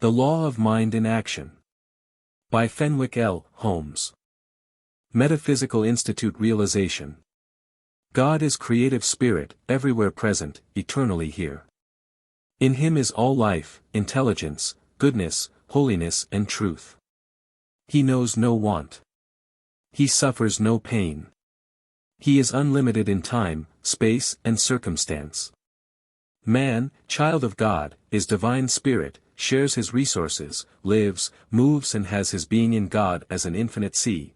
The Law of Mind in Action. By Fenwicke L. Holmes. Metaphysical Institute Realization. God is creative spirit, everywhere present, eternally here. In him is all life, intelligence, goodness, holiness and truth. He knows no want. He suffers no pain. He is unlimited in time, space and circumstance. Man, child of God, is divine spirit, shares his resources, lives, moves and has his being in God as an infinite sea.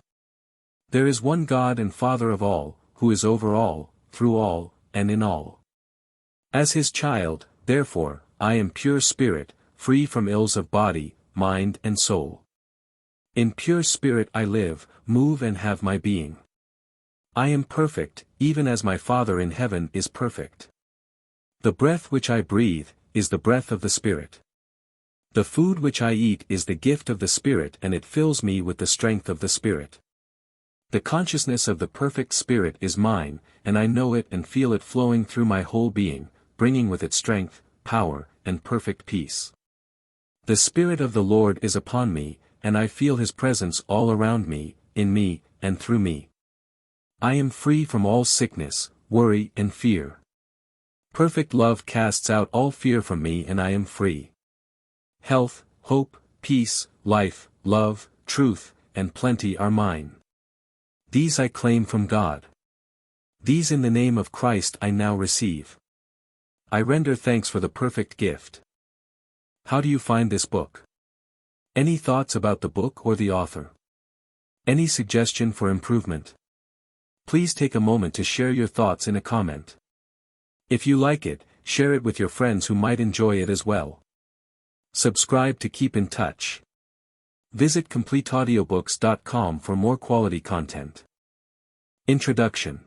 There is one God and Father of all, who is over all, through all, and in all. As his child, therefore, I am pure spirit, free from ills of body, mind and soul. In pure spirit I live, move and have my being. I am perfect, even as my Father in heaven is perfect. The breath which I breathe, is the breath of the Spirit. The food which I eat is the gift of the Spirit and it fills me with the strength of the Spirit. The consciousness of the perfect Spirit is mine, and I know it and feel it flowing through my whole being, bringing with it strength, power, and perfect peace. The Spirit of the Lord is upon me, and I feel his presence all around me, in me, and through me. I am free from all sickness, worry and fear. Perfect love casts out all fear from me and I am free. Health, hope, peace, life, love, truth, and plenty are mine. These I claim from God. These in the name of Christ I now receive. I render thanks for the perfect gift. How do you find this book? Any thoughts about the book or the author? Any suggestion for improvement? Please take a moment to share your thoughts in a comment. If you like it, share it with your friends who might enjoy it as well. Subscribe to keep in touch. Visit CompleteAudiobooks.com for more quality content. Introduction.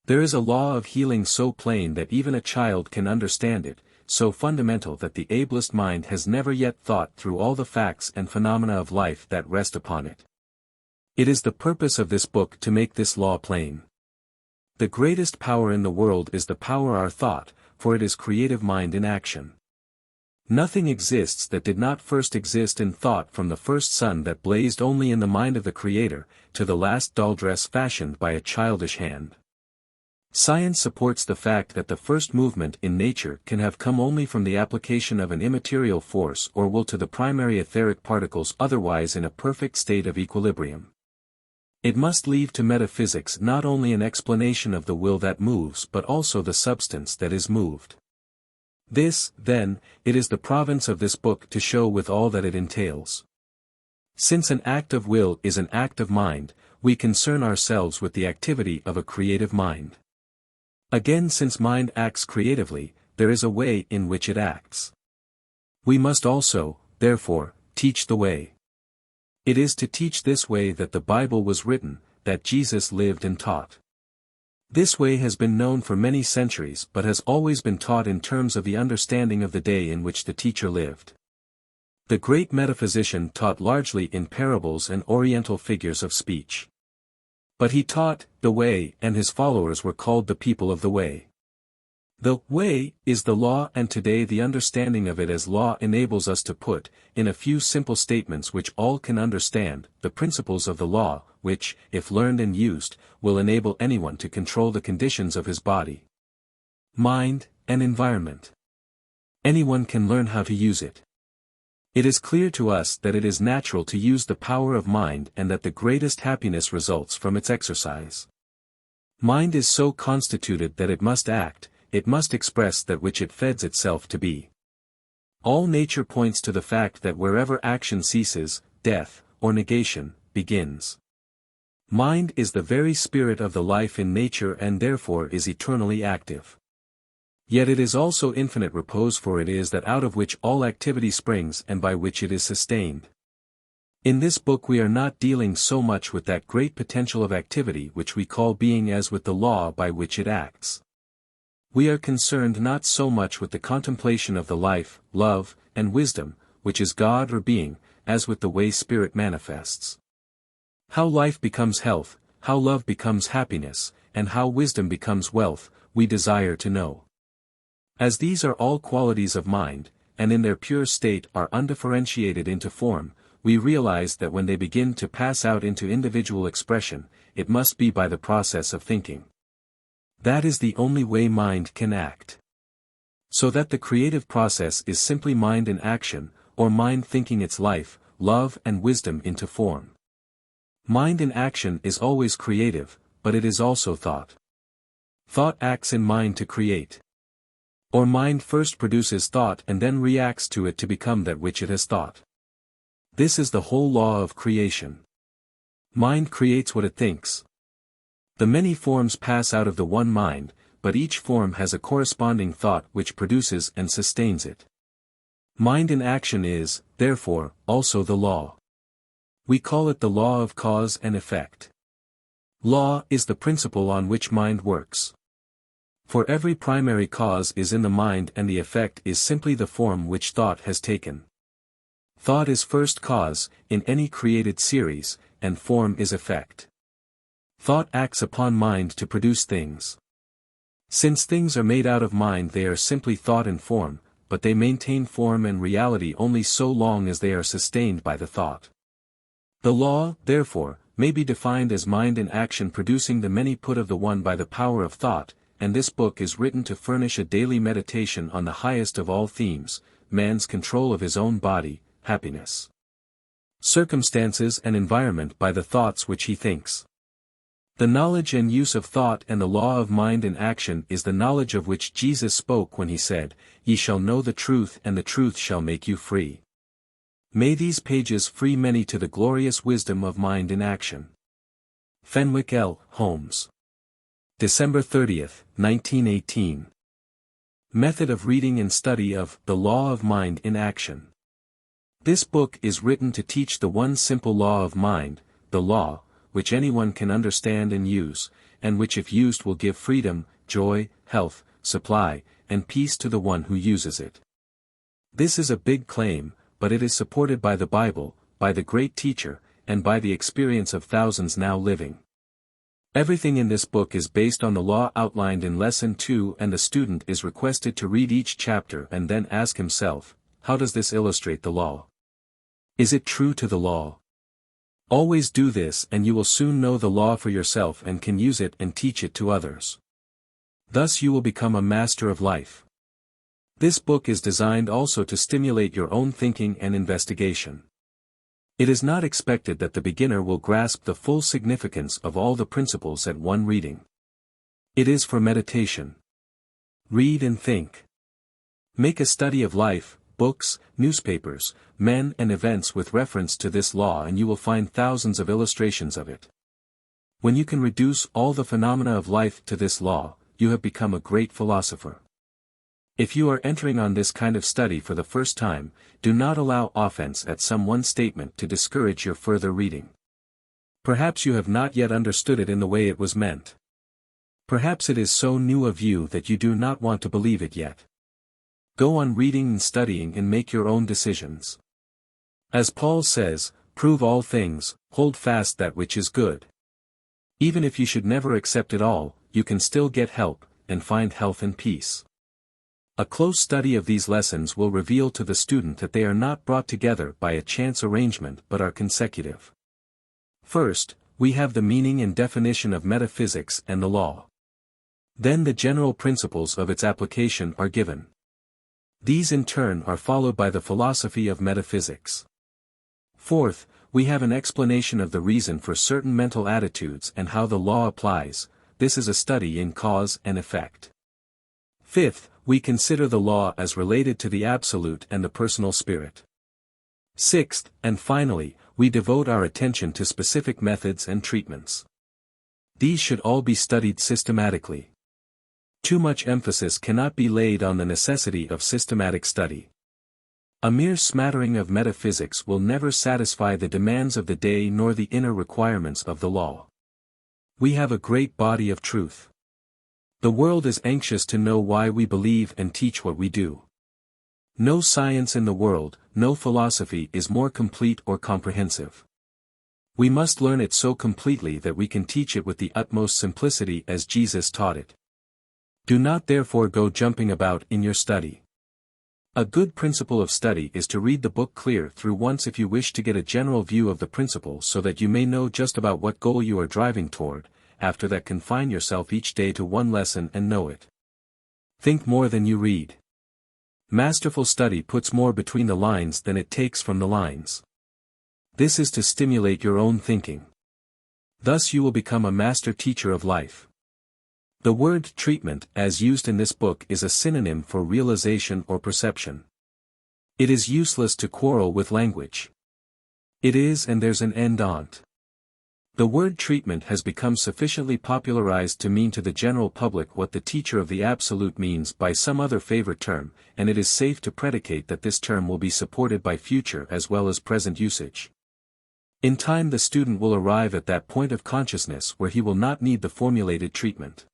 There is a law of healing so plain that even a child can understand it, so fundamental that the ablest mind has never yet thought through all the facts and phenomena of life that rest upon it. It is the purpose of this book to make this law plain. The greatest power in the world is the power of our thought, for it is creative mind in action. Nothing exists that did not first exist in thought, from the first sun that blazed only in the mind of the Creator, to the last doll dress fashioned by a childish hand. Science supports the fact that the first movement in nature can have come only from the application of an immaterial force or will to the primary etheric particles otherwise in a perfect state of equilibrium. It must leave to metaphysics not only an explanation of the will that moves but also the substance that is moved. This, then, it is the province of this book to show with all that it entails. Since an act of will is an act of mind, we concern ourselves with the activity of a creative mind. Again, since mind acts creatively, there is a way in which it acts. We must also, therefore, teach the way. It is to teach this way that the Bible was written, that Jesus lived and taught. This way has been known for many centuries but has always been taught in terms of the understanding of the day in which the teacher lived. The great metaphysician taught largely in parables and oriental figures of speech. But he taught the way, and his followers were called the people of the way. The way is the law, and today the understanding of it as law enables us to put, in a few simple statements which all can understand, the principles of the law, which, if learned and used, will enable anyone to control the conditions of his body, mind, and environment. Anyone can learn how to use it. It is clear to us that it is natural to use the power of mind and that the greatest happiness results from its exercise. Mind is so constituted that it must act, it must express that which it feds itself to be. All nature points to the fact that wherever action ceases, death, or negation, begins. Mind is the very spirit of the life in nature and therefore is eternally active. Yet it is also infinite repose, for it is that out of which all activity springs and by which it is sustained. In this book we are not dealing so much with that great potential of activity which we call being as with the law by which it acts. We are concerned not so much with the contemplation of the life, love, and wisdom, which is God or being, as with the way spirit manifests. How life becomes health, how love becomes happiness, and how wisdom becomes wealth, we desire to know. As these are all qualities of mind, and in their pure state are undifferentiated into form, we realize that when they begin to pass out into individual expression, it must be by the process of thinking. That is the only way mind can act. So that the creative process is simply mind in action, or mind thinking its life, love and wisdom into form. Mind in action is always creative, but it is also thought. Thought acts in mind to create. Or mind first produces thought and then reacts to it to become that which it has thought. This is the whole law of creation. Mind creates what it thinks. The many forms pass out of the one mind, but each form has a corresponding thought which produces and sustains it. Mind in action is, therefore, also the law. We call it the law of cause and effect. Law is the principle on which mind works. For every primary cause is in the mind and the effect is simply the form which thought has taken. Thought is first cause, in any created series, and form is effect. Thought acts upon mind to produce things. Since things are made out of mind, they are simply thought and form, but they maintain form and reality only so long as they are sustained by the thought. The law, therefore, may be defined as mind in action producing the many put of the one by the power of thought, and this book is written to furnish a daily meditation on the highest of all themes, man's control of his own body, happiness, circumstances and environment by the thoughts which he thinks. The knowledge and use of thought and the law of mind in action is the knowledge of which Jesus spoke when he said, "Ye shall know the truth and the truth shall make you free." May these pages free many to the glorious wisdom of mind in action. Fenwicke L. Holmes. December 30, 1918. Method of reading and study of The Law of Mind in Action. This book is written to teach the one simple law of mind, the law, which anyone can understand and use, and which if used will give freedom, joy, health, supply, and peace to the one who uses it. This is a big claim, but it is supported by the Bible, by the great teacher, and by the experience of thousands now living. Everything in this book is based on the law outlined in Lesson 2, and the student is requested to read each chapter and then ask himself, how does this illustrate the law? Is it true to the law? Always do this and you will soon know the law for yourself and can use it and teach it to others. Thus you will become a master of life. This book is designed also to stimulate your own thinking and investigation. It is not expected that the beginner will grasp the full significance of all the principles at one reading. It is for meditation. Read and think. Make a study of life, books, newspapers, men and events with reference to this law and you will find thousands of illustrations of it. When you can reduce all the phenomena of life to this law, you have become a great philosopher. If you are entering on this kind of study for the first time, do not allow offense at some one statement to discourage your further reading. Perhaps you have not yet understood it in the way it was meant. Perhaps it is so new a view that you do not want to believe it yet. Go on reading and studying and make your own decisions. As Paul says, prove all things, hold fast that which is good. Even if you should never accept it all, you can still get help, and find health and peace. A close study of these lessons will reveal to the student that they are not brought together by a chance arrangement but are consecutive. First, we have the meaning and definition of metaphysics and the law. Then the general principles of its application are given. These in turn are followed by the philosophy of metaphysics. Fourth, we have an explanation of the reason for certain mental attitudes and how the law applies. This is a study in cause and effect. Fifth, we consider the law as related to the absolute and the personal spirit. Sixth, and finally, we devote our attention to specific methods and treatments. These should all be studied systematically. Too much emphasis cannot be laid on the necessity of systematic study. A mere smattering of metaphysics will never satisfy the demands of the day nor the inner requirements of the law. We have a great body of truth. The world is anxious to know why we believe and teach what we do. No science in the world, no philosophy is more complete or comprehensive. We must learn it so completely that we can teach it with the utmost simplicity as Jesus taught it. Do not therefore go jumping about in your study. A good principle of study is to read the book clear through once if you wish to get a general view of the principle so that you may know just about what goal you are driving toward. After that, confine yourself each day to one lesson and know it. Think more than you read. Masterful study puts more between the lines than it takes from the lines. This is to stimulate your own thinking. Thus you will become a master teacher of life. The word treatment as used in this book is a synonym for realization or perception. It is useless to quarrel with language. It is, and there's an end on't. The word treatment has become sufficiently popularized to mean to the general public what the teacher of the Absolute means by some other favorite term, and it is safe to predicate that this term will be supported by future as well as present usage. In time the student will arrive at that point of consciousness where he will not need the formulated treatment.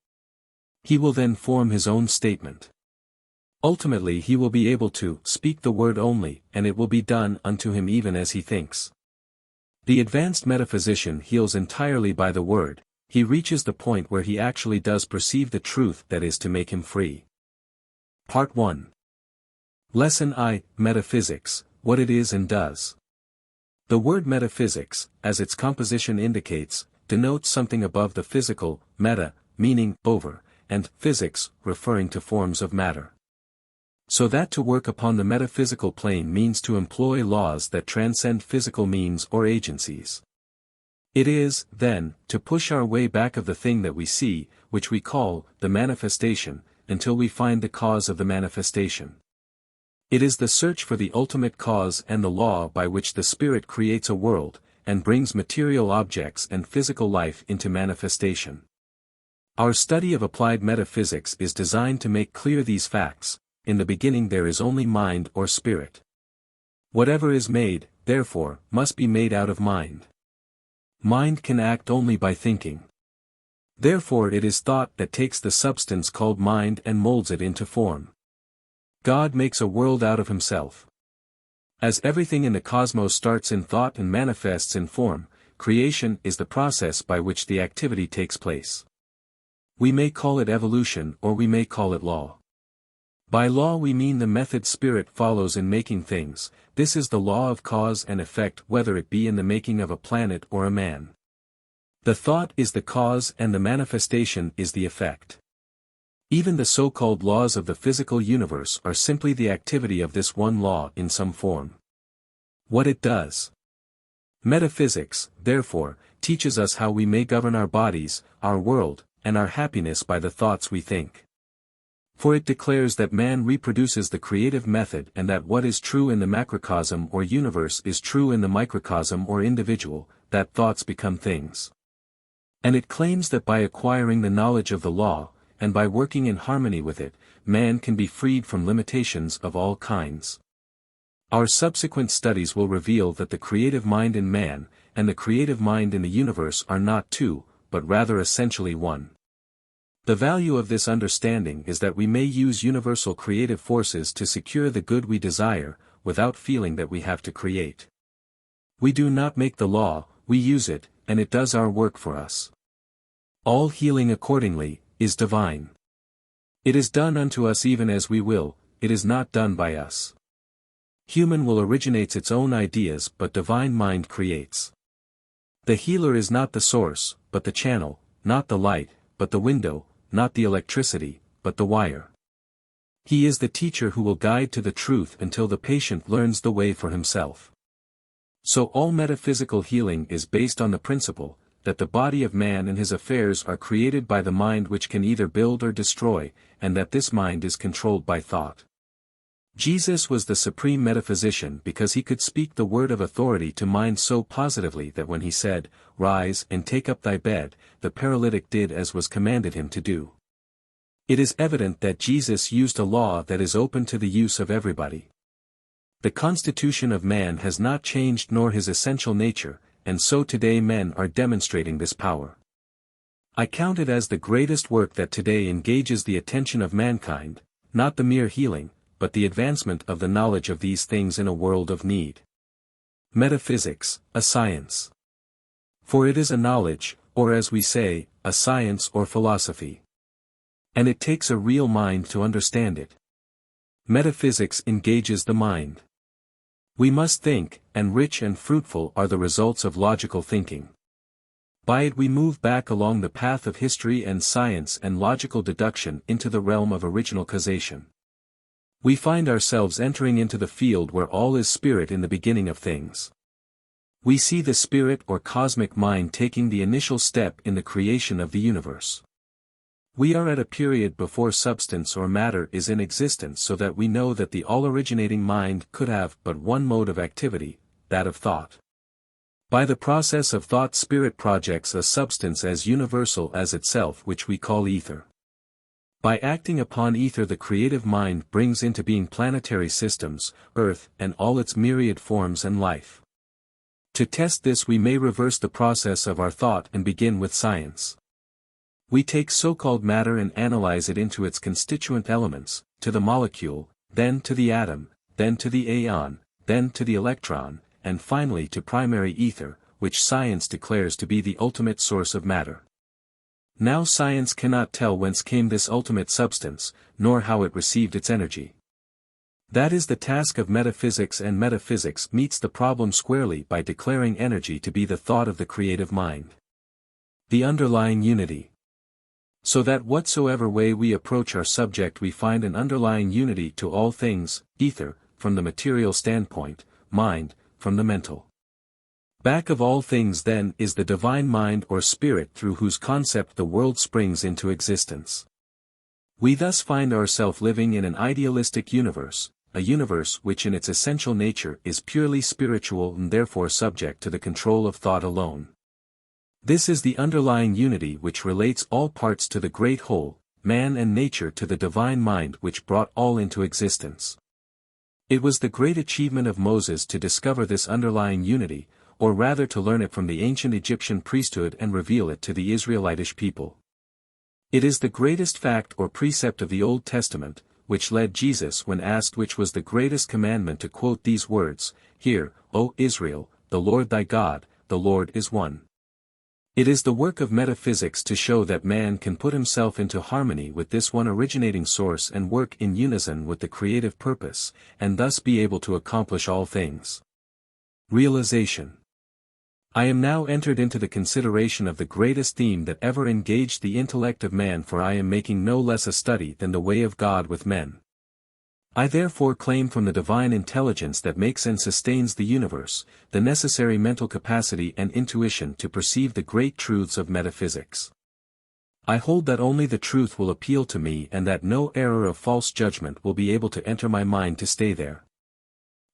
He will then form his own statement. Ultimately he will be able to speak the word only, and it will be done unto him even as he thinks. The advanced metaphysician heals entirely by the word. He reaches the point where he actually does perceive the truth that is to make him free. Part 1. Lesson I. Metaphysics, what it is and does. The word metaphysics, as its composition indicates, denotes something above the physical, meta, meaning over, and physics, referring to forms of matter. So that to work upon the metaphysical plane means to employ laws that transcend physical means or agencies. It is, then, to push our way back of the thing that we see, which we call the manifestation, until we find the cause of the manifestation. It is the search for the ultimate cause and the law by which the Spirit creates a world, and brings material objects and physical life into manifestation. Our study of applied metaphysics is designed to make clear these facts. In the beginning there is only mind or spirit. Whatever is made, therefore, must be made out of mind. Mind can act only by thinking. Therefore it is thought that takes the substance called mind and molds it into form. God makes a world out of himself. As everything in the cosmos starts in thought and manifests in form, creation is the process by which the activity takes place. We may call it evolution or we may call it law. By law we mean the method spirit follows in making things. This is the law of cause and effect, whether it be in the making of a planet or a man. The thought is the cause and the manifestation is the effect. Even the so-called laws of the physical universe are simply the activity of this one law in some form. What it does. Metaphysics, therefore, teaches us how we may govern our bodies, our world, and our happiness by the thoughts we think. For it declares that man reproduces the creative method and that what is true in the macrocosm or universe is true in the microcosm or individual, that thoughts become things. And it claims that by acquiring the knowledge of the law, and by working in harmony with it, man can be freed from limitations of all kinds. Our subsequent studies will reveal that the creative mind in man, and the creative mind in the universe are not two, but rather essentially one. The value of this understanding is that we may use universal creative forces to secure the good we desire, without feeling that we have to create. We do not make the law, we use it, and it does our work for us. All healing accordingly, is divine. It is done unto us even as we will, it is not done by us. Human will originates its own ideas but divine mind creates. The healer is not the source, but the channel, not the light, but the window, not the electricity, but the wire. He is the teacher who will guide to the truth until the patient learns the way for himself. So all metaphysical healing is based on the principle, that the body of man and his affairs are created by the mind which can either build or destroy, and that this mind is controlled by thought. Jesus was the supreme metaphysician because he could speak the word of authority to mind so positively that when he said, "Rise and take up thy bed," the paralytic did as was commanded him to do. It is evident that Jesus used a law that is open to the use of everybody. The constitution of man has not changed nor his essential nature, and so today men are demonstrating this power. I count it as the greatest work that today engages the attention of mankind, not the mere healing, but the advancement of the knowledge of these things in a world of need. Metaphysics, a science. For it is a knowledge, or as we say, a science or philosophy. And it takes a real mind to understand it. Metaphysics engages the mind. We must think, and rich and fruitful are the results of logical thinking. By it we move back along the path of history and science and logical deduction into the realm of original causation. We find ourselves entering into the field where all is spirit in the beginning of things. We see the spirit or cosmic mind taking the initial step in the creation of the universe. We are at a period before substance or matter is in existence, so that we know that the all-originating mind could have but one mode of activity, that of thought. By the process of thought, spirit projects a substance as universal as itself, which we call ether. By acting upon ether, the creative mind brings into being planetary systems, Earth, and all its myriad forms and life. To test this, we may reverse the process of our thought and begin with science. We take so-called matter and analyze it into its constituent elements, to the molecule, then to the atom, then to the aeon, then to the electron, and finally to primary ether, which science declares to be the ultimate source of matter. Now science cannot tell whence came this ultimate substance, nor how it received its energy. That is the task of metaphysics, and metaphysics meets the problem squarely by declaring energy to be the thought of the creative mind. The underlying unity. So that whatsoever way we approach our subject, we find an underlying unity to all things, ether, from the material standpoint, mind, from the mental. Back of all things then is the divine mind or spirit, through whose concept the world springs into existence. We thus find ourselves living in an idealistic universe, a universe which in its essential nature is purely spiritual and therefore subject to the control of thought alone. This is the underlying unity which relates all parts to the great whole, man and nature to the divine mind which brought all into existence. It was the great achievement of Moses to discover this underlying unity, or rather to learn it from the ancient Egyptian priesthood and reveal it to the Israelitish people. It is the greatest fact or precept of the Old Testament, which led Jesus, when asked which was the greatest commandment, to quote these words, "Hear, O Israel, the Lord thy God, the Lord is one." It is the work of metaphysics to show that man can put himself into harmony with this one originating source and work in unison with the creative purpose, and thus be able to accomplish all things. Realization. I am now entered into the consideration of the greatest theme that ever engaged the intellect of man, for I am making no less a study than the way of God with men. I therefore claim from the divine intelligence that makes and sustains the universe, the necessary mental capacity and intuition to perceive the great truths of metaphysics. I hold that only the truth will appeal to me, and that no error of false judgment will be able to enter my mind to stay there.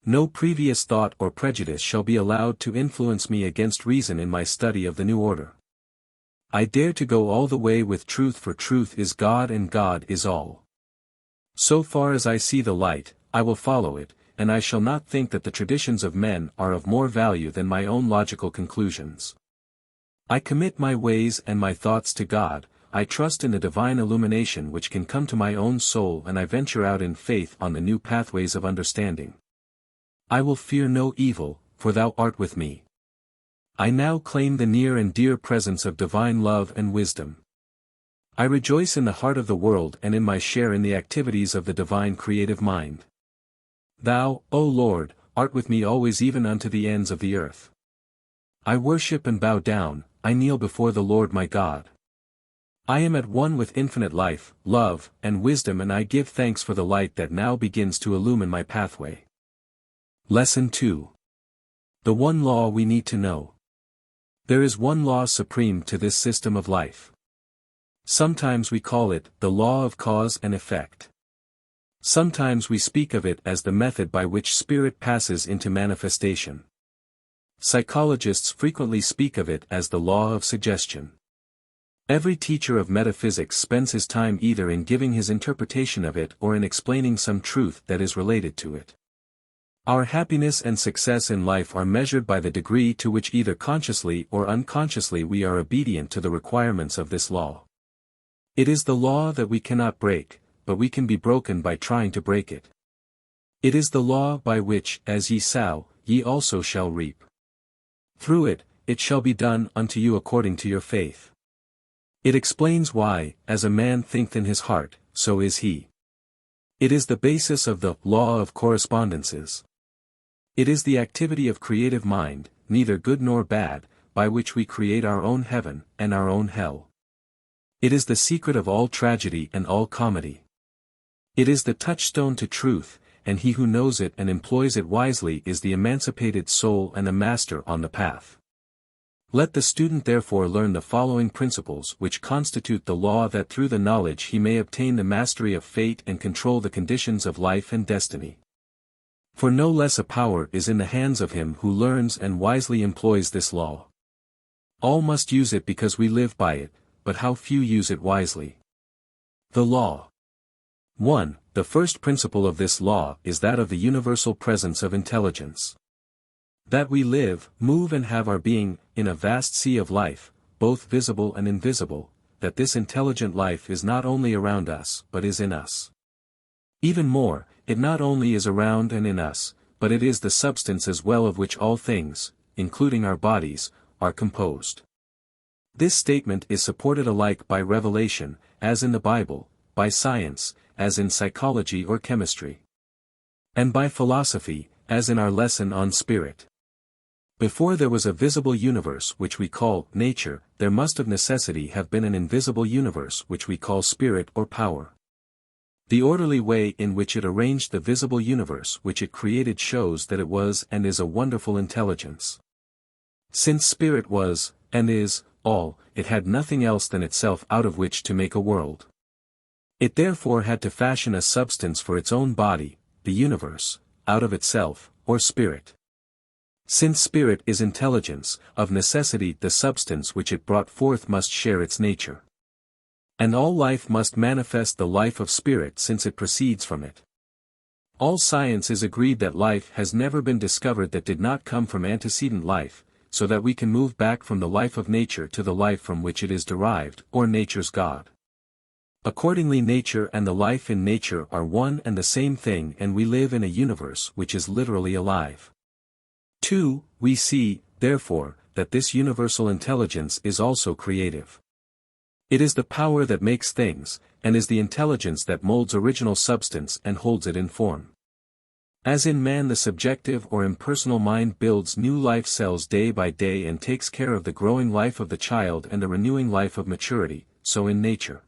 No previous thought or prejudice shall be allowed to influence me against reason in my study of the new order. I dare to go all the way with truth, for truth is God and God is all. So far as I see the light, I will follow it, and I shall not think that the traditions of men are of more value than my own logical conclusions. I commit my ways and my thoughts to God, I trust in the divine illumination which can come to my own soul, and I venture out in faith on the new pathways of understanding. I will fear no evil, for thou art with me. I now claim the near and dear presence of divine love and wisdom. I rejoice in the heart of the world and in my share in the activities of the divine creative mind. Thou, O Lord, art with me always, even unto the ends of the earth. I worship and bow down, I kneel before the Lord my God. I am at one with infinite life, love, and wisdom, and I give thanks for the light that now begins to illumine my pathway. Lesson 2. The one law we need to know. There is one law supreme to this system of life. Sometimes we call it the law of cause and effect. Sometimes we speak of it as the method by which spirit passes into manifestation. Psychologists frequently speak of it as the law of suggestion. Every teacher of metaphysics spends his time either in giving his interpretation of it or in explaining some truth that is related to it. Our happiness and success in life are measured by the degree to which either consciously or unconsciously we are obedient to the requirements of this law. It is the law that we cannot break, but we can be broken by trying to break it. It is the law by which, as ye sow, ye also shall reap. Through it, it shall be done unto you according to your faith. It explains why, as a man thinketh in his heart, so is he. It is the basis of the law of correspondences. It is the activity of creative mind, neither good nor bad, by which we create our own heaven and our own hell. It is the secret of all tragedy and all comedy. It is the touchstone to truth, and he who knows it and employs it wisely is the emancipated soul and the master on the path. Let the student therefore learn the following principles which constitute the law, that through the knowledge he may obtain the mastery of fate and control the conditions of life and destiny. For no less a power is in the hands of him who learns and wisely employs this law. All must use it because we live by it, but how few use it wisely. The law. 1. The first principle of this law is that of the universal presence of intelligence. That we live, move and have our being, in a vast sea of life, both visible and invisible, that this intelligent life is not only around us but is in us. Even more, it not only is around and in us, but it is the substance as well of which all things, including our bodies, are composed. This statement is supported alike by revelation, as in the Bible, by science, as in psychology or chemistry, and by philosophy, as in our lesson on spirit. Before there was a visible universe which we call nature, there must of necessity have been an invisible universe which we call spirit or power. The orderly way in which it arranged the visible universe which it created shows that it was and is a wonderful intelligence. Since spirit was, and is, all, it had nothing else than itself out of which to make a world. It therefore had to fashion a substance for its own body, the universe, out of itself, or spirit. Since spirit is intelligence, of necessity the substance which it brought forth must share its nature. And all life must manifest the life of spirit since it proceeds from it. All science is agreed that life has never been discovered that did not come from antecedent life, so that we can move back from the life of nature to the life from which it is derived, or nature's God. Accordingly, nature and the life in nature are one and the same thing, and we live in a universe which is literally alive. 2. We see, therefore, that this universal intelligence is also creative. It is the power that makes things, and is the intelligence that molds original substance and holds it in form. As in man the subjective or impersonal mind builds new life cells day by day and takes care of the growing life of the child and the renewing life of maturity, so in nature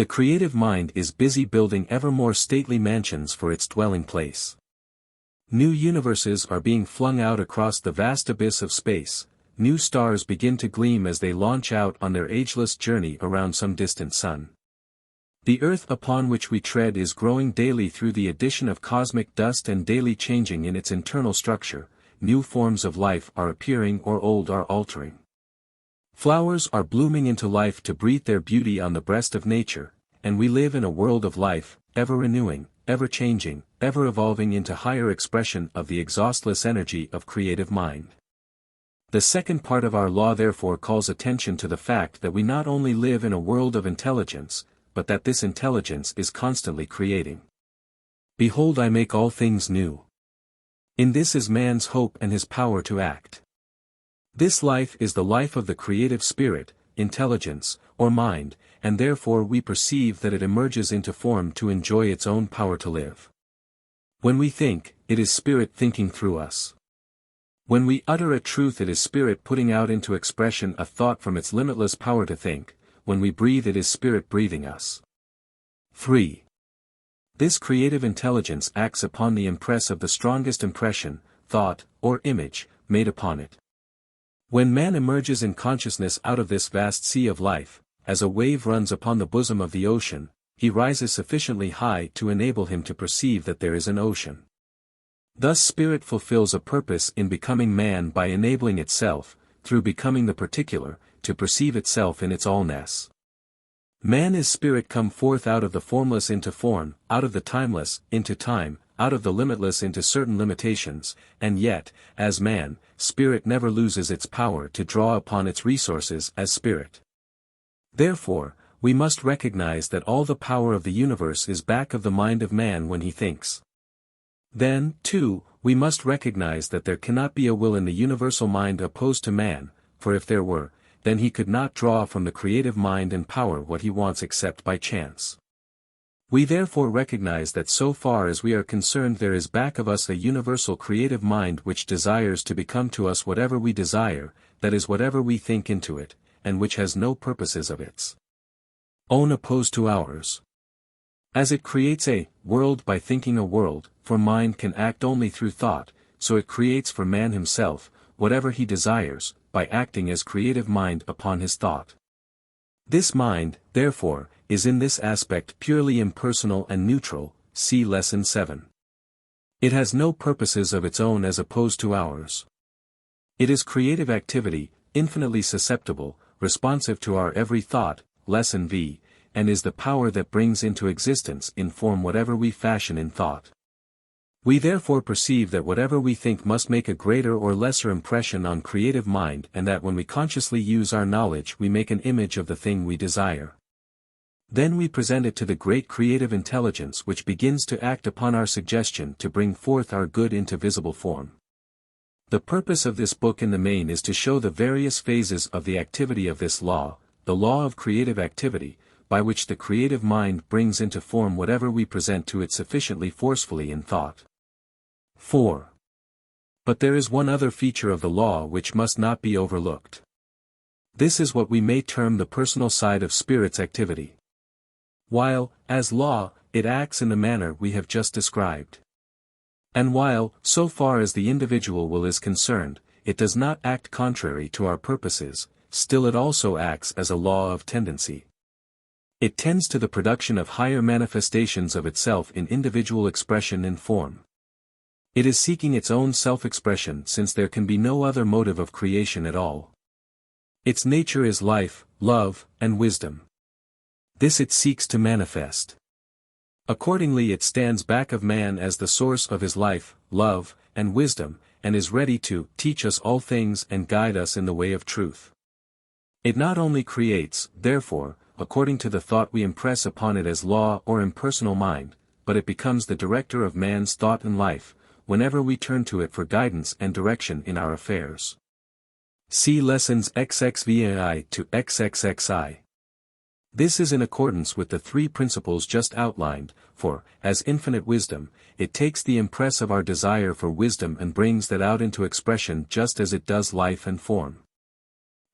the creative mind is busy building ever more stately mansions for its dwelling place. New universes are being flung out across the vast abyss of space, new stars begin to gleam as they launch out on their ageless journey around some distant sun. The earth upon which we tread is growing daily through the addition of cosmic dust and daily changing in its internal structure, new forms of life are appearing or old are altering. Flowers are blooming into life to breathe their beauty on the breast of nature, and we live in a world of life, ever renewing, ever changing, ever evolving into higher expression of the exhaustless energy of creative mind. The second part of our law therefore calls attention to the fact that we not only live in a world of intelligence, but that this intelligence is constantly creating. Behold, I make all things new. In this is man's hope and his power to act. This life is the life of the creative spirit, intelligence, or mind, and therefore we perceive that it emerges into form to enjoy its own power to live. When we think, it is spirit thinking through us. When we utter a truth, it is spirit putting out into expression a thought from its limitless power to think. When we breathe, it is spirit breathing us. 3. This creative intelligence acts upon the impress of the strongest impression, thought, or image, made upon it. When man emerges in consciousness out of this vast sea of life, as a wave runs upon the bosom of the ocean, he rises sufficiently high to enable him to perceive that there is an ocean. Thus spirit fulfills a purpose in becoming man by enabling itself, through becoming the particular, to perceive itself in its allness. Man is spirit come forth out of the formless into form, out of the timeless into time, out of the limitless into certain limitations, and yet, as man, spirit never loses its power to draw upon its resources as spirit. Therefore, we must recognize that all the power of the universe is back of the mind of man when he thinks. Then, too, we must recognize that there cannot be a will in the universal mind opposed to man, for if there were, then he could not draw from the creative mind and power what he wants except by chance. We therefore recognize that so far as we are concerned there is back of us a universal creative mind which desires to become to us whatever we desire, that is whatever we think into it, and which has no purposes of its own opposed to ours. As it creates a world by thinking a world, for mind can act only through thought, so it creates for man himself, whatever he desires, by acting as creative mind upon his thought. This mind, therefore, is in this aspect purely impersonal and neutral, see Lesson 7. It has no purposes of its own as opposed to ours. It is creative activity, infinitely susceptible, responsive to our every thought, Lesson V, and is the power that brings into existence in form whatever we fashion in thought. We therefore perceive that whatever we think must make a greater or lesser impression on creative mind, and that when we consciously use our knowledge we make an image of the thing we desire. Then we present it to the great creative intelligence which begins to act upon our suggestion to bring forth our good into visible form. The purpose of this book in the main is to show the various phases of the activity of this law, the law of creative activity, by which the creative mind brings into form whatever we present to it sufficiently forcefully in thought. 4. But there is one other feature of the law which must not be overlooked. This is what we may term the personal side of spirit's activity. While, as law, it acts in the manner we have just described. And while, so far as the individual will is concerned, it does not act contrary to our purposes, still it also acts as a law of tendency. It tends to the production of higher manifestations of itself in individual expression and form. It is seeking its own self-expression since there can be no other motive of creation at all. Its nature is life, love, and wisdom. This it seeks to manifest. Accordingly it stands back of man as the source of his life, love, and wisdom, and is ready to teach us all things and guide us in the way of truth. It not only creates, therefore, according to the thought we impress upon it as law or impersonal mind, but it becomes the director of man's thought and life, whenever we turn to it for guidance and direction in our affairs. See Lessons XXVIII to XXXI. This is in accordance with the three principles just outlined, for, as infinite wisdom, it takes the impress of our desire for wisdom and brings that out into expression just as it does life and form.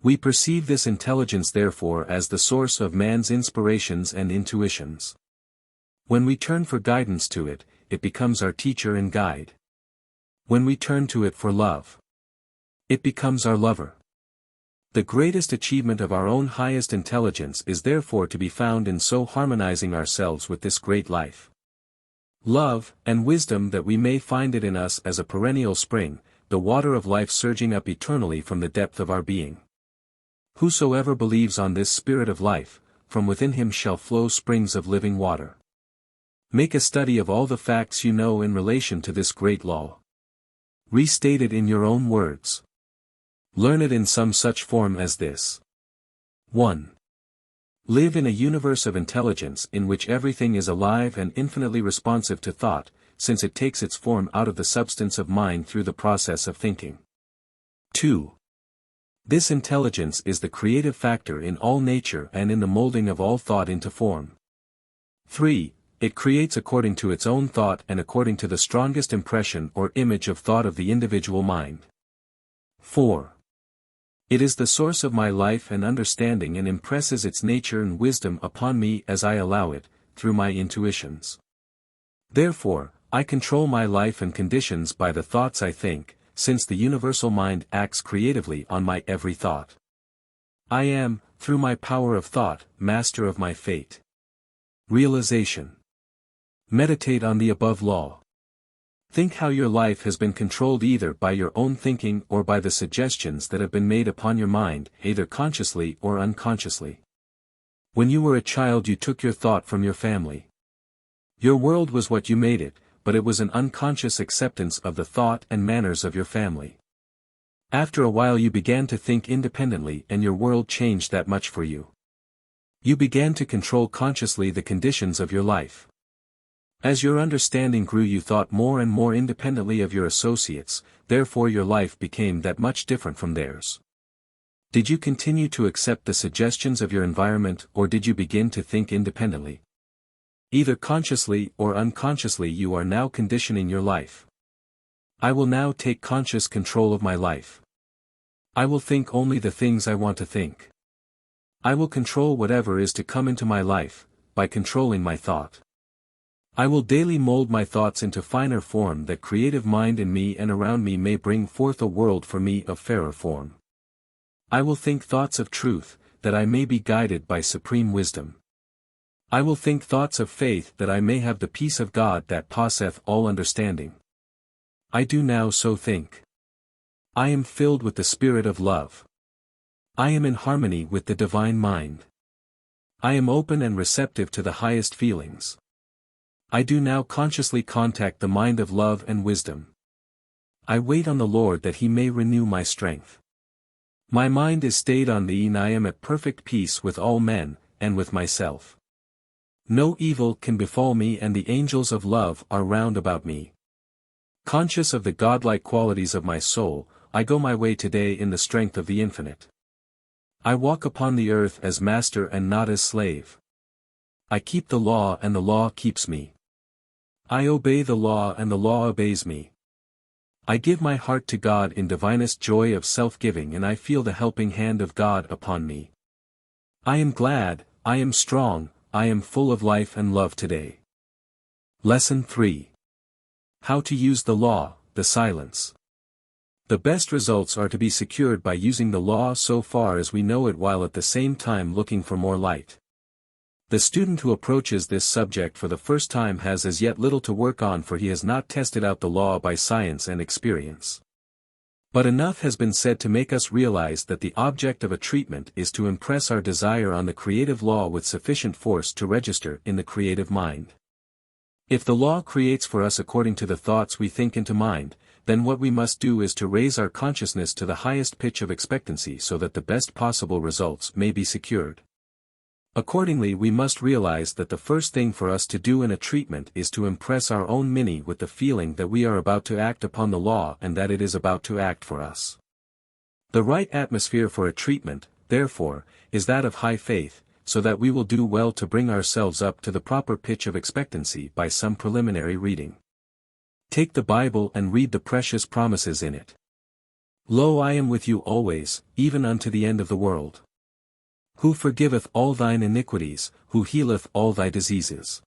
We perceive this intelligence therefore as the source of man's inspirations and intuitions. When we turn for guidance to it, it becomes our teacher and guide. When we turn to it for love, it becomes our lover. The greatest achievement of our own highest intelligence is therefore to be found in so harmonizing ourselves with this great life, love, and wisdom that we may find it in us as a perennial spring, the water of life surging up eternally from the depth of our being. Whosoever believes on this spirit of life, from within him shall flow springs of living water. Make a study of all the facts you know in relation to this great law. Restate it in your own words. Learn it in some such form as this. 1. Live in a universe of intelligence in which everything is alive and infinitely responsive to thought, since it takes its form out of the substance of mind through the process of thinking. 2. This intelligence is the creative factor in all nature and in the molding of all thought into form. 3. It creates according to its own thought and according to the strongest impression or image of thought of the individual mind. 4. It is the source of my life and understanding and impresses its nature and wisdom upon me as I allow it, through my intuitions. Therefore, I control my life and conditions by the thoughts I think, since the universal mind acts creatively on my every thought. I am, through my power of thought, master of my fate. Realization. Meditate on the above law. Think how your life has been controlled either by your own thinking or by the suggestions that have been made upon your mind, either consciously or unconsciously. When you were a child you took your thought from your family. Your world was what you made it, but it was an unconscious acceptance of the thought and manners of your family. After a while you began to think independently and your world changed that much for you. You began to control consciously the conditions of your life. As your understanding grew you thought more and more independently of your associates, therefore your life became that much different from theirs. Did you continue to accept the suggestions of your environment or did you begin to think independently? Either consciously or unconsciously you are now conditioning your life. I will now take conscious control of my life. I will think only the things I want to think. I will control whatever is to come into my life, by controlling my thought. I will daily mold my thoughts into finer form that creative mind in me and around me may bring forth a world for me of fairer form. I will think thoughts of truth, that I may be guided by supreme wisdom. I will think thoughts of faith that I may have the peace of God that passeth all understanding. I do now so think. I am filled with the spirit of love. I am in harmony with the divine mind. I am open and receptive to the highest feelings. I do now consciously contact the mind of love and wisdom. I wait on the Lord that he may renew my strength. My mind is stayed on thee and I am at perfect peace with all men, and with myself. No evil can befall me and the angels of love are round about me. Conscious of the godlike qualities of my soul, I go my way today in the strength of the infinite. I walk upon the earth as master and not as slave. I keep the law and the law keeps me. I obey the law and the law obeys me. I give my heart to God in divinest joy of self-giving and I feel the helping hand of God upon me. I am glad, I am strong, I am full of life and love today. Lesson 3. How to use the law, the silence. The best results are to be secured by using the law so far as we know it while at the same time looking for more light. The student who approaches this subject for the first time has as yet little to work on for he has not tested out the law by science and experience. But enough has been said to make us realize that the object of a treatment is to impress our desire on the creative law with sufficient force to register in the creative mind. If the law creates for us according to the thoughts we think into mind, then what we must do is to raise our consciousness to the highest pitch of expectancy so that the best possible results may be secured. Accordingly we must realize that the first thing for us to do in a treatment is to impress our own mini with the feeling that we are about to act upon the law and that it is about to act for us. The right atmosphere for a treatment, therefore, is that of high faith, so that we will do well to bring ourselves up to the proper pitch of expectancy by some preliminary reading. Take the Bible and read the precious promises in it. Lo, I am with you always, even unto the end of the world. Who forgiveth all thine iniquities, who healeth all thy diseases.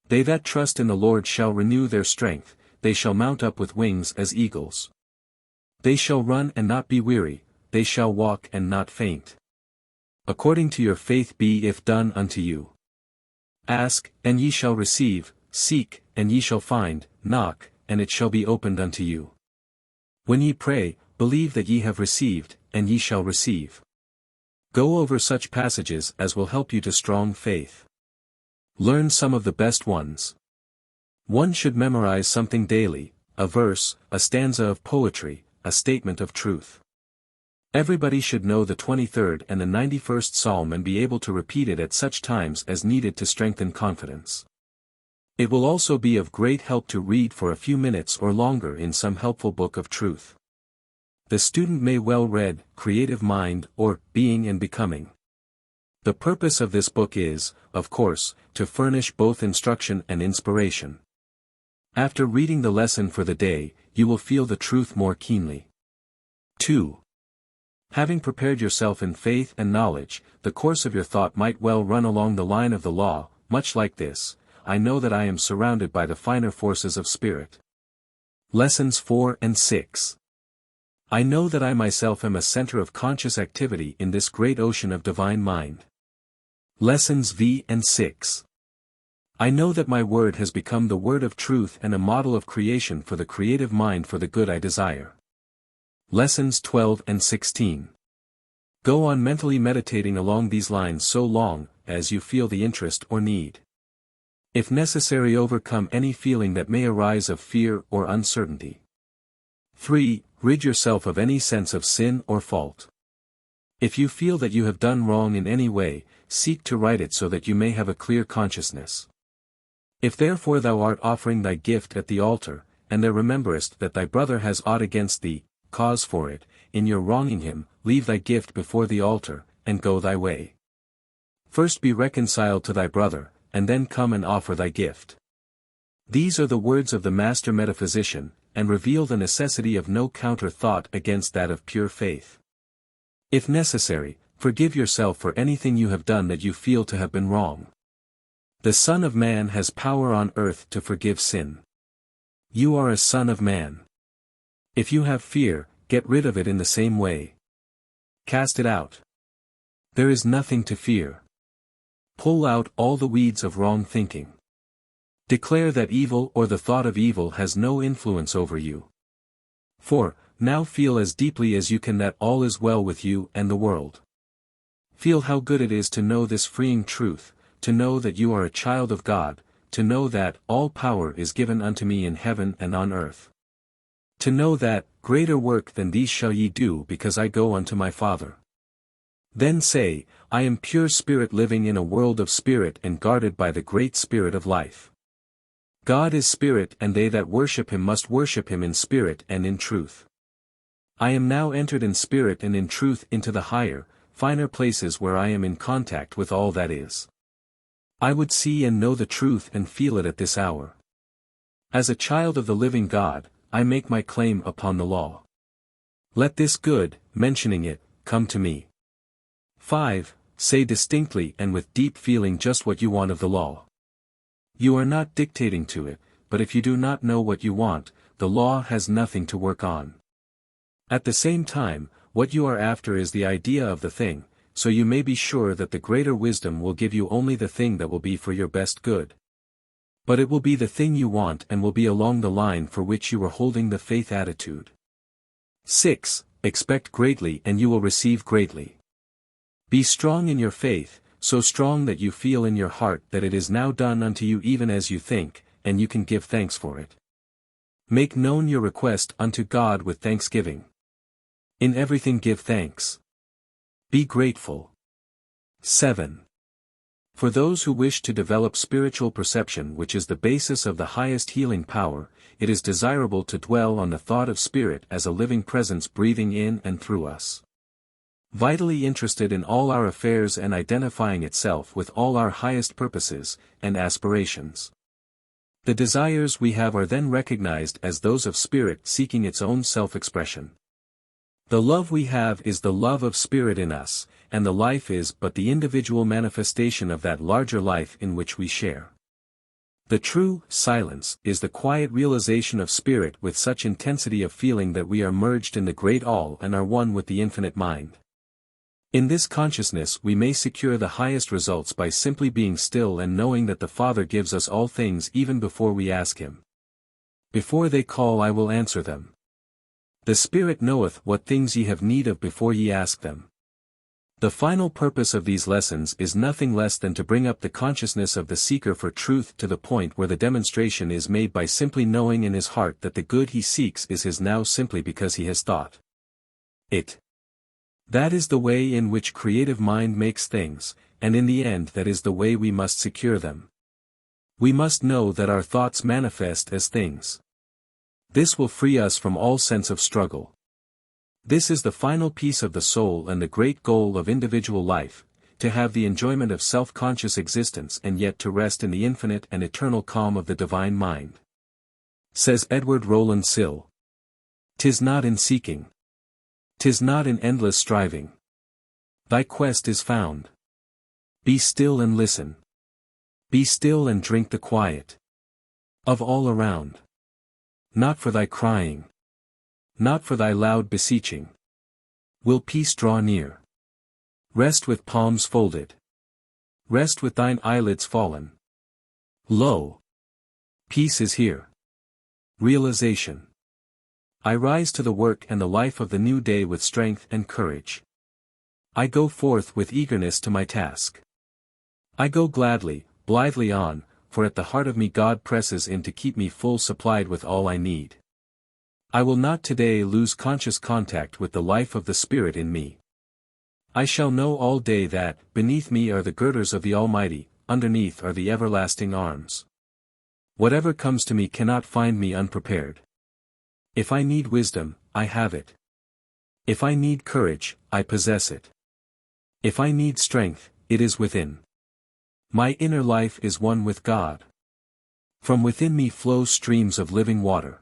They that trust in the Lord shall renew their strength, they shall mount up with wings as eagles. They shall run and not be weary, they shall walk and not faint. According to your faith be it done unto you. Ask, and ye shall receive, seek, and ye shall find, knock, and it shall be opened unto you. When ye pray, believe that ye have received, and ye shall receive. Go over such passages as will help you to strong faith. Learn some of the best ones. One should memorize something daily, a verse, a stanza of poetry, a statement of truth. Everybody should know the 23rd and the 91st Psalm and be able to repeat it at such times as needed to strengthen confidence. It will also be of great help to read for a few minutes or longer in some helpful book of truth. The student may well read, Creative Mind, or, Being and Becoming. The purpose of this book is, of course, to furnish both instruction and inspiration. After reading the lesson for the day, you will feel the truth more keenly. 2. Having prepared yourself in faith and knowledge, the course of your thought might well run along the line of the law, much like this: I know that I am surrounded by the finer forces of spirit. Lessons 4 and 6. I know that I myself am a center of conscious activity in this great ocean of divine mind. Lessons V and 6. I know that my word has become the word of truth and a model of creation for the creative mind for the good I desire. Lessons 12 and 16. Go on mentally meditating along these lines so long as you feel the interest or need. If necessary, overcome any feeling that may arise of fear or uncertainty. 3. Rid yourself of any sense of sin or fault. If you feel that you have done wrong in any way, seek to right it so that you may have a clear consciousness. If therefore thou art offering thy gift at the altar, and thou rememberest that thy brother has aught against thee, cause for it, in your wronging him, leave thy gift before the altar, and go thy way. First be reconciled to thy brother, and then come and offer thy gift. These are the words of the master metaphysician, and reveal the necessity of no counter thought against that of pure faith. If necessary, forgive yourself for anything you have done that you feel to have been wrong. The Son of Man has power on earth to forgive sin. You are a son of man. If you have fear, get rid of it in the same way. Cast it out. There is nothing to fear. Pull out all the weeds of wrong thinking. Declare that evil or the thought of evil has no influence over you. For, now feel as deeply as you can that all is well with you and the world. Feel how good it is to know this freeing truth, to know that you are a child of God, to know that all power is given unto me in heaven and on earth. To know that, greater work than these shall ye do because I go unto my Father. Then say, I am pure spirit living in a world of spirit and guarded by the great Spirit of life. God is spirit and they that worship him must worship him in spirit and in truth. I am now entered in spirit and in truth into the higher, finer places where I am in contact with all that is. I would see and know the truth and feel it at this hour. As a child of the living God, I make my claim upon the law. Let this good, mentioning it, come to me. 5. Say distinctly and with deep feeling just what you want of the law. You are not dictating to it, but if you do not know what you want, the law has nothing to work on. At the same time, what you are after is the idea of the thing, so you may be sure that the greater wisdom will give you only the thing that will be for your best good. But it will be the thing you want and will be along the line for which you are holding the faith attitude. 6. Expect greatly and you will receive greatly. Be strong in your faith, so strong that you feel in your heart that it is now done unto you even as you think, and you can give thanks for it. Make known your request unto God with thanksgiving. In everything give thanks. Be grateful. 7. For those who wish to develop spiritual perception, which is the basis of the highest healing power, it is desirable to dwell on the thought of spirit as a living presence breathing in and through us. Vitally interested in all our affairs and identifying itself with all our highest purposes and aspirations. The desires we have are then recognized as those of spirit seeking its own self-expression. The love we have is the love of spirit in us, and the life is but the individual manifestation of that larger life in which we share. The true silence is the quiet realization of spirit with such intensity of feeling that we are merged in the great all and are one with the infinite mind. In this consciousness we may secure the highest results by simply being still and knowing that the Father gives us all things even before we ask him. Before they call I will answer them. The Spirit knoweth what things ye have need of before ye ask them. The final purpose of these lessons is nothing less than to bring up the consciousness of the seeker for truth to the point where the demonstration is made by simply knowing in his heart that the good he seeks is his now simply because he has thought it. That is the way in which creative mind makes things, and in the end that is the way we must secure them. We must know that our thoughts manifest as things. This will free us from all sense of struggle. This is the final piece of the soul and the great goal of individual life, to have the enjoyment of self-conscious existence and yet to rest in the infinite and eternal calm of the divine mind. Says Edward Rowland Sill. 'Tis not in seeking. 'Tis not in endless striving. Thy quest is found. Be still and listen. Be still and drink the quiet of all around. Not for thy crying. Not for thy loud beseeching. Will peace draw near. Rest with palms folded. Rest with thine eyelids fallen. Lo! Peace is here. Realization. I rise to the work and the life of the new day with strength and courage. I go forth with eagerness to my task. I go gladly, blithely on, for at the heart of me God presses in to keep me full supplied with all I need. I will not today lose conscious contact with the life of the Spirit in me. I shall know all day that, beneath me are the girders of the Almighty, underneath are the everlasting arms. Whatever comes to me cannot find me unprepared. If I need wisdom, I have it. If I need courage, I possess it. If I need strength, it is within. My inner life is one with God. From within me flow streams of living water.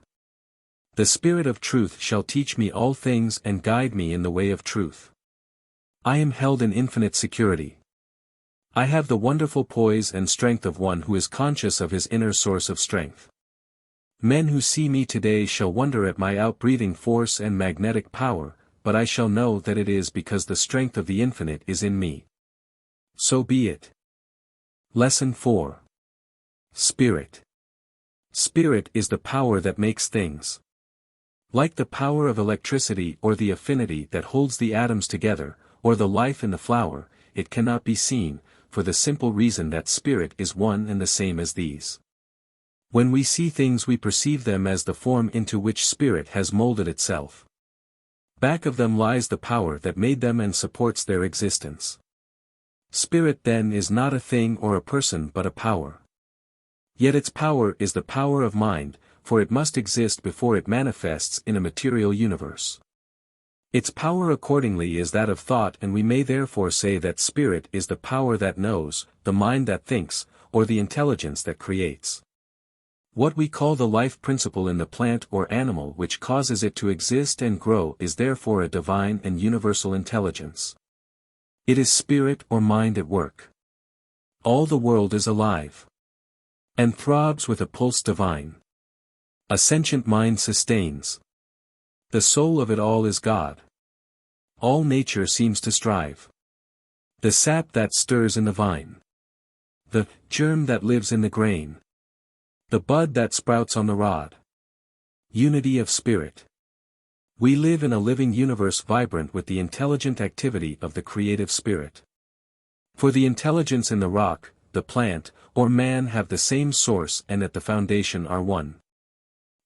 The Spirit of truth shall teach me all things and guide me in the way of truth. I am held in infinite security. I have the wonderful poise and strength of one who is conscious of his inner source of strength. Men who see me today shall wonder at my outbreathing force and magnetic power, but I shall know that it is because the strength of the infinite is in me. So be it. Lesson 4. Spirit. Spirit is the power that makes things. Like the power of electricity or the affinity that holds the atoms together, or the life in the flower, it cannot be seen, for the simple reason that spirit is one and the same as these. When we see things we perceive them as the form into which spirit has molded itself. Back of them lies the power that made them and supports their existence. Spirit then is not a thing or a person but a power. Yet its power is the power of mind, for it must exist before it manifests in a material universe. Its power accordingly is that of thought, and we may therefore say that spirit is the power that knows, the mind that thinks, or the intelligence that creates. What we call the life principle in the plant or animal which causes it to exist and grow is therefore a divine and universal intelligence. It is spirit or mind at work. All the world is alive and throbs with a pulse divine. A sentient mind sustains. The soul of it all is God. All nature seems to strive. The sap that stirs in the vine. The germ that lives in the grain. The bud that sprouts on the rod. Unity of spirit. We live in a living universe vibrant with the intelligent activity of the creative spirit. For the intelligence in the rock, the plant, or man have the same source and at the foundation are one.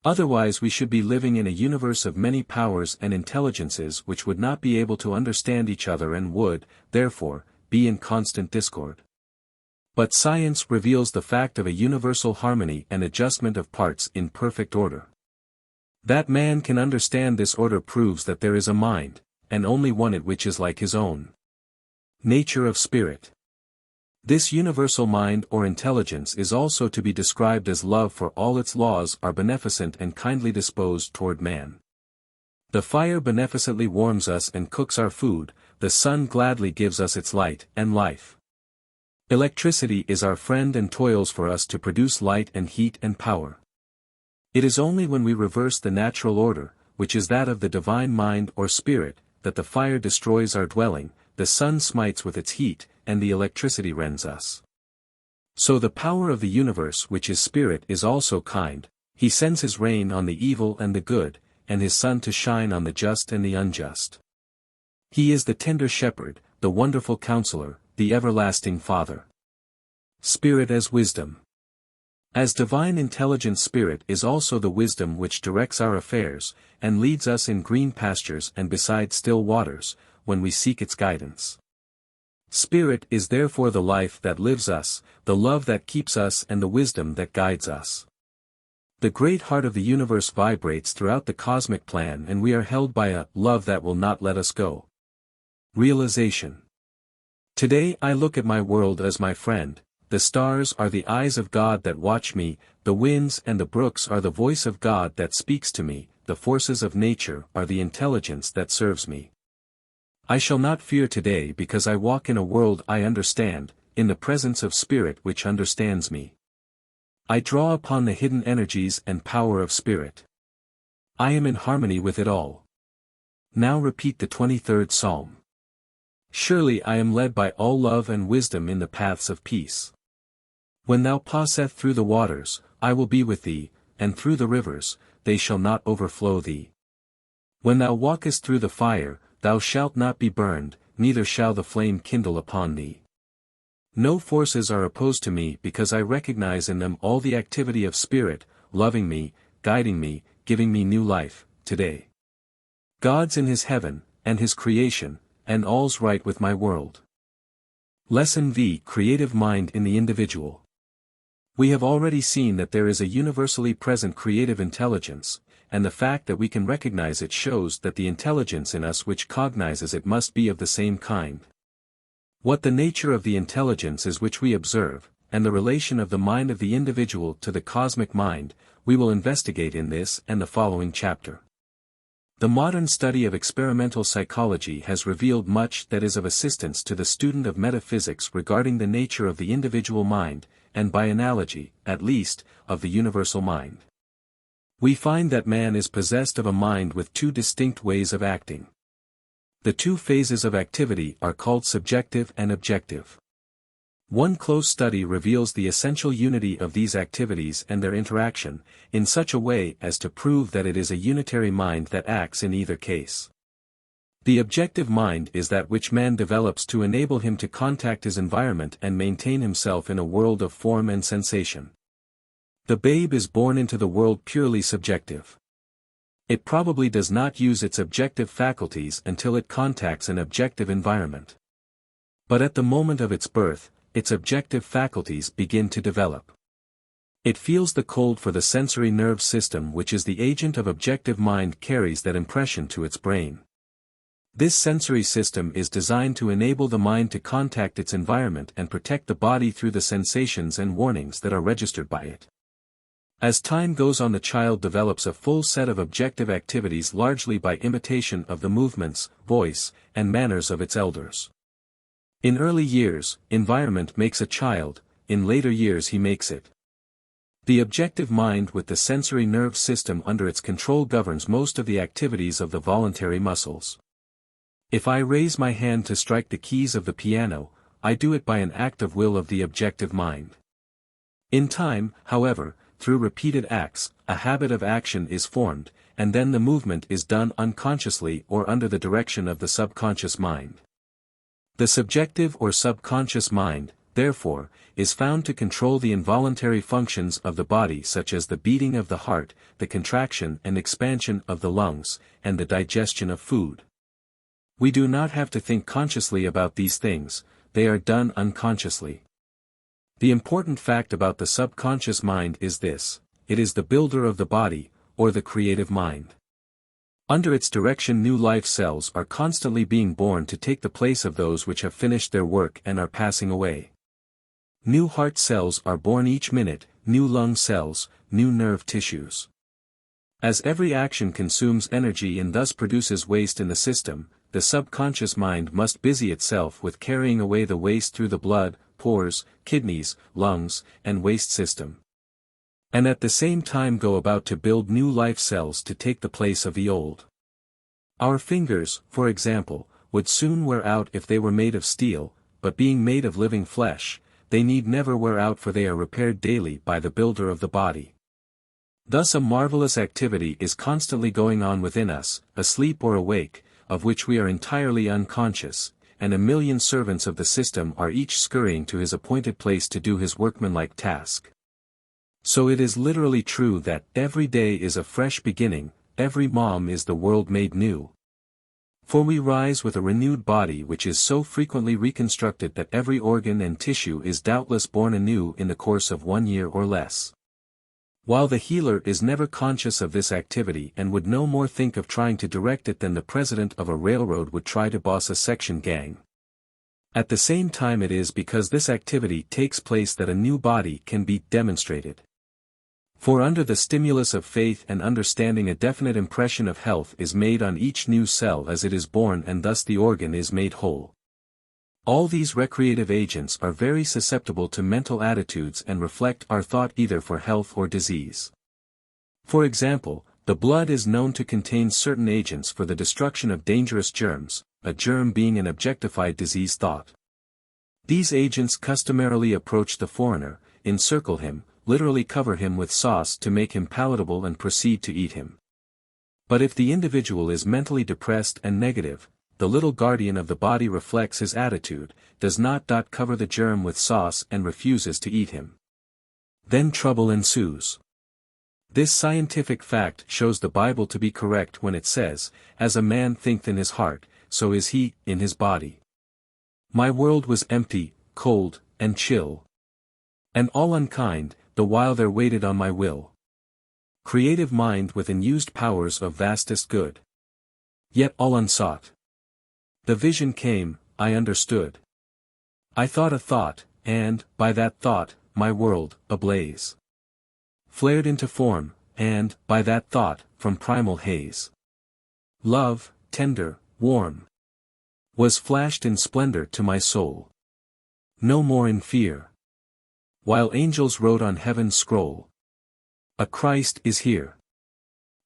Otherwise we should be living in a universe of many powers and intelligences which would not be able to understand each other and would, therefore, be in constant discord. But science reveals the fact of a universal harmony and adjustment of parts in perfect order. That man can understand this order proves that there is a mind, and only one it which is like his own. Nature of spirit. This universal mind or intelligence is also to be described as love, for all its laws are beneficent and kindly disposed toward man. The fire beneficently warms us and cooks our food, the sun gladly gives us its light and life. Electricity is our friend and toils for us to produce light and heat and power. It is only when we reverse the natural order, which is that of the divine mind or spirit, that the fire destroys our dwelling, the sun smites with its heat, and the electricity rends us. So the power of the universe which is spirit is also kind, he sends his rain on the evil and the good, and his sun to shine on the just and the unjust. He is the tender shepherd, the wonderful counselor, the everlasting Father. Spirit as wisdom. As divine intelligent spirit is also the wisdom which directs our affairs, and leads us in green pastures and beside still waters, when we seek its guidance. Spirit is therefore the life that lives us, the love that keeps us and the wisdom that guides us. The great heart of the universe vibrates throughout the cosmic plan, and we are held by a love that will not let us go. Realization. Today I look at my world as my friend. The stars are the eyes of God that watch me, the winds and the brooks are the voice of God that speaks to me, the forces of nature are the intelligence that serves me. I shall not fear today because I walk in a world I understand, in the presence of spirit which understands me. I draw upon the hidden energies and power of spirit. I am in harmony with it all. Now repeat the 23rd Psalm. Surely I am led by all love and wisdom in the paths of peace. When thou passeth through the waters, I will be with thee, and through the rivers, they shall not overflow thee. When thou walkest through the fire, thou shalt not be burned, neither shall the flame kindle upon thee. No forces are opposed to me because I recognize in them all the activity of spirit, loving me, guiding me, giving me new life, today. God's in his heaven, and his creation, and all's right with my world. Lesson V. Creative mind in the individual. We have already seen that there is a universally present creative intelligence, and the fact that we can recognize it shows that the intelligence in us which cognizes it must be of the same kind. What the nature of the intelligence is which we observe, and the relation of the mind of the individual to the cosmic mind, we will investigate in this and the following chapter. The modern study of experimental psychology has revealed much that is of assistance to the student of metaphysics regarding the nature of the individual mind, and by analogy, at least, of the universal mind. We find that man is possessed of a mind with two distinct ways of acting. The two phases of activity are called subjective and objective. One close study reveals the essential unity of these activities and their interaction, in such a way as to prove that it is a unitary mind that acts in either case. The objective mind is that which man develops to enable him to contact his environment and maintain himself in a world of form and sensation. The babe is born into the world purely subjective. It probably does not use its objective faculties until it contacts an objective environment. But at the moment of its birth, its objective faculties begin to develop. It feels the cold, for the sensory nerve system, which is the agent of objective mind, carries that impression to its brain. This sensory system is designed to enable the mind to contact its environment and protect the body through the sensations and warnings that are registered by it. As time goes on, the child develops a full set of objective activities, largely by imitation of the movements, voice, and manners of its elders. In early years, environment makes a child, in later years he makes it. The objective mind with the sensory nerve system under its control governs most of the activities of the voluntary muscles. If I raise my hand to strike the keys of the piano, I do it by an act of will of the objective mind. In time, however, through repeated acts, a habit of action is formed, and then the movement is done unconsciously or under the direction of the subconscious mind. The subjective or subconscious mind, therefore, is found to control the involuntary functions of the body, such as the beating of the heart, the contraction and expansion of the lungs, and the digestion of food. We do not have to think consciously about these things, they are done unconsciously. The important fact about the subconscious mind is this: it is the builder of the body, or the creative mind. Under its direction, new life cells are constantly being born to take the place of those which have finished their work and are passing away. New heart cells are born each minute, new lung cells, new nerve tissues. As every action consumes energy and thus produces waste in the system, the subconscious mind must busy itself with carrying away the waste through the blood, pores, kidneys, lungs, and waste system. And at the same time go about to build new life cells to take the place of the old. Our fingers, for example, would soon wear out if they were made of steel, but being made of living flesh, they need never wear out, for they are repaired daily by the builder of the body. Thus a marvelous activity is constantly going on within us, asleep or awake, of which we are entirely unconscious, and a million servants of the system are each scurrying to his appointed place to do his workmanlike task. So it is literally true that every day is a fresh beginning, every mom is the world made new. For we rise with a renewed body which is so frequently reconstructed that every organ and tissue is doubtless born anew in the course of 1 year or less. While the healer is never conscious of this activity and would no more think of trying to direct it than the president of a railroad would try to boss a section gang. At the same time, it is because this activity takes place that a new body can be demonstrated. For under the stimulus of faith and understanding, a definite impression of health is made on each new cell as it is born, and thus the organ is made whole. All these recreative agents are very susceptible to mental attitudes and reflect our thought either for health or disease. For example, the blood is known to contain certain agents for the destruction of dangerous germs, a germ being an objectified disease thought. These agents customarily approach the foreigner, encircle him, literally cover him with sauce to make him palatable, and proceed to eat him. But if the individual is mentally depressed and negative, the little guardian of the body reflects his attitude, does not cover the germ with sauce and refuses to eat him. Then trouble ensues. This scientific fact shows the Bible to be correct when it says, "As a man thinketh in his heart, so is he in his body." My world was empty, cold, and chill, and all unkind, the while there waited on my will. Creative mind with unused powers of vastest good. Yet all unsought. The vision came, I understood. I thought a thought, and, by that thought, my world, ablaze, flared into form, and, by that thought, from primal haze, love, tender, warm, was flashed in splendor to my soul. No more in fear, while angels wrote on heaven's scroll, a Christ is here.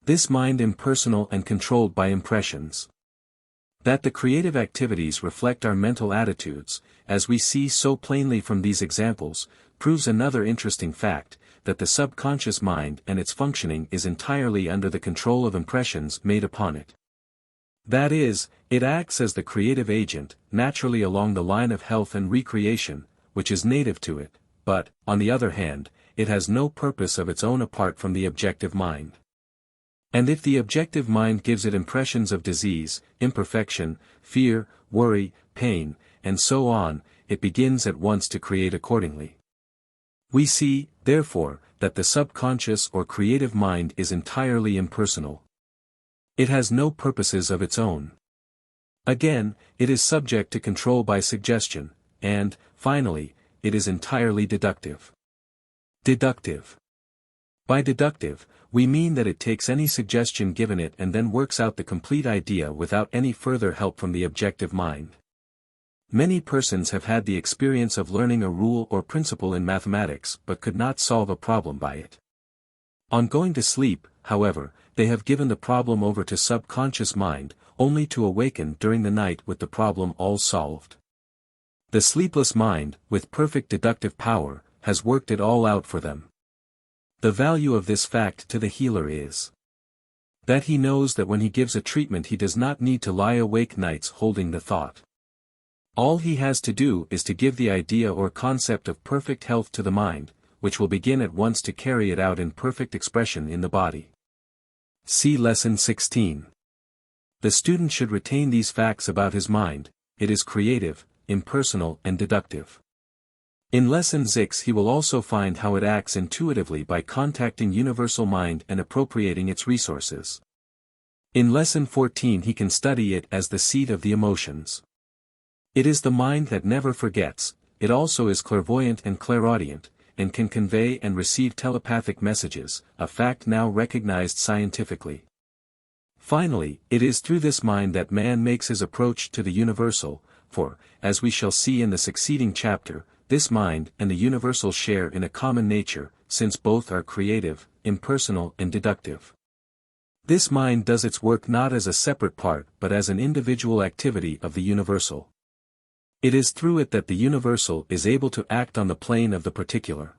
This mind impersonal and controlled by impressions. That the creative activities reflect our mental attitudes, as we see so plainly from these examples, proves another interesting fact, that the subconscious mind and its functioning is entirely under the control of impressions made upon it. That is, it acts as the creative agent, naturally along the line of health and recreation, which is native to it, but, on the other hand, it has no purpose of its own apart from the objective mind. And if the objective mind gives it impressions of disease, imperfection, fear, worry, pain, and so on, it begins at once to create accordingly. We see, therefore, that the subconscious or creative mind is entirely impersonal. It has no purposes of its own. Again, it is subject to control by suggestion, and, finally, it is entirely deductive. Deductive. By deductive, we mean that it takes any suggestion given it and then works out the complete idea without any further help from the objective mind. Many persons have had the experience of learning a rule or principle in mathematics but could not solve a problem by it. On going to sleep, however, they have given the problem over to subconscious mind, only to awaken during the night with the problem all solved. The sleepless mind, with perfect deductive power, has worked it all out for them. The value of this fact to the healer is that he knows that when he gives a treatment he does not need to lie awake nights holding the thought. All he has to do is to give the idea or concept of perfect health to the mind, which will begin at once to carry it out in perfect expression in the body. See Lesson 16. The student should retain these facts about his mind: it is creative, impersonal and deductive. In Lesson 6 he will also find how it acts intuitively by contacting universal mind and appropriating its resources. In Lesson 14 he can study it as the seat of the emotions. It is the mind that never forgets, it also is clairvoyant and clairaudient, and can convey and receive telepathic messages, a fact now recognized scientifically. Finally, it is through this mind that man makes his approach to the universal, for, as we shall see in the succeeding chapter, this mind and the universal share in a common nature, since both are creative, impersonal and deductive. This mind does its work not as a separate part but as an individual activity of the universal. It is through it that the universal is able to act on the plane of the particular.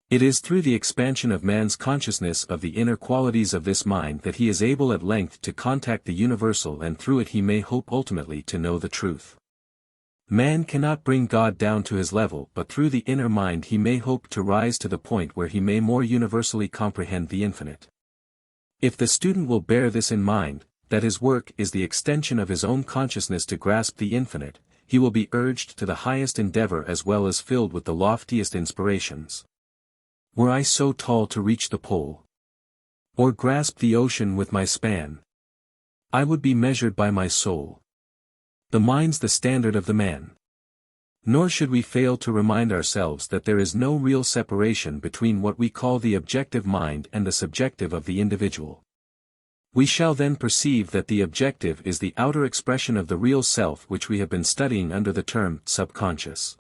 It is through the expansion of man's consciousness of the inner qualities of this mind that he is able at length to contact the universal, and through it he may hope ultimately to know the truth. Man cannot bring God down to his level, but through the inner mind he may hope to rise to the point where he may more universally comprehend the infinite. If the student will bear this in mind, that his work is the extension of his own consciousness to grasp the infinite, he will be urged to the highest endeavor as well as filled with the loftiest inspirations. Were I so tall to reach the pole, or grasp the ocean with my span, I would be measured by my soul. The mind's the standard of the man. Nor should we fail to remind ourselves that there is no real separation between what we call the objective mind and the subjective of the individual. We shall then perceive that the objective is the outer expression of the real self which we have been studying under the term subconscious.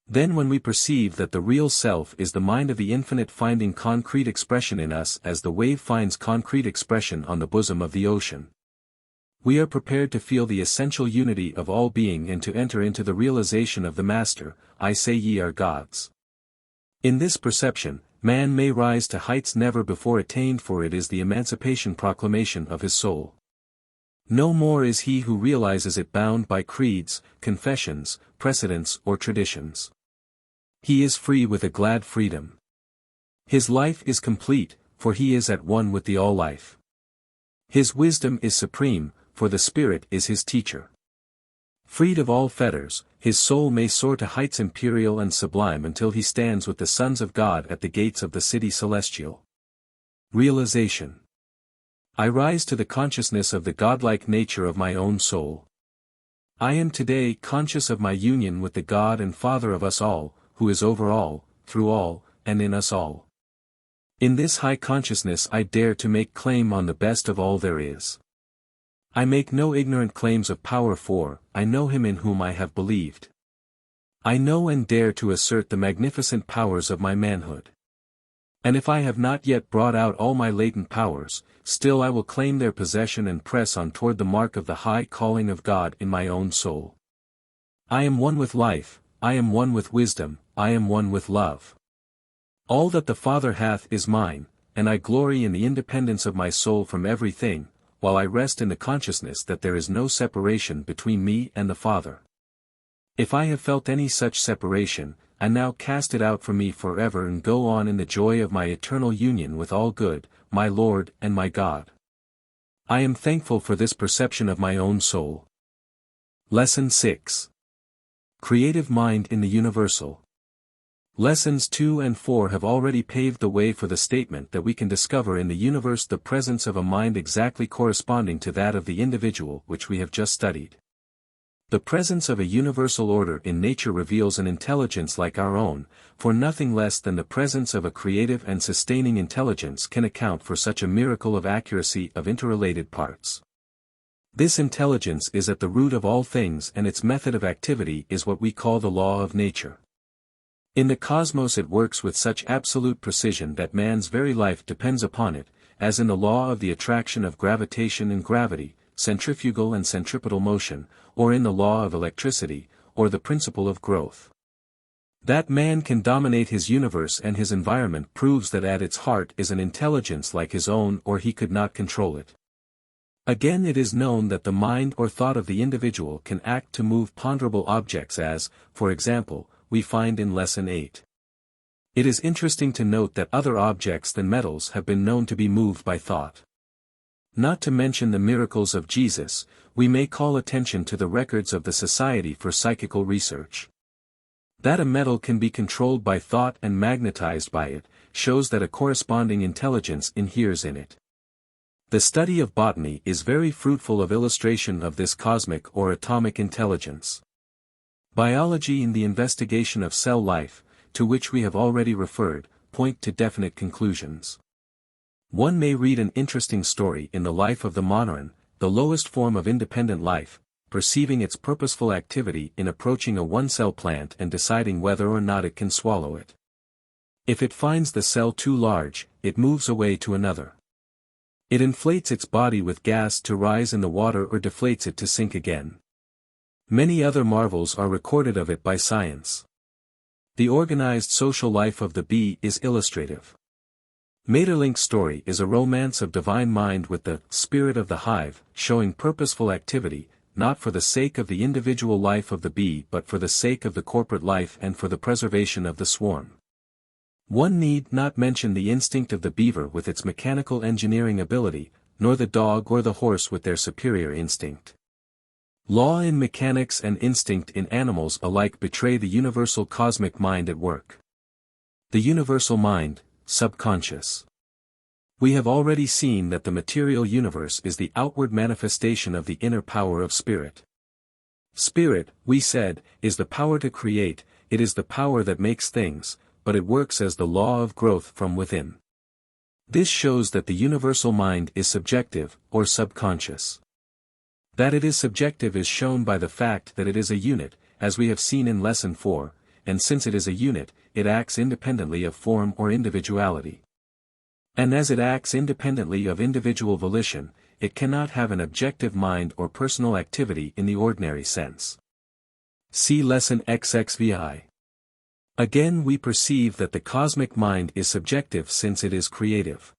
Then when we perceive that the real self is the mind of the infinite finding concrete expression in us as the wave finds concrete expression on the bosom of the ocean, we are prepared to feel the essential unity of all being and to enter into the realization of the Master, I say ye are gods. In this perception, man may rise to heights never before attained, for it is the emancipation proclamation of his soul. No more is he who realizes it bound by creeds, confessions, precedents or traditions. He is free with a glad freedom. His life is complete, for he is at one with the all-life. His wisdom is supreme, for the Spirit is his teacher. Freed of all fetters, his soul may soar to heights imperial and sublime until he stands with the sons of God at the gates of the city celestial. Realization. I rise to the consciousness of the godlike nature of my own soul. I am today conscious of my union with the God and Father of us all, who is over all, through all, and in us all. In this high consciousness I dare to make claim on the best of all there is. I make no ignorant claims of power, for I know him in whom I have believed. I know and dare to assert the magnificent powers of my manhood. And if I have not yet brought out all my latent powers, still I will claim their possession and press on toward the mark of the high calling of God in my own soul. I am one with life, I am one with wisdom, I am one with love. All that the Father hath is mine, and I glory in the independence of my soul from everything, while I rest in the consciousness that there is no separation between me and the Father. If I have felt any such separation, I now cast it out from me forever and go on in the joy of my eternal union with all good, my Lord and my God. I am thankful for this perception of my own soul. Lesson 6. Creative Mind in the Universal. Lessons 2 and 4 have already paved the way for the statement that we can discover in the universe the presence of a mind exactly corresponding to that of the individual which we have just studied. The presence of a universal order in nature reveals an intelligence like our own, for nothing less than the presence of a creative and sustaining intelligence can account for such a miracle of accuracy of interrelated parts. This intelligence is at the root of all things, and its method of activity is what we call the law of nature. In the cosmos it works with such absolute precision that man's very life depends upon it, as in the law of the attraction of gravitation and gravity, centrifugal and centripetal motion, or in the law of electricity, or the principle of growth. That man can dominate his universe and his environment proves that at its heart is an intelligence like his own, or he could not control it. Again, it is known that the mind or thought of the individual can act to move ponderable objects, as, for example, we find in Lesson 8. It is interesting to note that other objects than metals have been known to be moved by thought. Not to mention the miracles of Jesus, we may call attention to the records of the Society for Psychical Research. That a metal can be controlled by thought and magnetized by it, shows that a corresponding intelligence inheres in it. The study of botany is very fruitful of illustration of this cosmic or atomic intelligence. Biology and the investigation of cell life, to which we have already referred, point to definite conclusions. One may read an interesting story in the life of the moneron, the lowest form of independent life, perceiving its purposeful activity in approaching a one-cell plant and deciding whether or not it can swallow it. If it finds the cell too large, it moves away to another. It inflates its body with gas to rise in the water or deflates it to sink again. Many other marvels are recorded of it by science. The organized social life of the bee is illustrative. Maeterlinck's story is a romance of divine mind with the spirit of the hive, showing purposeful activity, not for the sake of the individual life of the bee but for the sake of the corporate life and for the preservation of the swarm. One need not mention the instinct of the beaver with its mechanical engineering ability, nor the dog or the horse with their superior instinct. Law in mechanics and instinct in animals alike betray the universal cosmic mind at work. The universal mind, subconscious. We have already seen that the material universe is the outward manifestation of the inner power of spirit. Spirit, we said, is the power to create, it is the power that makes things, but it works as the law of growth from within. This shows that the universal mind is subjective, or subconscious. That it is subjective is shown by the fact that it is a unit, as we have seen in Lesson 4, and since it is a unit, it acts independently of form or individuality. And as it acts independently of individual volition, it cannot have an objective mind or personal activity in the ordinary sense. See Lesson XXVI. Again we perceive that the cosmic mind is subjective since it is creative.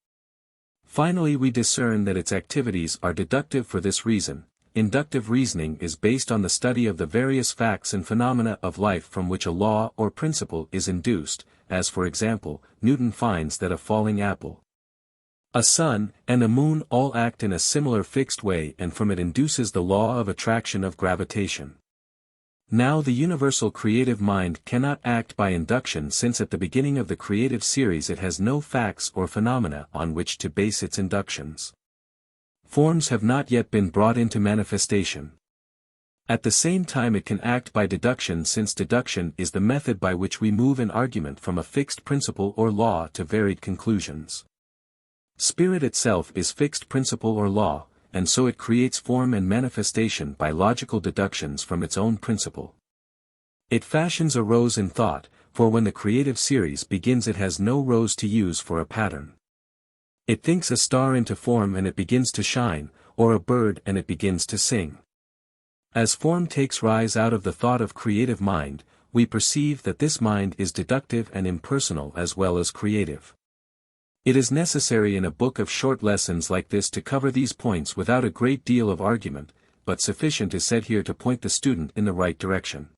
Finally we discern that its activities are deductive for this reason. Inductive reasoning is based on the study of the various facts and phenomena of life from which a law or principle is induced, as for example, Newton finds that a falling apple, a sun, and a moon all act in a similar fixed way, and from it induces the law of attraction of gravitation. Now the universal creative mind cannot act by induction since at the beginning of the creative series it has no facts or phenomena on which to base its inductions. Forms have not yet been brought into manifestation. At the same time it can act by deduction, since deduction is the method by which we move an argument from a fixed principle or law to varied conclusions. Spirit itself is fixed principle or law, and so it creates form and manifestation by logical deductions from its own principle. It fashions a rose in thought, for when the creative series begins it has no rose to use for a pattern. It thinks a star into form and it begins to shine, or a bird and it begins to sing. As form takes rise out of the thought of creative mind, we perceive that this mind is deductive and impersonal as well as creative. It is necessary in a book of short lessons like this to cover these points without a great deal of argument, but sufficient is said here to point the student in the right direction.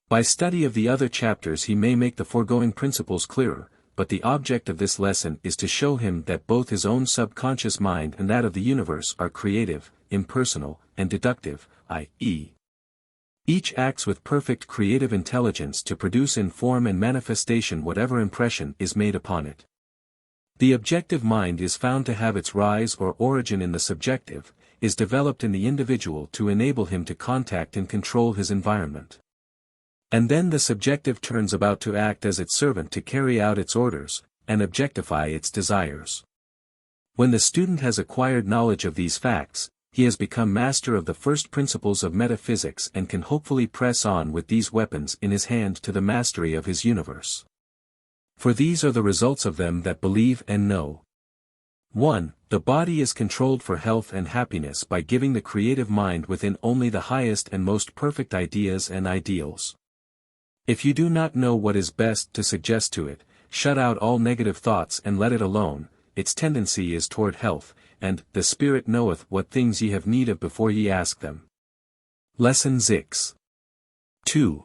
By study of the other chapters he may make the foregoing principles clearer, but the object of this lesson is to show him that both his own subconscious mind and that of the universe are creative, impersonal, and deductive, i.e. each acts with perfect creative intelligence to produce in form and manifestation whatever impression is made upon it. The objective mind is found to have its rise or origin in the subjective, is developed in the individual to enable him to contact and control his environment. And then the subjective turns about to act as its servant to carry out its orders, and objectify its desires. When the student has acquired knowledge of these facts, he has become master of the first principles of metaphysics and can hopefully press on with these weapons in his hand to the mastery of his universe. For these are the results of them that believe and know. 1. The body is controlled for health and happiness by giving the creative mind within only the highest and most perfect ideas and ideals. If you do not know what is best to suggest to it, shut out all negative thoughts and let it alone. Its tendency is toward health, and the Spirit knoweth what things ye have need of before ye ask them. Lesson XXIX. 2.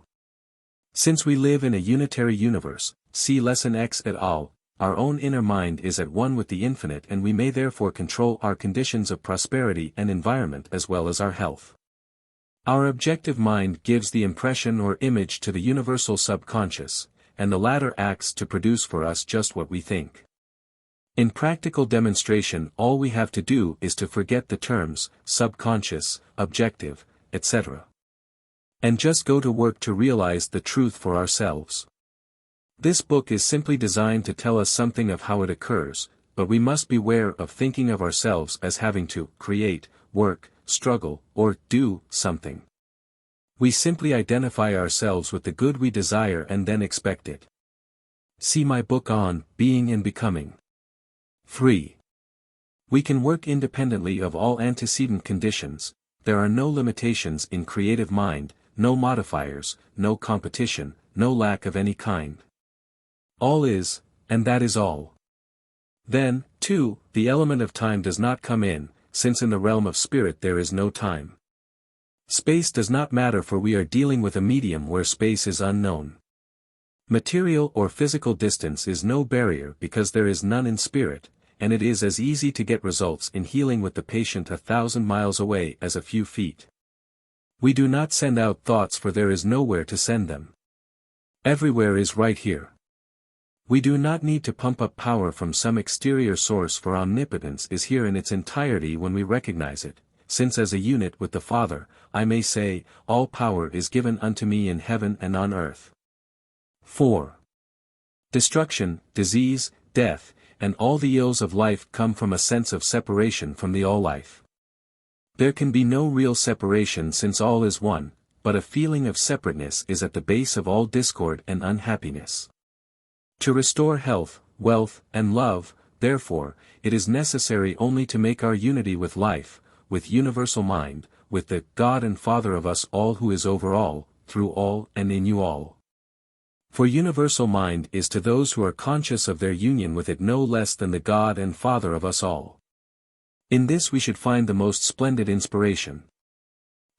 Since we live in a unitary universe, see Lesson X et al., our own inner mind is at one with the infinite and we may therefore control our conditions of prosperity and environment as well as our health. Our objective mind gives the impression or image to the universal subconscious, and the latter acts to produce for us just what we think. In practical demonstration all we have to do is to forget the terms, subconscious, objective, etc. and just go to work to realize the truth for ourselves. This book is simply designed to tell us something of how it occurs, but we must beware of thinking of ourselves as having to create, work, struggle, or do something. We simply identify ourselves with the good we desire and then expect it. See my book on Being and Becoming. 3. We can work independently of all antecedent conditions. There are no limitations in creative mind, no modifiers, no competition, no lack of any kind. All is, and that is all. Then, 2, the element of time does not come in, since in the realm of spirit there is no time. Space does not matter, for we are dealing with a medium where space is unknown. Material or physical distance is no barrier because there is none in spirit, and it is as easy to get results in healing with the patient 1,000 miles away as a few feet. We do not send out thoughts, for there is nowhere to send them. Everywhere is right here. We do not need to pump up power from some exterior source, for omnipotence is here in its entirety when we recognize it, since as a unit with the Father, I may say, all power is given unto me in heaven and on earth. 4. Destruction, disease, death, and all the ills of life come from a sense of separation from the all-life. There can be no real separation since all is one, but a feeling of separateness is at the base of all discord and unhappiness. To restore health, wealth, and love, therefore, it is necessary only to make our unity with life, with universal mind, with the God and Father of us all, who is over all, through all and in you all. For universal mind is to those who are conscious of their union with it no less than the God and Father of us all. In this we should find the most splendid inspiration.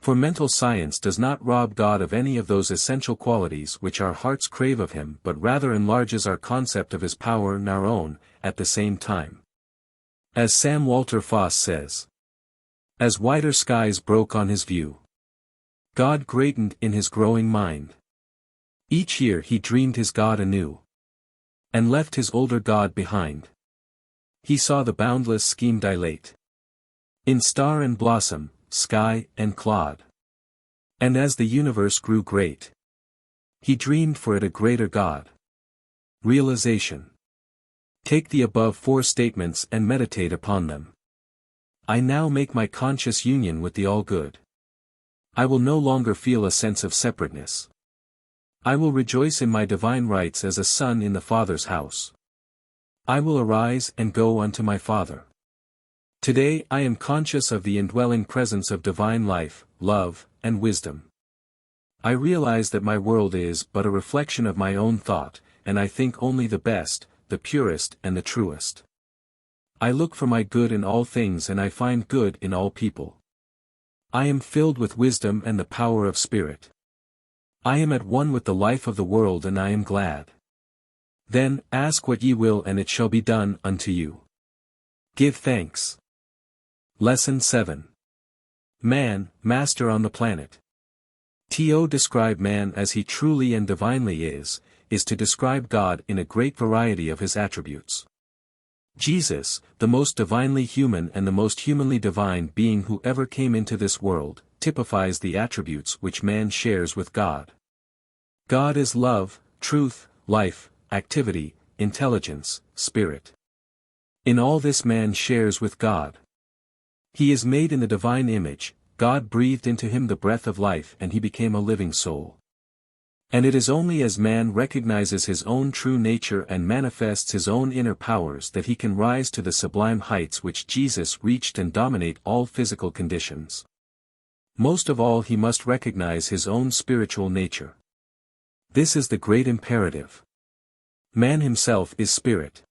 For mental science does not rob God of any of those essential qualities which our hearts crave of him, but rather enlarges our concept of his power and our own, at the same time. As Sam Walter Foss says, as wider skies broke on his view, God greatened in his growing mind. Each year he dreamed his God anew, and left his older God behind. He saw the boundless scheme dilate in star and blossom, sky and clod. And as the universe grew great, he dreamed for it a greater God. Realization. Take the above 4 statements and meditate upon them. I now make my conscious union with the All-Good. I will no longer feel a sense of separateness. I will rejoice in my divine rights as a son in the Father's house. I will arise and go unto my Father. Today I am conscious of the indwelling presence of divine life, love, and wisdom. I realize that my world is but a reflection of my own thought, and I think only the best, the purest and the truest. I look for my good in all things and I find good in all people. I am filled with wisdom and the power of spirit. I am at one with the life of the world and I am glad. Then, ask what ye will and it shall be done unto you. Give thanks. Lesson 7. Man, master on the planet. To describe man as he truly and divinely is to describe God in a great variety of his attributes. Jesus, the most divinely human and the most humanly divine being who ever came into this world, typifies the attributes which man shares with God. God is love, truth, life, activity, intelligence, spirit. In all this man shares with God. He is made in the divine image, God breathed into him the breath of life and he became a living soul. And it is only as man recognizes his own true nature and manifests his own inner powers that he can rise to the sublime heights which Jesus reached and dominate all physical conditions. Most of all he must recognize his own spiritual nature. This is the great imperative. Man himself is spirit.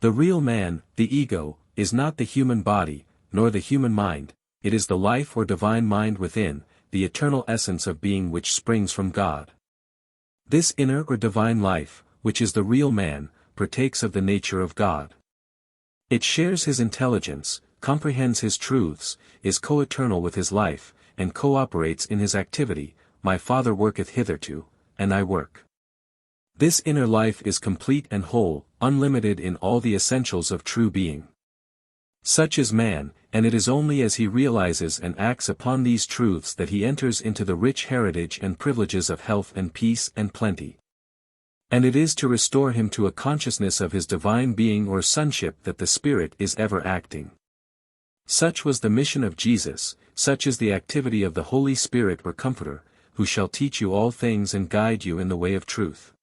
The real man, the ego, is not the human body, nor the human mind, it is the life or divine mind within, the eternal essence of being which springs from God. This inner or divine life, which is the real man, partakes of the nature of God. It shares his intelligence, comprehends his truths, is co-eternal with his life, and cooperates in his activity. My Father worketh hitherto, and I work. This inner life is complete and whole, unlimited in all the essentials of true being. Such is man, and it is only as he realizes and acts upon these truths that he enters into the rich heritage and privileges of health and peace and plenty. And it is to restore him to a consciousness of his divine being or sonship that the Spirit is ever acting. Such was the mission of Jesus, such is the activity of the Holy Spirit or Comforter, who shall teach you all things and guide you in the way of truth.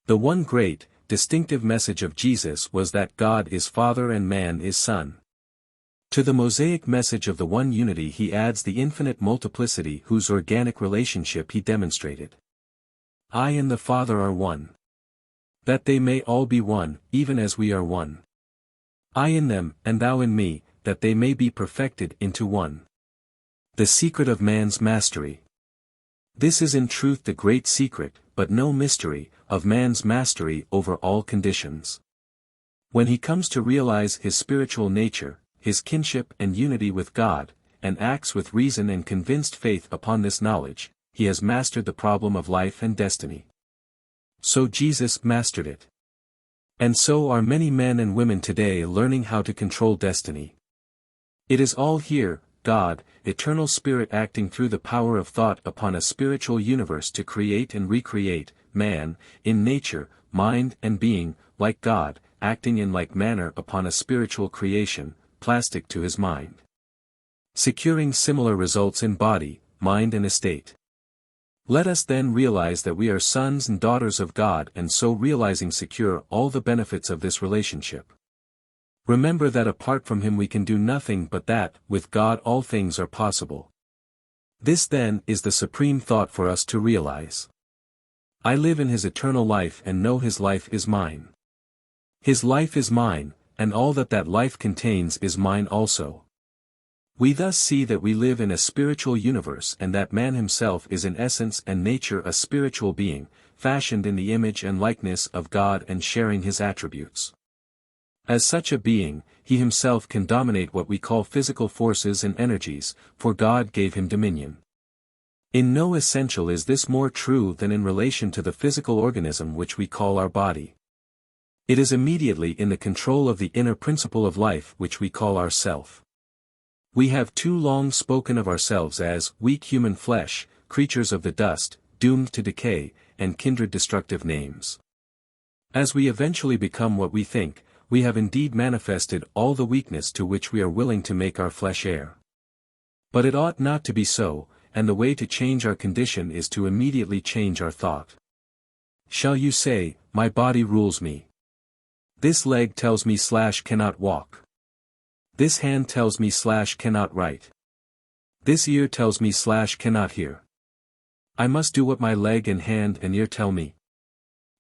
The one great, distinctive message of Jesus was that God is Father and man is Son. To the Mosaic message of the one unity he adds the infinite multiplicity whose organic relationship he demonstrated. I and the Father are one. That they may all be one, even as we are one. I in them, and thou in me, that they may be perfected into one. The secret of man's mastery. This is in truth the great secret, but no mystery, of man's mastery over all conditions. When he comes to realize his spiritual nature, his kinship and unity with God, and acts with reason and convinced faith upon this knowledge, he has mastered the problem of life and destiny. So Jesus mastered it. And so are many men and women today learning how to control destiny. It is all here, God, eternal spirit acting through the power of thought upon a spiritual universe to create and recreate, man, in nature, mind and being, like God, acting in like manner upon a spiritual creation, plastic to his mind. Securing similar results in body, mind and estate. Let us then realize that we are sons and daughters of God and so realizing secure all the benefits of this relationship. Remember that apart from him we can do nothing but that, with God all things are possible. This then is the supreme thought for us to realize. I live in his eternal life and know his life is mine. His life is mine, and all that that life contains is mine also. We thus see that we live in a spiritual universe and that man himself is in essence and nature a spiritual being, fashioned in the image and likeness of God and sharing his attributes. As such a being, he himself can dominate what we call physical forces and energies, for God gave him dominion. In no essential is this more true than in relation to the physical organism which we call our body. It is immediately in the control of the inner principle of life which we call our self. We have too long spoken of ourselves as weak human flesh, creatures of the dust, doomed to decay, and kindred destructive names. As we eventually become what we think, we have indeed manifested all the weakness to which we are willing to make our flesh heir. But it ought not to be so, and the way to change our condition is to immediately change our thought. Shall you say, my body rules me? This leg tells me / cannot walk. This hand tells me / cannot write. This ear tells me / cannot hear. I must do what my leg and hand and ear tell me.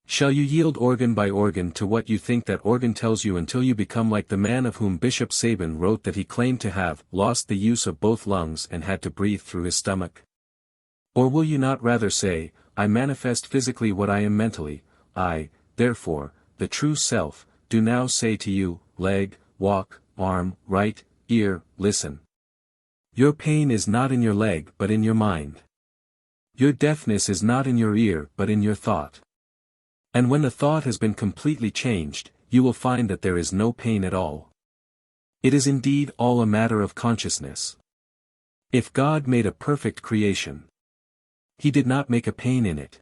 Shall you yield organ by organ to what you think that organ tells you until you become like the man of whom Bishop Sabin wrote that he claimed to have lost the use of both lungs and had to breathe through his stomach? Or will you not rather say, I manifest physically what I am mentally, I, therefore, the true self, do now say to you, leg, walk, arm, right, ear, listen. Your pain is not in your leg but in your mind. Your deafness is not in your ear but in your thought. And when the thought has been completely changed, you will find that there is no pain at all. It is indeed all a matter of consciousness. If God made a perfect creation, He did not make a pain in it.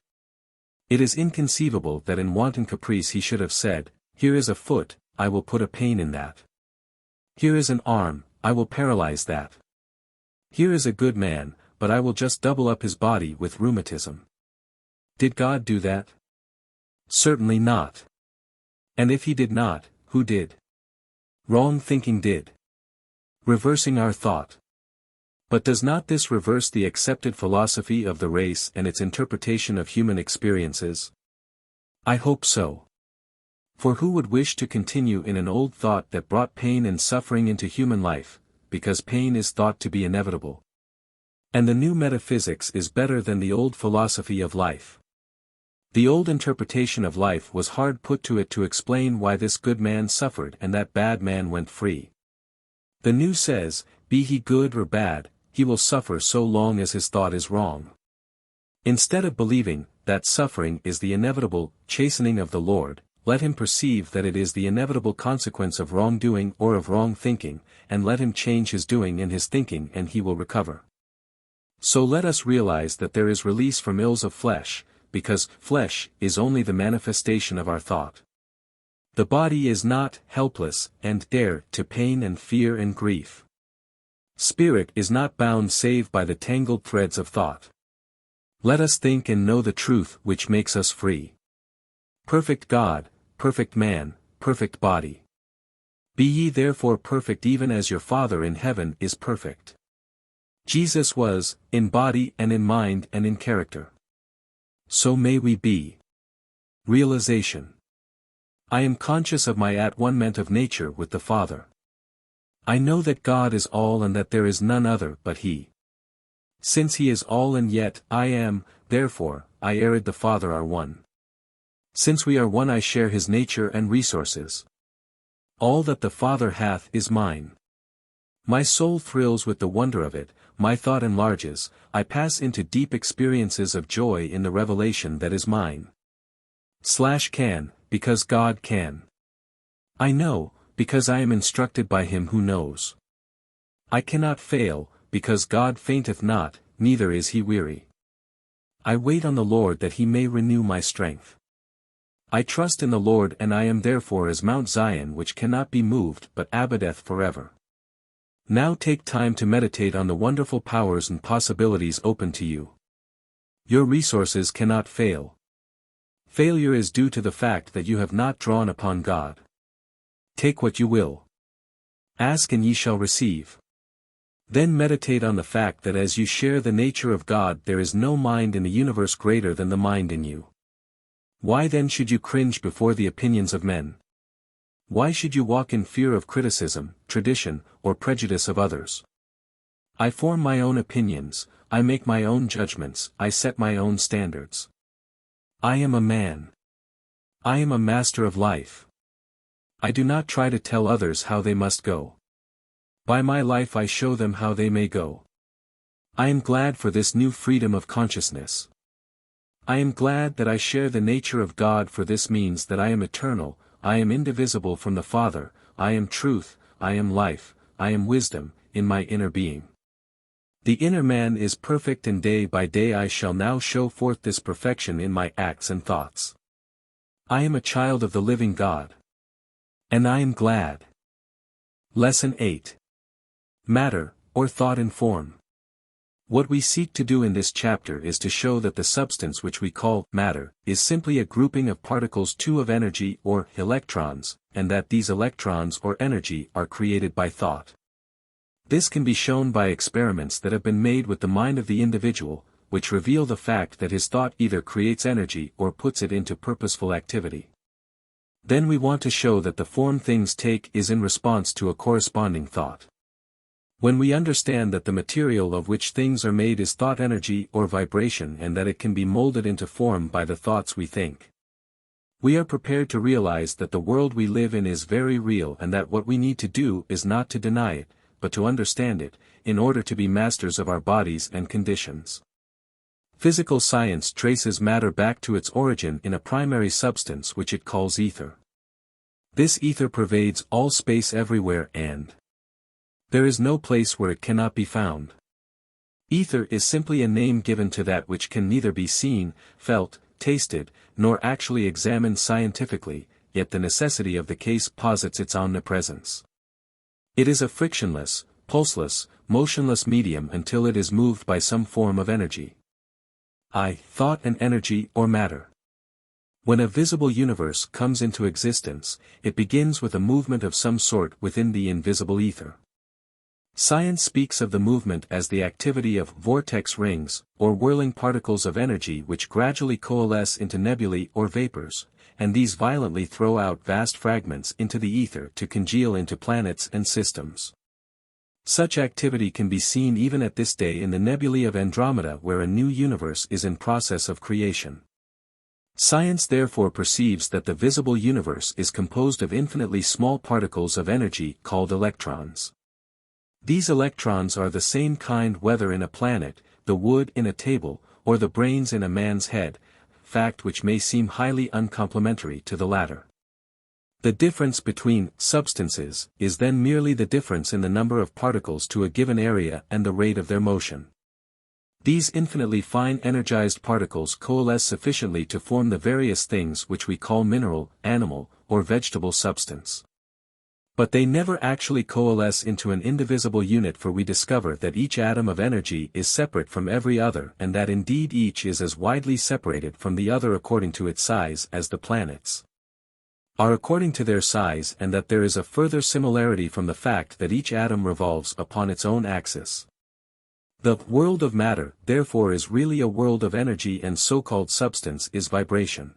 It is inconceivable that in wanton caprice He should have said, here is a foot, I will put a pain in that. Here is an arm, I will paralyze that. Here is a good man, but I will just double up his body with rheumatism. Did God do that? Certainly not. And if He did not, who did? Wrong thinking did. Reversing our thought. But does not this reverse the accepted philosophy of the race and its interpretation of human experiences? I hope so. For who would wish to continue in an old thought that brought pain and suffering into human life, because pain is thought to be inevitable? And the new metaphysics is better than the old philosophy of life. The old interpretation of life was hard put to it to explain why this good man suffered and that bad man went free. The new says, be he good or bad, he will suffer so long as his thought is wrong. Instead of believing that suffering is the inevitable chastening of the Lord, let him perceive that it is the inevitable consequence of wrongdoing or of wrong thinking, and let him change his doing and his thinking and he will recover. So let us realize that there is release from ills of flesh, because flesh is only the manifestation of our thought. The body is not helpless and dare to pain and fear and grief. Spirit is not bound save by the tangled threads of thought. Let us think and know the truth which makes us free. Perfect God, perfect man, perfect body. Be ye therefore perfect even as your Father in heaven is perfect. Jesus was, in body and in mind and in character. So may we be. Realization. I am conscious of my at-one-ment of nature with the Father. I know that God is all and that there is none other but He. Since He is all and yet I am, therefore, I and the Father are one. Since we are one I share His nature and resources. All that the Father hath is mine. My soul thrills with the wonder of it, my thought enlarges, I pass into deep experiences of joy in the revelation that is mine. Can, because God can. I know, because I am instructed by Him who knows. I cannot fail, because God fainteth not, neither is He weary. I wait on the Lord that He may renew my strength. I trust in the Lord and I am therefore as Mount Zion which cannot be moved but abideth forever. Now take time to meditate on the wonderful powers and possibilities open to you. Your resources cannot fail. Failure is due to the fact that you have not drawn upon God. Take what you will. Ask and ye shall receive. Then meditate on the fact that as you share the nature of God there is no mind in the universe greater than the mind in you. Why then should you cringe before the opinions of men? Why should you walk in fear of criticism, tradition, or prejudice of others? I form my own opinions, I make my own judgments, I set my own standards. I am a man. I am a master of life. I do not try to tell others how they must go. By my life I show them how they may go. I am glad for this new freedom of consciousness. I am glad that I share the nature of God, for this means that I am eternal, I am indivisible from the Father, I am truth, I am life, I am wisdom, in my inner being. The inner man is perfect, and day by day I shall now show forth this perfection in my acts and thoughts. I am a child of the living God. And I am glad. Lesson 8. Matter, or thought in form. What we seek to do in this chapter is to show that the substance which we call matter is simply a grouping of particles two of energy or electrons, and that these electrons or energy are created by thought. This can be shown by experiments that have been made with the mind of the individual, which reveal the fact that his thought either creates energy or puts it into purposeful activity. Then we want to show that the form things take is in response to a corresponding thought. When we understand that the material of which things are made is thought energy or vibration, and that it can be molded into form by the thoughts we think, we are prepared to realize that the world we live in is very real, and that what we need to do is not to deny it, but to understand it, in order to be masters of our bodies and conditions. Physical science traces matter back to its origin in a primary substance which it calls ether. This ether pervades all space everywhere, and there is no place where it cannot be found. Ether is simply a name given to that which can neither be seen, felt, tasted, nor actually examined scientifically, yet the necessity of the case posits its omnipresence. It is a frictionless, pulseless, motionless medium until it is moved by some form of energy. Thought and energy or matter. When a visible universe comes into existence, it begins with a movement of some sort within the invisible ether. Science speaks of the movement as the activity of vortex rings, or whirling particles of energy which gradually coalesce into nebulae or vapors, and these violently throw out vast fragments into the ether to congeal into planets and systems. Such activity can be seen even at this day in the nebulae of Andromeda, where a new universe is in process of creation. Science therefore perceives that the visible universe is composed of infinitely small particles of energy called electrons. These electrons are the same kind whether in a planet, the wood in a table, or the brains in a man's head, fact which may seem highly uncomplimentary to the latter. The difference between substances is then merely the difference in the number of particles to a given area and the rate of their motion. These infinitely fine energized particles coalesce sufficiently to form the various things which we call mineral, animal, or vegetable substance. But they never actually coalesce into an indivisible unit, for we discover that each atom of energy is separate from every other, and that indeed each is as widely separated from the other according to its size as the planets are according to their size, and that there is a further similarity from the fact that each atom revolves upon its own axis. The world of matter, therefore, is really a world of energy, and so-called substance is vibration.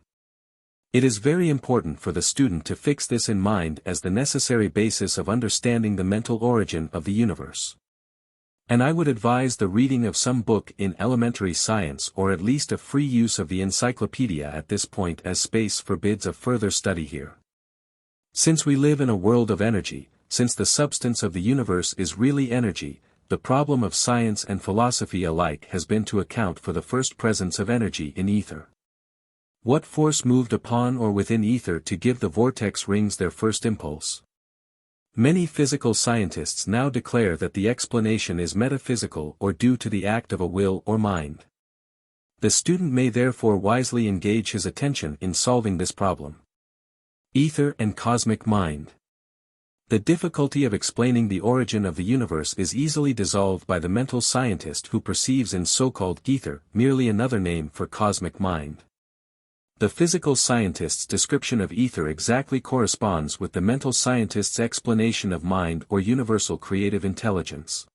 It is very important for the student to fix this in mind as the necessary basis of understanding the mental origin of the universe. And I would advise the reading of some book in elementary science, or at least a free use of the encyclopedia at this point, as space forbids a further study here. Since we live in a world of energy, since the substance of the universe is really energy, the problem of science and philosophy alike has been to account for the first presence of energy in ether. What force moved upon or within ether to give the vortex rings their first impulse? Many physical scientists now declare that the explanation is metaphysical, or due to the act of a will or mind. The student may therefore wisely engage his attention in solving this problem. Ether and cosmic mind. The difficulty of explaining the origin of the universe is easily dissolved by the mental scientist who perceives in so-called ether merely another name for cosmic mind. The physical scientist's description of ether exactly corresponds with the mental scientist's explanation of mind or universal creative intelligence.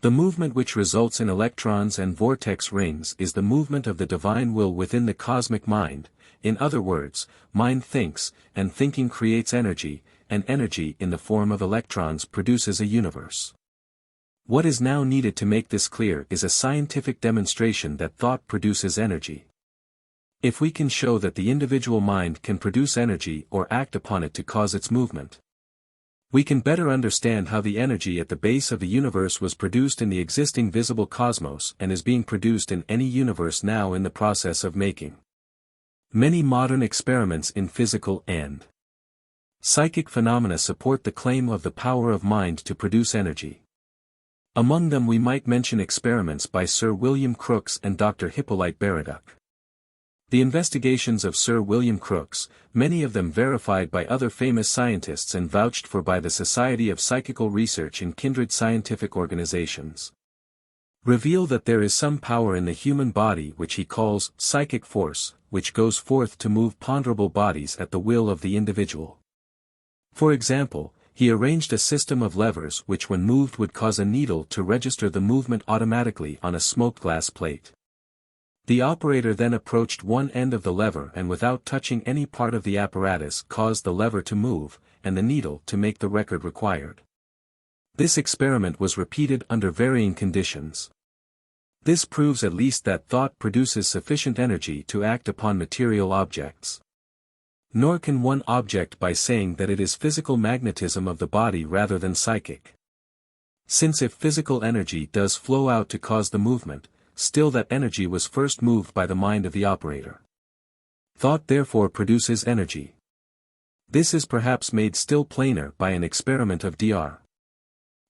The movement which results in electrons and vortex rings is the movement of the divine will within the cosmic mind. In other words, mind thinks, and thinking creates energy, and energy in the form of electrons produces a universe. What is now needed to make this clear is a scientific demonstration that thought produces energy. If we can show that the individual mind can produce energy or act upon it to cause its movement, we can better understand how the energy at the base of the universe was produced in the existing visible cosmos and is being produced in any universe now in the process of making. Many modern experiments in physical and psychic phenomena support the claim of the power of mind to produce energy. Among them we might mention experiments by Sir William Crookes and Dr. Hippolyte Baraduc. The investigations of Sir William Crookes, many of them verified by other famous scientists and vouched for by the Society of Psychical Research and kindred scientific organizations, reveal that there is some power in the human body which he calls psychic force, which goes forth to move ponderable bodies at the will of the individual. For example, he arranged a system of levers which when moved would cause a needle to register the movement automatically on a smoked glass plate. The operator then approached one end of the lever and without touching any part of the apparatus caused the lever to move, and the needle to make the record required. This experiment was repeated under varying conditions. This proves at least that thought produces sufficient energy to act upon material objects. Nor can one object by saying that it is physical magnetism of the body rather than psychic. Since if physical energy does flow out to cause the movement, still that energy was first moved by the mind of the operator. Thought therefore produces energy. This is perhaps made still plainer by an experiment of Dr.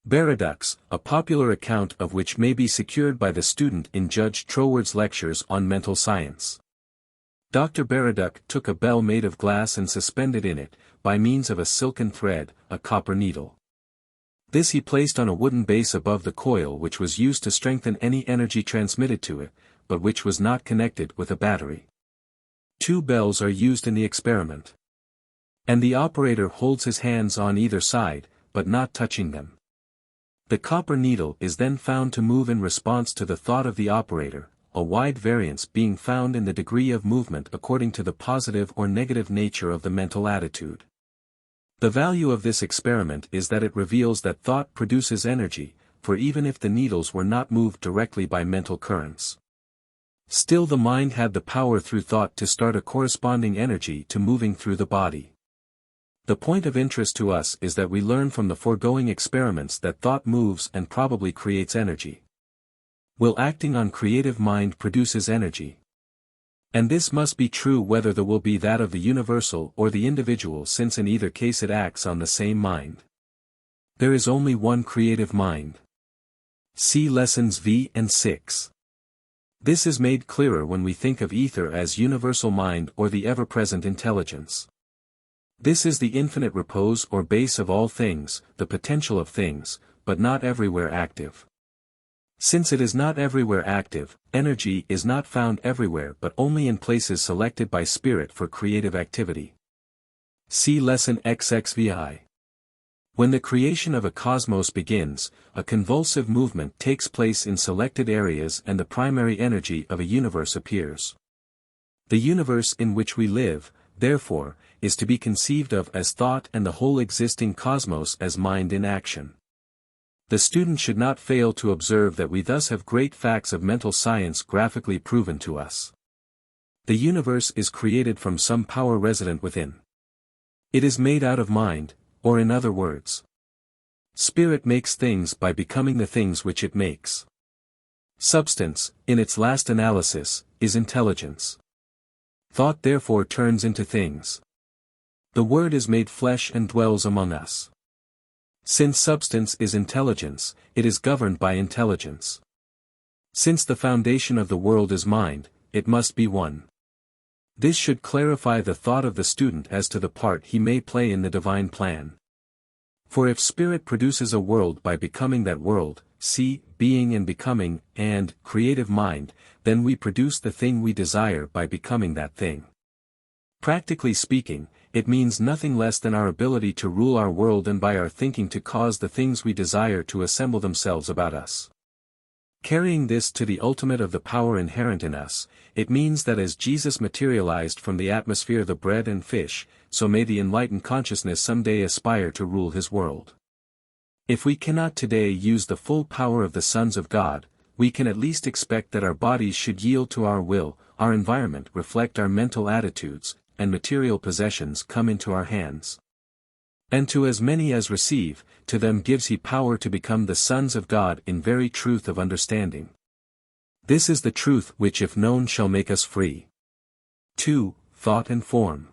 Baraduc's, a popular account of which may be secured by the student in Judge Troward's lectures on mental science. Dr. Baraduc took a bell made of glass and suspended in it, by means of a silken thread, a copper needle. This he placed on a wooden base above the coil which was used to strengthen any energy transmitted to it, but which was not connected with a battery. 2 bells are used in the experiment. And the operator holds his hands on either side, but not touching them. The copper needle is then found to move in response to the thought of the operator, a wide variance being found in the degree of movement according to the positive or negative nature of the mental attitude. The value of this experiment is that it reveals that thought produces energy, for even if the needles were not moved directly by mental currents, still the mind had the power through thought to start a corresponding energy to moving through the body. The point of interest to us is that we learn from the foregoing experiments that thought moves and probably creates energy. Will acting on creative mind produces energy. And this must be true whether the will be that of the universal or the individual, since in either case it acts on the same mind. There is only one creative mind. See lessons V and VI. This is made clearer when we think of ether as universal mind or the ever-present intelligence. This is the infinite repose or base of all things, the potential of things, but not everywhere active. Since it is not everywhere active, energy is not found everywhere but only in places selected by spirit for creative activity. See lesson XXVI. When the creation of a cosmos begins, a convulsive movement takes place in selected areas and the primary energy of a universe appears. The universe in which we live, therefore, is to be conceived of as thought and the whole existing cosmos as mind in action. The student should not fail to observe that we thus have great facts of mental science graphically proven to us. The universe is created from some power resident within. It is made out of mind, or in other words, spirit makes things by becoming the things which it makes. Substance, in its last analysis, is intelligence. Thought therefore turns into things. The Word is made flesh and dwells among us. Since substance is intelligence, it is governed by intelligence. Since the foundation of the world is mind, it must be one. This should clarify the thought of the student as to the part he may play in the divine plan. For if spirit produces a world by becoming that world, see, being and becoming, and creative mind, then we produce the thing we desire by becoming that thing. Practically speaking, it means nothing less than our ability to rule our world and by our thinking to cause the things we desire to assemble themselves about us. Carrying this to the ultimate of the power inherent in us, it means that as Jesus materialized from the atmosphere the bread and fish, so may the enlightened consciousness someday aspire to rule his world. If we cannot today use the full power of the sons of God, we can at least expect that our bodies should yield to our will, our environment reflect our mental attitudes, and material possessions come into our hands. And to as many as receive, to them gives he power to become the sons of God in very truth of understanding. This is the truth which if known shall make us free. 2. Thought and form.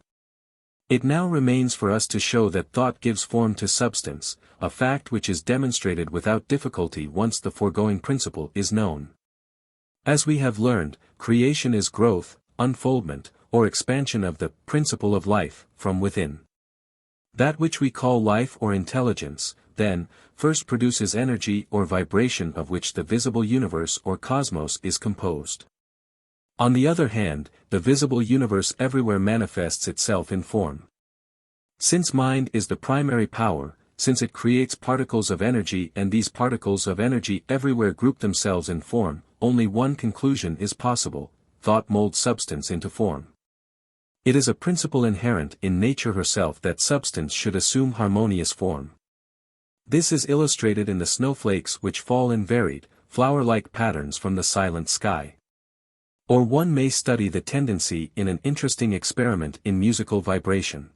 It now remains for us to show that thought gives form to substance, a fact which is demonstrated without difficulty once the foregoing principle is known. As we have learned, creation is growth, unfoldment, or expansion of the principle of life, from within. That which we call life or intelligence, then, first produces energy or vibration of which the visible universe or cosmos is composed. On the other hand, the visible universe everywhere manifests itself in form. Since mind is the primary power, since it creates particles of energy and these particles of energy everywhere group themselves in form, only one conclusion is possible: thought molds substance into form. It is a principle inherent in nature herself that substance should assume harmonious form. This is illustrated in the snowflakes which fall in varied, flower-like patterns from the silent sky. Or one may study the tendency in an interesting experiment in musical vibration.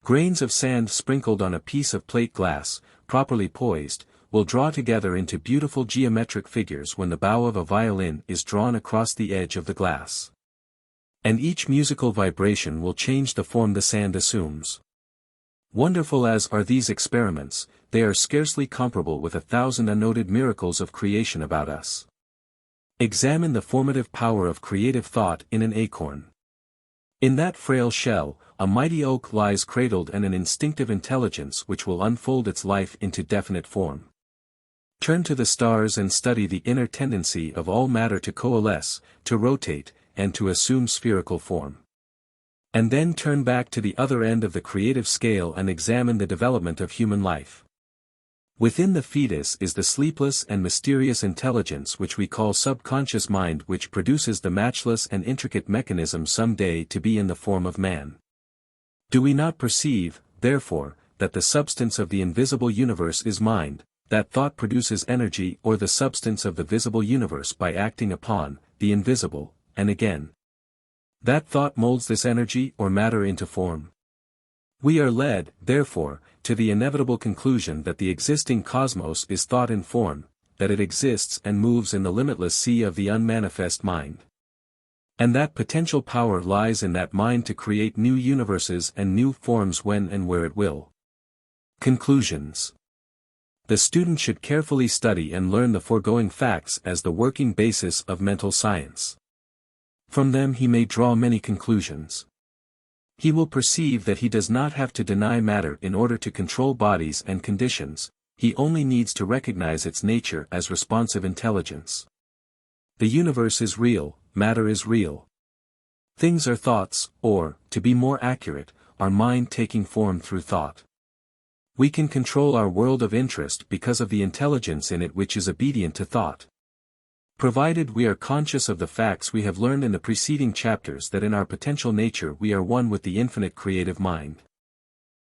Grains of sand sprinkled on a piece of plate glass, properly poised, will draw together into beautiful geometric figures when the bow of a violin is drawn across the edge of the glass. And each musical vibration will change the form the sand assumes. Wonderful as are these experiments, they are scarcely comparable with 1,000 unnoted miracles of creation about us. Examine the formative power of creative thought in an acorn. In that frail shell, a mighty oak lies cradled and an instinctive intelligence which will unfold its life into definite form. Turn to the stars and study the inner tendency of all matter to coalesce, to rotate, and to assume spherical form. And then turn back to the other end of the creative scale and examine the development of human life. Within the fetus is the sleepless and mysterious intelligence which we call subconscious mind, which produces the matchless and intricate mechanism some day to be in the form of man. Do we not perceive, therefore, that the substance of the invisible universe is mind, that thought produces energy or the substance of the visible universe by acting upon the invisible, and again, that thought molds this energy or matter into form? We are led, therefore, to the inevitable conclusion that the existing cosmos is thought in form, that it exists and moves in the limitless sea of the unmanifest mind. And that potential power lies in that mind to create new universes and new forms when and where it will. Conclusions. The student should carefully study and learn the foregoing facts as the working basis of mental science. From them he may draw many conclusions. He will perceive that he does not have to deny matter in order to control bodies and conditions, he only needs to recognize its nature as responsive intelligence. The universe is real, matter is real. Things are thoughts, or, to be more accurate, are mind taking form through thought. We can control our world of interest because of the intelligence in it which is obedient to thought. Provided we are conscious of the facts we have learned in the preceding chapters, that in our potential nature we are one with the infinite creative mind.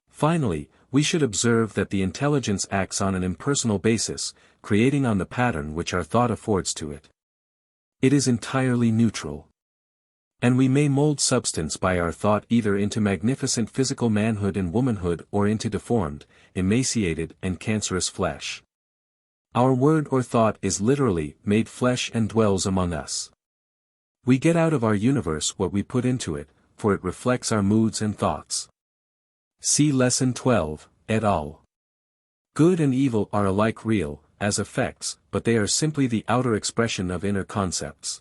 Finally, we should observe that the intelligence acts on an impersonal basis, creating on the pattern which our thought affords to it. It is entirely neutral. And we may mold substance by our thought either into magnificent physical manhood and womanhood or into deformed, emaciated and cancerous flesh. Our word or thought is literally made flesh and dwells among us. We get out of our universe what we put into it, for it reflects our moods and thoughts. See Lesson 12, et al. Good and evil are alike real, as effects, but they are simply the outer expression of inner concepts.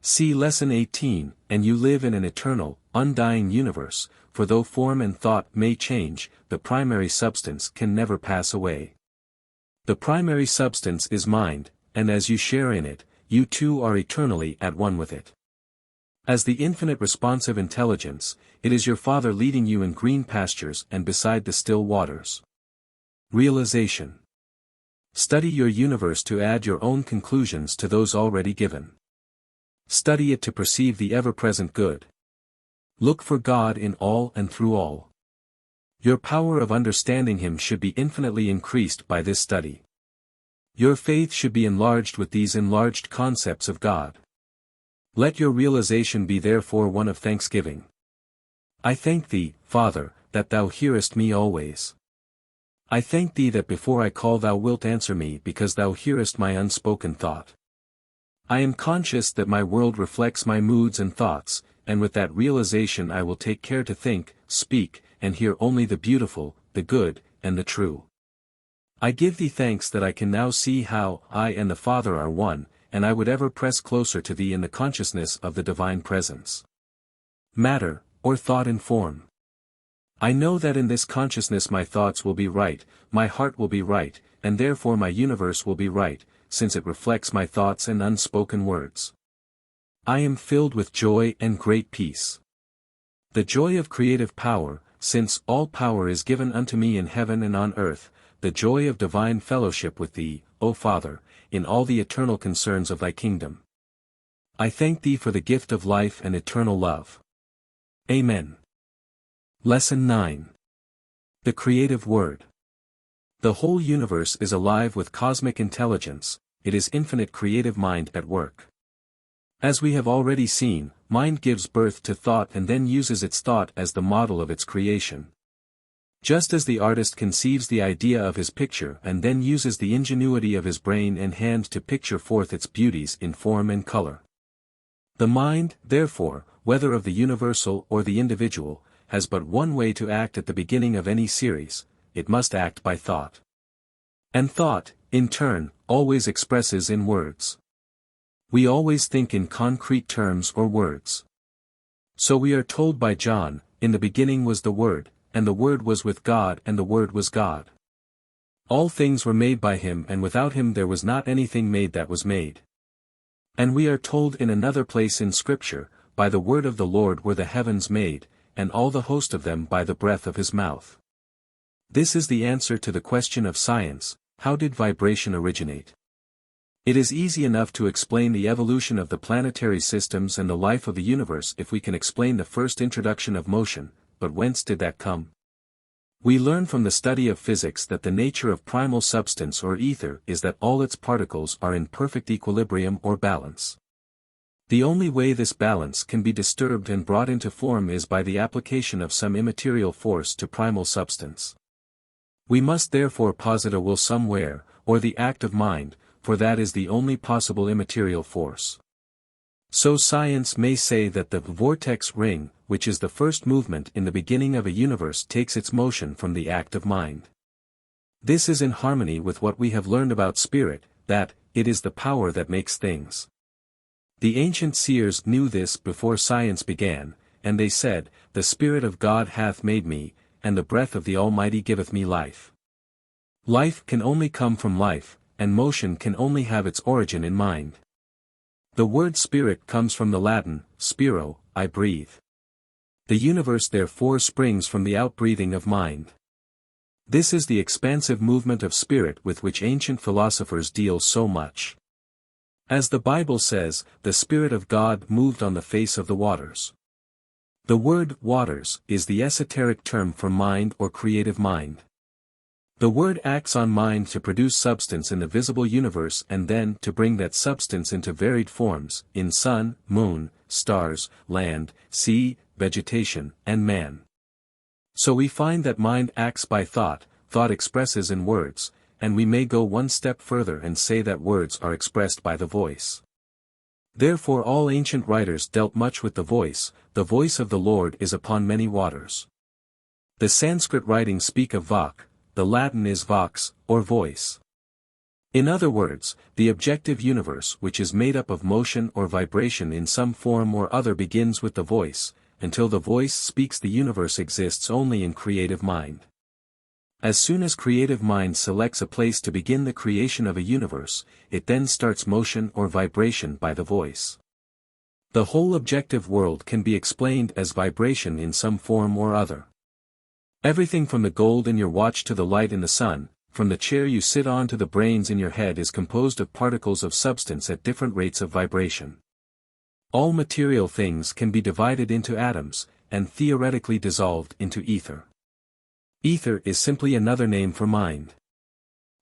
See Lesson 18, and you live in an eternal, undying universe, for though form and thought may change, the primary substance can never pass away. The primary substance is mind, and as you share in it, you too are eternally at one with it. As the infinite responsive intelligence, it is your Father leading you in green pastures and beside the still waters. Realization. Study your universe to add your own conclusions to those already given. Study it to perceive the ever-present good. Look for God in all and through all. Your power of understanding Him should be infinitely increased by this study. Your faith should be enlarged with these enlarged concepts of God. Let your realization be therefore one of thanksgiving. I thank Thee, Father, that Thou hearest me always. I thank Thee that before I call Thou wilt answer me because Thou hearest my unspoken thought. I am conscious that my world reflects my moods and thoughts, and with that realization I will take care to think, speak, and hear only the beautiful, the good, and the true. I give thee thanks that I can now see how I and the Father are one, and I would ever press closer to thee in the consciousness of the divine presence. Matter, or thought and form. I know that in this consciousness my thoughts will be right, my heart will be right, and therefore my universe will be right, since it reflects my thoughts and unspoken words. I am filled with joy and great peace. The joy of creative power, since all power is given unto me in heaven and on earth, the joy of divine fellowship with thee, O Father, in all the eternal concerns of thy kingdom. I thank thee for the gift of life and eternal love. Amen. Lesson 9. The Creative Word. The whole universe is alive with cosmic intelligence, it is infinite creative mind at work. As we have already seen, mind gives birth to thought and then uses its thought as the model of its creation. Just as the artist conceives the idea of his picture and then uses the ingenuity of his brain and hand to picture forth its beauties in form and color. The mind, therefore, whether of the universal or the individual, has but one way to act at the beginning of any series, it must act by thought. And thought, in turn, always expresses in words. We always think in concrete terms or words. So we are told by John, in the beginning was the Word, and the Word was with God and the Word was God. All things were made by him and without him there was not anything made that was made. And we are told in another place in Scripture, by the word of the Lord were the heavens made, and all the host of them by the breath of his mouth. This is the answer to the question of science, how did vibration originate? It is easy enough to explain the evolution of the planetary systems and the life of the universe if we can explain the first introduction of motion, but whence did that come? We learn from the study of physics that the nature of primal substance or ether is that all its particles are in perfect equilibrium or balance. The only way this balance can be disturbed and brought into form is by the application of some immaterial force to primal substance. We must therefore posit a will somewhere, or the act of mind, for that is the only possible immaterial force. So science may say that the vortex ring, which is the first movement in the beginning of a universe, takes its motion from the act of mind. This is in harmony with what we have learned about spirit, that it is the power that makes things. The ancient seers knew this before science began, and they said, "The Spirit of God hath made me, and the breath of the Almighty giveth me life." Life can only come from life, and motion can only have its origin in mind. The word spirit comes from the Latin, spiro, I breathe. The universe therefore springs from the outbreathing of mind. This is the expansive movement of spirit with which ancient philosophers deal so much. As the Bible says, the Spirit of God moved on the face of the waters. The word waters is the esoteric term for mind or creative mind. The word acts on mind to produce substance in the visible universe and then to bring that substance into varied forms, in sun, moon, stars, land, sea, vegetation, and man. So we find that mind acts by thought, thought expresses in words, and we may go one step further and say that words are expressed by the voice. Therefore all ancient writers dealt much with the voice of the Lord is upon many waters. The Sanskrit writings speak of vak, the Latin is vox, or voice. In other words, the objective universe which is made up of motion or vibration in some form or other begins with the voice, until the voice speaks the universe exists only in creative mind. As soon as creative mind selects a place to begin the creation of a universe, it then starts motion or vibration by the voice. The whole objective world can be explained as vibration in some form or other. Everything from the gold in your watch to the light in the sun, from the chair you sit on to the brains in your head is composed of particles of substance at different rates of vibration. All material things can be divided into atoms, and theoretically dissolved into ether. Ether is simply another name for mind.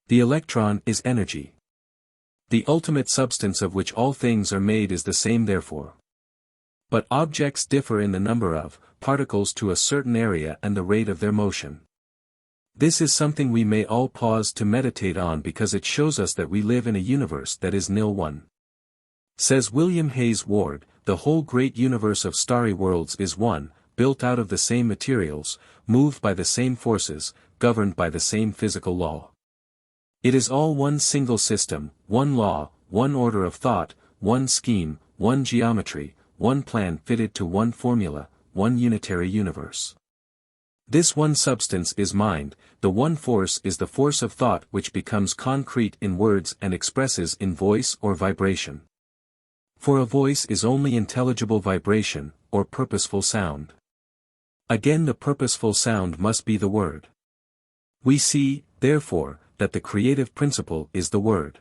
The electron is energy. The ultimate substance of which all things are made is the same therefore. But objects differ in the number of particles to a certain area and the rate of their motion. This is something we may all pause to meditate on because it shows us that we live in a universe that is nil-one. Says William Hayes Ward, the whole great universe of starry worlds is one, built out of the same materials, moved by the same forces, governed by the same physical law. It is all one single system, one law, one order of thought, one scheme, one geometry, one plan fitted to one formula, one unitary universe. This one substance is mind, the one force is the force of thought which becomes concrete in words and expresses in voice or vibration. For a voice is only intelligible vibration, or purposeful sound. Again, the purposeful sound must be the word. We see, therefore, that the creative principle is the word.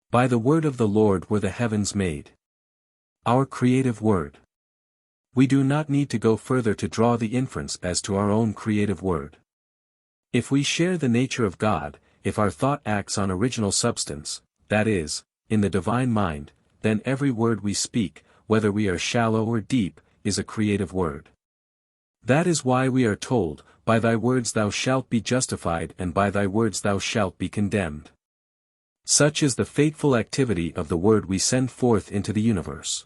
By the word of the Lord were the heavens made. Our creative word. We do not need to go further to draw the inference as to our own creative word. If we share the nature of God, if our thought acts on original substance, that is, in the divine mind, then every word we speak, whether we are shallow or deep, is a creative word. That is why we are told, by thy words thou shalt be justified and by thy words thou shalt be condemned. Such is the fateful activity of the word we send forth into the universe.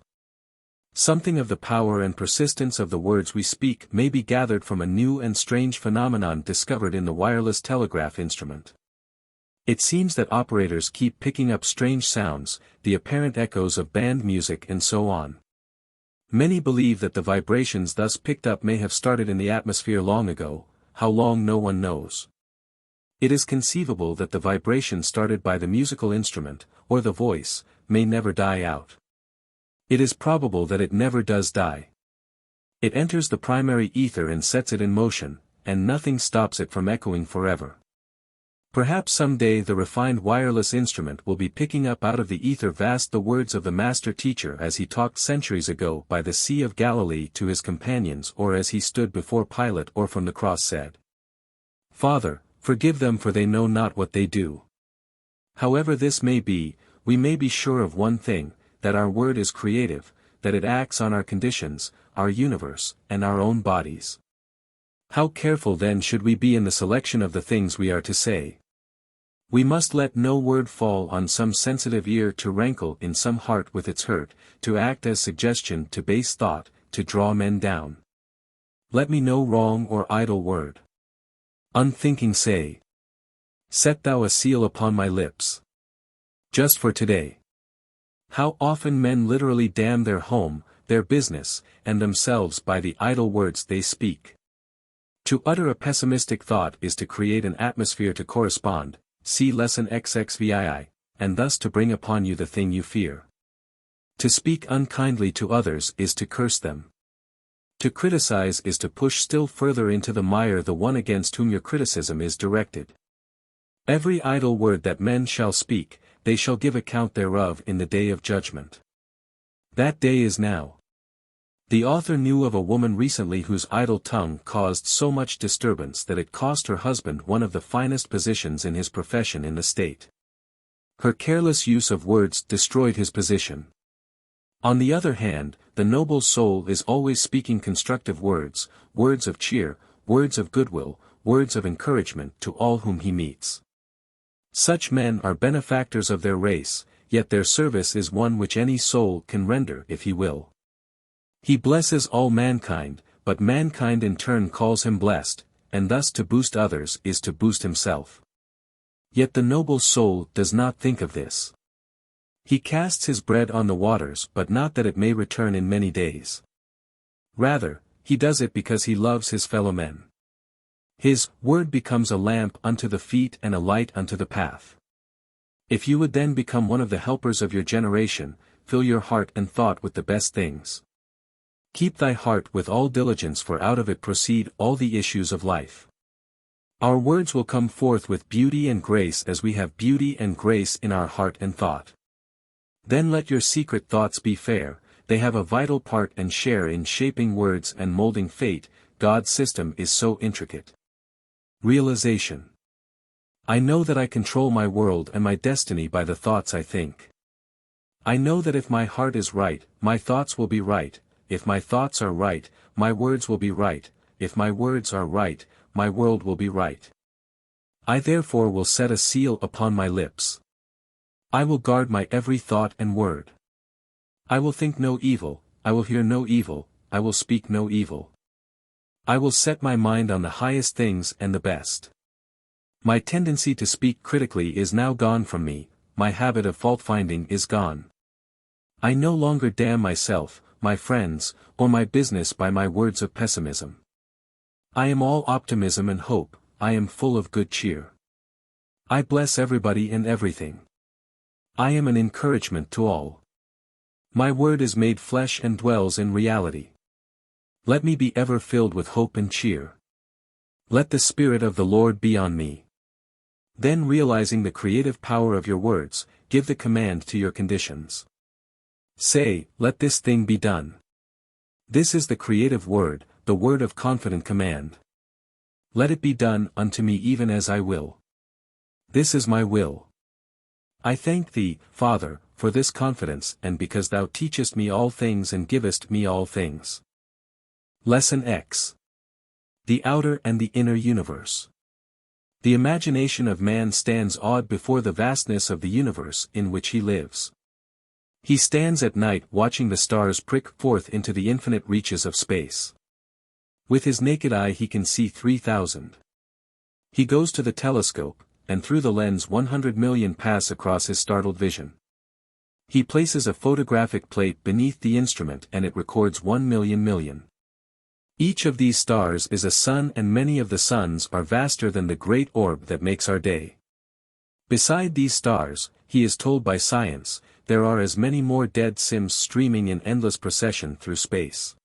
Something of the power and persistence of the words we speak may be gathered from a new and strange phenomenon discovered in the wireless telegraph instrument. It seems that operators keep picking up strange sounds, the apparent echoes of band music and so on. Many believe that the vibrations thus picked up may have started in the atmosphere long ago, how long no one knows. It is conceivable that the vibration started by the musical instrument, or the voice, may never die out. It is probable that it never does die. It enters the primary ether and sets it in motion, and nothing stops it from echoing forever. Perhaps someday the refined wireless instrument will be picking up out of the ether vast the words of the Master Teacher as he talked centuries ago by the Sea of Galilee to his companions or as he stood before Pilate or from the cross said, "Father, forgive them for they know not what they do." However this may be, we may be sure of one thing, that our word is creative, that it acts on our conditions, our universe, and our own bodies. How careful then should we be in the selection of the things we are to say? We must let no word fall on some sensitive ear to rankle in some heart with its hurt, to act as suggestion to base thought, to draw men down. Let me no wrong or idle word. Unthinking say. Set thou a seal upon my lips. Just for today. How often men literally damn their home, their business, and themselves by the idle words they speak. To utter a pessimistic thought is to create an atmosphere to correspond, see lesson XXVII, and thus to bring upon you the thing you fear. To speak unkindly to others is to curse them. To criticize is to push still further into the mire the one against whom your criticism is directed. Every idle word that men shall speak, they shall give account thereof in the day of judgment. That day is now. The author knew of a woman recently whose idle tongue caused so much disturbance that it cost her husband one of the finest positions in his profession in the state. Her careless use of words destroyed his position. On the other hand, the noble soul is always speaking constructive words, words of cheer, words of goodwill, words of encouragement to all whom he meets. Such men are benefactors of their race, yet their service is one which any soul can render if he will. He blesses all mankind, but mankind in turn calls him blessed, and thus to boost others is to boost himself. Yet the noble soul does not think of this. He casts his bread on the waters but not that it may return in many days. Rather, he does it because he loves his fellow men. His word becomes a lamp unto the feet and a light unto the path. If you would then become one of the helpers of your generation, fill your heart and thought with the best things. Keep thy heart with all diligence, for out of it proceed all the issues of life. Our words will come forth with beauty and grace as we have beauty and grace in our heart and thought. Then let your secret thoughts be fair, they have a vital part and share in shaping words and molding fate. God's system is so intricate. Realization. I know that I control my world and my destiny by the thoughts I think. I know that if my heart is right, my thoughts will be right, if my thoughts are right, my words will be right, if my words are right, my world will be right. I therefore will set a seal upon my lips. I will guard my every thought and word. I will think no evil, I will hear no evil, I will speak no evil. I will set my mind on the highest things and the best. My tendency to speak critically is now gone from me, my habit of fault-finding is gone. I no longer damn myself, my friends, or my business by my words of pessimism. I am all optimism and hope, I am full of good cheer. I bless everybody and everything. I am an encouragement to all. My word is made flesh and dwells in reality. Let me be ever filled with hope and cheer. Let the Spirit of the Lord be on me. Then, realizing the creative power of your words, give the command to your conditions. Say, let this thing be done. This is the creative word, the word of confident command. Let it be done unto me even as I will. This is my will. I thank thee, Father, for this confidence and because thou teachest me all things and givest me all things. Lesson X. The outer and the inner universe. The imagination of man stands awed before the vastness of the universe in which he lives. He stands at night watching the stars prick forth into the infinite reaches of space. With his naked eye he can see 3,000. He goes to the telescope, and through the lens 100 million pass across his startled vision. He places a photographic plate beneath the instrument and it records 1,000,000. Each of these stars is a sun and many of the suns are vaster than the great orb that makes our day. Beside these stars, he is told by science, there are as many more dead sims streaming in endless procession through space.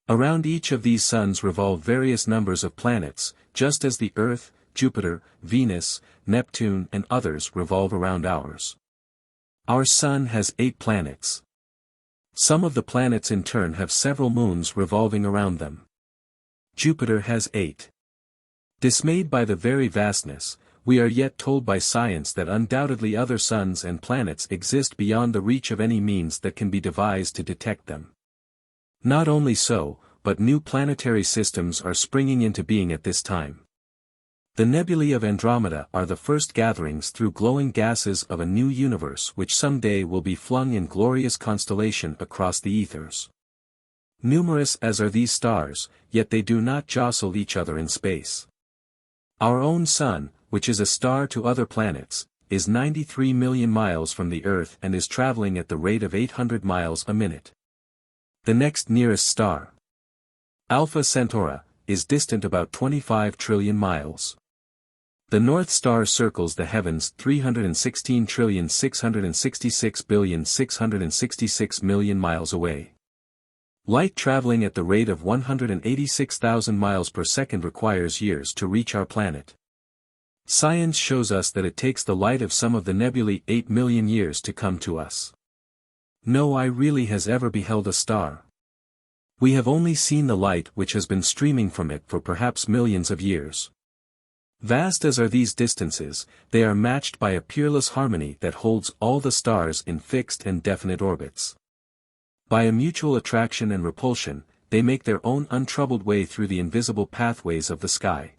Around each of these suns revolve various numbers of planets, just as the Earth, Jupiter, Venus, Neptune and others revolve around ours. Our Sun has 8 planets. Some of the planets in turn have several moons revolving around them. Jupiter has 8. Dismayed by the very vastness, we are yet told by science that undoubtedly other suns and planets exist beyond the reach of any means that can be devised to detect them. Not only so, but new planetary systems are springing into being at this time. The nebulae of Andromeda are the first gatherings through glowing gases of a new universe which someday will be flung in glorious constellation across the ethers. Numerous as are these stars, yet they do not jostle each other in space. Our own Sun, which is a star to other planets, is 93 million miles from the Earth and is traveling at the rate of 800 miles a minute. The next nearest star, Alpha Centauri, is distant about 25 trillion miles. The North Star circles the heavens 316,666,666,000,000 miles away. Light traveling at the rate of 186,000 miles per second requires years to reach our planet. Science shows us that it takes the light of some of the nebulae 8 million years to come to us. No eye really has ever beheld a star. We have only seen the light which has been streaming from it for perhaps millions of years. Vast as are these distances, they are matched by a peerless harmony that holds all the stars in fixed and definite orbits. By a mutual attraction and repulsion, they make their own untroubled way through the invisible pathways of the sky.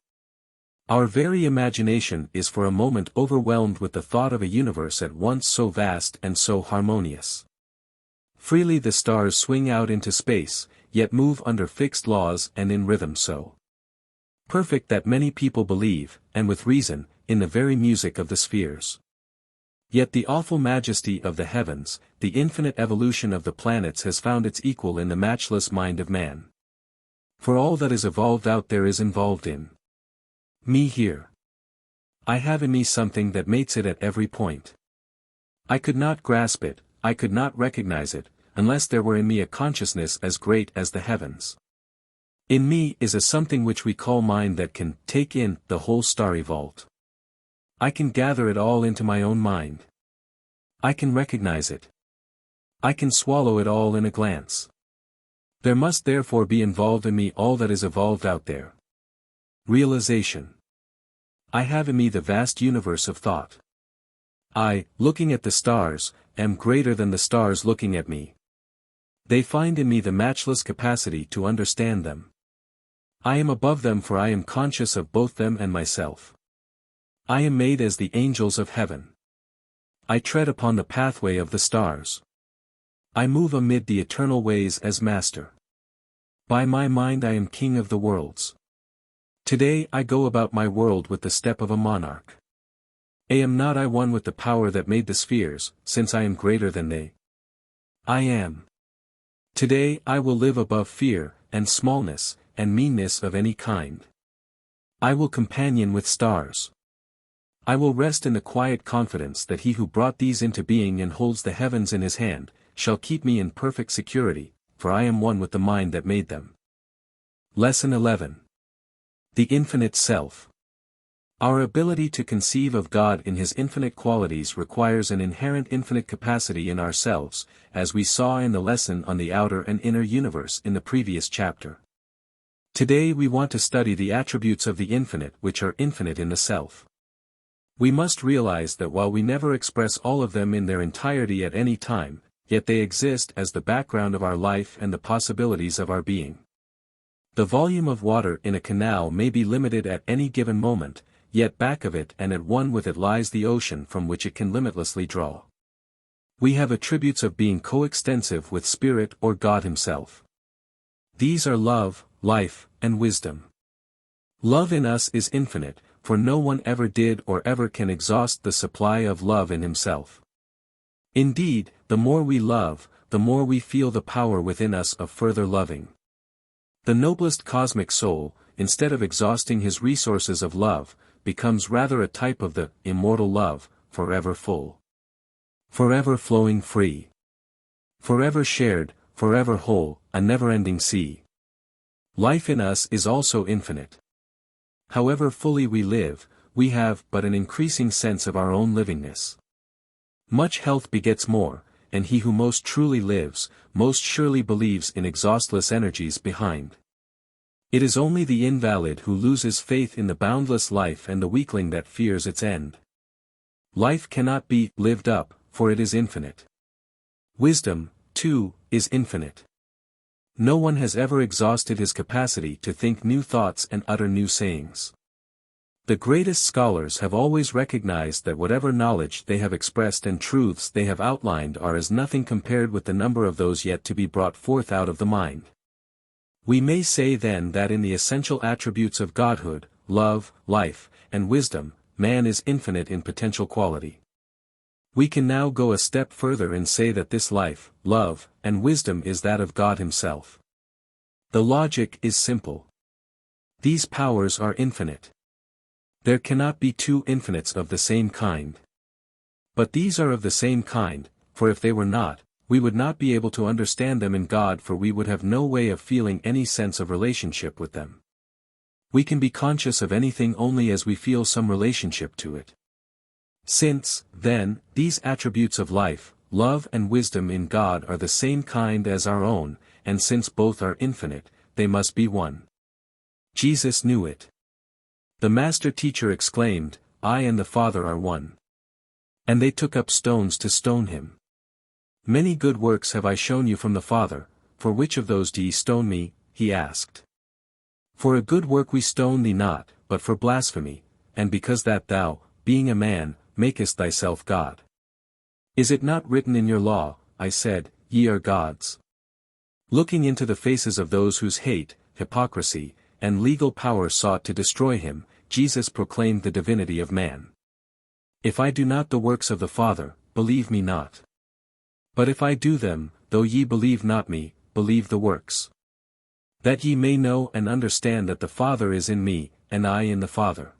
Our very imagination is for a moment overwhelmed with the thought of a universe at once so vast and so harmonious. Freely the stars swing out into space, yet move under fixed laws and in rhythm so perfect that many people believe, and with reason, in the very music of the spheres. Yet the awful majesty of the heavens, the infinite evolution of the planets has found its equal in the matchless mind of man. For all that is evolved out there is involved in me here. I have in me something that mates it at every point. I could not grasp it, I could not recognize it, unless there were in me a consciousness as great as the heavens. In me is a something which we call mind that can take in the whole starry vault. I can gather it all into my own mind. I can recognize it. I can swallow it all in a glance. There must therefore be involved in me all that is evolved out there. Realization. I have in me the vast universe of thought. I, looking at the stars, am greater than the stars looking at me. They find in me the matchless capacity to understand them. I am above them for I am conscious of both them and myself. I am made as the angels of heaven. I tread upon the pathway of the stars. I move amid the eternal ways as master. By my mind I am king of the worlds. Today I go about my world with the step of a monarch. Am not I one with the power that made the spheres, since I am greater than they? I am. Today I will live above fear, and smallness, and meanness of any kind. I will companion with stars. I will rest in the quiet confidence that he who brought these into being and holds the heavens in his hand, shall keep me in perfect security, for I am one with the mind that made them. Lesson 11. The Infinite Self. Our ability to conceive of God in his infinite qualities requires an inherent infinite capacity in ourselves, as we saw in the lesson on the outer and inner universe in the previous chapter. Today we want to study the attributes of the infinite which are infinite in the self. We must realize that while we never express all of them in their entirety at any time, yet they exist as the background of our life and the possibilities of our being. The volume of water in a canal may be limited at any given moment, yet back of it and at one with it lies the ocean from which it can limitlessly draw. We have attributes of being coextensive with Spirit or God himself. These are love, life, and wisdom. Love in us is infinite, for no one ever did or ever can exhaust the supply of love in himself. Indeed, the more we love, the more we feel the power within us of further loving. The noblest cosmic soul, instead of exhausting his resources of love, becomes rather a type of the immortal love, forever full. Forever flowing free. Forever shared, forever whole, a never-ending sea. Life in us is also infinite. However fully we live, we have but an increasing sense of our own livingness. Much health begets more, and he who most truly lives, most surely believes in exhaustless energies behind. It is only the invalid who loses faith in the boundless life and the weakling that fears its end. Life cannot be lived up, for it is infinite. Wisdom, too, is infinite. No one has ever exhausted his capacity to think new thoughts and utter new sayings. The greatest scholars have always recognized that whatever knowledge they have expressed and truths they have outlined are as nothing compared with the number of those yet to be brought forth out of the mind. We may say then that in the essential attributes of Godhood, love, life, and wisdom, man is infinite in potential quality. We can now go a step further and say that this life, love, and wisdom is that of God himself. The logic is simple. These powers are infinite. There cannot be two infinites of the same kind. But these are of the same kind, for if they were not, we would not be able to understand them in God, for we would have no way of feeling any sense of relationship with them. We can be conscious of anything only as we feel some relationship to it. Since, then, these attributes of life, love and wisdom in God are the same kind as our own, and since both are infinite, they must be one. Jesus knew it. The Master Teacher exclaimed, "I and the Father are one." And they took up stones to stone him. "Many good works have I shown you from the Father, for which of those do ye stone me?" he asked. "For a good work we stone thee not, but for blasphemy, and because that thou, being a man, makest thyself God. Is it not written in your law, I said, ye are gods?" Looking into the faces of those whose hate, hypocrisy, and legal power sought to destroy him, Jesus proclaimed the divinity of man. "If I do not the works of the Father, believe me not. But if I do them, though ye believe not me, believe the works. That ye may know and understand that the Father is in me, and I in the Father."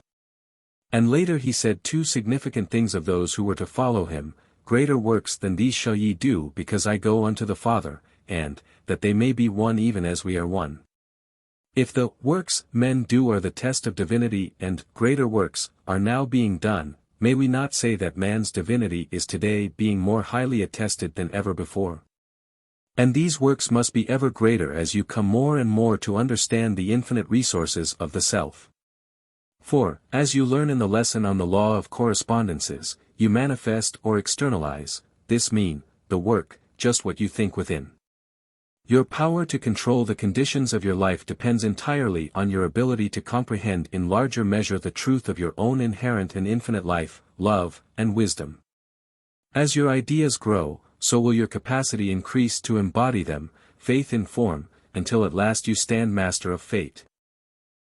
And later he said two significant things of those who were to follow him: "Greater works than these shall ye do, because I go unto the Father, and, that they may be one even as we are one." If the works men do are the test of divinity and greater works are now being done, may we not say that man's divinity is today being more highly attested than ever before? And these works must be ever greater as you come more and more to understand the infinite resources of the self. For, as you learn in the lesson on the law of correspondences, you manifest or externalize, this mean, the work, just what you think within. Your power to control the conditions of your life depends entirely on your ability to comprehend in larger measure the truth of your own inherent and infinite life, love, and wisdom. As your ideas grow, so will your capacity increase to embody them, faith in form, until at last you stand master of fate.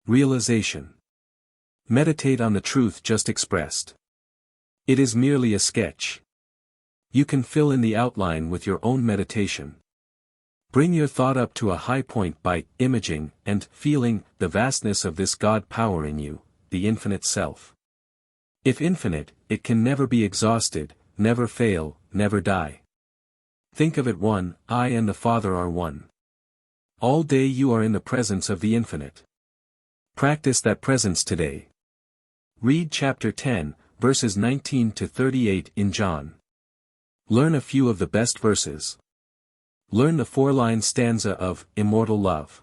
Realization. Meditate on the truth just expressed. It is merely a sketch. You can fill in the outline with your own meditation. Bring your thought up to a high point by imaging and feeling the vastness of this God power in you, the infinite self. If infinite, it can never be exhausted, never fail, never die. Think of it one, I and the Father are one. All day you are in the presence of the infinite. Practice that presence today. Read chapter 10, verses 19 to 38 in John. Learn a few of the best verses. Learn the four-line stanza of Immortal Love.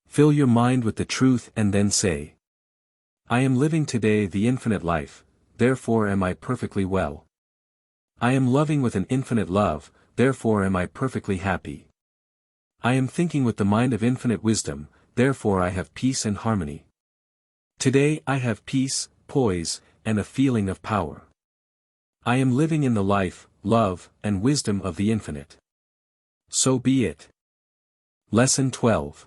Fill your mind with the truth and then say, I am living today the infinite life, therefore am I perfectly well. I am loving with an infinite love, therefore am I perfectly happy. I am thinking with the mind of infinite wisdom, therefore I have peace and harmony. Today I have peace, poise, and a feeling of power. I am living in the life, love, and wisdom of the infinite. So be it. Lesson 12.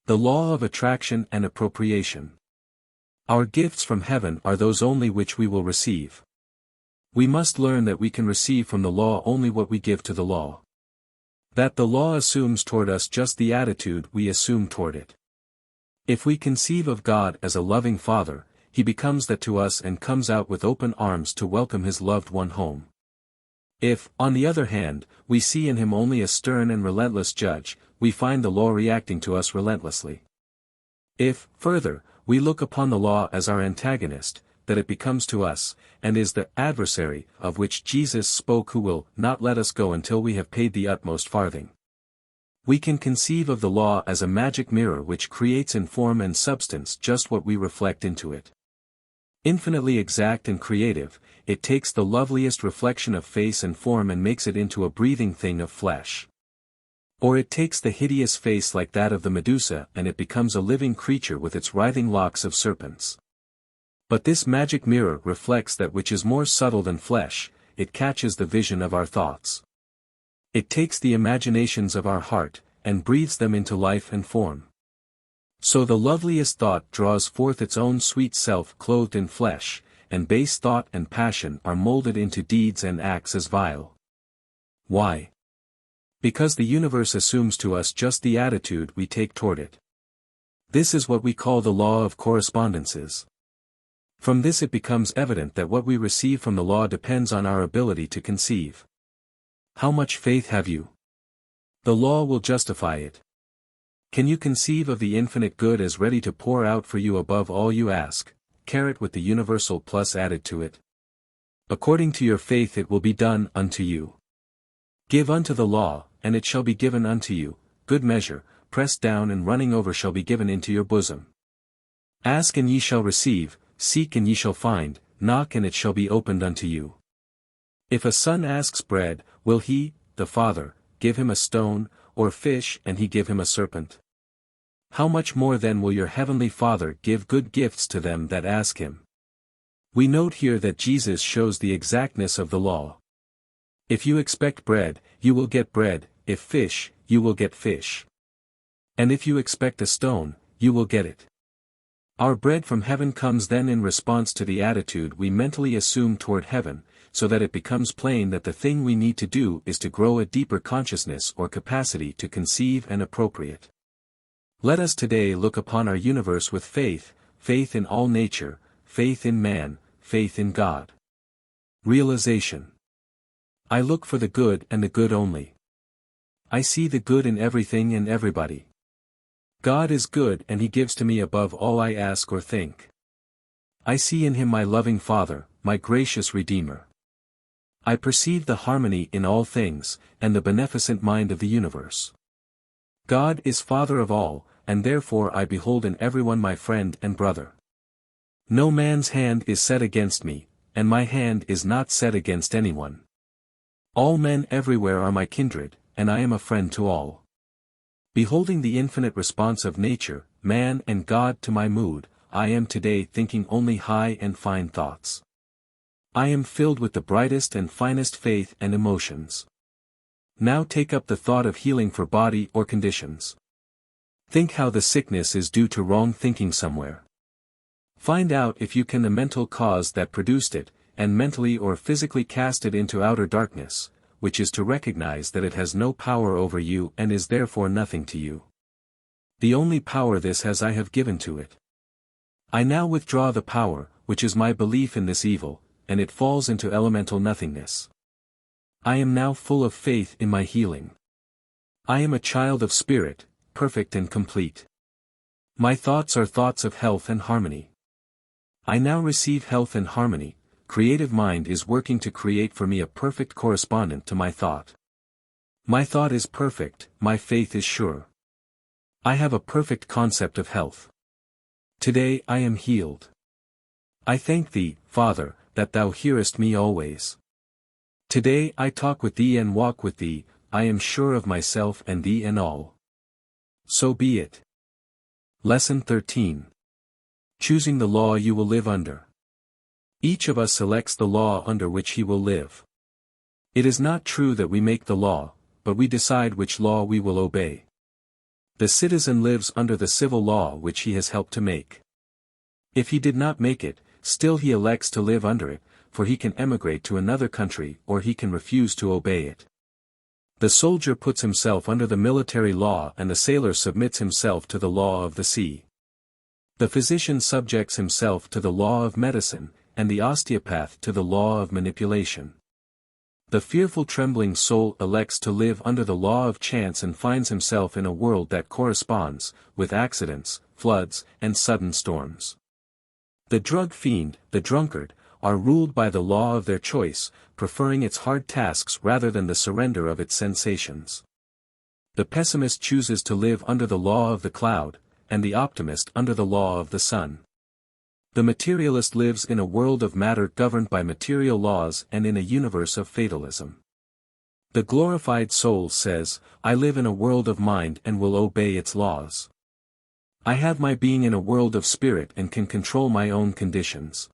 The Law of Attraction and Appropriation. Our gifts from heaven are those only which we will receive. We must learn that we can receive from the law only what we give to the law. That the law assumes toward us just the attitude we assume toward it. If we conceive of God as a loving Father, He becomes that to us and comes out with open arms to welcome His loved one home. If, on the other hand, we see in Him only a stern and relentless judge, we find the law reacting to us relentlessly. If, further, we look upon the law as our antagonist, that it becomes to us, and is the adversary of which Jesus spoke, who will not let us go until we have paid the utmost farthing. We can conceive of the law as a magic mirror which creates in form and substance just what we reflect into it. Infinitely exact and creative, it takes the loveliest reflection of face and form and makes it into a breathing thing of flesh. Or it takes the hideous face like that of the Medusa and it becomes a living creature with its writhing locks of serpents. But this magic mirror reflects that which is more subtle than flesh, it catches the vision of our thoughts. It takes the imaginations of our heart, and breathes them into life and form. So the loveliest thought draws forth its own sweet self clothed in flesh, and base thought and passion are molded into deeds and acts as vile. Why? Because the universe assumes to us just the attitude we take toward it. This is what we call the law of correspondences. From this it becomes evident that what we receive from the law depends on our ability to conceive. How much faith have you? The law will justify it. Can you conceive of the infinite good as ready to pour out for you above all you ask, caret with the universal plus added to it? According to your faith it will be done unto you. Give unto the law, and it shall be given unto you, good measure, pressed down and running over shall be given into your bosom. Ask and ye shall receive, seek and ye shall find, knock and it shall be opened unto you. If a son asks bread, will he, the Father, give him a stone, or fish and he give him a serpent? How much more then will your heavenly Father give good gifts to them that ask him? We note here that Jesus shows the exactness of the law. If you expect bread, you will get bread, if fish, you will get fish. And if you expect a stone, you will get it. Our bread from heaven comes then in response to the attitude we mentally assume toward heaven, so that it becomes plain that the thing we need to do is to grow a deeper consciousness or capacity to conceive and appropriate. Let us today look upon our universe with faith, faith in all nature, faith in man, faith in God. Realization. I look for the good and the good only. I see the good in everything and everybody. God is good and He gives to me above all I ask or think. I see in Him my loving Father, my gracious Redeemer. I perceive the harmony in all things, and the beneficent mind of the universe. God is Father of all, and therefore I behold in everyone my friend and brother. No man's hand is set against me, and my hand is not set against anyone. All men everywhere are my kindred, and I am a friend to all. Beholding the infinite response of nature, man and God to my mood, I am today thinking only high and fine thoughts. I am filled with the brightest and finest faith and emotions. Now take up the thought of healing for body or conditions. Think how the sickness is due to wrong thinking somewhere. Find out if you can the mental cause that produced it, and mentally or physically cast it into outer darkness, which is to recognize that it has no power over you and is therefore nothing to you. The only power this has I have given to it. I now withdraw the power, which is my belief in this evil, and it falls into elemental nothingness. I am now full of faith in my healing. I am a child of spirit, perfect and complete. My thoughts are thoughts of health and harmony. I now receive health and harmony. Creative mind is working to create for me a perfect correspondent to my thought. My thought is perfect, my faith is sure. I have a perfect concept of health. Today I am healed. I thank thee, Father, that thou hearest me always. Today I talk with thee and walk with thee, I am sure of myself and thee and all. So be it. Lesson 13. Choosing the law you will live under. Each of us selects the law under which he will live. It is not true that we make the law, but we decide which law we will obey. The citizen lives under the civil law which he has helped to make. If he did not make it, still he elects to live under it, for he can emigrate to another country or he can refuse to obey it. The soldier puts himself under the military law and the sailor submits himself to the law of the sea. The physician subjects himself to the law of medicine, and the osteopath to the law of manipulation. The fearful trembling soul elects to live under the law of chance and finds himself in a world that corresponds, with accidents, floods, and sudden storms. The drug fiend, the drunkard, are ruled by the law of their choice, preferring its hard tasks rather than the surrender of its sensations. The pessimist chooses to live under the law of the cloud, and the optimist under the law of the sun. The materialist lives in a world of matter governed by material laws and in a universe of fatalism. The glorified soul says, I live in a world of mind and will obey its laws. I have my being in a world of spirit and can control my own conditions.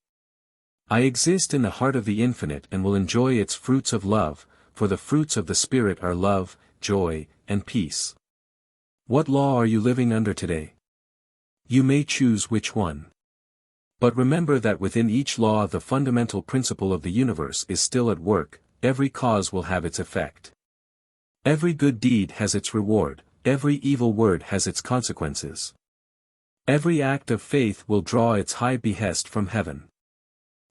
I exist in the heart of the infinite and will enjoy its fruits of love, for the fruits of the spirit are love, joy, and peace. What law are you living under today? You may choose which one. But remember that within each law the fundamental principle of the universe is still at work, every cause will have its effect. Every good deed has its reward, every evil word has its consequences. Every act of faith will draw its high behest from heaven.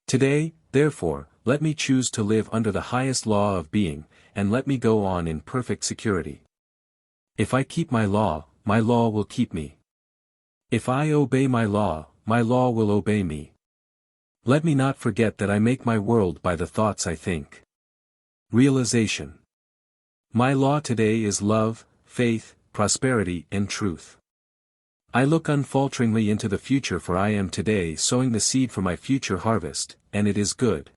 Today, therefore, let me choose to live under the highest law of being, and let me go on in perfect security. If I keep my law will keep me. If I obey my law will obey me. Let me not forget that I make my world by the thoughts I think. Realization. My law today is love, faith, prosperity and truth. I look unfalteringly into the future, for I am today sowing the seed for my future harvest, and it is good.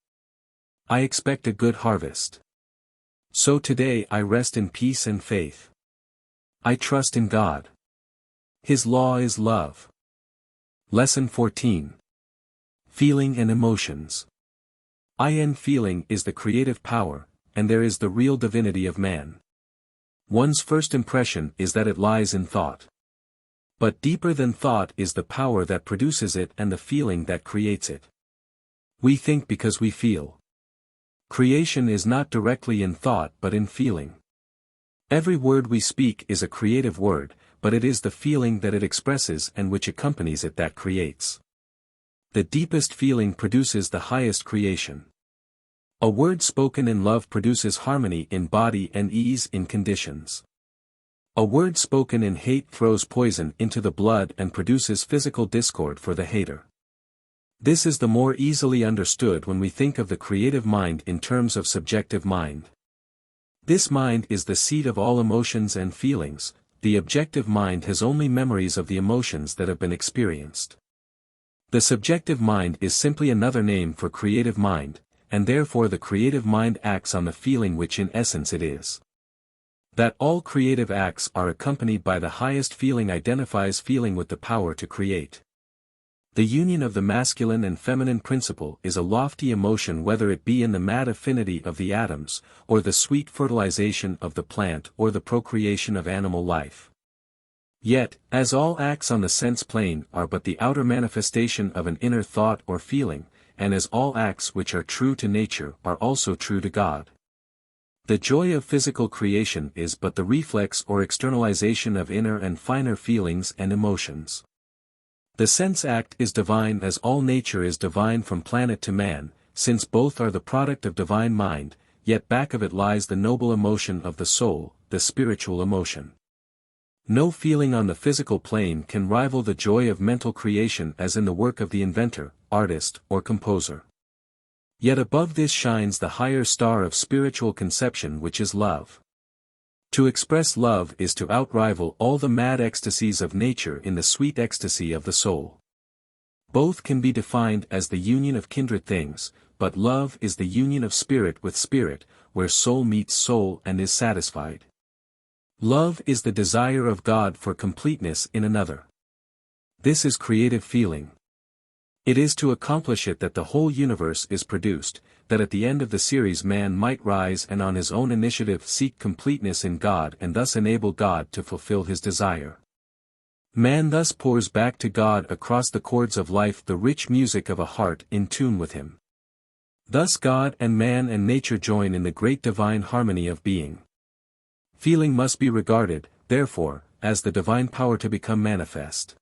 I expect a good harvest. So today I rest in peace and faith. I trust in God. His law is love. Lesson 14. Feeling and emotions. Feeling is the creative power, and there is the real divinity of man. One's first impression is that it lies in thought. But deeper than thought is the power that produces it and the feeling that creates it. We think because we feel. Creation is not directly in thought but in feeling. Every word we speak is a creative word, but it is the feeling that it expresses and which accompanies it that creates. The deepest feeling produces the highest creation. A word spoken in love produces harmony in body and ease in conditions. A word spoken in hate throws poison into the blood and produces physical discord for the hater. This is the more easily understood when we think of the creative mind in terms of subjective mind. This mind is the seat of all emotions and feelings. The objective mind has only memories of the emotions that have been experienced. The subjective mind is simply another name for creative mind, and therefore the creative mind acts on the feeling which in essence it is. That all creative acts are accompanied by the highest feeling identifies feeling with the power to create. The union of the masculine and feminine principle is a lofty emotion, whether it be in the mad affinity of the atoms, or the sweet fertilization of the plant, or the procreation of animal life. Yet, as all acts on the sense plane are but the outer manifestation of an inner thought or feeling, and as all acts which are true to nature are also true to God, the joy of physical creation is but the reflex or externalization of inner and finer feelings and emotions. The sense act is divine, as all nature is divine from planet to man, since both are the product of divine mind, yet back of it lies the noble emotion of the soul, the spiritual emotion. No feeling on the physical plane can rival the joy of mental creation as in the work of the inventor, artist, or composer. Yet above this shines the higher star of spiritual conception, which is love. To express love is to outrival all the mad ecstasies of nature in the sweet ecstasy of the soul. Both can be defined as the union of kindred things, but love is the union of spirit with spirit, where soul meets soul and is satisfied. Love is the desire of God for completeness in another. This is creative feeling. It is to accomplish it that the whole universe is produced, that at the end of the series man might rise and on his own initiative seek completeness in God and thus enable God to fulfill his desire. Man thus pours back to God across the chords of life the rich music of a heart in tune with him. Thus God and man and nature join in the great divine harmony of being. Feeling must be regarded, therefore, as the divine power to become manifest.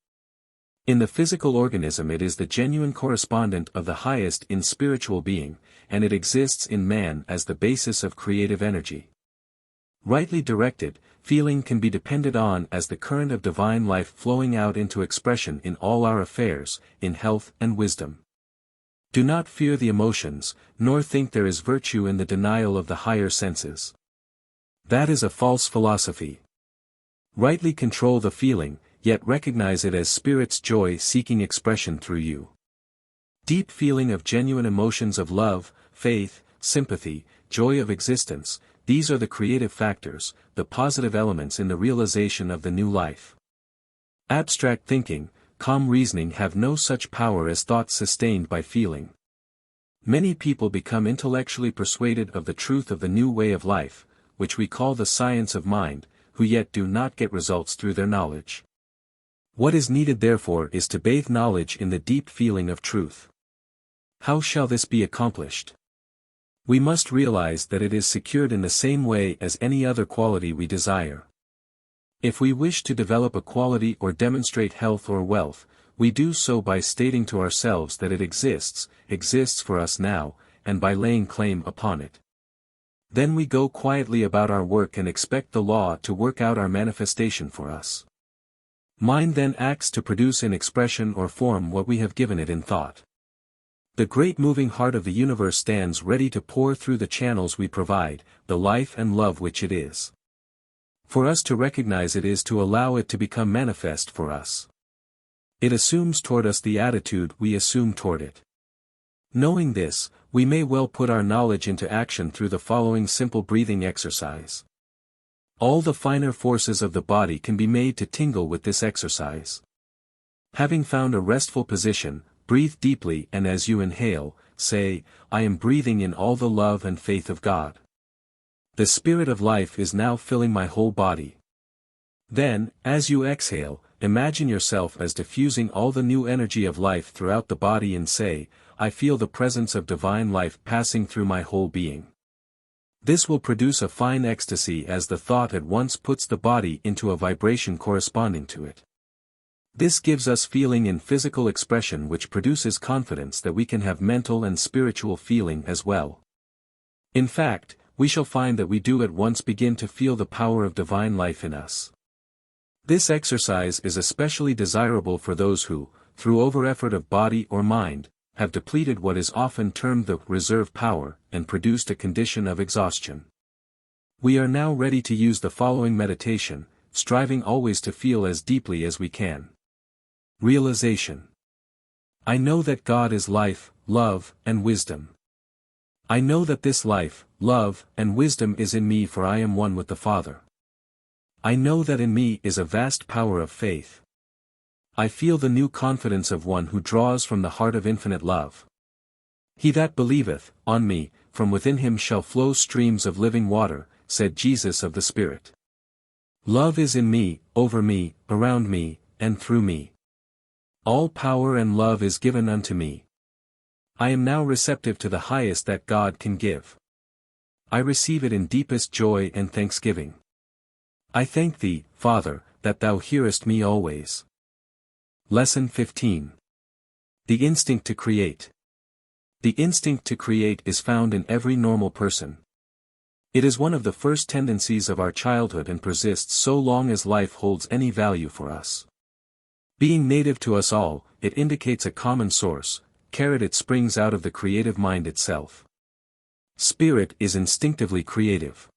In the physical organism it is the genuine correspondent of the highest in spiritual being, and it exists in man as the basis of creative energy. Rightly directed, feeling can be depended on as the current of divine life flowing out into expression in all our affairs, in health and wisdom. Do not fear the emotions, nor think there is virtue in the denial of the higher senses. That is a false philosophy. Rightly control the feeling, yet recognize it as Spirit's joy seeking expression through you. Deep feeling of genuine emotions of love, faith, sympathy, joy of existence, these are the creative factors, the positive elements in the realization of the new life. Abstract thinking, calm reasoning have no such power as thoughts sustained by feeling. Many people become intellectually persuaded of the truth of the new way of life, which we call the science of mind, who yet do not get results through their knowledge. What is needed therefore is to bathe knowledge in the deep feeling of truth. How shall this be accomplished? We must realize that it is secured in the same way as any other quality we desire. If we wish to develop a quality or demonstrate health or wealth, we do so by stating to ourselves that it exists for us now, and by laying claim upon it. Then we go quietly about our work and expect the law to work out our manifestation for us. Mind then acts to produce in expression or form what we have given it in thought. The great moving heart of the universe stands ready to pour through the channels we provide, the life and love which it is. For us to recognize it is to allow it to become manifest for us. It assumes toward us the attitude we assume toward it. Knowing this, we may well put our knowledge into action through the following simple breathing exercise. All the finer forces of the body can be made to tingle with this exercise. Having found a restful position, breathe deeply and as you inhale, say, I am breathing in all the love and faith of God. The spirit of life is now filling my whole body. Then, as you exhale, imagine yourself as diffusing all the new energy of life throughout the body and say, I feel the presence of divine life passing through my whole being. This will produce a fine ecstasy as the thought at once puts the body into a vibration corresponding to it. This gives us feeling in physical expression which produces confidence that we can have mental and spiritual feeling as well. In fact, we shall find that we do at once begin to feel the power of divine life in us. This exercise is especially desirable for those who, through over-effort of body or mind, have depleted what is often termed the reserve power, and produced a condition of exhaustion. We are now ready to use the following meditation, striving always to feel as deeply as we can. Realization. I know that God is life, love, and wisdom. I know that this life, love, and wisdom is in me, for I am one with the Father. I know that in me is a vast power of faith. I feel the new confidence of one who draws from the heart of infinite love. He that believeth on me, from within him shall flow streams of living water, said Jesus of the Spirit. Love is in me, over me, around me, and through me. All power and love is given unto me. I am now receptive to the highest that God can give. I receive it in deepest joy and thanksgiving. I thank thee, Father, that thou hearest me always. Lesson 15. The instinct to create. The instinct to create is found in every normal person. It is one of the first tendencies of our childhood and persists so long as life holds any value for us. Being native to us all, it indicates a common source, it springs out of the creative mind itself. Spirit is instinctively creative.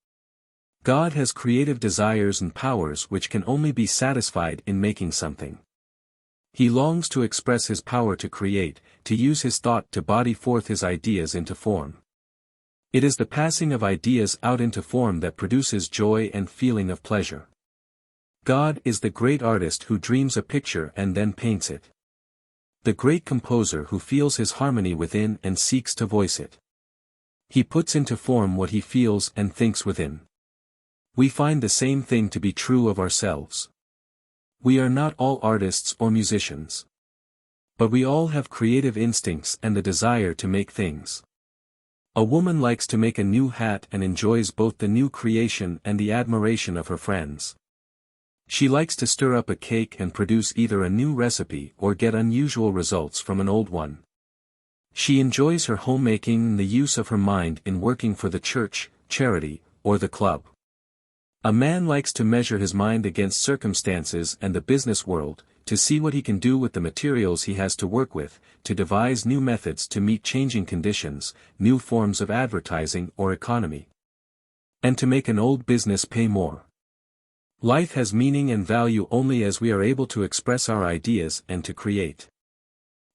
God has creative desires and powers which can only be satisfied in making something. He longs to express his power to create, to use his thought to body forth his ideas into form. It is the passing of ideas out into form that produces joy and feeling of pleasure. God is the great artist who dreams a picture and then paints it. The great composer who feels his harmony within and seeks to voice it. He puts into form what he feels and thinks within. We find the same thing to be true of ourselves. We are not all artists or musicians. But we all have creative instincts and the desire to make things. A woman likes to make a new hat and enjoys both the new creation and the admiration of her friends. She likes to stir up a cake and produce either a new recipe or get unusual results from an old one. She enjoys her homemaking and the use of her mind in working for the church, charity, or the club. A man likes to measure his mind against circumstances and the business world, to see what he can do with the materials he has to work with, to devise new methods to meet changing conditions, new forms of advertising or economy. And to make an old business pay more. Life has meaning and value only as we are able to express our ideas and to create.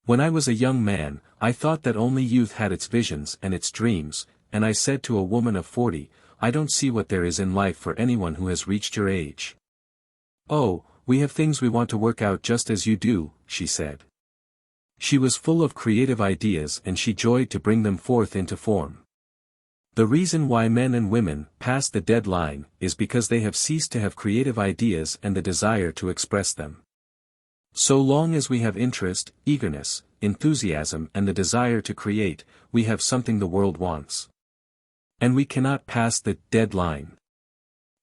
When I was a young man, I thought that only youth had its visions and its dreams, and I said to a woman of 40, I don't see what there is in life for anyone who has reached your age. Oh, we have things we want to work out just as you do, she said. She was full of creative ideas and she joyed to bring them forth into form. The reason why men and women pass the deadline is because they have ceased to have creative ideas and the desire to express them. So long as we have interest, eagerness, enthusiasm and the desire to create, we have something the world wants. And we cannot pass the deadline.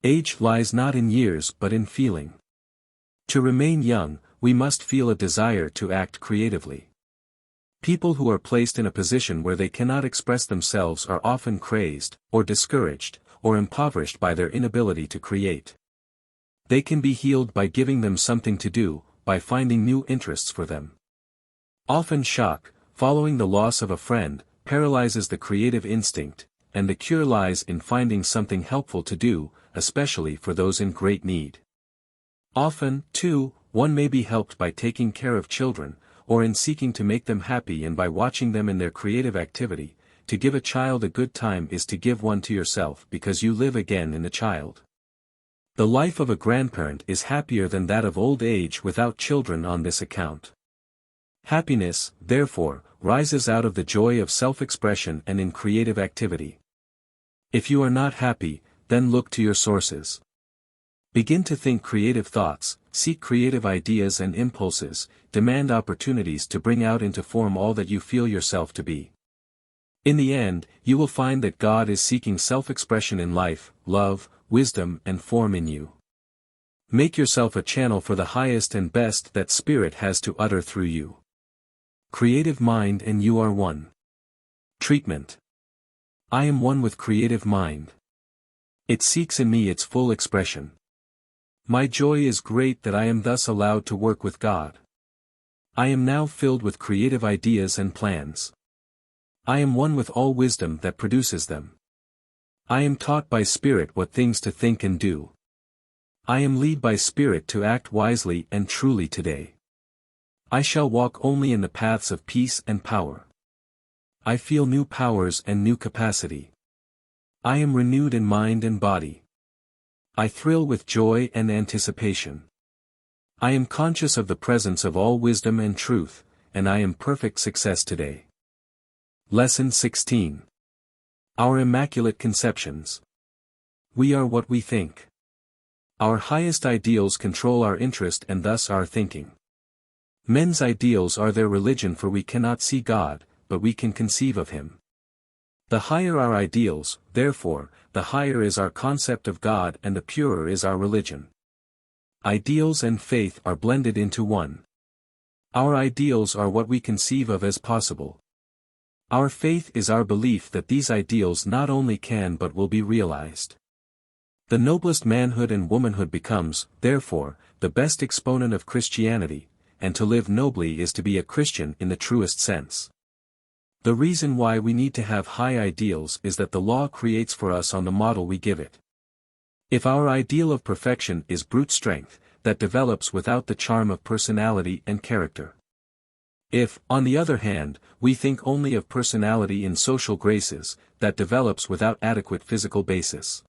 Age lies not in years but in feeling. To remain young, we must feel a desire to act creatively. People who are placed in a position where they cannot express themselves are often crazed, or discouraged, or impoverished by their inability to create. They can be healed by giving them something to do, by finding new interests for them. Often shock, following the loss of a friend, paralyzes the creative instinct, and the cure lies in finding something helpful to do, especially for those in great need. Often, too, one may be helped by taking care of children, or in seeking to make them happy and by watching them in their creative activity. To give a child a good time is to give one to yourself because you live again in the child. The life of a grandparent is happier than that of old age without children on this account. Happiness, therefore, rises out of the joy of self-expression and in creative activity. If you are not happy, then look to your sources. Begin to think creative thoughts, seek creative ideas and impulses, demand opportunities to bring out into form all that you feel yourself to be. In the end, you will find that God is seeking self-expression in life, love, wisdom and form in you. Make yourself a channel for the highest and best that Spirit has to utter through you. Creative mind and you are one. Treatment. I am one with creative mind. It seeks in me its full expression. My joy is great that I am thus allowed to work with God. I am now filled with creative ideas and plans. I am one with all wisdom that produces them. I am taught by Spirit what things to think and do. I am led by Spirit to act wisely and truly today. I shall walk only in the paths of peace and power. I feel new powers and new capacity. I am renewed in mind and body. I thrill with joy and anticipation. I am conscious of the presence of all wisdom and truth, and I am perfect success today. Lesson 16. Our Immaculate Conceptions. We are what we think. Our highest ideals control our interest and thus our thinking. Men's ideals are their religion, for we cannot see God, but we can conceive of Him. The higher our ideals, therefore, the higher is our concept of God and the purer is our religion. Ideals and faith are blended into one. Our ideals are what we conceive of as possible. Our faith is our belief that these ideals not only can but will be realized. The noblest manhood and womanhood becomes, therefore, the best exponent of Christianity, and to live nobly is to be a Christian in the truest sense. The reason why we need to have high ideals is that the law creates for us on the model we give it. If our ideal of perfection is brute strength, that develops without the charm of personality and character. If, on the other hand, we think only of personality in social graces, that develops without adequate physical basis.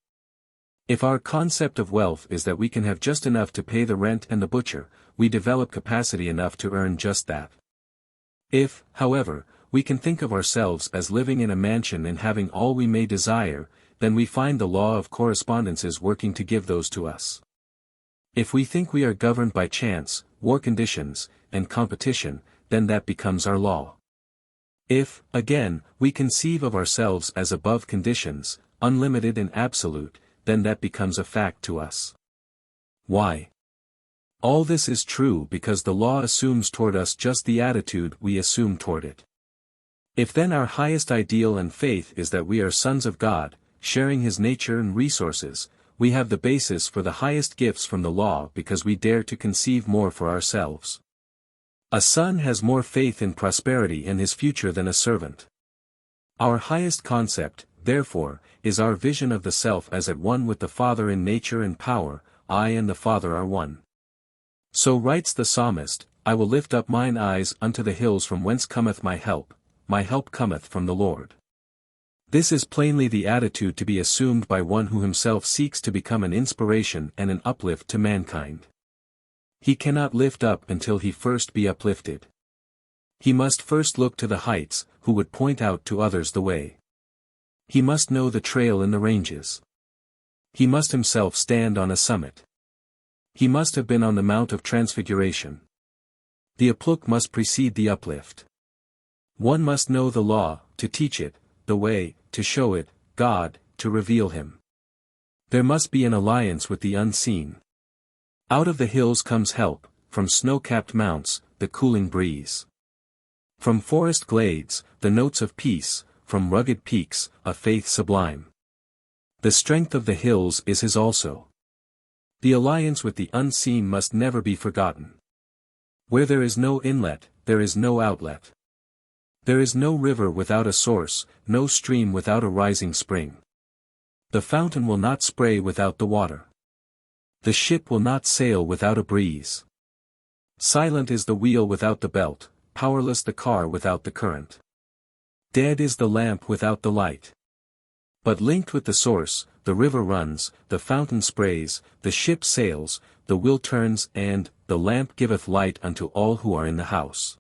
If our concept of wealth is that we can have just enough to pay the rent and the butcher, we develop capacity enough to earn just that. If, however, we can think of ourselves as living in a mansion and having all we may desire, then we find the law of correspondences working to give those to us. If we think we are governed by chance, war conditions, and competition, then that becomes our law. If, again, we conceive of ourselves as above conditions, unlimited and absolute, then that becomes a fact to us. Why? All this is true because the law assumes toward us just the attitude we assume toward it. If then our highest ideal and faith is that we are sons of God, sharing His nature and resources, we have the basis for the highest gifts from the law because we dare to conceive more for ourselves. A son has more faith in prosperity and his future than a servant. Our highest concept, therefore, is our vision of the self as at one with the Father in nature and power. I and the Father are one. So writes the psalmist, I will lift up mine eyes unto the hills from whence cometh my help cometh from the Lord. This is plainly the attitude to be assumed by one who himself seeks to become an inspiration and an uplift to mankind. He cannot lift up until he first be uplifted. He must first look to the heights, who would point out to others the way. He must know the trail in the ranges. He must himself stand on a summit. He must have been on the Mount of Transfiguration. The uplift must precede the uplift. One must know the law, to teach it, the way, to show it, God, to reveal Him. There must be an alliance with the unseen. Out of the hills comes help, from snow-capped mounts, the cooling breeze. From forest glades, the notes of peace, from rugged peaks, a faith sublime. The strength of the hills is His also. The alliance with the unseen must never be forgotten. Where there is no inlet, there is no outlet. There is no river without a source, no stream without a rising spring. The fountain will not spray without the water. The ship will not sail without a breeze. Silent is the wheel without the belt, powerless the car without the current. Dead is the lamp without the light. But linked with the source, the river runs, the fountain sprays, the ship sails, the wheel turns and, the lamp giveth light unto all who are in the house.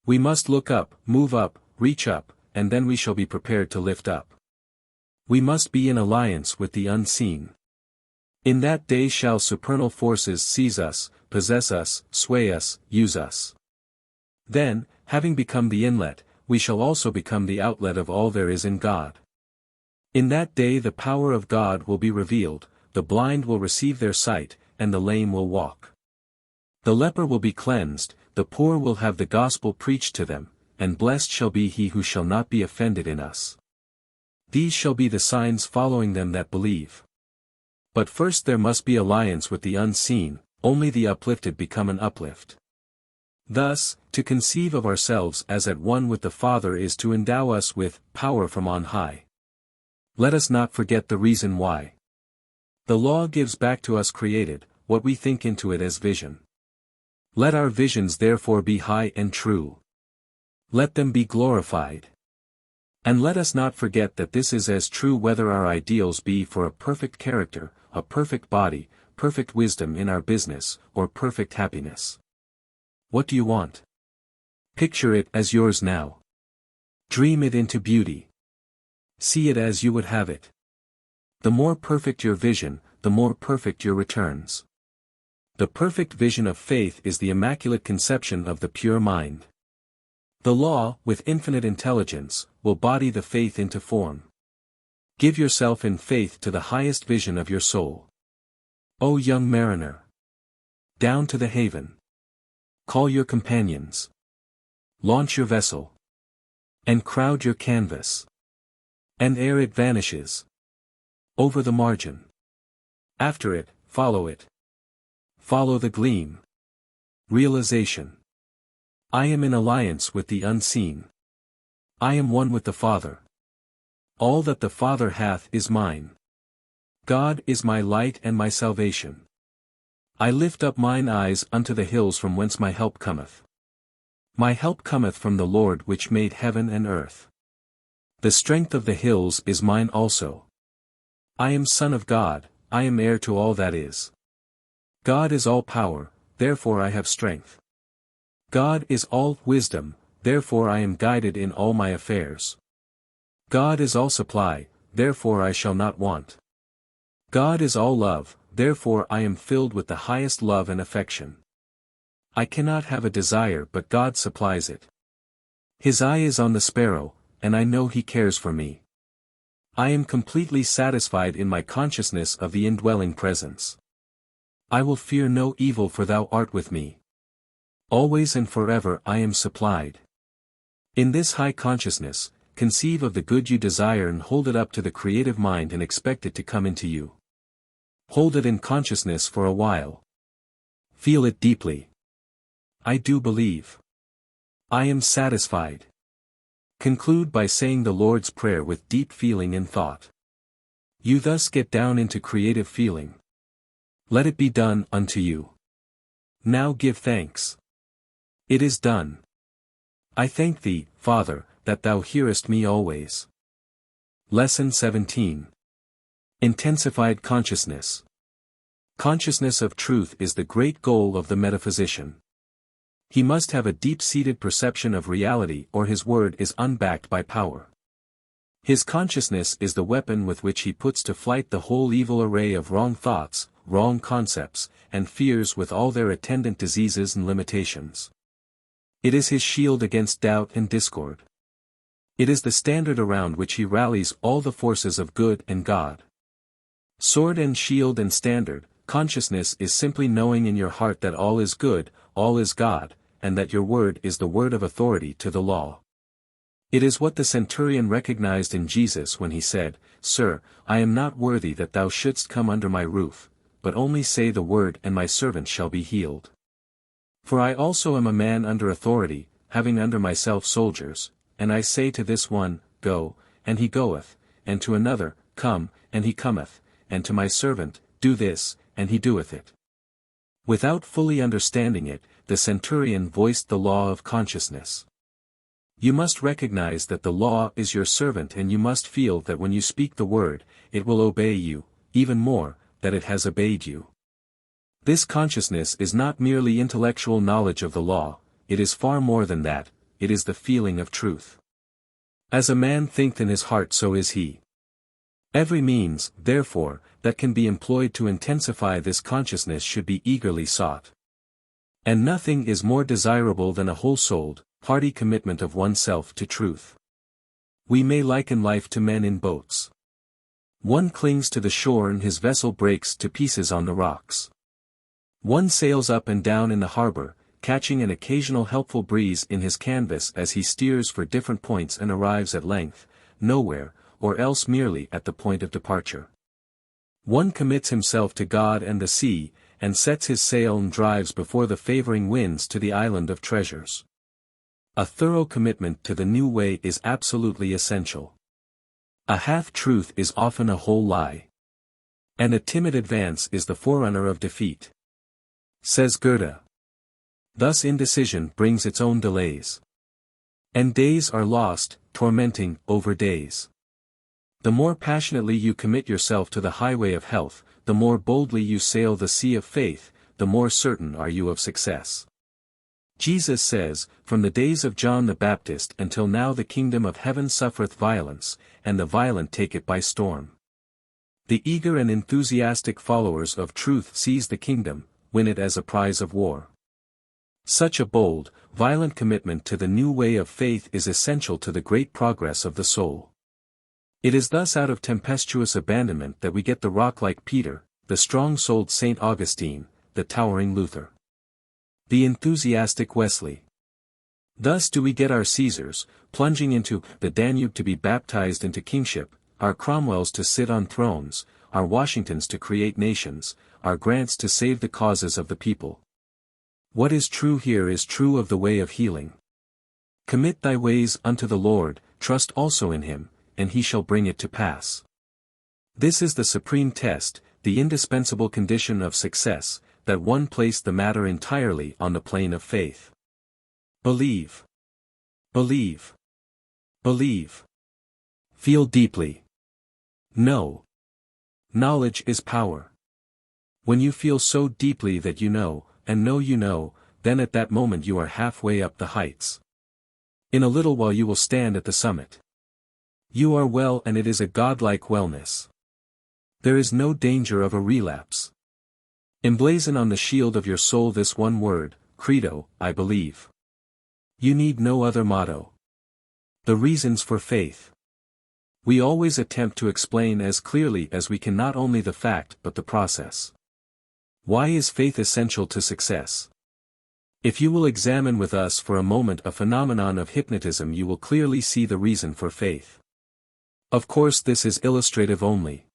We must look up, move up, reach up, and then we shall be prepared to lift up. We must be in alliance with the unseen. In that day shall supernal forces seize us, possess us, sway us, use us. Then, having become the inlet, we shall also become the outlet of all there is in God. In that day the power of God will be revealed, the blind will receive their sight, and the lame will walk. The leper will be cleansed, the poor will have the gospel preached to them, and blessed shall be he who shall not be offended in us. These shall be the signs following them that believe. But first there must be alliance with the unseen, only the uplifted become an uplift. Thus, to conceive of ourselves as at one with the Father is to endow us with power from on high. Let us not forget the reason why. The law gives back to us created, what we think into it as vision. Let our visions therefore be high and true. Let them be glorified. And let us not forget that this is as true whether our ideals be for a perfect character, a perfect body, perfect wisdom in our business, or perfect happiness. What do you want? Picture it as yours now. Dream it into beauty. See it as you would have it. The more perfect your vision, the more perfect your returns. The perfect vision of faith is the immaculate conception of the pure mind. The law, with infinite intelligence, will body the faith into form. Give yourself in faith to the highest vision of your soul. O young mariner! Down to the haven. Call your companions. Launch your vessel. And crowd your canvas. And ere it vanishes. Over the margin. After it, follow it. Follow the gleam. Realization. I am in alliance with the unseen. I am one with the Father. All that the Father hath is mine. God is my light and my salvation. I lift up mine eyes unto the hills from whence my help cometh. My help cometh from the Lord which made heaven and earth. The strength of the hills is mine also. I am son of God, I am heir to all that is. God is all power, therefore I have strength. God is all wisdom, therefore I am guided in all my affairs. God is all supply, therefore I shall not want. God is all love, therefore I am filled with the highest love and affection. I cannot have a desire but God supplies it. His eye is on the sparrow, and I know He cares for me. I am completely satisfied in my consciousness of the indwelling presence. I will fear no evil for Thou art with me. Always and forever I am supplied. In this high consciousness, conceive of the good you desire and hold it up to the creative mind and expect it to come into you. Hold it in consciousness for a while. Feel it deeply. I do believe. I am satisfied. Conclude by saying the Lord's Prayer with deep feeling and thought. You thus get down into creative feeling. Let it be done unto you. Now give thanks. It is done. I thank Thee, Father, that Thou hearest me always. Lesson 17. Intensified consciousness. Consciousness of truth is the great goal of the metaphysician. He must have a deep-seated perception of reality or his word is unbacked by power. His consciousness is the weapon with which he puts to flight the whole evil array of wrong thoughts, wrong concepts, and fears with all their attendant diseases and limitations. It is his shield against doubt and discord. It is the standard around which he rallies all the forces of good and God. Sword and shield and standard, consciousness is simply knowing in your heart that all is good, all is God, and that your word is the word of authority to the law. It is what the centurion recognized in Jesus when he said, Sir, I am not worthy that thou shouldst come under my roof, but only say the word and my servant shall be healed. For I also am a man under authority, having under myself soldiers, and I say to this one, Go, and he goeth, and to another, Come, and he cometh, and to my servant, Do this, and he doeth it. Without fully understanding it, the centurion voiced the law of consciousness. You must recognize that the law is your servant and you must feel that when you speak the word, it will obey you, even more, that it has obeyed you. This consciousness is not merely intellectual knowledge of the law, it is far more than that, it is the feeling of truth. As a man thinketh in his heart so is he. Every means, therefore, that can be employed to intensify this consciousness should be eagerly sought. And nothing is more desirable than a whole-souled, hearty commitment of oneself to truth. We may liken life to men in boats. One clings to the shore and his vessel breaks to pieces on the rocks. One sails up and down in the harbor, catching an occasional helpful breeze in his canvas as he steers for different points and arrives at length, nowhere, or else merely at the point of departure. One commits himself to God and the sea, and sets his sail and drives before the favoring winds to the island of treasures. A thorough commitment to the new way is absolutely essential. A half-truth is often a whole lie. And a timid advance is the forerunner of defeat. Says Goethe. Thus indecision brings its own delays. And days are lost, tormenting, over days. The more passionately you commit yourself to the highway of health, the more boldly you sail the sea of faith, the more certain are you of success. Jesus says, "From the days of John the Baptist until now the kingdom of heaven suffereth violence, and the violent take it by storm." The eager and enthusiastic followers of truth seize the kingdom, win it as a prize of war. Such a bold, violent commitment to the new way of faith is essential to the great progress of the soul. It is thus out of tempestuous abandonment that we get the rock-like Peter, the strong-souled St. Augustine, the towering Luther, the enthusiastic Wesley. Thus do we get our Caesars, plunging into the Danube to be baptized into kingship, our Cromwells to sit on thrones, our Washingtons to create nations, our Grants to save the causes of the people. What is true here is true of the way of healing. Commit thy ways unto the Lord, trust also in him, and he shall bring it to pass. This is the supreme test, the indispensable condition of success, that one place the matter entirely on the plane of faith. Believe. Believe. Believe. Feel deeply. Know. Knowledge is power. When you feel so deeply that you know, and know you know, then at that moment you are halfway up the heights. In a little while you will stand at the summit. You are well, and it is a godlike wellness. There is no danger of a relapse. Emblazon on the shield of your soul this one word, Credo, I believe. You need no other motto. The reasons for faith. We always attempt to explain as clearly as we can not only the fact but the process. Why is faith essential to success? If you will examine with us for a moment a phenomenon of hypnotism, you will clearly see the reason for faith. Of course, this is illustrative only.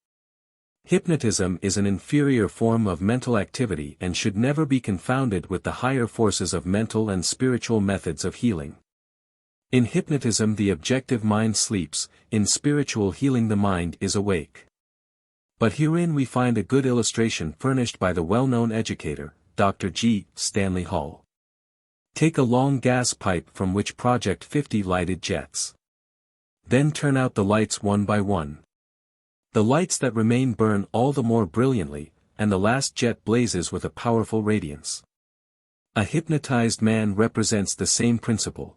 Hypnotism is an inferior form of mental activity and should never be confounded with the higher forces of mental and spiritual methods of healing. In hypnotism the objective mind sleeps, in spiritual healing the mind is awake. But herein we find a good illustration furnished by the well-known educator, Dr. G. Stanley Hall. Take a long gas pipe from which project 50 lighted jets. Then turn out the lights one by one. The lights that remain burn all the more brilliantly, and the last jet blazes with a powerful radiance. A hypnotized man represents the same principle.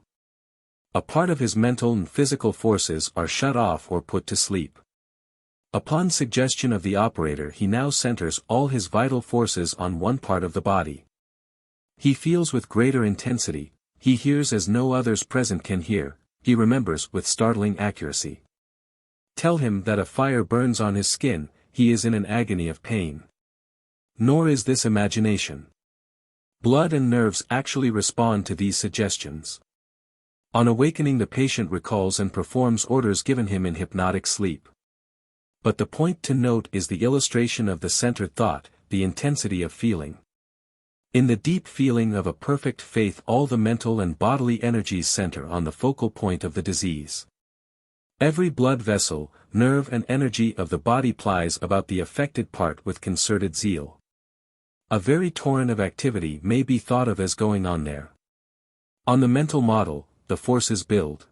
A part of his mental and physical forces are shut off or put to sleep. Upon suggestion of the operator he now centers all his vital forces on one part of the body. He feels with greater intensity, he hears as no others present can hear, he remembers with startling accuracy. Tell him that a fire burns on his skin, he is in an agony of pain. Nor is this imagination. Blood and nerves actually respond to these suggestions. On awakening the patient recalls and performs orders given him in hypnotic sleep. But the point to note is the illustration of the centered thought, the intensity of feeling. In the deep feeling of a perfect faith all the mental and bodily energies center on the focal point of the disease. Every blood vessel, nerve and energy of the body plies about the affected part with concerted zeal. A very torrent of activity may be thought of as going on there. On the mental model, the forces build.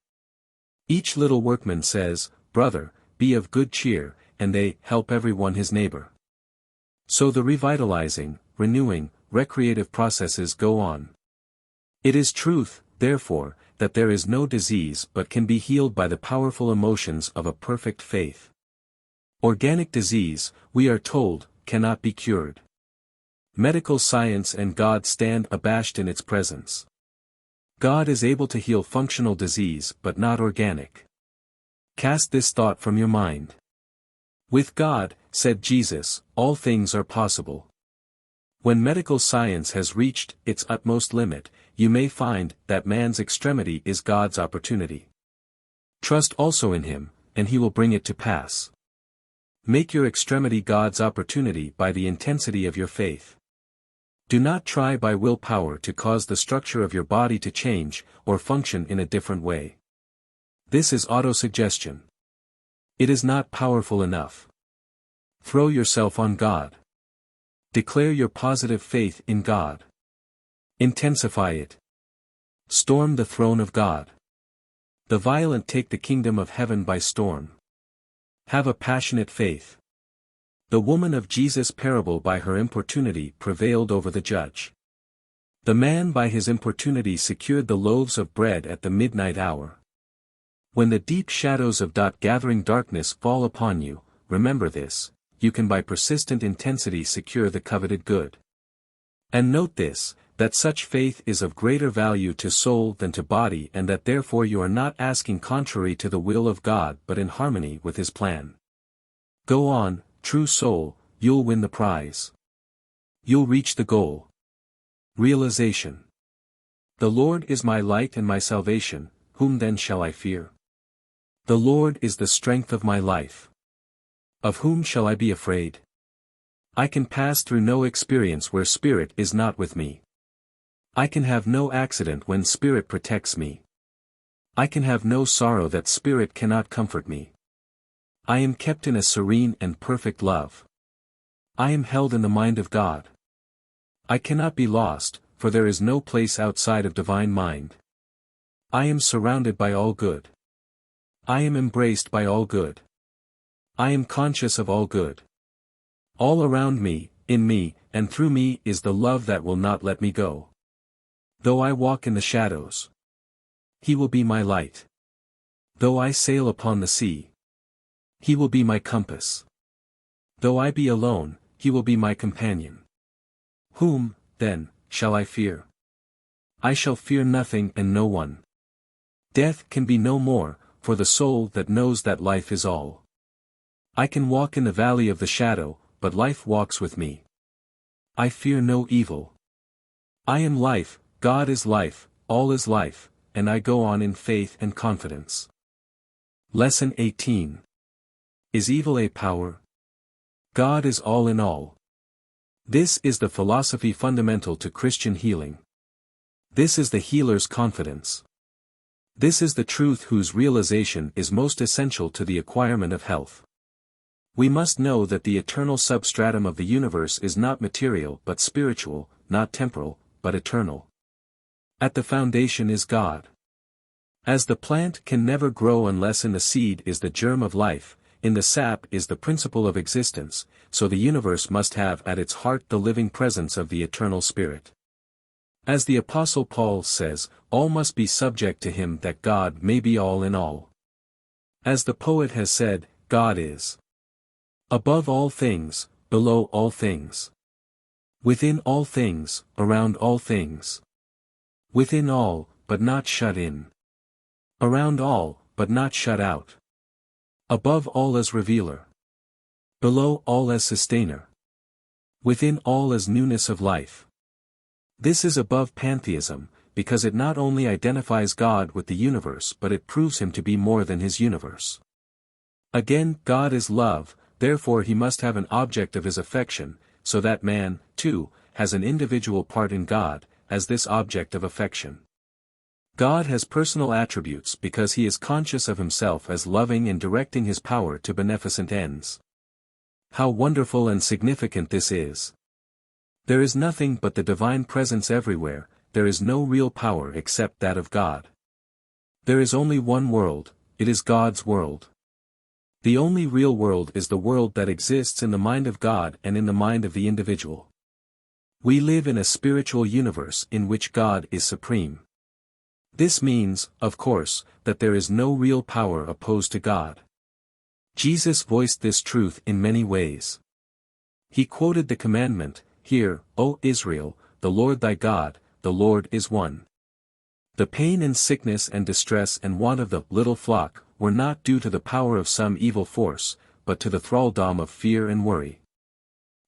Each little workman says, "Brother, be of good cheer," and they help everyone his neighbor. So the revitalizing, renewing, recreative processes go on. It is truth, therefore, that there is no disease but can be healed by the powerful emotions of a perfect faith. Organic disease, we are told, cannot be cured. Medical science and God stand abashed in its presence. God is able to heal functional disease but not organic. Cast this thought from your mind. With God, said Jesus, all things are possible. When medical science has reached its utmost limit, you may find that man's extremity is God's opportunity. Trust also in him, and he will bring it to pass. Make your extremity God's opportunity by the intensity of your faith. Do not try by willpower to cause the structure of your body to change, or function in a different way. This is autosuggestion. It is not powerful enough. Throw yourself on God. Declare your positive faith in God. Intensify it. Storm the throne of God. The violent take the kingdom of heaven by storm. Have a passionate faith. The woman of Jesus' parable by her importunity prevailed over the judge. The man by his importunity secured the loaves of bread at the midnight hour. When the deep shadows of gathering darkness fall upon you, remember this: you can by persistent intensity secure the coveted good. And note this, that such faith is of greater value to soul than to body, and that therefore you are not asking contrary to the will of God but in harmony with His plan. Go on, true soul, you'll win the prize. You'll reach the goal. Realization. The Lord is my light and my salvation, whom then shall I fear? The Lord is the strength of my life. Of whom shall I be afraid? I can pass through no experience where Spirit is not with me. I can have no accident when Spirit protects me. I can have no sorrow that Spirit cannot comfort me. I am kept in a serene and perfect love. I am held in the mind of God. I cannot be lost, for there is no place outside of divine mind. I am surrounded by all good. I am embraced by all good. I am conscious of all good. All around me, in me, and through me is the love that will not let me go. Though I walk in the shadows, He will be my light. Though I sail upon the sea, He will be my compass. Though I be alone, He will be my companion. Whom, then, shall I fear? I shall fear nothing and no one. Death can be no more, for the soul that knows that life is all. I can walk in the valley of the shadow, but life walks with me. I fear no evil. I am life, God is life, all is life, and I go on in faith and confidence. Lesson 18. Is evil a power? God is all in all. This is the philosophy fundamental to Christian healing. This is the healer's confidence. This is the truth whose realization is most essential to the acquirement of health. We must know that the eternal substratum of the universe is not material but spiritual, not temporal, but eternal. At the foundation is God. As the plant can never grow unless in the seed is the germ of life, in the sap is the principle of existence, so the universe must have at its heart the living presence of the eternal Spirit. As the Apostle Paul says, all must be subject to Him that God may be all in all. As the poet has said, God is above all things, below all things. Within all things, around all things. Within all, but not shut in. Around all, but not shut out. Above all as revealer. Below all as sustainer. Within all as newness of life. This is above pantheism, because it not only identifies God with the universe but it proves Him to be more than His universe. Again, God is love, therefore He must have an object of His affection, so that man, too, has an individual part in God, as this object of affection. God has personal attributes because He is conscious of Himself as loving and directing His power to beneficent ends. How wonderful and significant this is! There is nothing but the divine presence everywhere, there is no real power except that of God. There is only one world, it is God's world. The only real world is the world that exists in the mind of God and in the mind of the individual. We live in a spiritual universe in which God is supreme. This means, of course, that there is no real power opposed to God. Jesus voiced this truth in many ways. He quoted the commandment, "Hear, O Israel, the Lord thy God, the Lord is one." The pain and sickness and distress and want of the little flock were not due to the power of some evil force, but to the thraldom of fear and worry.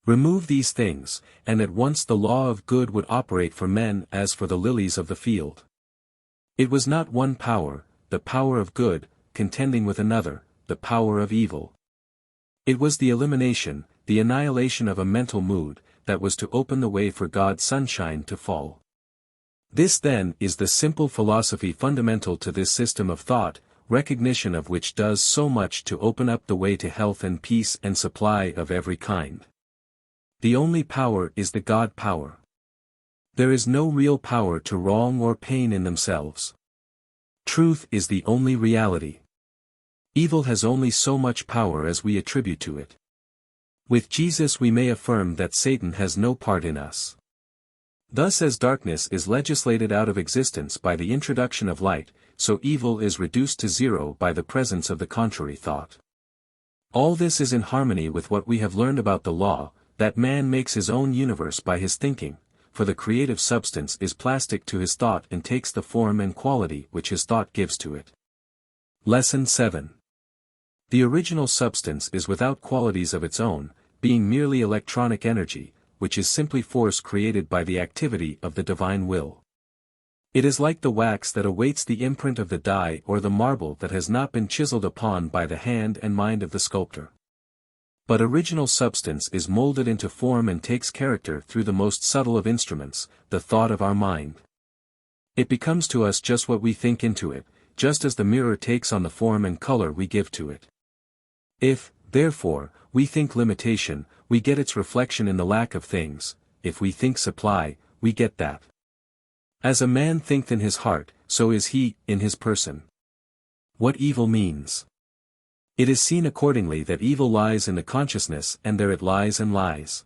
Remove these things, and at once the law of good would operate for men as for the lilies of the field. It was not one power, the power of good, contending with another, the power of evil. It was the elimination, the annihilation of a mental mood, that was to open the way for God's sunshine to fall. This then is the simple philosophy fundamental to this system of thought, recognition of which does so much to open up the way to health and peace and supply of every kind. The only power is the God power. There is no real power to wrong or pain in themselves. Truth is the only reality. Evil has only so much power as we attribute to it. With Jesus we may affirm that Satan has no part in us. Thus as darkness is legislated out of existence by the introduction of light, so evil is reduced to zero by the presence of the contrary thought. All this is in harmony with what we have learned about the law, that man makes his own universe by his thinking, for the creative substance is plastic to his thought and takes the form and quality which his thought gives to it. Lesson 7. The original substance is without qualities of its own, being merely electronic energy, which is simply force created by the activity of the divine will. It is like the wax that awaits the imprint of the die or the marble that has not been chiseled upon by the hand and mind of the sculptor. But original substance is molded into form and takes character through the most subtle of instruments, the thought of our mind. It becomes to us just what we think into it, just as the mirror takes on the form and color we give to it. If, therefore, we think limitation, we get its reflection in the lack of things; if we think supply, we get that. As a man thinketh in his heart, so is he, in his person. What evil means. It is seen accordingly that evil lies in the consciousness, and there it lies and lies.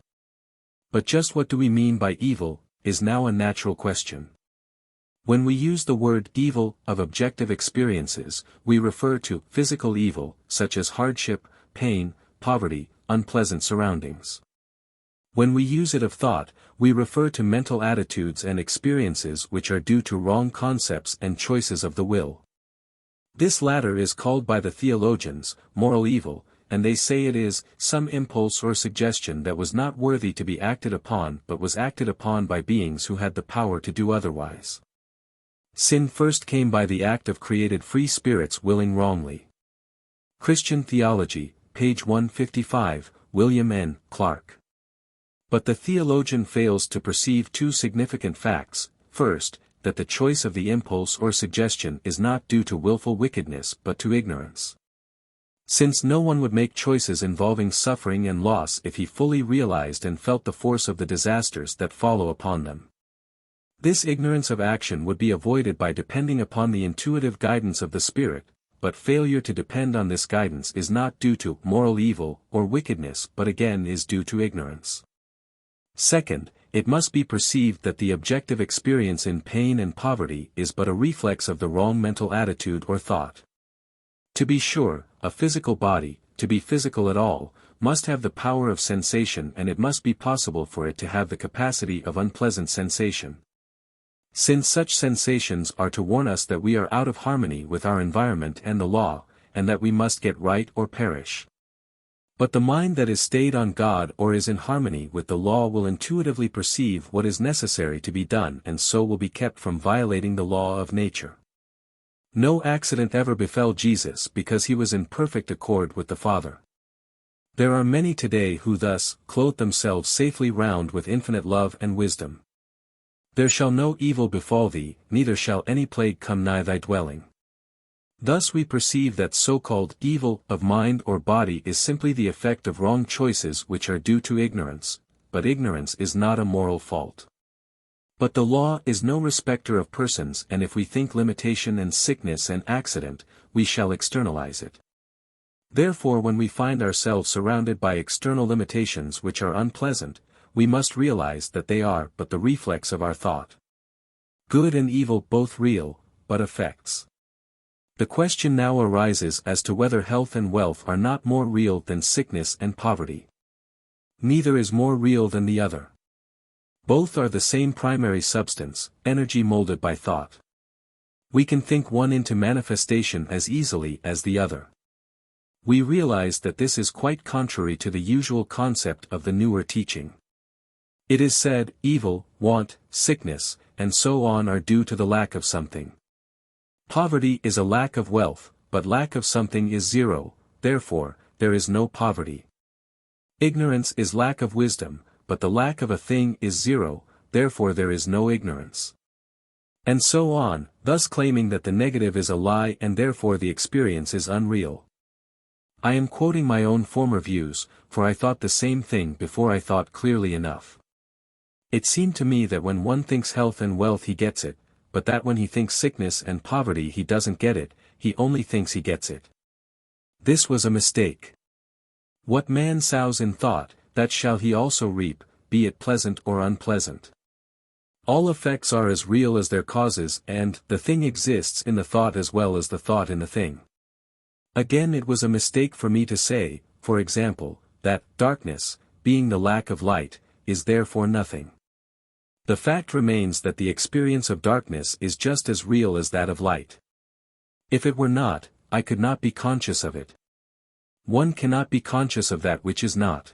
But just what do we mean by evil, is now a natural question. When we use the word evil of objective experiences, we refer to physical evil, such as hardship, pain, poverty, unpleasant surroundings. When we use it of thought, we refer to mental attitudes and experiences which are due to wrong concepts and choices of the will. This latter is called by the theologians, moral evil, and they say it is some impulse or suggestion that was not worthy to be acted upon but was acted upon by beings who had the power to do otherwise. Sin first came by the act of created free spirits willing wrongly. Christian Theology, page 155, William N. Clark. But the theologian fails to perceive two significant facts: first, that the choice of the impulse or suggestion is not due to willful wickedness but to ignorance. Since no one would make choices involving suffering and loss if he fully realized and felt the force of the disasters that follow upon them. This ignorance of action would be avoided by depending upon the intuitive guidance of the Spirit, but failure to depend on this guidance is not due to moral evil or wickedness but again is due to ignorance. Second, it must be perceived that the objective experience in pain and poverty is but a reflex of the wrong mental attitude or thought. To be sure, a physical body, to be physical at all, must have the power of sensation, and it must be possible for it to have the capacity of unpleasant sensation. Since such sensations are to warn us that we are out of harmony with our environment and the law, and that we must get right or perish. But the mind that is stayed on God or is in harmony with the law will intuitively perceive what is necessary to be done, and so will be kept from violating the law of nature. No accident ever befell Jesus because he was in perfect accord with the Father. There are many today who thus clothe themselves safely round with infinite love and wisdom. There shall no evil befall thee, neither shall any plague come nigh thy dwelling. Thus we perceive that so-called evil of mind or body is simply the effect of wrong choices which are due to ignorance, but ignorance is not a moral fault. But the law is no respecter of persons, and if we think limitation and sickness and accident, we shall externalize it. Therefore when we find ourselves surrounded by external limitations which are unpleasant, we must realize that they are but the reflex of our thought. Good and evil both real, but effects. The question now arises as to whether health and wealth are not more real than sickness and poverty. Neither is more real than the other. Both are the same primary substance, energy molded by thought. We can think one into manifestation as easily as the other. We realize that this is quite contrary to the usual concept of the newer teaching. It is said, evil, want, sickness, and so on are due to the lack of something. Poverty is a lack of wealth, but lack of something is zero, therefore, there is no poverty. Ignorance is lack of wisdom, but the lack of a thing is zero, therefore there is no ignorance. And so on, thus claiming that the negative is a lie and therefore the experience is unreal. I am quoting my own former views, for I thought the same thing before I thought clearly enough. It seemed to me that when one thinks health and wealth he gets it, but that when he thinks sickness and poverty he doesn't get it, he only thinks he gets it. This was a mistake. What man sows in thought, that shall he also reap, be it pleasant or unpleasant. All effects are as real as their causes, and the thing exists in the thought as well as the thought in the thing. Again, it was a mistake for me to say, for example, that darkness, being the lack of light, is therefore nothing. The fact remains that the experience of darkness is just as real as that of light. If it were not, I could not be conscious of it. One cannot be conscious of that which is not.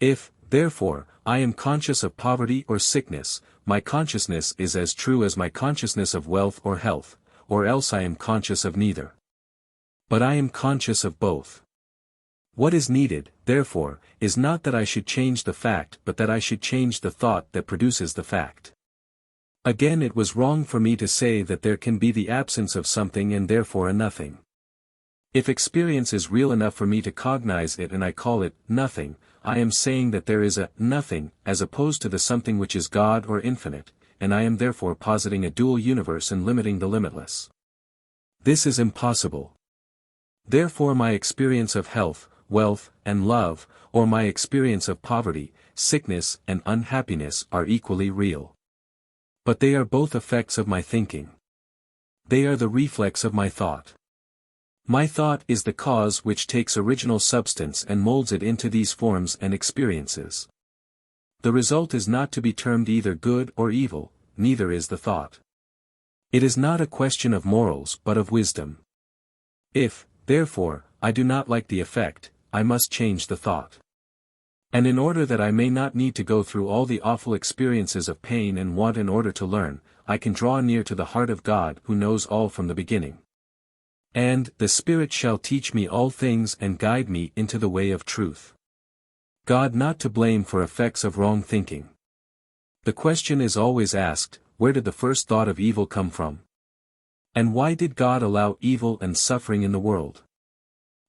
If, therefore, I am conscious of poverty or sickness, my consciousness is as true as my consciousness of wealth or health, or else I am conscious of neither. But I am conscious of both. What is needed, therefore, is not that I should change the fact but that I should change the thought that produces the fact. Again, it was wrong for me to say that there can be the absence of something and therefore a nothing. If experience is real enough for me to cognize it and I call it nothing, I am saying that there is a nothing as opposed to the something which is God or infinite, and I am therefore positing a dual universe and limiting the limitless. This is impossible. Therefore my experience of health, wealth, and love, or my experience of poverty, sickness, and unhappiness are equally real. But they are both effects of my thinking. They are the reflex of my thought. My thought is the cause which takes original substance and molds it into these forms and experiences. The result is not to be termed either good or evil, neither is the thought. It is not a question of morals but of wisdom. If, therefore, I do not like the effect, I must change the thought. And in order that I may not need to go through all the awful experiences of pain and want in order to learn, I can draw near to the heart of God who knows all from the beginning. And the Spirit shall teach me all things and guide me into the way of truth. God not to blame for effects of wrong thinking. The question is always asked, where did the first thought of evil come from? And why did God allow evil and suffering in the world?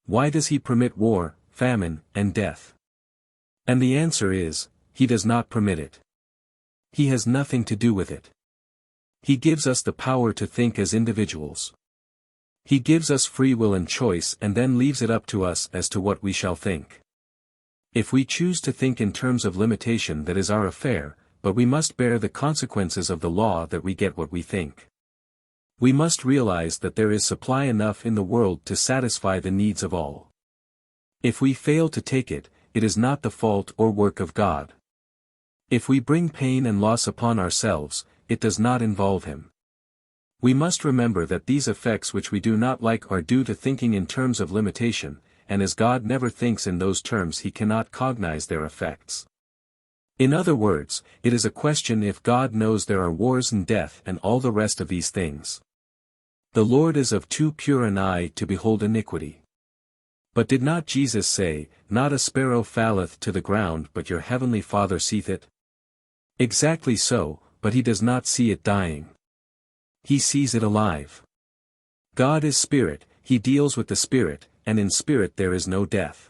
Why does He permit war, famine, and death? And the answer is, He does not permit it. He has nothing to do with it. He gives us the power to think as individuals. He gives us free will and choice and then leaves it up to us as to what we shall think. If we choose to think in terms of limitation, that is our affair, but we must bear the consequences of the law that we get what we think. We must realize that there is supply enough in the world to satisfy the needs of all. If we fail to take it, it is not the fault or work of God. If we bring pain and loss upon ourselves, it does not involve Him. We must remember that these effects which we do not like are due to thinking in terms of limitation, and as God never thinks in those terms, He cannot cognize their effects. In other words, it is a question if God knows there are wars and death and all the rest of these things. The Lord is of too pure an eye to behold iniquity. But did not Jesus say, not a sparrow falleth to the ground but your heavenly Father seeth it? Exactly so, but He does not see it dying. He sees it alive. God is spirit, He deals with the spirit, and in spirit there is no death.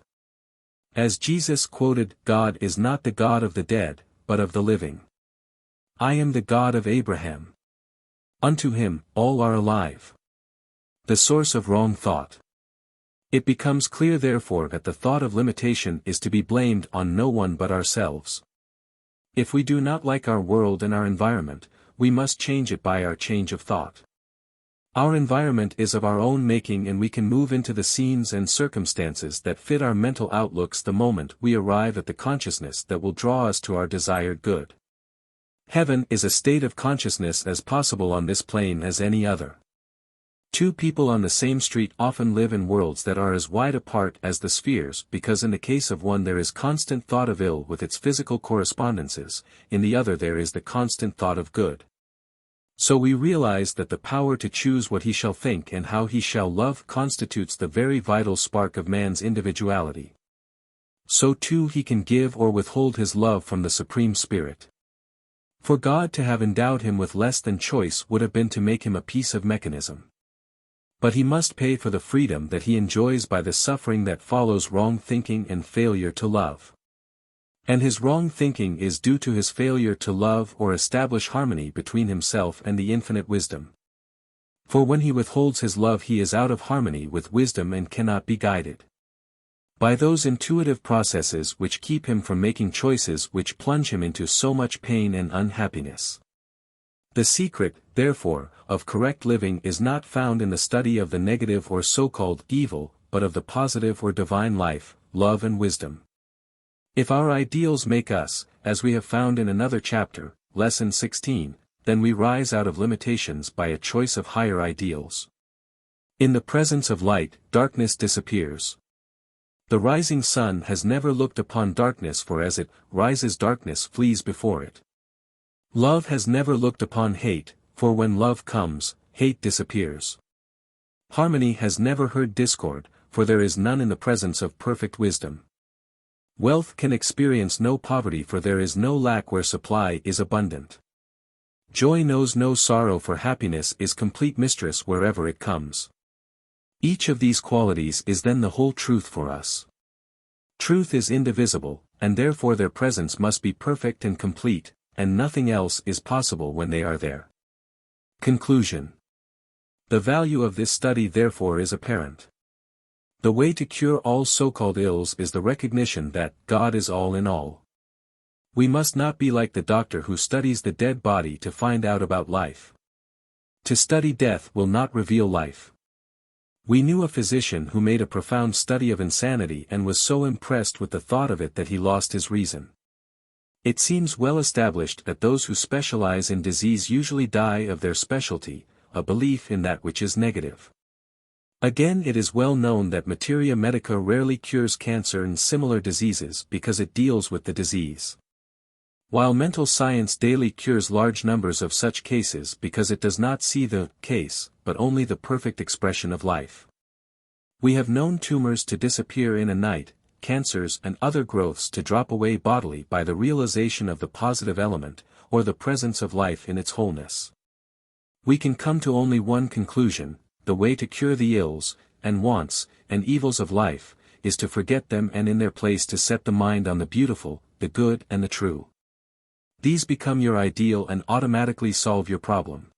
As Jesus quoted, God is not the God of the dead, but of the living. I am the God of Abraham. Unto Him, all are alive. The source of wrong thought. It becomes clear therefore that the thought of limitation is to be blamed on no one but ourselves. If we do not like our world and our environment, we must change it by our change of thought. Our environment is of our own making and we can move into the scenes and circumstances that fit our mental outlooks the moment we arrive at the consciousness that will draw us to our desired good. Heaven is a state of consciousness as possible on this plane as any other. Two people on the same street often live in worlds that are as wide apart as the spheres because in the case of one there is constant thought of ill with its physical correspondences, in the other there is the constant thought of good. So we realize that the power to choose what he shall think and how he shall love constitutes the very vital spark of man's individuality. So too he can give or withhold his love from the Supreme Spirit. For God to have endowed him with less than choice would have been to make him a piece of mechanism. But he must pay for the freedom that he enjoys by the suffering that follows wrong thinking and failure to love. And his wrong thinking is due to his failure to love or establish harmony between himself and the infinite wisdom. For when he withholds his love he is out of harmony with wisdom and cannot be guided. By those intuitive processes which keep him from making choices which plunge him into so much pain and unhappiness. The secret, therefore, of correct living is not found in the study of the negative or so-called evil, but of the positive or divine life, love and wisdom. If our ideals make us, as we have found in another chapter, Lesson 16, then we rise out of limitations by a choice of higher ideals. In the presence of light, darkness disappears. The rising sun has never looked upon darkness, for as it rises darkness flees before it. Love has never looked upon hate, for when love comes, hate disappears. Harmony has never heard discord, for there is none in the presence of perfect wisdom. Wealth can experience no poverty, for there is no lack where supply is abundant. Joy knows no sorrow, for happiness is complete mistress wherever it comes. Each of these qualities is then the whole truth for us. Truth is indivisible, and therefore their presence must be perfect and complete, and nothing else is possible when they are there. Conclusion. The value of this study therefore is apparent. The way to cure all so-called ills is the recognition that God is all in all. We must not be like the doctor who studies the dead body to find out about life. To study death will not reveal life. We knew a physician who made a profound study of insanity and was so impressed with the thought of it that he lost his reason. It seems well established that those who specialize in disease usually die of their specialty, a belief in that which is negative. Again, it is well known that materia medica rarely cures cancer and similar diseases because it deals with the disease. While mental science daily cures large numbers of such cases because it does not see the case, but only the perfect expression of life. We have known tumors to disappear in a night, cancers and other growths to drop away bodily by the realization of the positive element, or the presence of life in its wholeness. We can come to only one conclusion: the way to cure the ills, and wants, and evils of life, is to forget them and in their place to set the mind on the beautiful, the good and the true. These become your ideal and automatically solve your problem.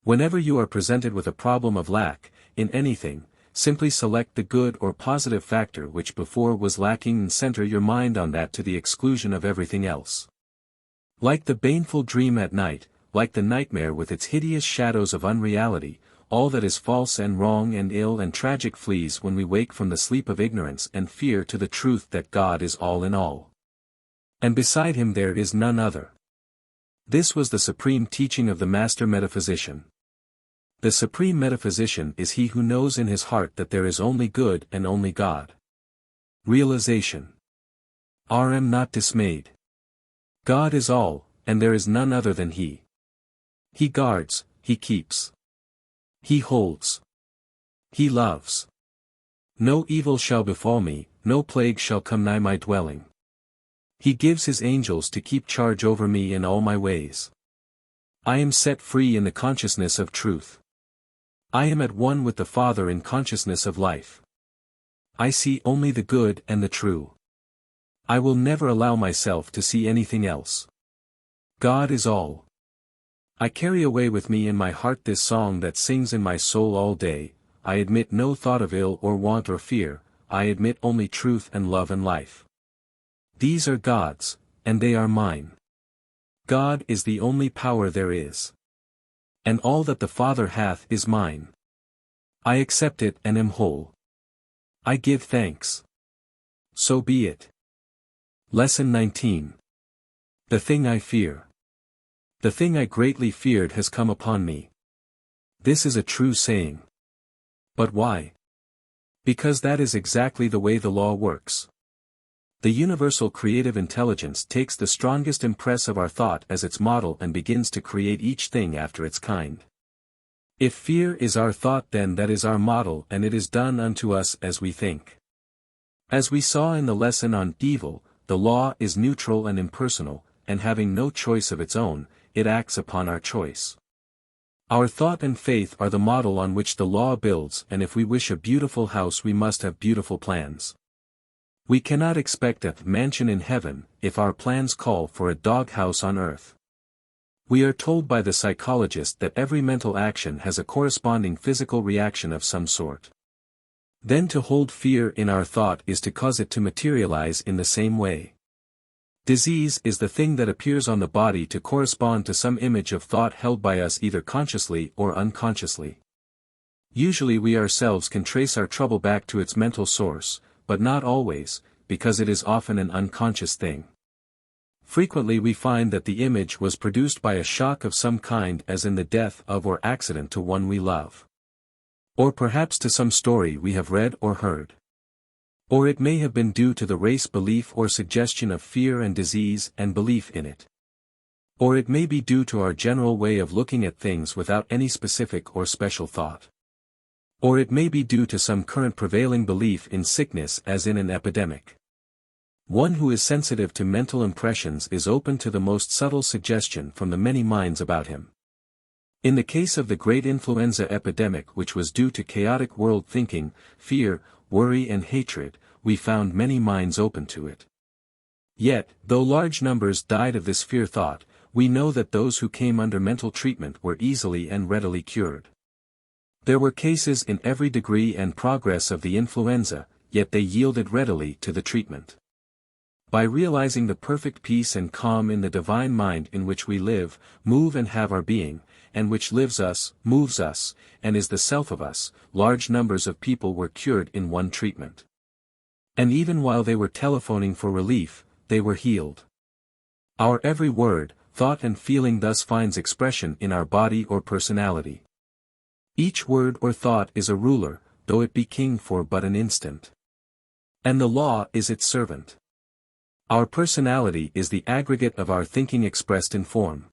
Whenever you are presented with a problem of lack, in anything, simply select the good or positive factor which before was lacking and center your mind on that to the exclusion of everything else. Like the baneful dream at night, like the nightmare with its hideous shadows of unreality, all that is false and wrong and ill and tragic flees when we wake from the sleep of ignorance and fear to the truth that God is all in all. And beside him there is none other. This was the supreme teaching of the master metaphysician. The supreme metaphysician is he who knows in his heart that there is only good and only God. Realization. Rm not dismayed. God is all, and there is none other than he. He guards, he keeps. He holds. He loves. No evil shall befall me, no plague shall come nigh my dwelling. He gives his angels to keep charge over me in all my ways. I am set free in the consciousness of truth. I am at one with the Father in consciousness of life. I see only the good and the true. I will never allow myself to see anything else. God is all. I carry away with me in my heart this song that sings in my soul all day. I admit no thought of ill or want or fear, I admit only truth and love and life. These are God's, and they are mine. God is the only power there is. And all that the Father hath is mine. I accept it and am whole. I give thanks. So be it. Lesson 19. The thing I fear. The thing I greatly feared has come upon me. This is a true saying. But why? Because that is exactly the way the law works. The universal creative intelligence takes the strongest impress of our thought as its model and begins to create each thing after its kind. If fear is our thought, then that is our model, and it is done unto us as we think. As we saw in the lesson on evil, the law is neutral and impersonal, and having no choice of its own, it acts upon our choice. Our thought and faith are the model on which the law builds, and if we wish a beautiful house we must have beautiful plans. We cannot expect a mansion in heaven, if our plans call for a doghouse on earth. We are told by the psychologist that every mental action has a corresponding physical reaction of some sort. Then to hold fear in our thought is to cause it to materialize in the same way. Disease is the thing that appears on the body to correspond to some image of thought held by us either consciously or unconsciously. Usually we ourselves can trace our trouble back to its mental source, but not always, because it is often an unconscious thing. Frequently we find that the image was produced by a shock of some kind, as in the death of or accident to one we love. Or perhaps to some story we have read or heard. Or it may have been due to the race belief or suggestion of fear and disease and belief in it. Or it may be due to our general way of looking at things without any specific or special thought. Or it may be due to some current prevailing belief in sickness as in an epidemic. One who is sensitive to mental impressions is open to the most subtle suggestion from the many minds about him. In the case of the great influenza epidemic, which was due to chaotic world thinking, fear, worry and hatred, we found many minds open to it. Yet, though large numbers died of this fear thought, we know that those who came under mental treatment were easily and readily cured. There were cases in every degree and progress of the influenza, yet they yielded readily to the treatment. By realizing the perfect peace and calm in the divine mind in which we live, move and have our being, and which lives us, moves us, and is the self of us, large numbers of people were cured in one treatment. And even while they were telephoning for relief, they were healed. Our every word, thought and feeling thus finds expression in our body or personality. Each word or thought is a ruler, though it be king for but an instant. And the law is its servant. Our personality is the aggregate of our thinking expressed in form.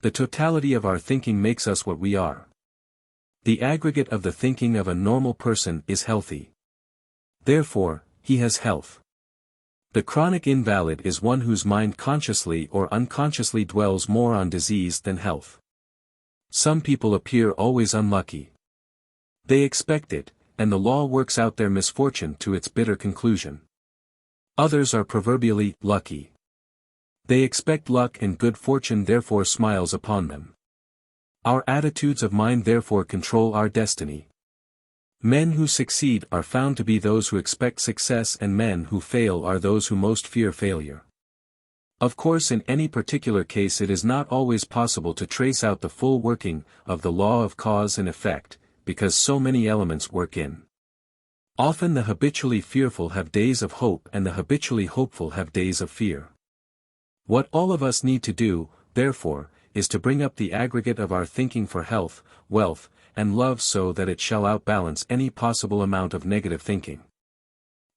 The totality of our thinking makes us what we are. The aggregate of the thinking of a normal person is healthy. Therefore, he has health. The chronic invalid is one whose mind consciously or unconsciously dwells more on disease than health. Some people appear always unlucky. They expect it, and the law works out their misfortune to its bitter conclusion. Others are proverbially lucky. They expect luck and good fortune therefore smiles upon them. Our attitudes of mind therefore control our destiny. Men who succeed are found to be those who expect success, and men who fail are those who most fear failure. Of course, in any particular case it is not always possible to trace out the full working of the law of cause and effect, because so many elements work in. Often the habitually fearful have days of hope and the habitually hopeful have days of fear. What all of us need to do, therefore, is to bring up the aggregate of our thinking for health, wealth, and love so that it shall outbalance any possible amount of negative thinking.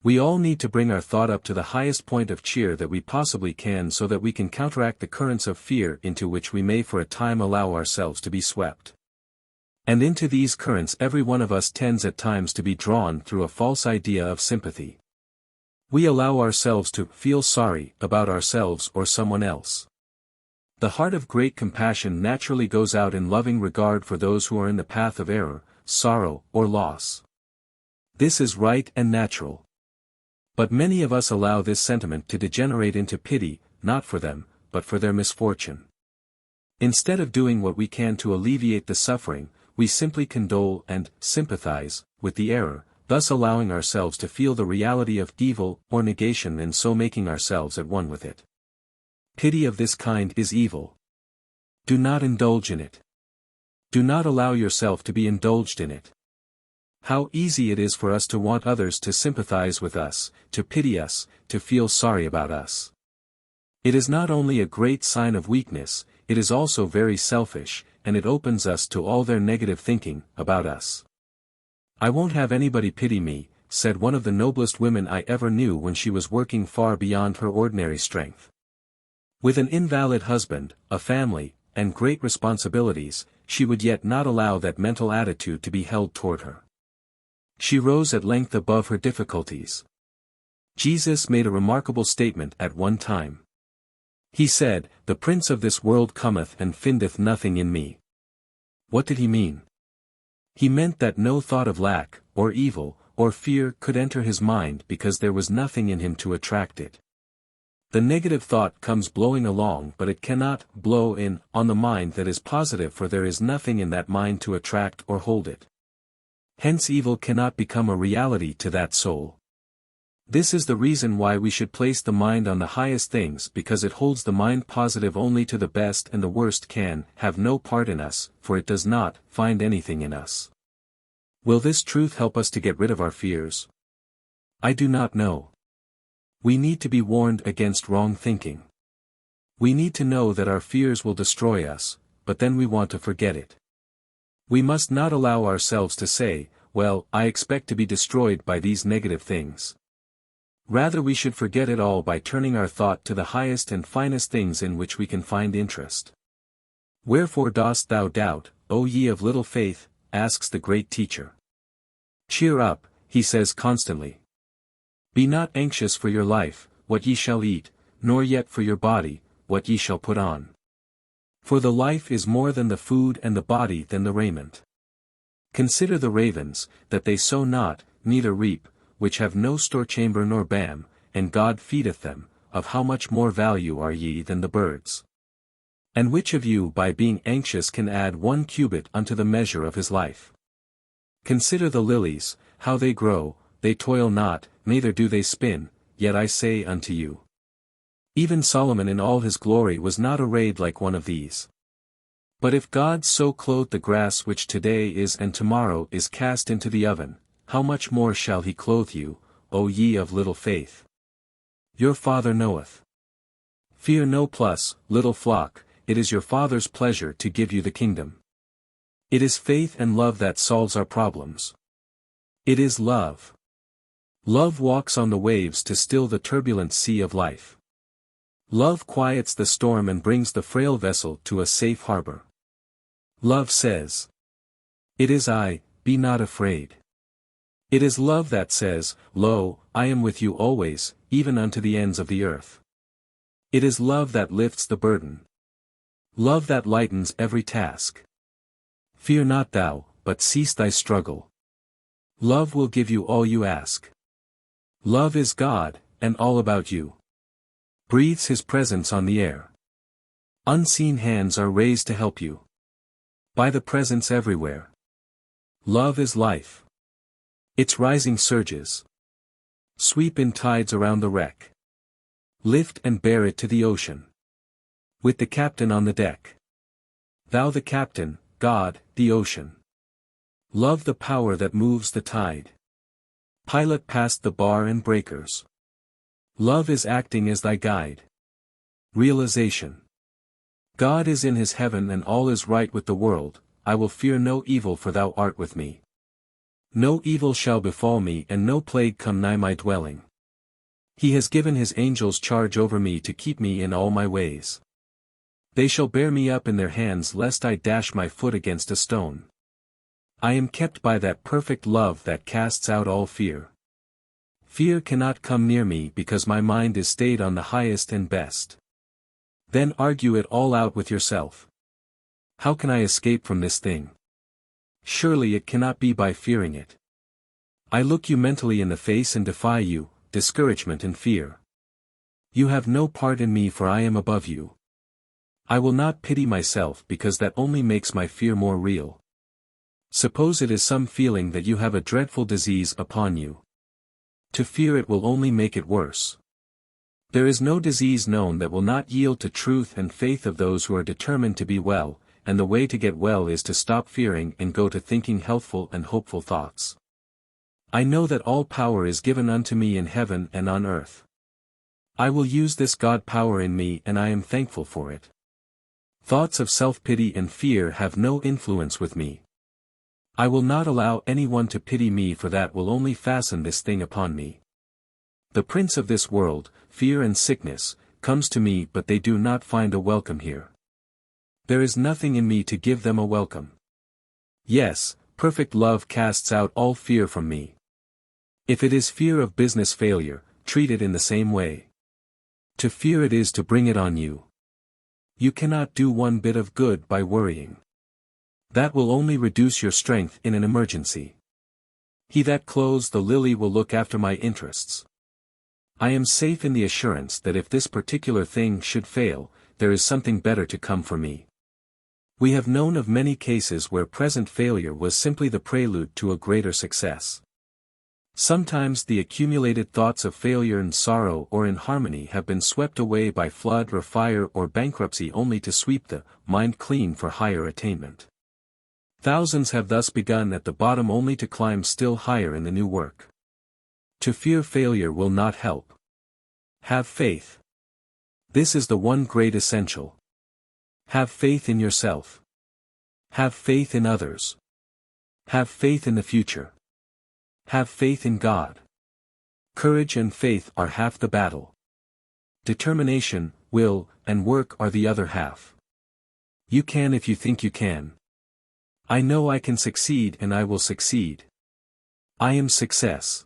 We all need to bring our thought up to the highest point of cheer that we possibly can, so that we can counteract the currents of fear into which we may for a time allow ourselves to be swept. And into these currents every one of us tends at times to be drawn through a false idea of sympathy. We allow ourselves to feel sorry about ourselves or someone else. The heart of great compassion naturally goes out in loving regard for those who are in the path of error, sorrow, or loss. This is right and natural. But many of us allow this sentiment to degenerate into pity, not for them, but for their misfortune. Instead of doing what we can to alleviate the suffering, we simply condole and sympathize with the error, thus allowing ourselves to feel the reality of evil or negation and so making ourselves at one with it. Pity of this kind is evil. Do not indulge in it. Do not allow yourself to be indulged in it. How easy it is for us to want others to sympathize with us, to pity us, to feel sorry about us. It is not only a great sign of weakness, it is also very selfish, and it opens us to all their negative thinking about us. "I won't have anybody pity me," said one of the noblest women I ever knew when she was working far beyond her ordinary strength. With an invalid husband, a family, and great responsibilities, she would yet not allow that mental attitude to be held toward her. She rose at length above her difficulties. Jesus made a remarkable statement at one time. He said, "The prince of this world cometh and findeth nothing in me." What did he mean? He meant that no thought of lack, or evil, or fear could enter his mind because there was nothing in him to attract it. The negative thought comes blowing along, but it cannot blow in on the mind that is positive, for there is nothing in that mind to attract or hold it. Hence evil cannot become a reality to that soul. This is the reason why we should place the mind on the highest things, because it holds the mind positive only to the best, and the worst can have no part in us, for it does not find anything in us. Will this truth help us to get rid of our fears? I do not know. We need to be warned against wrong thinking. We need to know that our fears will destroy us, but then we want to forget it. We must not allow ourselves to say, well, I expect to be destroyed by these negative things. Rather we should forget it all by turning our thought to the highest and finest things in which we can find interest. Wherefore dost thou doubt, O ye of little faith? Asks the great teacher. Cheer up, he says constantly. Be not anxious for your life, what ye shall eat, nor yet for your body, what ye shall put on. For the life is more than the food, and the body than the raiment. Consider the ravens, that they sow not, neither reap, which have no store-chamber nor bam, and God feedeth them. Of how much more value are ye than the birds? And which of you by being anxious can add 1 cubit unto the measure of his life? Consider the lilies, how they grow, they toil not, neither do they spin, yet I say unto you. Even Solomon in all his glory was not arrayed like one of these. But if God so clothe the grass which today is and tomorrow is cast into the oven, how much more shall he clothe you, O ye of little faith? Your Father knoweth. Fear no plus, little flock, it is your Father's pleasure to give you the kingdom. It is faith and love that solves our problems. It is love. Love walks on the waves to still the turbulent sea of life. Love quiets the storm and brings the frail vessel to a safe harbor. Love says, "It is I, be not afraid." It is love that says, "Lo, I am with you always, even unto the ends of the earth." It is love that lifts the burden. Love that lightens every task. Fear not thou, but cease thy struggle. Love will give you all you ask. Love is God, and all about you. Breathes His presence on the air. Unseen hands are raised to help you. By the presence everywhere. Love is life. Its rising surges sweep in tides around the wreck. Lift and bear it to the ocean. With the captain on the deck. Thou the captain, God, the ocean. Love the power that moves the tide. Pilot past the bar and breakers. Love is acting as thy guide. Realization. God is in his heaven and all is right with the world. I will fear no evil, for thou art with me. No evil shall befall me, and no plague come nigh my dwelling. He has given his angels charge over me to keep me in all my ways. They shall bear me up in their hands lest I dash my foot against a stone. I am kept by that perfect love that casts out all fear. Fear cannot come near me because my mind is stayed on the highest and best. Then argue it all out with yourself. How can I escape from this thing? Surely it cannot be by fearing it. I look you mentally in the face and defy you, discouragement and fear. You have no part in me, for I am above you. I will not pity myself because that only makes my fear more real. Suppose it is some feeling that you have a dreadful disease upon you. To fear it will only make it worse. There is no disease known that will not yield to truth and faith of those who are determined to be well, and the way to get well is to stop fearing and go to thinking healthful and hopeful thoughts. I know that all power is given unto me in heaven and on earth. I will use this God power in me, and I am thankful for it. Thoughts of self-pity and fear have no influence with me. I will not allow anyone to pity me, for that will only fasten this thing upon me. The prince of this world, fear and sickness, comes to me, but they do not find a welcome here. There is nothing in me to give them a welcome. Yes, perfect love casts out all fear from me. If it is fear of business failure, treat it in the same way. To fear it is to bring it on you. You cannot do one bit of good by worrying. That will only reduce your strength in an emergency. He that clothes the lily will look after my interests. I am safe in the assurance that if this particular thing should fail, there is something better to come for me. We have known of many cases where present failure was simply the prelude to a greater success. Sometimes the accumulated thoughts of failure and sorrow or inharmony have been swept away by flood or fire or bankruptcy only to sweep the mind clean for higher attainment. Thousands have thus begun at the bottom only to climb still higher in the new work. To fear failure will not help. Have faith. This is the one great essential. Have faith in yourself. Have faith in others. Have faith in the future. Have faith in God. Courage and faith are half the battle. Determination, will, and work are the other half. You can if you think you can. I know I can succeed and I will succeed. I am success.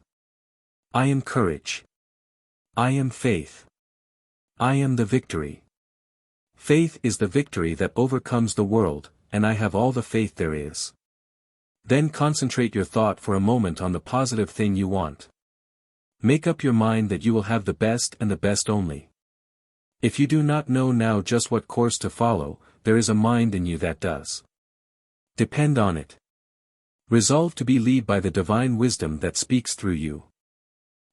I am courage. I am faith. I am the victory. Faith is the victory that overcomes the world, and I have all the faith there is. Then concentrate your thought for a moment on the positive thing you want. Make up your mind that you will have the best and the best only. If you do not know now just what course to follow, there is a mind in you that does. Depend on it. Resolve to be led by the divine wisdom that speaks through you.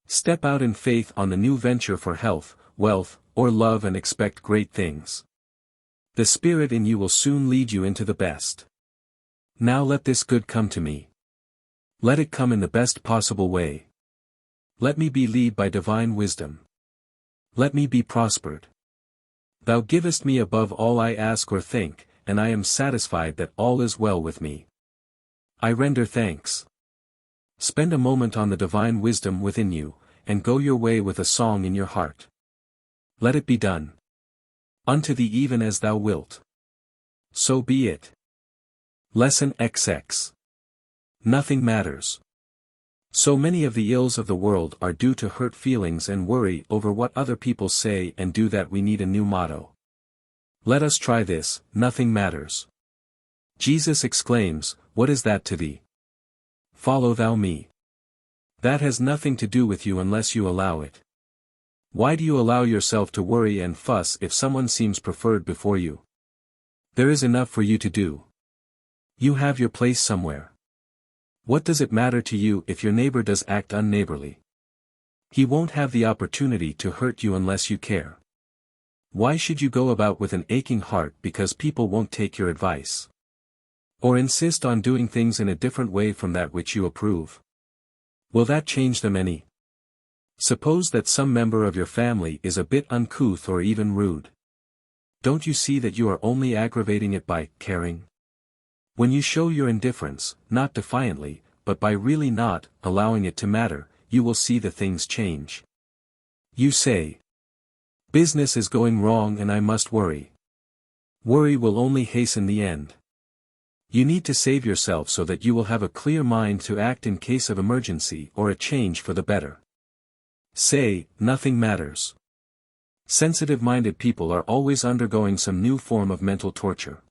Step out in faith on the new venture for health, wealth, or love and expect great things. The Spirit in you will soon lead you into the best. Now let this good come to me. Let it come in the best possible way. Let me be led by divine wisdom. Let me be prospered. Thou givest me above all I ask or think, and I am satisfied that all is well with me. I render thanks. Spend a moment on the divine wisdom within you, and go your way with a song in your heart. Let it be done. Unto thee even as thou wilt. So be it. Lesson XX. Nothing matters. So many of the ills of the world are due to hurt feelings and worry over what other people say and do that we need a new motto. Let us try this, nothing matters. Jesus exclaims, what is that to thee? Follow thou me. That has nothing to do with you unless you allow it. Why do you allow yourself to worry and fuss if someone seems preferred before you? There is enough for you to do. You have your place somewhere. What does it matter to you if your neighbor does act unneighborly? He won't have the opportunity to hurt you unless you care. Why should you go about with an aching heart because people won't take your advice? Or insist on doing things in a different way from that which you approve? Will that change them any? Suppose that some member of your family is a bit uncouth or even rude. Don't you see that you are only aggravating it by caring? When you show your indifference, not defiantly, but by really not allowing it to matter, you will see the things change. You say, business is going wrong and I must worry. Worry will only hasten the end. You need to save yourself so that you will have a clear mind to act in case of emergency or a change for the better. Say, nothing matters. Sensitive-minded people are always undergoing some new form of mental torture.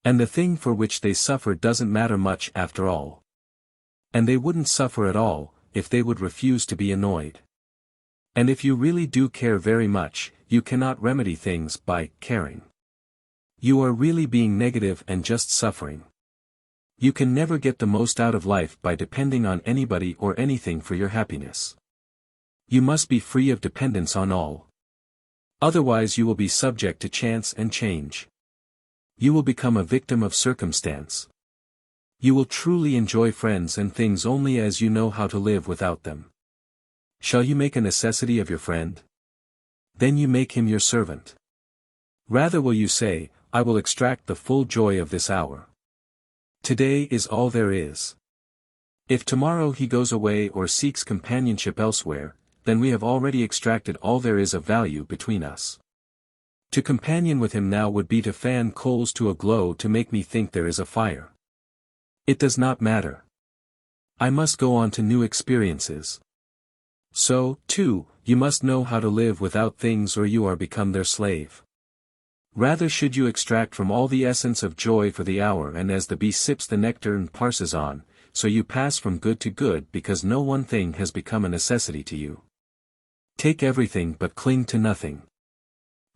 And the thing for which they suffer doesn't matter much after all. And they wouldn't suffer at all, if they would refuse to be annoyed. And if you really do care very much, you cannot remedy things by caring. You are really being negative and just suffering. You can never get the most out of life by depending on anybody or anything for your happiness. You must be free of dependence on all. Otherwise you will be subject to chance and change. You will become a victim of circumstance. You will truly enjoy friends and things only as you know how to live without them. Shall you make a necessity of your friend? Then you make him your servant. Rather will you say, I will extract the full joy of this hour. Today is all there is. If tomorrow he goes away or seeks companionship elsewhere, then we have already extracted all there is of value between us. To companion with him now would be to fan coals to a glow to make me think there is a fire. It does not matter. I must go on to new experiences. So, too, you must know how to live without things or you are become their slave. Rather should you extract from all the essence of joy for the hour and as the bee sips the nectar and parses on, so you pass from good to good because no one thing has become a necessity to you. Take everything but cling to nothing.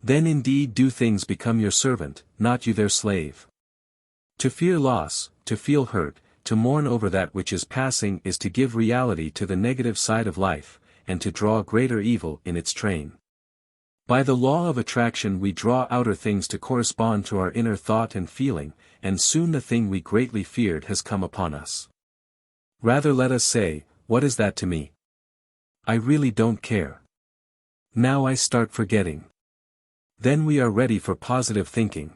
Then indeed do things become your servant, not you their slave. To fear loss, to feel hurt, to mourn over that which is passing is to give reality to the negative side of life, and to draw greater evil in its train. By the law of attraction we draw outer things to correspond to our inner thought and feeling, and soon the thing we greatly feared has come upon us. Rather let us say, what is that to me? I really don't care. Now I start forgetting. Then we are ready for positive thinking.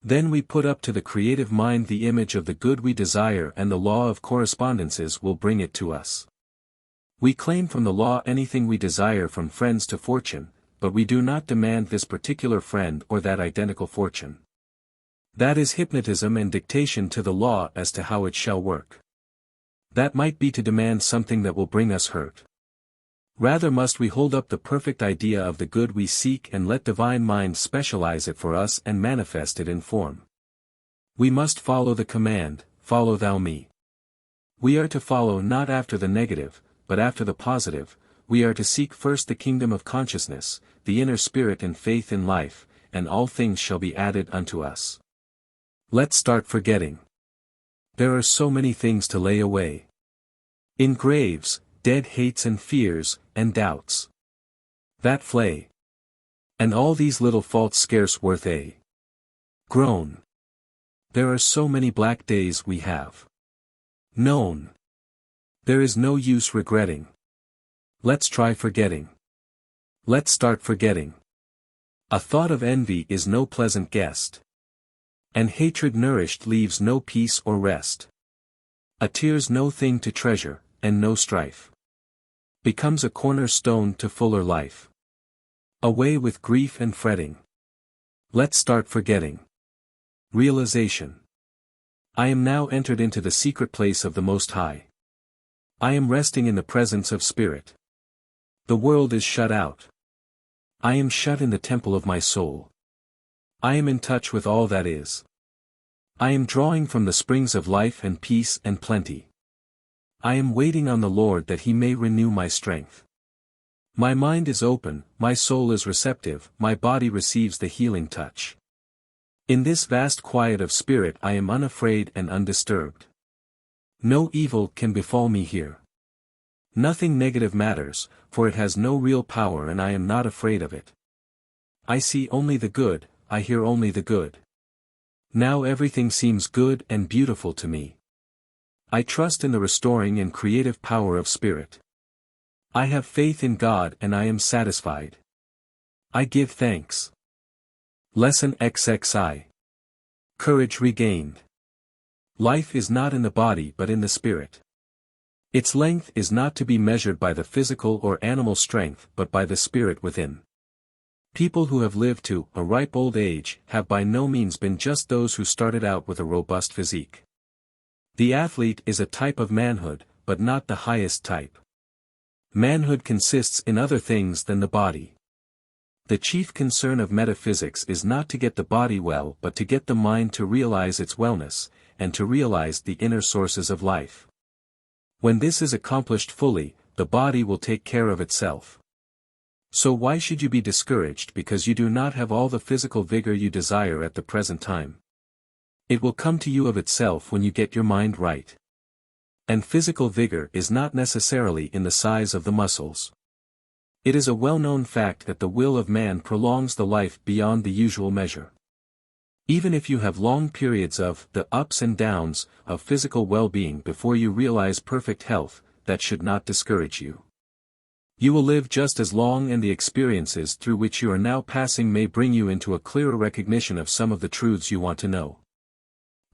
Then we put up to the creative mind the image of the good we desire and the law of correspondences will bring it to us. We claim from the law anything we desire from friends to fortune, but we do not demand this particular friend or that identical fortune. That is hypnotism and dictation to the law as to how it shall work. That might be to demand something that will bring us hurt. Rather must we hold up the perfect idea of the good we seek and let divine mind specialize it for us and manifest it in form. We must follow the command, follow thou me. We are to follow not after the negative, but after the positive. We are to seek first the kingdom of consciousness, the inner spirit and faith in life, and all things shall be added unto us. Let's start forgetting. There are so many things to lay away. In graves, dead hates and fears, and doubts. That flay. And all these little faults scarce worth a groan. There are so many black days we have known. There is no use regretting. Let's try forgetting. Let's start forgetting. A thought of envy is no pleasant guest. And hatred nourished leaves no peace or rest. A tear's no thing to treasure, and no strife becomes a cornerstone to fuller life. Away with grief and fretting. Let's start forgetting. Realization. I am now entered into the secret place of the Most High. I am resting in the presence of Spirit. The world is shut out. I am shut in the temple of my soul. I am in touch with all that is. I am drawing from the springs of life and peace and plenty. I am waiting on the Lord that He may renew my strength. My mind is open, my soul is receptive, my body receives the healing touch. In this vast quiet of spirit I am unafraid and undisturbed. No evil can befall me here. Nothing negative matters, for it has no real power and I am not afraid of it. I see only the good, I hear only the good. Now everything seems good and beautiful to me. I trust in the restoring and creative power of Spirit. I have faith in God and I am satisfied. I give thanks. Lesson XXII. Courage regained. Life is not in the body but in the spirit. Its length is not to be measured by the physical or animal strength but by the spirit within. People who have lived to a ripe old age have by no means been just those who started out with a robust physique. The athlete is a type of manhood, but not the highest type. Manhood consists in other things than the body. The chief concern of metaphysics is not to get the body well but to get the mind to realize its wellness, and to realize the inner sources of life. When this is accomplished fully, the body will take care of itself. So why should you be discouraged because you do not have all the physical vigor you desire at the present time? It will come to you of itself when you get your mind right. And physical vigor is not necessarily in the size of the muscles. It is a well-known fact that the will of man prolongs the life beyond the usual measure. Even if you have long periods of the ups and downs of physical well-being before you realize perfect health, that should not discourage you. You will live just as long and the experiences through which you are now passing may bring you into a clearer recognition of some of the truths you want to know.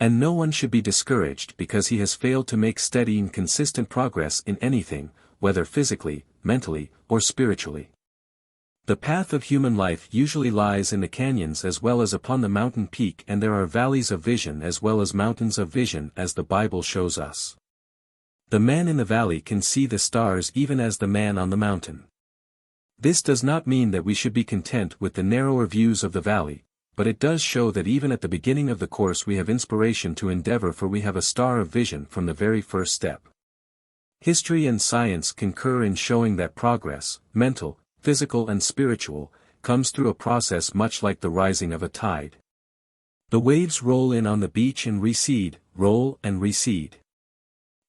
And no one should be discouraged because he has failed to make steady and consistent progress in anything, whether physically, mentally, or spiritually. The path of human life usually lies in the canyons as well as upon the mountain peak, and there are valleys of vision as well as mountains of vision as the Bible shows us. The man in the valley can see the stars even as the man on the mountain. This does not mean that we should be content with the narrower views of the valley, but it does show that even at the beginning of the course we have inspiration to endeavor, for we have a star of vision from the very first step. History and science concur in showing that progress, mental, physical and spiritual, comes through a process much like the rising of a tide. The waves roll in on the beach and recede, roll and recede.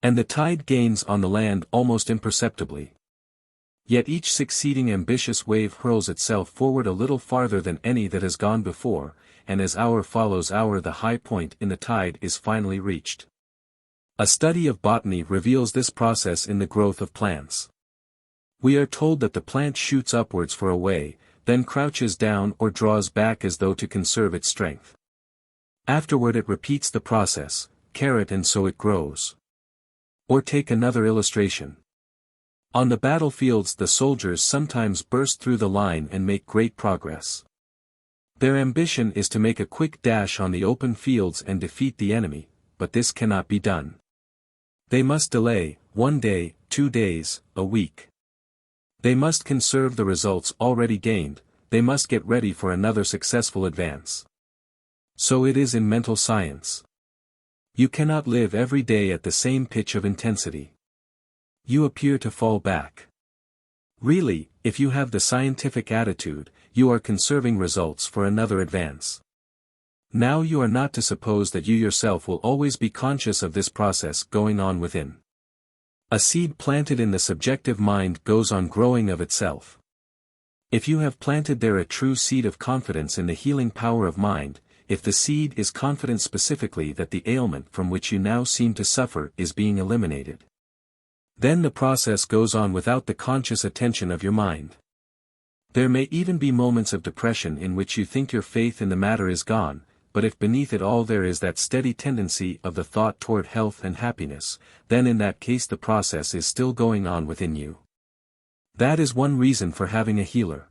And the tide gains on the land almost imperceptibly. Yet each succeeding ambitious wave hurls itself forward a little farther than any that has gone before, and as hour follows hour the high point in the tide is finally reached. A study of botany reveals this process in the growth of plants. We are told that the plant shoots upwards for a way, then crouches down or draws back as though to conserve its strength. Afterward it repeats the process, and so it grows. Or take another illustration. On the battlefields the soldiers sometimes burst through the line and make great progress. Their ambition is to make a quick dash on the open fields and defeat the enemy, but this cannot be done. They must delay, 1 day, 2 days, a week. They must conserve the results already gained, they must get ready for another successful advance. So it is in mental science. You cannot live every day at the same pitch of intensity. You appear to fall back. Really, if you have the scientific attitude, you are conserving results for another advance. Now you are not to suppose that you yourself will always be conscious of this process going on within. A seed planted in the subjective mind goes on growing of itself. If you have planted there a true seed of confidence in the healing power of mind, if the seed is confident specifically that the ailment from which you now seem to suffer is being eliminated, then the process goes on without the conscious attention of your mind. There may even be moments of depression in which you think your faith in the matter is gone, but if beneath it all there is that steady tendency of the thought toward health and happiness, then in that case the process is still going on within you. That is one reason for having a healer.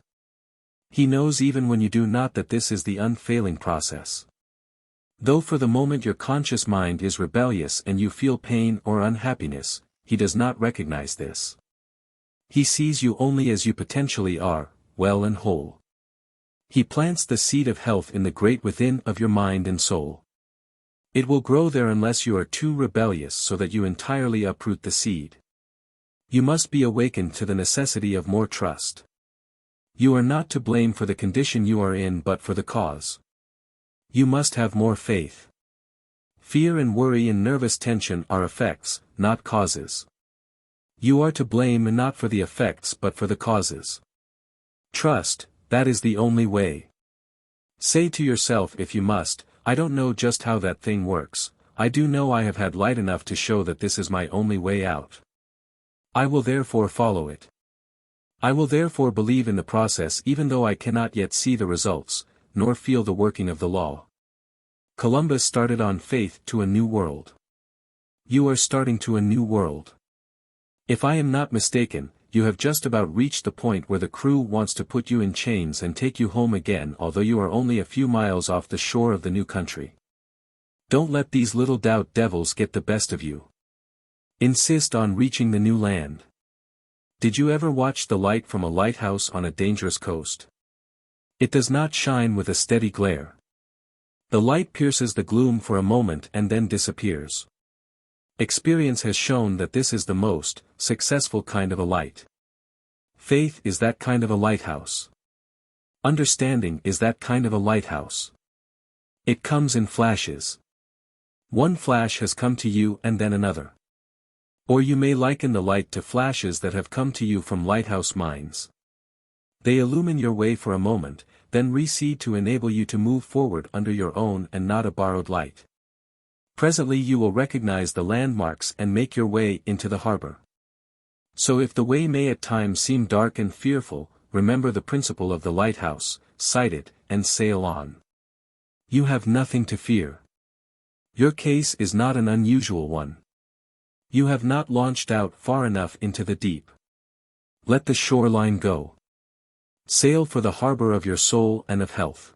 He knows even when you do not that this is the unfailing process. Though for the moment your conscious mind is rebellious and you feel pain or unhappiness, he does not recognize this. He sees you only as you potentially are, well and whole. He plants the seed of health in the great within of your mind and soul. It will grow there unless you are too rebellious so that you entirely uproot the seed. You must be awakened to the necessity of more trust. You are not to blame for the condition you are in but for the cause. You must have more faith. Fear and worry and nervous tension are effects, not causes. You are to blame not for the effects but for the causes. Trust, that is the only way. Say to yourself if you must, I don't know just how that thing works, I do know I have had light enough to show that this is my only way out. I will therefore follow it. I will therefore believe in the process even though I cannot yet see the results, nor feel the working of the law. Columbus started on faith to a new world. You are starting to a new world. If I am not mistaken, you have just about reached the point where the crew wants to put you in chains and take you home again although you are only a few miles off the shore of the new country. Don't let these little doubt devils get the best of you. Insist on reaching the new land. Did you ever watch the light from a lighthouse on a dangerous coast? It does not shine with a steady glare. The light pierces the gloom for a moment and then disappears. Experience has shown that this is the most successful kind of a light. Faith is that kind of a lighthouse. Understanding is that kind of a lighthouse. It comes in flashes. One flash has come to you and then another. Or you may liken the light to flashes that have come to you from lighthouse minds. They illumine your way for a moment, then recede to enable you to move forward under your own and not a borrowed light. Presently you will recognize the landmarks and make your way into the harbor. So if the way may at times seem dark and fearful, remember the principle of the lighthouse, sight it, and sail on. You have nothing to fear. Your case is not an unusual one. You have not launched out far enough into the deep. Let the shoreline go. Sail for the harbor of your soul and of health.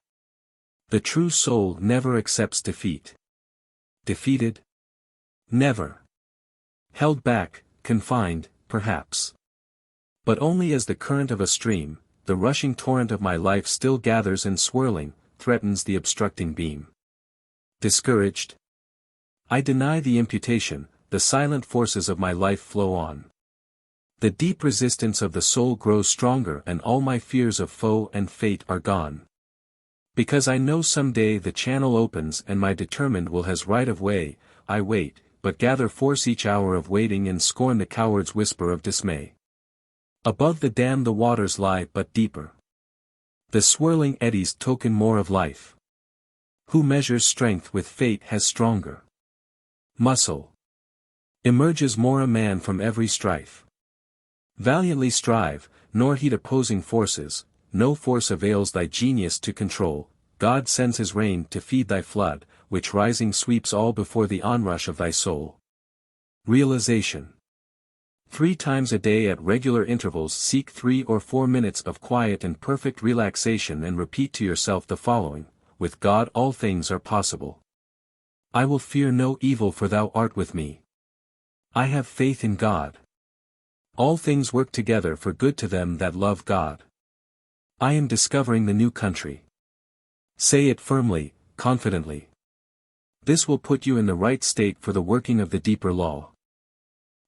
The true soul never accepts defeat. Defeated? Never. Held back, confined, perhaps. But only as the current of a stream, the rushing torrent of my life still gathers and swirling, threatens the obstructing beam. Discouraged? I deny the imputation, the silent forces of my life flow on. The deep resistance of the soul grows stronger and all my fears of foe and fate are gone. Because I know someday the channel opens and my determined will has right of way, I wait, but gather force each hour of waiting and scorn the coward's whisper of dismay. Above the dam the waters lie but deeper. The swirling eddies token more of life. Who measures strength with fate has stronger muscle. Emerges more a man from every strife. Valiantly strive, nor heed opposing forces, no force avails thy genius to control, God sends his rain to feed thy flood, which rising sweeps all before the onrush of thy soul. Realization. 3 times a day at regular intervals seek 3 or 4 minutes of quiet and perfect relaxation and repeat to yourself the following: with God all things are possible. I will fear no evil for thou art with me. I have faith in God. All things work together for good to them that love God. I am discovering the new country. Say it firmly, confidently. This will put you in the right state for the working of the deeper law.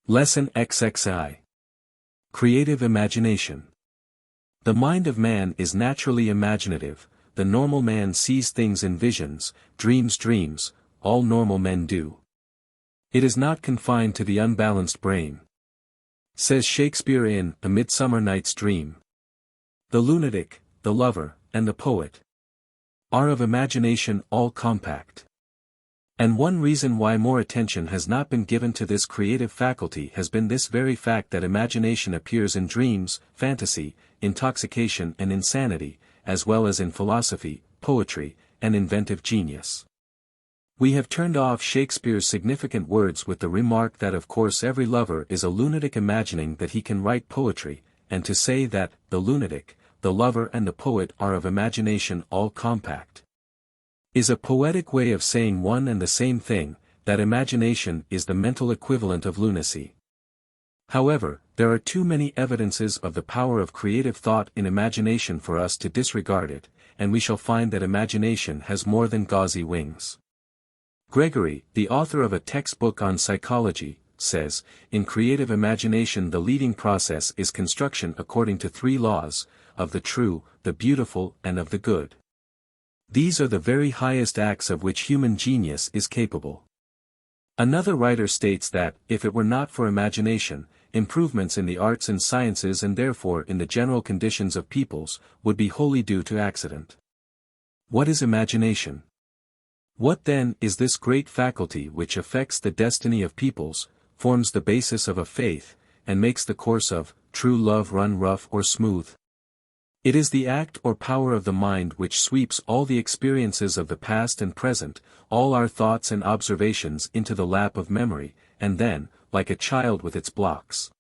Lesson XXII. Creative Imagination. The mind of man is naturally imaginative. The normal man sees things in visions, dreams, all normal men do. It is not confined to the unbalanced brain. Says Shakespeare in A Midsummer Night's Dream. The lunatic, the lover, and the poet are of imagination all compact. And one reason why more attention has not been given to this creative faculty has been this very fact that imagination appears in dreams, fantasy, intoxication and insanity, as well as in philosophy, poetry, and inventive genius. We have turned off Shakespeare's significant words with the remark that of course every lover is a lunatic imagining that he can write poetry, and to say that the lunatic, the lover and the poet are of imagination all compact is a poetic way of saying one and the same thing, that imagination is the mental equivalent of lunacy. However, there are too many evidences of the power of creative thought in imagination for us to disregard it, and we shall find that imagination has more than gauzy wings. Gregory, the author of a textbook on psychology, says, in creative imagination the leading process is construction according to 3 laws, of the true, the beautiful and of the good. These are the very highest acts of which human genius is capable. Another writer states that, if it were not for imagination, improvements in the arts and sciences and therefore in the general conditions of peoples, would be wholly due to accident. What is imagination? What then is this great faculty which affects the destiny of peoples, forms the basis of a faith, and makes the course of true love run rough or smooth? It is the act or power of the mind which sweeps all the experiences of the past and present, all our thoughts and observations into the lap of memory, and then, like a child with its blocks,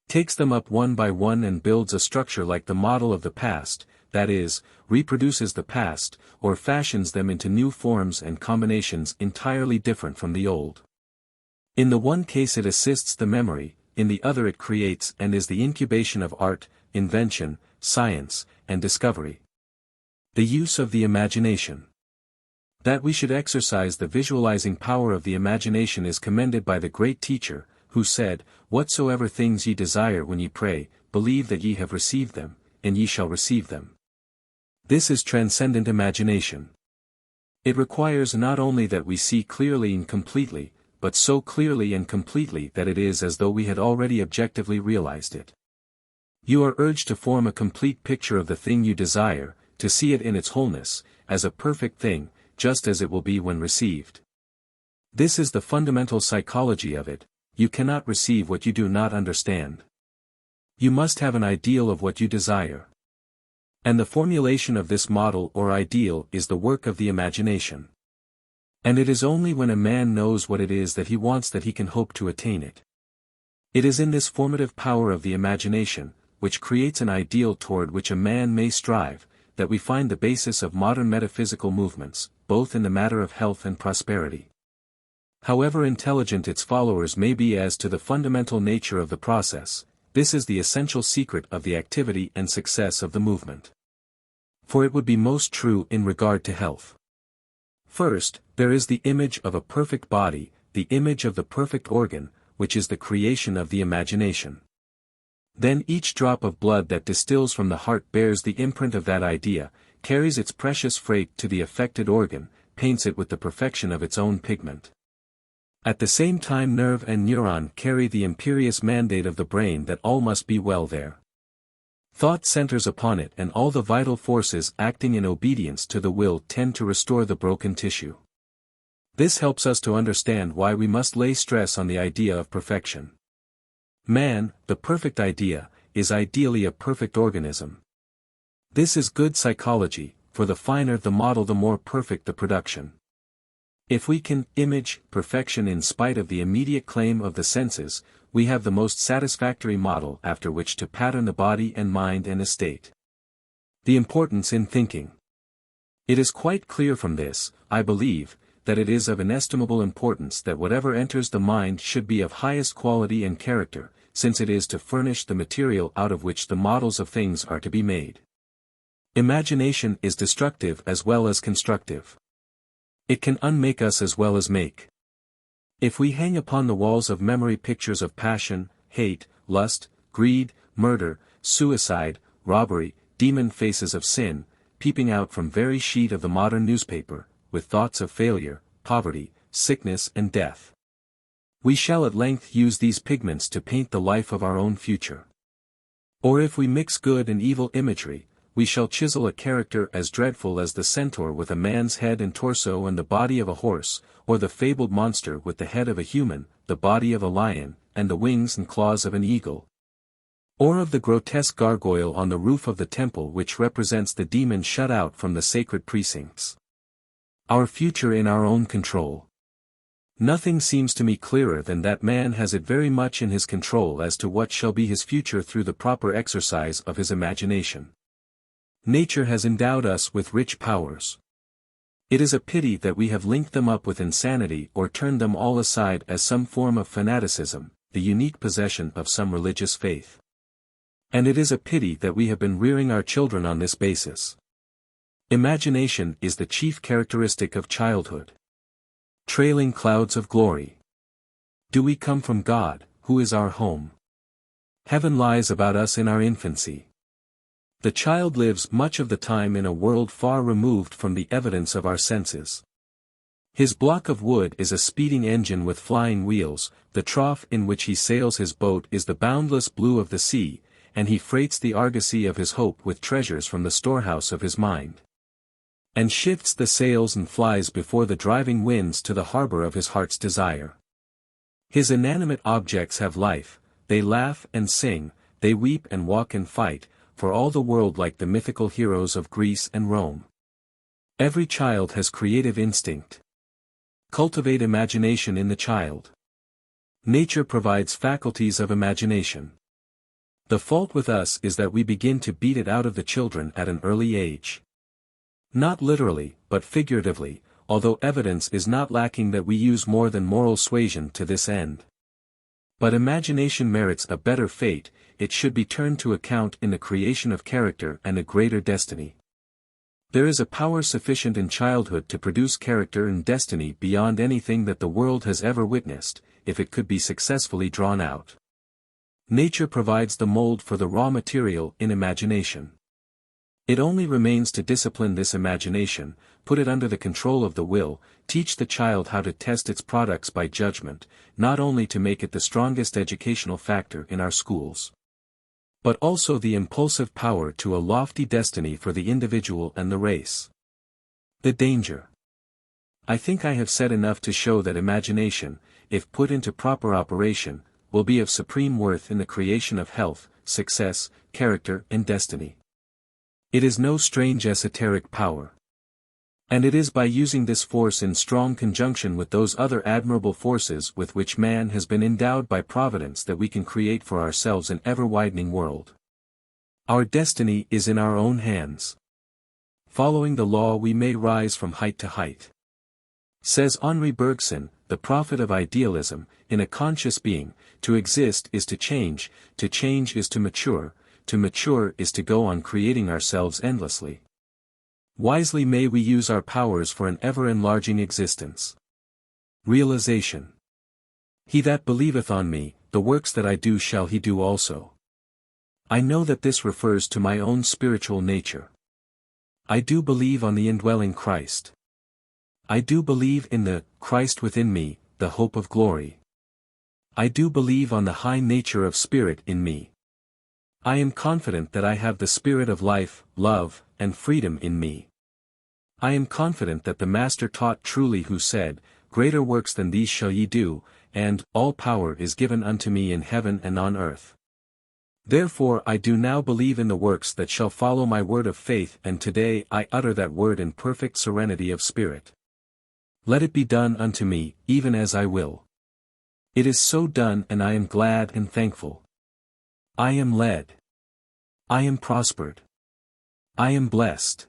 takes them up one by one and builds a structure like the model of the past, that is, reproduces the past, or fashions them into new forms and combinations entirely different from the old. In the one case it assists the memory, in the other it creates and is the incubation of art, invention, science, and discovery. The use of the imagination. That we should exercise the visualizing power of the imagination is commended by the great teacher, who said, "Whatsoever things ye desire when ye pray, believe that ye have received them, and ye shall receive them." This is transcendent imagination. It requires not only that we see clearly and completely, but so clearly and completely that it is as though we had already objectively realized it. You are urged to form a complete picture of the thing you desire, to see it in its wholeness, as a perfect thing, just as it will be when received. This is the fundamental psychology of it. You cannot receive what you do not understand. You must have an ideal of what you desire. And the formulation of this model or ideal is the work of the imagination. And it is only when a man knows what it is that he wants that he can hope to attain it. It is in this formative power of the imagination, which creates an ideal toward which a man may strive, that we find the basis of modern metaphysical movements, both in the matter of health and prosperity. However intelligent its followers may be as to the fundamental nature of the process, this is the essential secret of the activity and success of the movement. For it would be most true in regard to health. First, there is the image of a perfect body, the image of the perfect organ, which is the creation of the imagination. Then each drop of blood that distills from the heart bears the imprint of that idea, carries its precious freight to the affected organ, paints it with the perfection of its own pigment. At the same time nerve and neuron carry the imperious mandate of the brain that all must be well there. Thought centers upon it, and all the vital forces acting in obedience to the will tend to restore the broken tissue. This helps us to understand why we must lay stress on the idea of perfection. Man, the perfect idea, is ideally a perfect organism. This is good psychology, for the finer the model the more perfect the production. If we can image perfection in spite of the immediate claim of the senses, we have the most satisfactory model after which to pattern the body and mind and estate. The importance in thinking. It is quite clear from this, I believe, that it is of inestimable importance that whatever enters the mind should be of highest quality and character, since it is to furnish the material out of which the models of things are to be made. Imagination is destructive as well as constructive. It can unmake us as well as make. If we hang upon the walls of memory pictures of passion, hate, lust, greed, murder, suicide, robbery, demon faces of sin, peeping out from very sheet of the modern newspaper, with thoughts of failure, poverty, sickness and death, we shall at length use these pigments to paint the life of our own future. Or if we mix good and evil imagery, we shall chisel a character as dreadful as the centaur with a man's head and torso and the body of a horse, or the fabled monster with the head of a human, the body of a lion, and the wings and claws of an eagle. Or of the grotesque gargoyle on the roof of the temple which represents the demon shut out from the sacred precincts. Our future in our own control. Nothing seems to me clearer than that man has it very much in his control as to what shall be his future through the proper exercise of his imagination. Nature has endowed us with rich powers. It is a pity that we have linked them up with insanity or turned them all aside as some form of fanaticism, the unique possession of some religious faith. And it is a pity that we have been rearing our children on this basis. Imagination is the chief characteristic of childhood. Trailing clouds of glory. Do we come from God, who is our home? Heaven lies about us in our infancy. The child lives much of the time in a world far removed from the evidence of our senses. His block of wood is a speeding engine with flying wheels, the trough in which he sails his boat is the boundless blue of the sea, and he freights the argosy of his hope with treasures from the storehouse of his mind. And shifts the sails and flies before the driving winds to the harbor of his heart's desire. His inanimate objects have life, they laugh and sing, they weep and walk and fight, for all the world like the mythical heroes of Greece and Rome. Every child has creative instinct. Cultivate imagination in the child. Nature provides faculties of imagination. The fault with us is that we begin to beat it out of the children at an early age. Not literally, but figuratively, although evidence is not lacking that we use more than moral suasion to this end. But imagination merits a better fate, it should be turned to account in the creation of character and a greater destiny. There is a power sufficient in childhood to produce character and destiny beyond anything that the world has ever witnessed, if it could be successfully drawn out. Nature provides the mold for the raw material in imagination. It only remains to discipline this imagination, put it under the control of the will, teach the child how to test its products by judgment, not only to make it the strongest educational factor in our schools, but also the impulsive power to a lofty destiny for the individual and the race. The danger. I think I have said enough to show that imagination, if put into proper operation, will be of supreme worth in the creation of health, success, character and destiny. It is no strange esoteric power. And it is by using this force in strong conjunction with those other admirable forces with which man has been endowed by Providence that we can create for ourselves an ever-widening world. Our destiny is in our own hands. Following the law we may rise from height to height. Says Henri Bergson, the prophet of idealism, in A Conscious Being, to exist is to change is to mature is to go on creating ourselves endlessly. Wisely may we use our powers for an ever-enlarging existence. Realization. He that believeth on me, the works that I do shall he do also. I know that this refers to my own spiritual nature. I do believe on the indwelling Christ. I do believe in the Christ within me, the hope of glory. I do believe on the high nature of spirit in me. I am confident that I have the spirit of life, love, and freedom in me. I am confident that the Master taught truly who said, "Greater works than these shall ye do," and, "All power is given unto me in heaven and on earth." Therefore I do now believe in the works that shall follow my word of faith, and today I utter that word in perfect serenity of spirit. Let it be done unto me, even as I will. It is so done, and I am glad and thankful. I am led. I am prospered. I am blessed.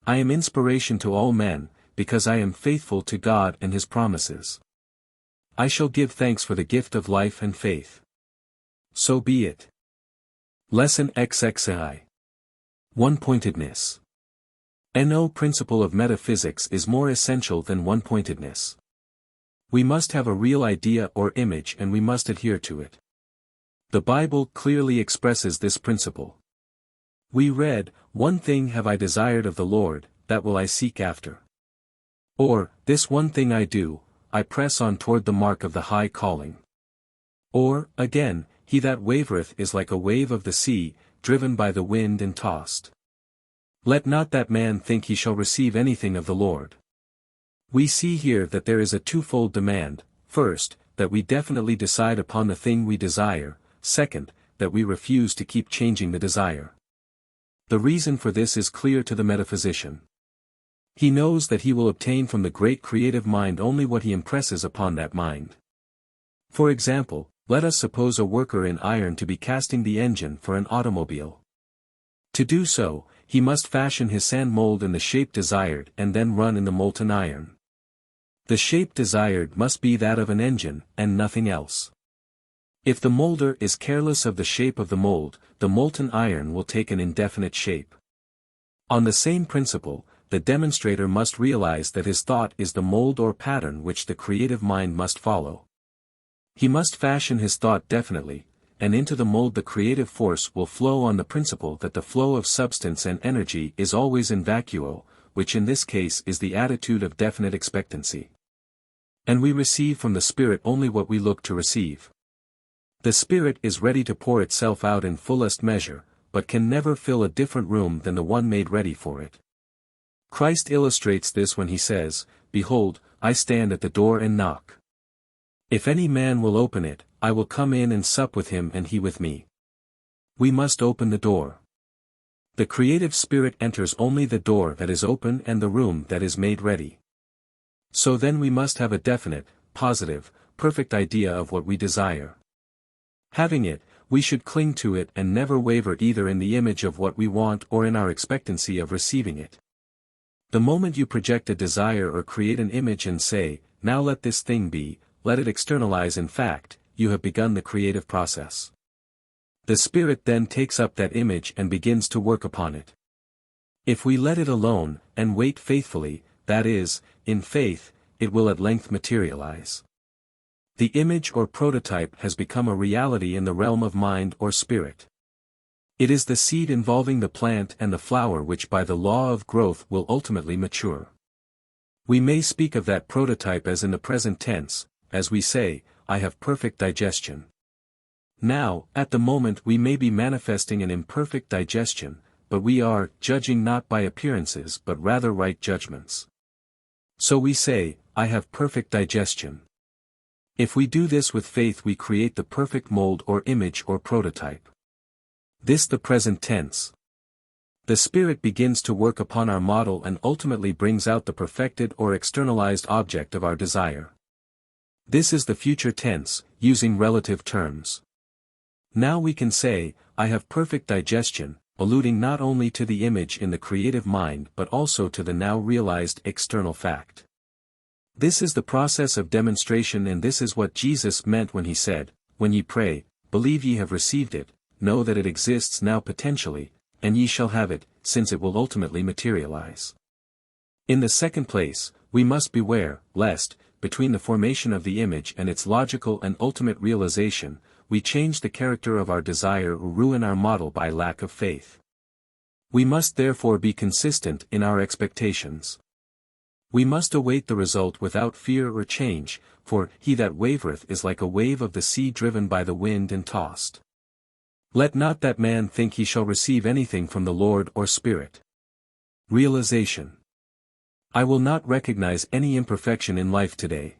I am inspiration to all men, because I am faithful to God and His promises. I shall give thanks for the gift of life and faith. So be it. Lesson XXII. One-Pointedness. No principle of metaphysics is more essential than one-pointedness. We must have a real idea or image, and we must adhere to it. The Bible clearly expresses this principle. We read, "One thing have I desired of the Lord, that will I seek after." Or, "This one thing I do, I press on toward the mark of the high calling." Or, again, "He that wavereth is like a wave of the sea, driven by the wind and tossed. Let not that man think he shall receive anything of the Lord." We see here that there is a twofold demand: first, that we definitely decide upon the thing we desire; second, that we refuse to keep changing the desire. The reason for this is clear to the metaphysician. He knows that he will obtain from the great creative mind only what he impresses upon that mind. For example, let us suppose a worker in iron to be casting the engine for an automobile. To do so, he must fashion his sand mold in the shape desired and then run in the molten iron. The shape desired must be that of an engine, and nothing else. If the molder is careless of the shape of the mold, the molten iron will take an indefinite shape. On the same principle, the demonstrator must realize that his thought is the mold or pattern which the creative mind must follow. He must fashion his thought definitely, and into the mold the creative force will flow on the principle that the flow of substance and energy is always in vacuo, which in this case is the attitude of definite expectancy. And we receive from the Spirit only what we look to receive. The Spirit is ready to pour itself out in fullest measure, but can never fill a different room than the one made ready for it. Christ illustrates this when he says, "Behold, I stand at the door and knock. If any man will open it, I will come in and sup with him and he with me." We must open the door. The creative spirit enters only the door that is open and the room that is made ready. So then we must have a definite, positive, perfect idea of what we desire. Having it, we should cling to it and never waver either in the image of what we want or in our expectancy of receiving it. The moment you project a desire or create an image and say, "Now let this thing be," let it externalize. In fact, you have begun the creative process. The Spirit then takes up that image and begins to work upon it. If we let it alone, and wait faithfully, that is, in faith, it will at length materialize. The image or prototype has become a reality in the realm of mind or spirit. It is the seed involving the plant and the flower which by the law of growth will ultimately mature. We may speak of that prototype as in the present tense, as we say, "I have perfect digestion." Now, at the moment we may be manifesting an imperfect digestion, but we are judging not by appearances but rather right judgments. So we say, "I have perfect digestion." If we do this with faith we create the perfect mold or image or prototype. This the present tense. The Spirit begins to work upon our model and ultimately brings out the perfected or externalized object of our desire. This is the future tense, using relative terms. Now we can say, "I have perfect digestion," alluding not only to the image in the creative mind but also to the now realized external fact. This is the process of demonstration, and this is what Jesus meant when he said, "When ye pray, believe ye have received it, know that it exists now potentially, and ye shall have it, since it will ultimately materialize." In the second place, we must beware, lest, between the formation of the image and its logical and ultimate realization, we change the character of our desire or ruin our model by lack of faith. We must therefore be consistent in our expectations. We must await the result without fear or change, for he that wavereth is like a wave of the sea driven by the wind and tossed. Let not that man think he shall receive anything from the Lord or Spirit. Realization. I will not recognize any imperfection in life today.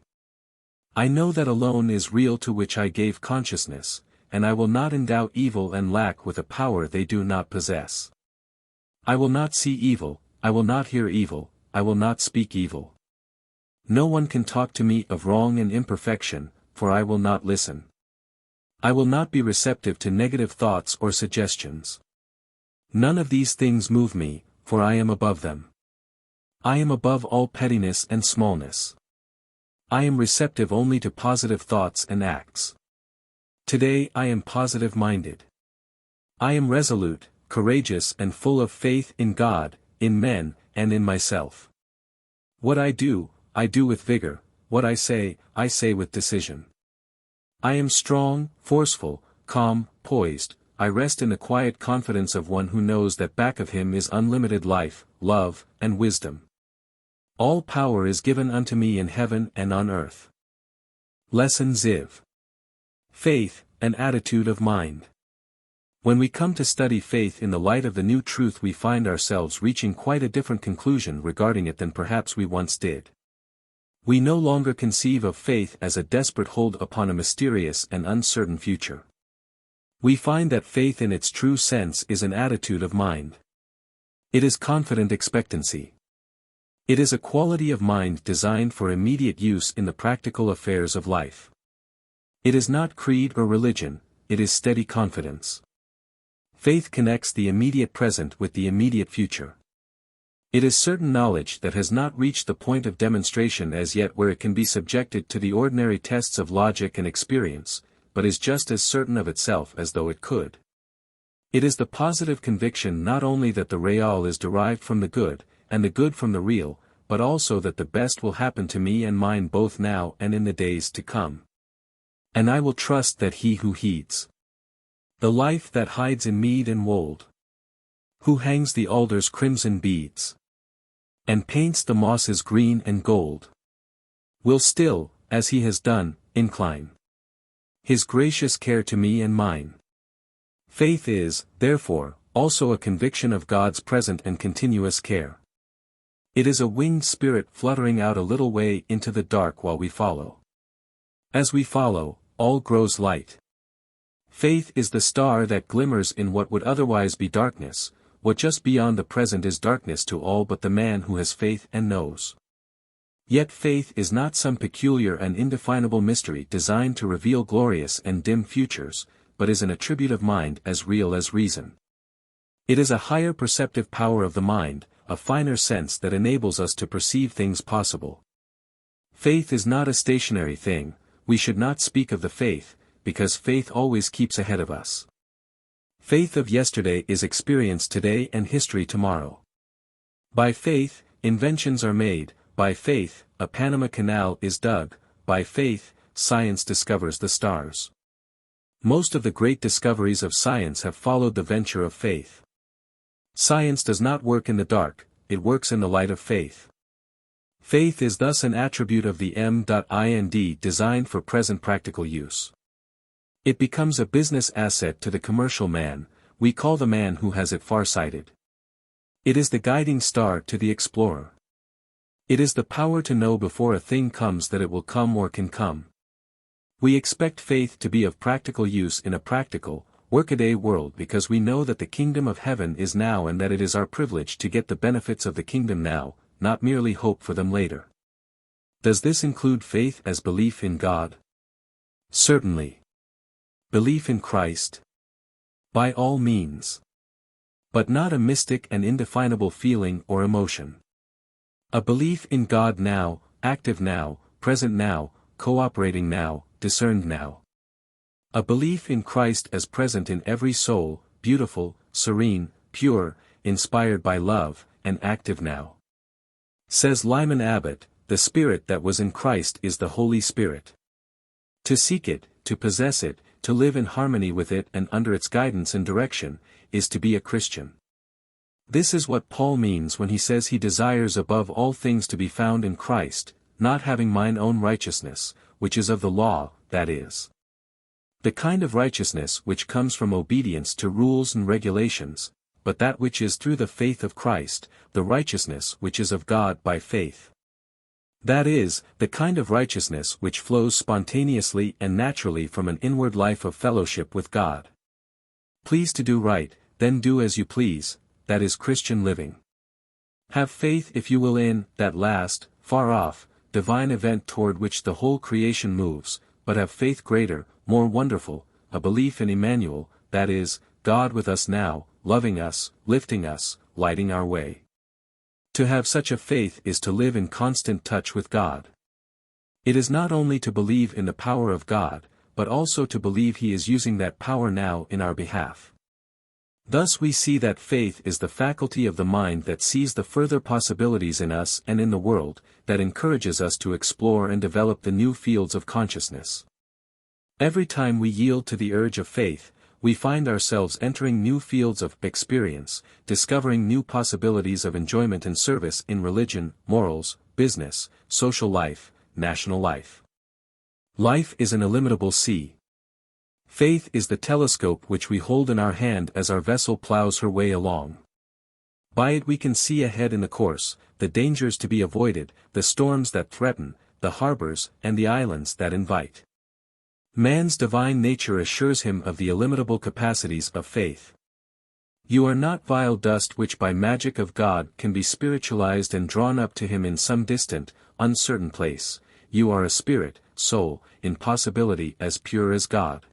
I know that alone is real to which I gave consciousness, and I will not endow evil and lack with a power they do not possess. I will not see evil, I will not hear evil, I will not speak evil. No one can talk to me of wrong and imperfection, for I will not listen. I will not be receptive to negative thoughts or suggestions. None of these things move me, for I am above them. I am above all pettiness and smallness. I am receptive only to positive thoughts and acts. Today I am positive-minded. I am resolute, courageous and full of faith in God, in men, and in myself. What I do with vigor, what I say with decision. I am strong, forceful, calm, poised, I rest in the quiet confidence of one who knows that back of him is unlimited life, love, and wisdom. All power is given unto me in heaven and on earth. Lesson XIV. Faith, an attitude of mind. When we come to study faith in the light of the new truth, we find ourselves reaching quite a different conclusion regarding it than perhaps we once did. We no longer conceive of faith as a desperate hold upon a mysterious and uncertain future. We find that faith in its true sense is an attitude of mind. It is confident expectancy. It is a quality of mind designed for immediate use in the practical affairs of life. It is not creed or religion, it is steady confidence. Faith connects the immediate present with the immediate future. It is certain knowledge that has not reached the point of demonstration as yet where it can be subjected to the ordinary tests of logic and experience, but is just as certain of itself as though it could. It is the positive conviction not only that the real is derived from the good, and the good from the real, but also that the best will happen to me and mine both now and in the days to come. And I will trust that he who heeds the life that hides in mead and wold, who hangs the alder's crimson beads, and paints the mosses green and gold, will still, as he has done, incline his gracious care to me and mine. Faith is, therefore, also a conviction of God's present and continuous care. It is a winged spirit fluttering out a little way into the dark while we follow. As we follow, all grows light. Faith is the star that glimmers in what would otherwise be darkness, what just beyond the present is darkness to all but the man who has faith and knows. Yet faith is not some peculiar and indefinable mystery designed to reveal glorious and dim futures, but is an attribute of mind as real as reason. It is a higher perceptive power of the mind, a finer sense that enables us to perceive things possible. Faith is not a stationary thing, we should not speak of the faith, because faith always keeps ahead of us. Faith of yesterday is experience today and history tomorrow. By faith, inventions are made, by faith, a Panama Canal is dug, by faith, science discovers the stars. Most of the great discoveries of science have followed the venture of faith. Science does not work in the dark, it works in the light of faith. Faith is thus an attribute of the mind designed for present practical use. It becomes a business asset to the commercial man, we call the man who has it far-sighted. It is the guiding star to the explorer. It is the power to know before a thing comes that it will come or can come. We expect faith to be of practical use in a practical, workaday world because we know that the kingdom of heaven is now and that it is our privilege to get the benefits of the kingdom now, not merely hope for them later. Does this include faith as belief in God? Certainly. Belief in Christ? By all means. But not a mystic and indefinable feeling or emotion. A belief in God now, active now, present now, cooperating now, discerned now. A belief in Christ as present in every soul, beautiful, serene, pure, inspired by love, and active now. Says Lyman Abbott, the Spirit that was in Christ is the Holy Spirit. To seek it, to possess it, to live in harmony with it and under its guidance and direction, is to be a Christian. This is what Paul means when he says he desires above all things to be found in Christ, not having mine own righteousness, which is of the law, that is, the kind of righteousness which comes from obedience to rules and regulations, but that which is through the faith of Christ, the righteousness which is of God by faith. That is, the kind of righteousness which flows spontaneously and naturally from an inward life of fellowship with God. Please to do right, then do as you please, that is Christian living. Have faith if you will in that last, far off, divine event toward which the whole creation moves, but have faith greater, more wonderful, a belief in Emmanuel, that is, God with us now, loving us, lifting us, lighting our way. To have such a faith is to live in constant touch with God. It is not only to believe in the power of God, but also to believe He is using that power now in our behalf. Thus we see that faith is the faculty of the mind that sees the further possibilities in us and in the world, that encourages us to explore and develop the new fields of consciousness. Every time we yield to the urge of faith, we find ourselves entering new fields of experience, discovering new possibilities of enjoyment and service in religion, morals, business, social life, national life. Life is an illimitable sea. Faith is the telescope which we hold in our hand as our vessel plows her way along. By it we can see ahead in the course, the dangers to be avoided, the storms that threaten, the harbors and the islands that invite. Man's divine nature assures him of the illimitable capacities of faith. You are not vile dust which by magic of God can be spiritualized and drawn up to Him in some distant, uncertain place. You are a spirit, soul, in possibility as pure as God.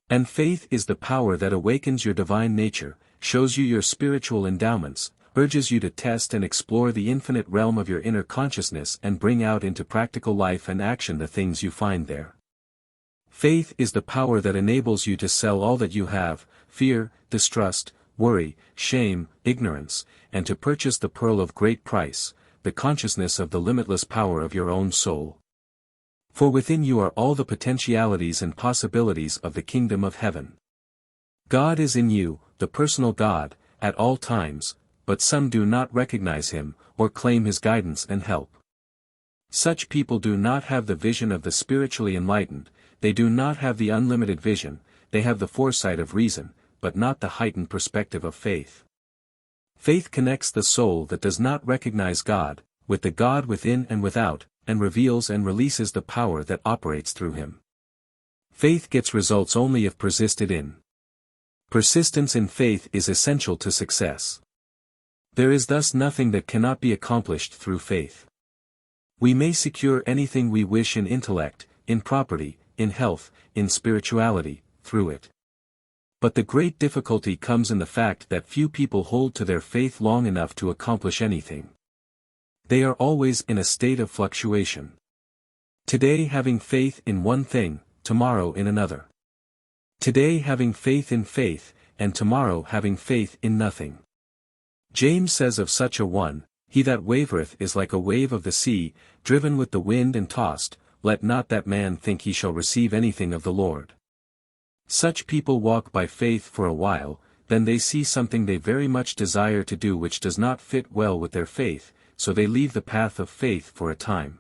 And faith is the power that awakens your divine nature, shows you your spiritual endowments, urges you to test and explore the infinite realm of your inner consciousness and bring out into practical life and action the things you find there. Faith is the power that enables you to sell all that you have, fear, distrust, worry, shame, ignorance, and to purchase the pearl of great price, the consciousness of the limitless power of your own soul. For within you are all the potentialities and possibilities of the kingdom of heaven. God is in you, the personal God, at all times, but some do not recognize Him, or claim His guidance and help. Such people do not have the vision of the spiritually enlightened, they do not have the unlimited vision, they have the foresight of reason, but not the heightened perspective of faith. Faith connects the soul that does not recognize God, with the God within and without, and reveals and releases the power that operates through Him. Faith gets results only if persisted in. Persistence in faith is essential to success. There is thus nothing that cannot be accomplished through faith. We may secure anything we wish in intellect, in property, in health, in spirituality, through it. But the great difficulty comes in the fact that few people hold to their faith long enough to accomplish anything. They are always in a state of fluctuation. Today having faith in one thing, tomorrow in another. Today having faith in faith, and tomorrow having faith in nothing. James says of such a one, "He that wavereth is like a wave of the sea, driven with the wind and tossed, let not that man think he shall receive anything of the Lord." Such people walk by faith for a while, then they see something they very much desire to do which does not fit well with their faith, so they leave the path of faith for a time.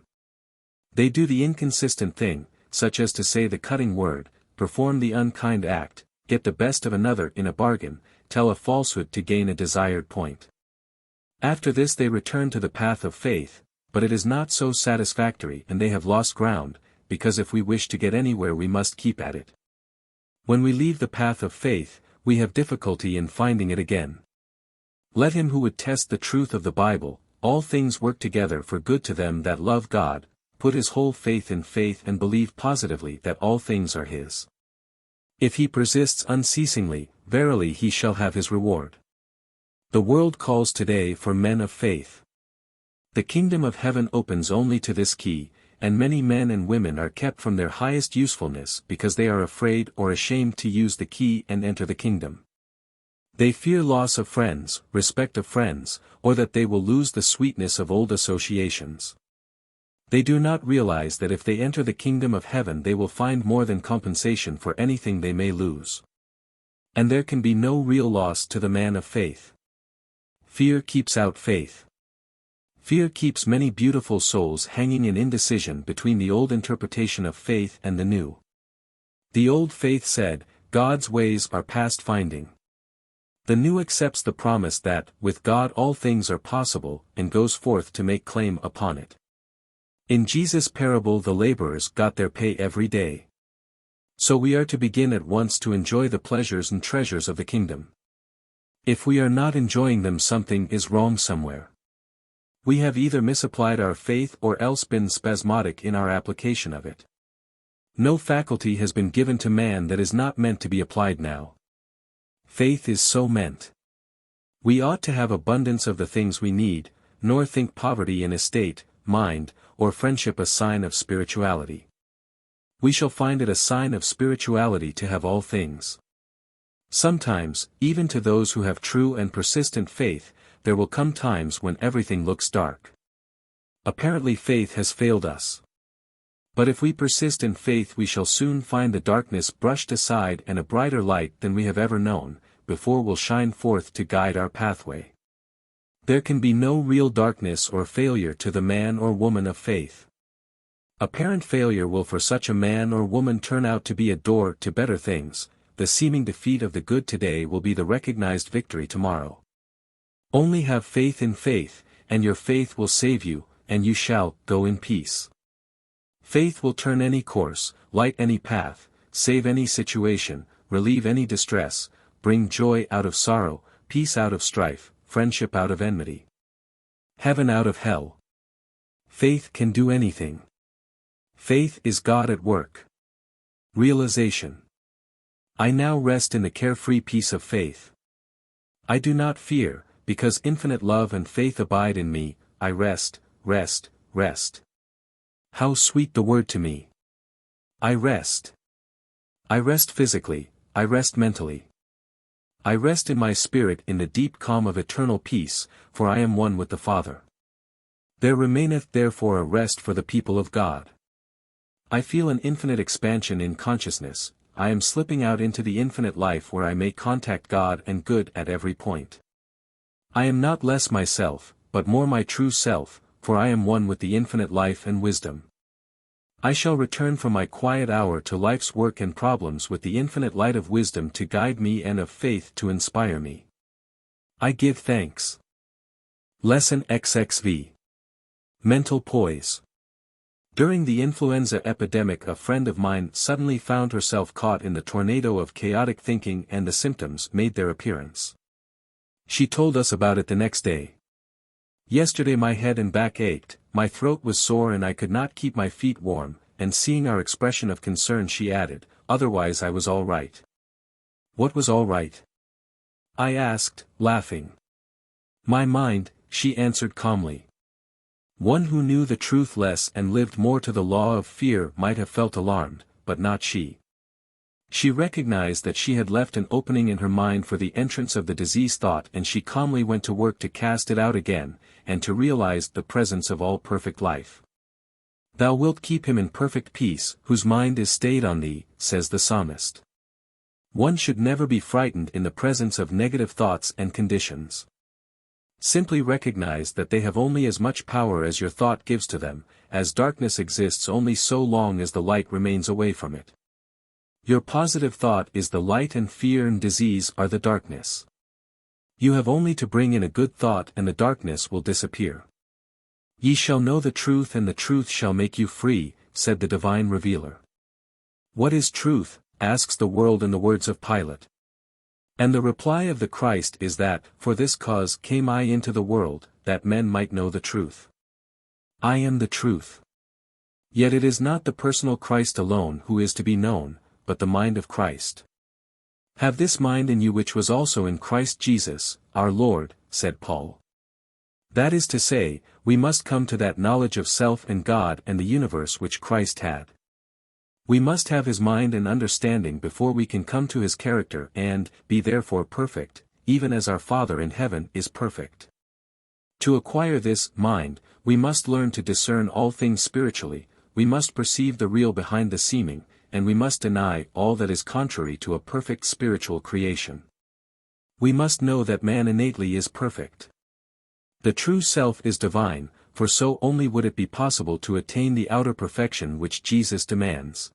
They do the inconsistent thing, such as to say the cutting word, perform the unkind act, get the best of another in a bargain, tell a falsehood to gain a desired point. After this they return to the path of faith, but it is not so satisfactory and they have lost ground, because if we wish to get anywhere we must keep at it. When we leave the path of faith, we have difficulty in finding it again. Let him who would test the truth of the Bible, "All things work together for good to them that love God," put his whole faith in faith and believe positively that all things are his. If he persists unceasingly, verily he shall have his reward. The world calls today for men of faith. The kingdom of heaven opens only to this key, and many men and women are kept from their highest usefulness because they are afraid or ashamed to use the key and enter the kingdom. They fear loss of friends, respect of friends, or that they will lose the sweetness of old associations. They do not realize that if they enter the kingdom of heaven they will find more than compensation for anything they may lose. And there can be no real loss to the man of faith. Fear keeps out faith. Fear keeps many beautiful souls hanging in indecision between the old interpretation of faith and the new. The old faith said, God's ways are past finding. The new accepts the promise that, with God all things are possible, and goes forth to make claim upon it. In Jesus' parable the laborers got their pay every day. So we are to begin at once to enjoy the pleasures and treasures of the kingdom. If we are not enjoying them, something is wrong somewhere. We have either misapplied our faith or else been spasmodic in our application of it. No faculty has been given to man that is not meant to be applied now. Faith is so meant. We ought to have abundance of the things we need, nor think poverty in estate, mind, or friendship a sign of spirituality. We shall find it a sign of spirituality to have all things. Sometimes, even to those who have true and persistent faith, there will come times when everything looks dark. Apparently faith has failed us. But if we persist in faith we shall soon find the darkness brushed aside and a brighter light than we have ever known, before will shine forth to guide our pathway. There can be no real darkness or failure to the man or woman of faith. Apparent failure will for such a man or woman turn out to be a door to better things, the seeming defeat of the good today will be the recognized victory tomorrow. Only have faith in faith, and your faith will save you, and you shall go in peace. Faith will turn any course, light any path, save any situation, relieve any distress, bring joy out of sorrow, peace out of strife, friendship out of enmity, heaven out of hell. Faith can do anything. Faith is God at work. Realization. I now rest in the carefree peace of faith. I do not fear, because infinite love and faith abide in me, I rest, rest, rest. How sweet the word to me. I rest. I rest physically, I rest mentally. I rest in my spirit in the deep calm of eternal peace, for I am one with the Father. There remaineth therefore a rest for the people of God. I feel an infinite expansion in consciousness, I am slipping out into the infinite life where I may contact God and good at every point. I am not less myself, but more my true self, for I am one with the infinite life and wisdom. I shall return from my quiet hour to life's work and problems with the infinite light of wisdom to guide me and of faith to inspire me. I give thanks. Lesson XXV. Mental Poise. During the influenza epidemic a friend of mine suddenly found herself caught in the tornado of chaotic thinking and the symptoms made their appearance. She told us about it the next day. Yesterday my head and back ached, my throat was sore and I could not keep my feet warm, and seeing our expression of concern she added, otherwise I was all right. What was all right? I asked, laughing. My mind, she answered calmly. One who knew the truth less and lived more to the law of fear might have felt alarmed, but not she. She recognized that she had left an opening in her mind for the entrance of the disease thought and she calmly went to work to cast it out again, and to realize the presence of all perfect life. Thou wilt keep him in perfect peace, whose mind is stayed on thee, says the psalmist. One should never be frightened in the presence of negative thoughts and conditions. Simply recognize that they have only as much power as your thought gives to them, as darkness exists only so long as the light remains away from it. Your positive thought is the light and fear and disease are the darkness. You have only to bring in a good thought and the darkness will disappear. Ye shall know the truth and the truth shall make you free, said the divine revealer. What is truth? Asks the world in the words of Pilate. And the reply of the Christ is that, for this cause came I into the world, that men might know the truth. I am the truth. Yet it is not the personal Christ alone who is to be known, but the mind of Christ. Have this mind in you which was also in Christ Jesus, our Lord, said Paul. That is to say, we must come to that knowledge of self and God and the universe which Christ had. We must have his mind and understanding before we can come to his character and, be therefore perfect, even as our Father in heaven is perfect. To acquire this mind, we must learn to discern all things spiritually, we must perceive the real behind the seeming, and we must deny all that is contrary to a perfect spiritual creation. We must know that man innately is perfect. The true self is divine, for so only would it be possible to attain the outer perfection which Jesus demands.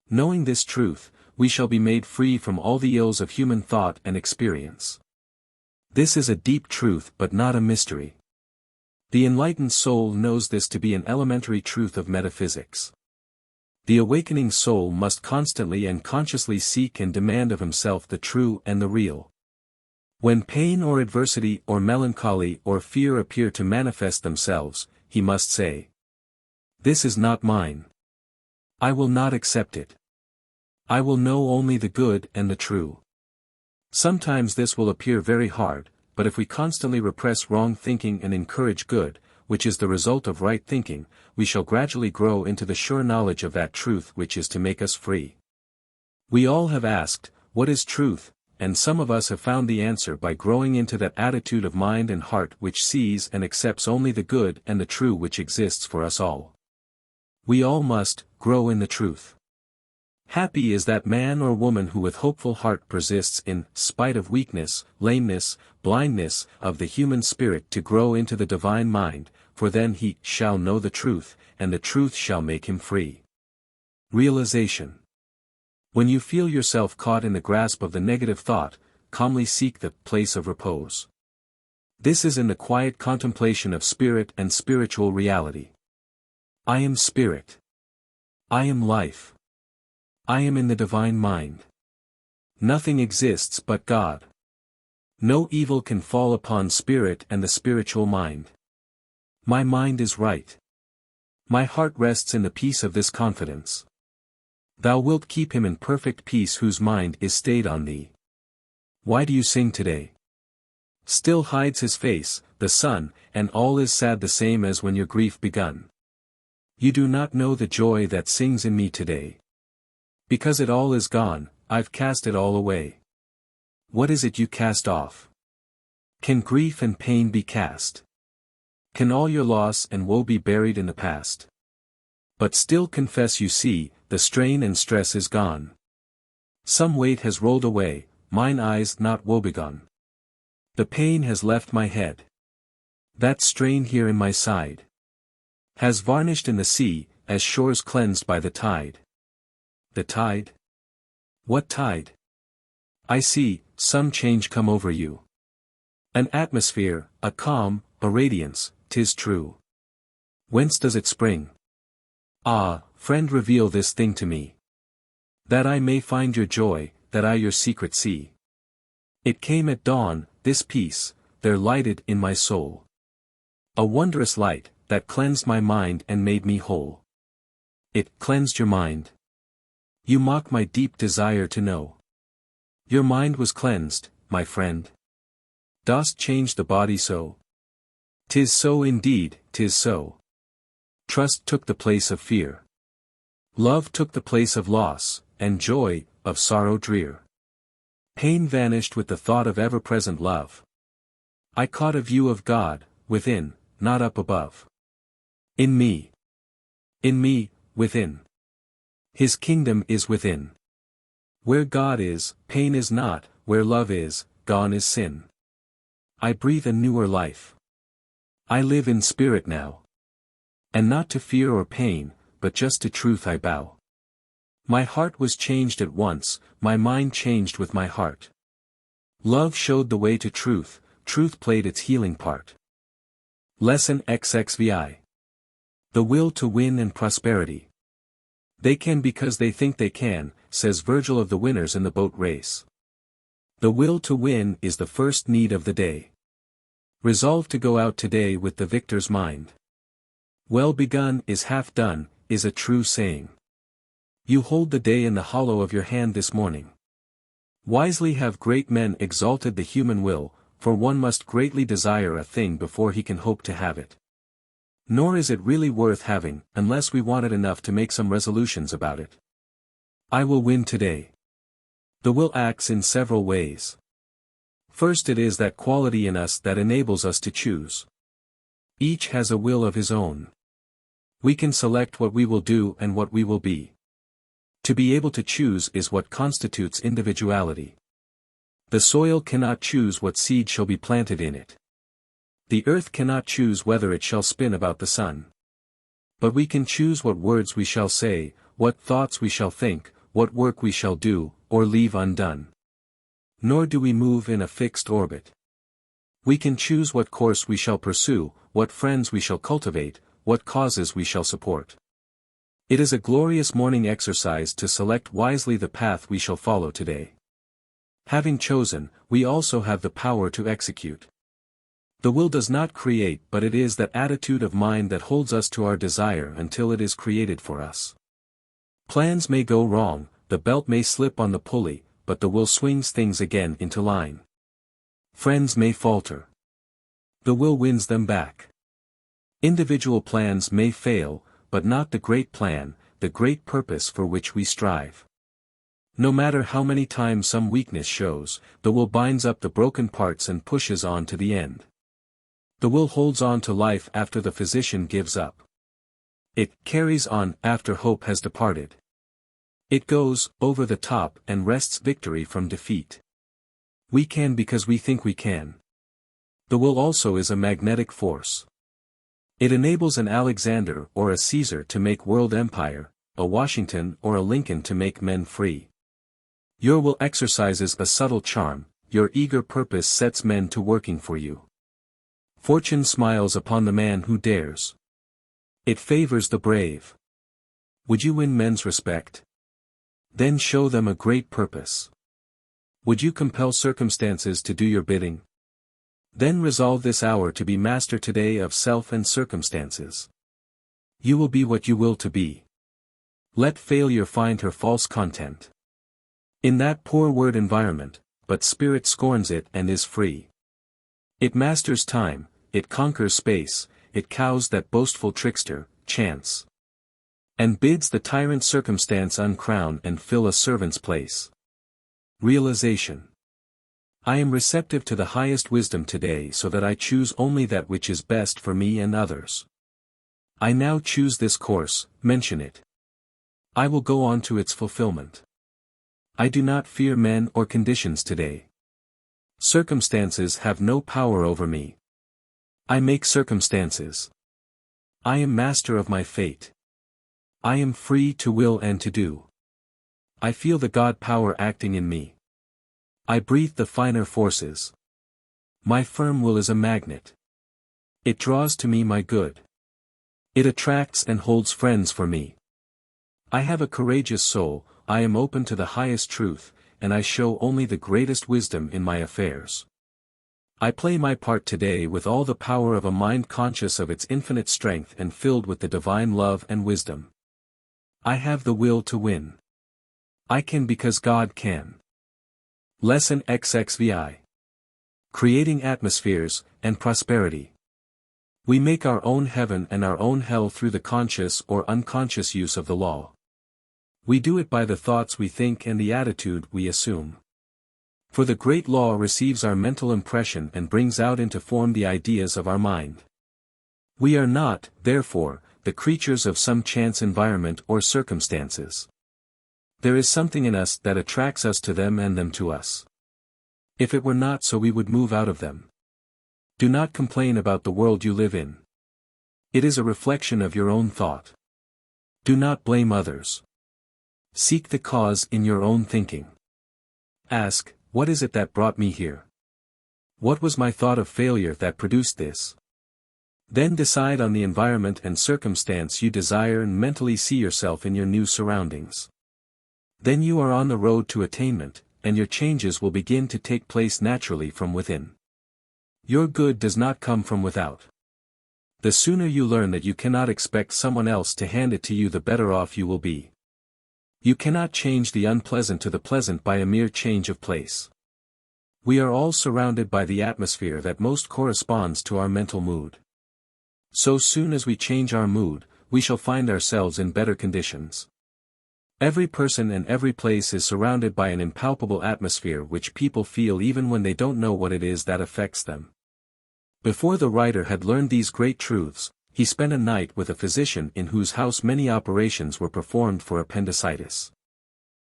Knowing this truth, we shall be made free from all the ills of human thought and experience. This is a deep truth but not a mystery. The enlightened soul knows this to be an elementary truth of metaphysics. The awakening soul must constantly and consciously seek and demand of himself the true and the real. When pain or adversity or melancholy or fear appear to manifest themselves, he must say, "This is not mine. I will not accept it. I will know only the good and the true." Sometimes this will appear very hard, but if we constantly repress wrong thinking and encourage good, which is the result of right thinking, we shall gradually grow into the sure knowledge of that truth which is to make us free. We all have asked, "What is truth?" and some of us have found the answer by growing into that attitude of mind and heart which sees and accepts only the good and the true which exists for us all. We all must grow in the truth. Happy is that man or woman who with hopeful heart persists in spite of weakness, lameness, blindness of the human spirit to grow into the divine mind, for then he shall know the truth, and the truth shall make him free. Realization. When you feel yourself caught in the grasp of the negative thought, calmly seek the place of repose. This is in the quiet contemplation of spirit and spiritual reality. I am spirit. I am life. I am in the divine mind. Nothing exists but God. No evil can fall upon spirit and the spiritual mind. My mind is right. My heart rests in the peace of this confidence. Thou wilt keep him in perfect peace whose mind is stayed on thee. Why do you sing today? Still hides his face, the sun, and all is sad the same as when your grief begun. You do not know the joy that sings in me today. Because it all is gone, I've cast it all away. What is it you cast off? Can grief and pain be cast? Can all your loss and woe be buried in the past? But still confess you see, the strain and stress is gone. Some weight has rolled away, mine eyes not woebegone. The pain has left my head. That strain here in my side has vanished in the sea, as shores cleansed by the tide. The tide? What tide? I see, some change come over you. An atmosphere, a calm, a radiance, 'tis true. Whence does it spring? Ah, friend, reveal this thing to me, that I may find your joy, that I your secret see. It came at dawn, this peace, there lighted in my soul. A wondrous light, that cleansed my mind and made me whole. It cleansed your mind. You mock my deep desire to know. Your mind was cleansed, my friend. Dost change the body so? 'Tis so indeed, 'tis so. Trust took the place of fear. Love took the place of loss, and joy, of sorrow drear. Pain vanished with the thought of ever-present love. I caught a view of God, within, not up above. In me, within. His kingdom is within. Where God is, pain is not, where love is, gone is sin. I breathe a newer life. I live in spirit now. And not to fear or pain, but just to truth I bow. My heart was changed at once, my mind changed with my heart. Love showed the way to truth, truth played its healing part. Lesson XXVI. The will to win and prosperity. They can because they think they can, says Virgil of the winners in the boat race. The will to win is the first need of the day. Resolve to go out today with the victor's mind. Well begun is half done, is a true saying. You hold the day in the hollow of your hand this morning. Wisely have great men exalted the human will, for one must greatly desire a thing before he can hope to have it. Nor is it really worth having, unless we want it enough to make some resolutions about it. I will win today. The will acts in several ways. First, it is that quality in us that enables us to choose. Each has a will of his own. We can select what we will do and what we will be. To be able to choose is what constitutes individuality. The soil cannot choose what seed shall be planted in it. The earth cannot choose whether it shall spin about the sun. But we can choose what words we shall say, what thoughts we shall think, what work we shall do, or leave undone. Nor do we move in a fixed orbit. We can choose what course we shall pursue, what friends we shall cultivate, what causes we shall support. It is a glorious morning exercise to select wisely the path we shall follow today. Having chosen, we also have the power to execute. The will does not create, but it is that attitude of mind that holds us to our desire until it is created for us. Plans may go wrong, the belt may slip on the pulley, but the will swings things again into line. Friends may falter. The will wins them back. Individual plans may fail, but not the great plan, the great purpose for which we strive. No matter how many times some weakness shows, the will binds up the broken parts and pushes on to the end. The will holds on to life after the physician gives up. It carries on after hope has departed. It goes over the top and wrests victory from defeat. We can because we think we can. The will also is a magnetic force. It enables an Alexander or a Caesar to make world empire, a Washington or a Lincoln to make men free. Your will exercises a subtle charm, your eager purpose sets men to working for you. Fortune smiles upon the man who dares. It favors the brave. Would you win men's respect? Then show them a great purpose. Would you compel circumstances to do your bidding? Then resolve this hour to be master today of self and circumstances. You will be what you will to be. Let failure find her false content. In that poor word environment, but spirit scorns it and is free. It masters time, it conquers space, it cows that boastful trickster, chance. And bids the tyrant circumstance uncrown and fill a servant's place. Realization. I am receptive to the highest wisdom today so that I choose only that which is best for me and others. I now choose this course, mention it. I will go on to its fulfillment. I do not fear men or conditions today. Circumstances have no power over me. I make circumstances. I am master of my fate. I am free to will and to do. I feel the God power acting in me. I breathe the finer forces. My firm will is a magnet. It draws to me my good. It attracts and holds friends for me. I have a courageous soul, I am open to the highest truth, and I show only the greatest wisdom in my affairs. I play my part today with all the power of a mind conscious of its infinite strength and filled with the divine love and wisdom. I have the will to win. I can because God can. Lesson XXVI. Creating atmospheres, and prosperity. We make our own heaven and our own hell through the conscious or unconscious use of the law. We do it by the thoughts we think and the attitude we assume. For the great law receives our mental impression and brings out into form the ideas of our mind. We are not, therefore, the creatures of some chance environment or circumstances. There is something in us that attracts us to them and them to us. If it were not so we would move out of them. Do not complain about the world you live in. It is a reflection of your own thought. Do not blame others. Seek the cause in your own thinking. Ask, what is it that brought me here? What was my thought of failure that produced this? Then decide on the environment and circumstance you desire and mentally see yourself in your new surroundings. Then you are on the road to attainment, and your changes will begin to take place naturally from within. Your good does not come from without. The sooner you learn that you cannot expect someone else to hand it to you, the better off you will be. You cannot change the unpleasant to the pleasant by a mere change of place. We are all surrounded by the atmosphere that most corresponds to our mental mood. So soon as we change our mood, we shall find ourselves in better conditions. Every person and every place is surrounded by an impalpable atmosphere which people feel even when they don't know what it is that affects them. Before the writer had learned these great truths, he spent a night with a physician in whose house many operations were performed for appendicitis.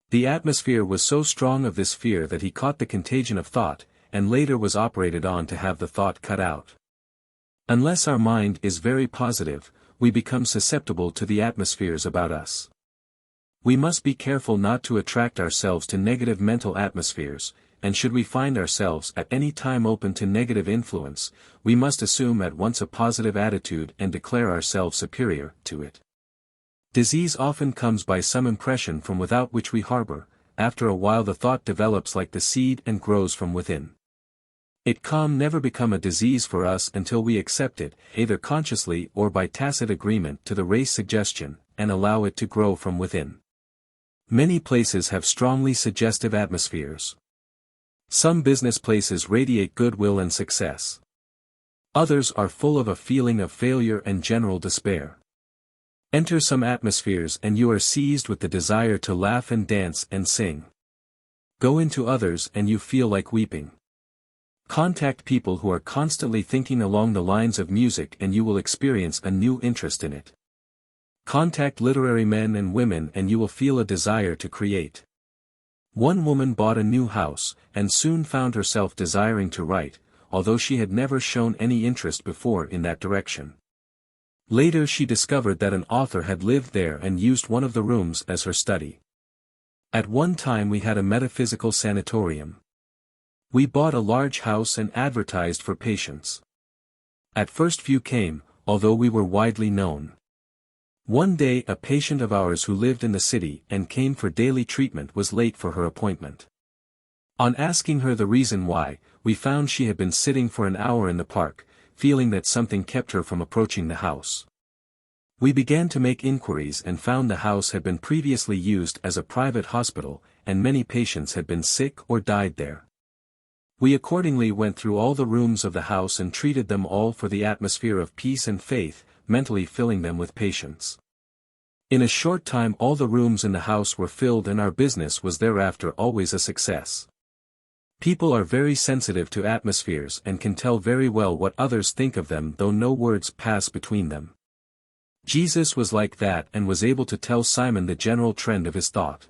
The atmosphere was so strong of this fear that he caught the contagion of thought, and later was operated on to have the thought cut out. Unless our mind is very positive, we become susceptible to the atmospheres about us. We must be careful not to attract ourselves to negative mental atmospheres, and should we find ourselves at any time open to negative influence, we must assume at once a positive attitude and declare ourselves superior to it. Disease often comes by some impression from without which we harbor. After a while the thought develops like the seed and grows from within. It can never become a disease for us until we accept it, either consciously or by tacit agreement to the race suggestion, and allow it to grow from within. Many places have strongly suggestive atmospheres. Some business places radiate goodwill and success. Others are full of a feeling of failure and general despair. Enter some atmospheres and you are seized with the desire to laugh and dance and sing. Go into others and you feel like weeping. Contact people who are constantly thinking along the lines of music and you will experience a new interest in it. Contact literary men and women and you will feel a desire to create. One woman bought a new house, and soon found herself desiring to write, although she had never shown any interest before in that direction. Later she discovered that an author had lived there and used one of the rooms as her study. At one time we had a metaphysical sanatorium. We bought a large house and advertised for patients. At first few came, although we were widely known. One day a patient of ours who lived in the city and came for daily treatment was late for her appointment. On asking her the reason why, we found she had been sitting for an hour in the park, feeling that something kept her from approaching the house. We began to make inquiries and found the house had been previously used as a private hospital, and many patients had been sick or died there. We accordingly went through all the rooms of the house and treated them all for the atmosphere of peace and faith, mentally filling them with patients. In a short time all the rooms in the house were filled and our business was thereafter always a success. People are very sensitive to atmospheres and can tell very well what others think of them though no words pass between them. Jesus was like that and was able to tell Simon the general trend of his thought.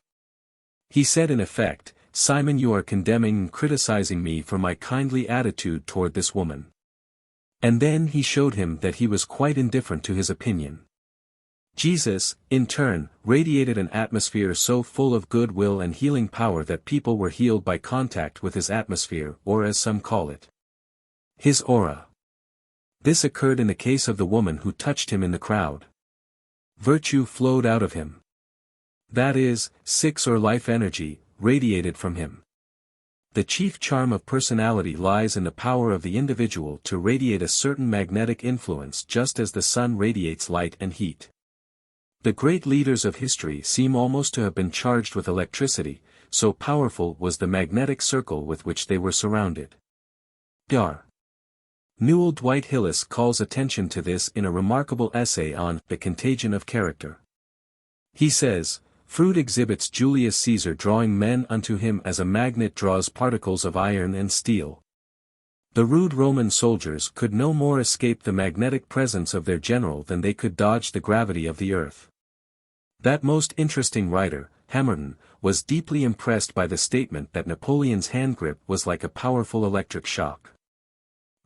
He said in effect, "Simon, you are condemning and criticizing me for my kindly attitude toward this woman." And then he showed him that he was quite indifferent to his opinion. Jesus, in turn, radiated an atmosphere so full of goodwill and healing power that people were healed by contact with his atmosphere, or as some call it, his aura. This occurred in the case of the woman who touched him in the crowd. Virtue flowed out of him. That is, six or life energy, radiated from him. The chief charm of personality lies in the power of the individual to radiate a certain magnetic influence just as the sun radiates light and heat. The great leaders of history seem almost to have been charged with electricity, so powerful was the magnetic circle with which they were surrounded. Dr. Newell Dwight Hillis calls attention to this in a remarkable essay on The Contagion of Character. He says, "Freud exhibits Julius Caesar drawing men unto him as a magnet draws particles of iron and steel. The rude Roman soldiers could no more escape the magnetic presence of their general than they could dodge the gravity of the earth." That most interesting writer, Hamerton, was deeply impressed by the statement that Napoleon's hand grip was like a powerful electric shock.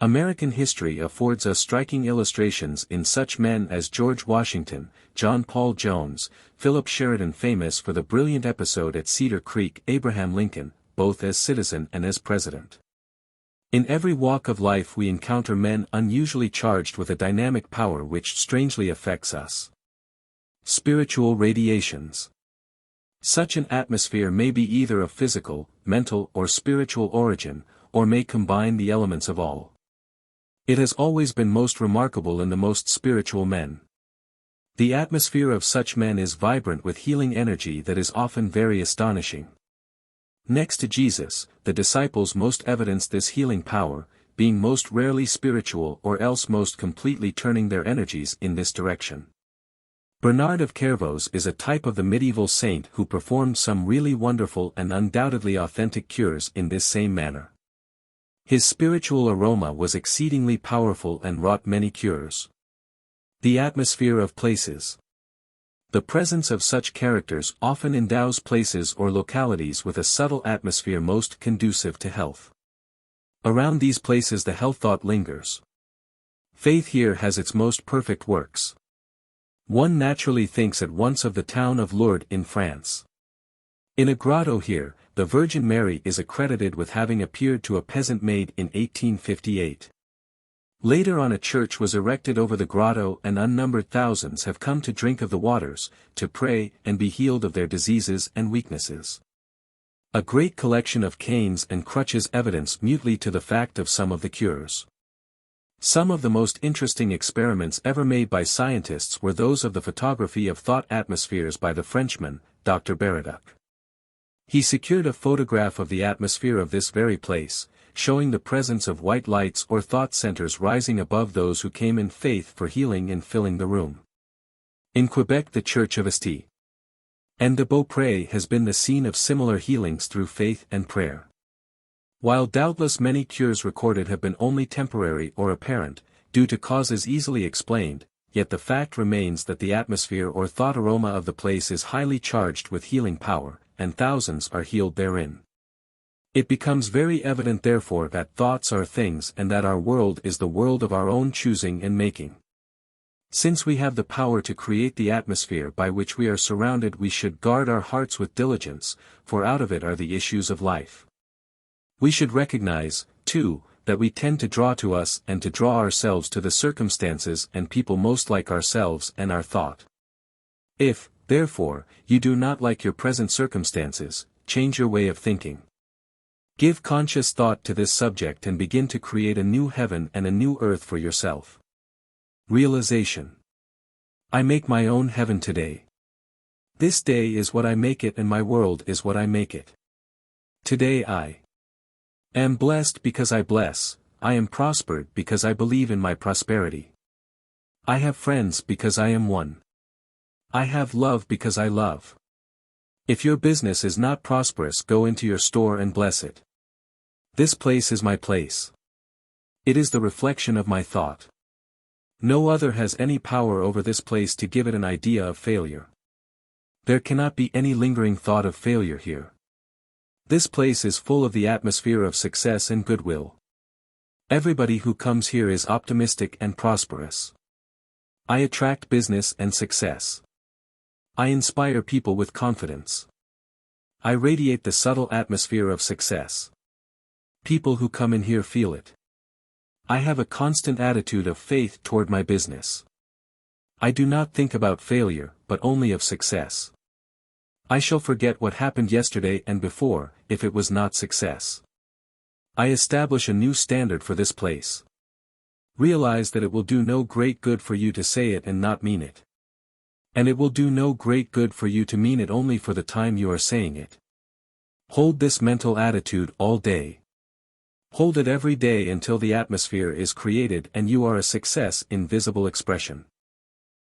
American history affords us striking illustrations in such men as George Washington, John Paul Jones, Philip Sheridan, famous for the brilliant episode at Cedar Creek, Abraham Lincoln, both as citizen and as president. In every walk of life we encounter men unusually charged with a dynamic power which strangely affects us. Spiritual radiations. Such an atmosphere may be either of physical, mental or spiritual origin, or may combine the elements of all. It has always been most remarkable in the most spiritual men. The atmosphere of such men is vibrant with healing energy that is often very astonishing. Next to Jesus, the disciples most evidence this healing power, being most rarely spiritual or else most completely turning their energies in this direction. Bernard of Clairvaux is a type of the medieval saint who performed some really wonderful and undoubtedly authentic cures in this same manner. His spiritual aroma was exceedingly powerful and wrought many cures. The atmosphere of places. The presence of such characters often endows places or localities with a subtle atmosphere most conducive to health. Around these places the health thought lingers. Faith here has its most perfect works. One naturally thinks at once of the town of Lourdes in France. In a grotto here, the Virgin Mary is accredited with having appeared to a peasant maid in 1858. Later on a church was erected over the grotto and unnumbered thousands have come to drink of the waters, to pray and be healed of their diseases and weaknesses. A great collection of canes and crutches evidence mutely to the fact of some of the cures. Some of the most interesting experiments ever made by scientists were those of the photography of thought atmospheres by the Frenchman, Dr. Baraduc. He secured a photograph of the atmosphere of this very place, showing the presence of white lights or thought centers rising above those who came in faith for healing and filling the room. In Quebec the Church of St. Anne de Beaupré has been the scene of similar healings through faith and prayer. While doubtless many cures recorded have been only temporary or apparent, due to causes easily explained, yet the fact remains that the atmosphere or thought aroma of the place is highly charged with healing power, and thousands are healed therein. It becomes very evident therefore that thoughts are things and that our world is the world of our own choosing and making. Since we have the power to create the atmosphere by which we are surrounded, we should guard our hearts with diligence, for out of it are the issues of life. We should recognize, too, that we tend to draw to us and to draw ourselves to the circumstances and people most like ourselves and our thought. If, therefore, you do not like your present circumstances, change your way of thinking. Give conscious thought to this subject and begin to create a new heaven and a new earth for yourself. Realization. I make my own heaven today. This day is what I make it and my world is what I make it. Today I am blessed because I bless, I am prospered because I believe in my prosperity. I have friends because I am one. I have love because I love. If your business is not prosperous, go into your store and bless it. This place is my place. It is the reflection of my thought. No other has any power over this place to give it an idea of failure. There cannot be any lingering thought of failure here. This place is full of the atmosphere of success and goodwill. Everybody who comes here is optimistic and prosperous. I attract business and success. I inspire people with confidence. I radiate the subtle atmosphere of success. People who come in here feel it. I have a constant attitude of faith toward my business. I do not think about failure, but only of success. I shall forget what happened yesterday and before, if it was not success. I establish a new standard for this place. Realize that it will do no great good for you to say it and not mean it. And it will do no great good for you to mean it only for the time you are saying it. Hold this mental attitude all day. Hold it every day until the atmosphere is created and you are a success in visible expression.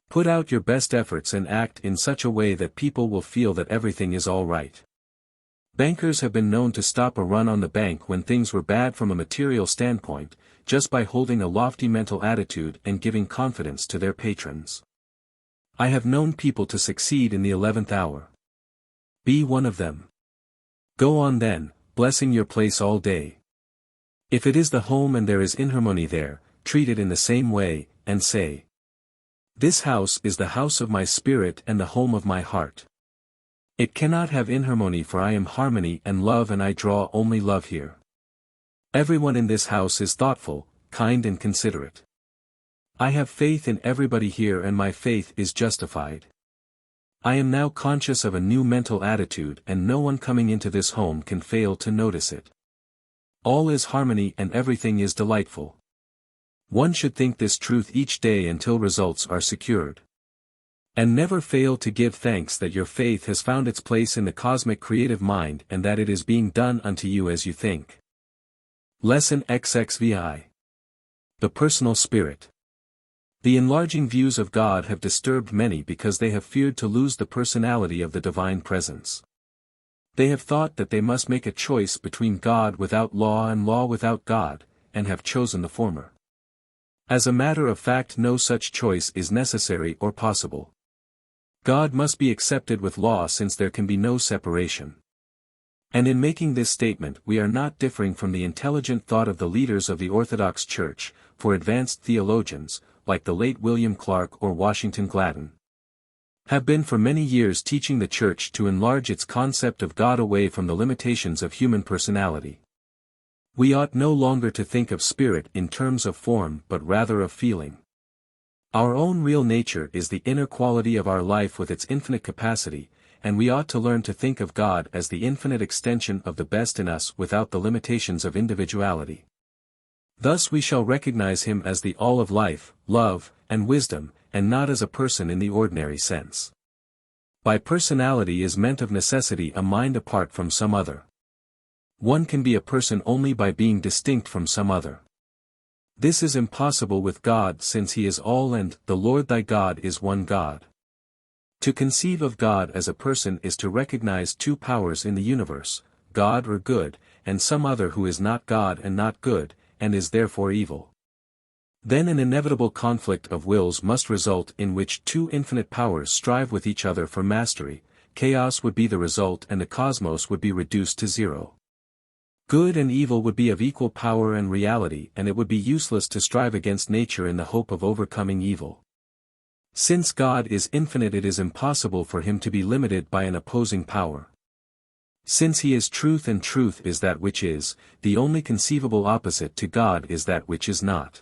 Put out your best efforts and act in such a way that people will feel that everything is all right. Bankers have been known to stop a run on the bank when things were bad from a material standpoint, just by holding a lofty mental attitude and giving confidence to their patrons. I have known people to succeed in the 11th hour. Be one of them. Go on then, blessing your place all day. If it is the home and there is inharmony there, treat it in the same way, and say, "This house is the house of my spirit and the home of my heart. It cannot have inharmony, for I am harmony and love, and I draw only love here. Everyone in this house is thoughtful, kind and considerate. I have faith in everybody here and my faith is justified. I am now conscious of a new mental attitude and no one coming into this home can fail to notice it. All is harmony and everything is delightful." One should think this truth each day until results are secured. And never fail to give thanks that your faith has found its place in the cosmic creative mind and that it is being done unto you as you think. Lesson XXVI. The Personal Spirit. The enlarging views of God have disturbed many because they have feared to lose the personality of the divine presence. They have thought that they must make a choice between God without law and law without God, and have chosen the former. As a matter of fact, no such choice is necessary or possible. God must be accepted with law since there can be no separation. And in making this statement we are not differing from the intelligent thought of the leaders of the Orthodox Church, for advanced theologians, like the late William Clark or Washington Gladden, have been for many years teaching the Church to enlarge its concept of God away from the limitations of human personality. We ought no longer to think of spirit in terms of form but rather of feeling. Our own real nature is the inner quality of our life with its infinite capacity, and we ought to learn to think of God as the infinite extension of the best in us without the limitations of individuality. Thus we shall recognize him as the all of life, love, and wisdom, and not as a person in the ordinary sense. By personality is meant of necessity a mind apart from some other. One can be a person only by being distinct from some other. This is impossible with God since he is all and the Lord thy God is one God. To conceive of God as a person is to recognize two powers in the universe, God or good, and some other who is not God and not good, and is therefore evil. Then an inevitable conflict of wills must result in which two infinite powers strive with each other for mastery, chaos would be the result and the cosmos would be reduced to zero. Good and evil would be of equal power and reality and it would be useless to strive against nature in the hope of overcoming evil. Since God is infinite it is impossible for him to be limited by an opposing power. Since he is truth and truth is that which is, the only conceivable opposite to God is that which is not.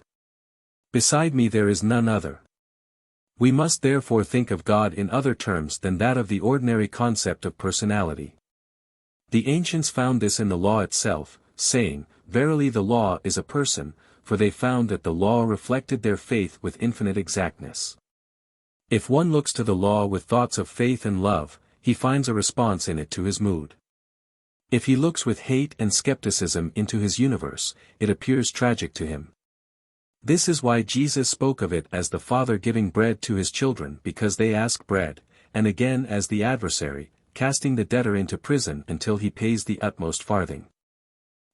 Beside me there is none other. We must therefore think of God in other terms than that of the ordinary concept of personality. The ancients found this in the law itself, saying, Verily the law is a person, for they found that the law reflected their faith with infinite exactness. If one looks to the law with thoughts of faith and love, he finds a response in it to his mood. If he looks with hate and skepticism into his universe, it appears tragic to him. This is why Jesus spoke of it as the Father giving bread to his children because they ask bread, and again as the adversary, casting the debtor into prison until he pays the utmost farthing.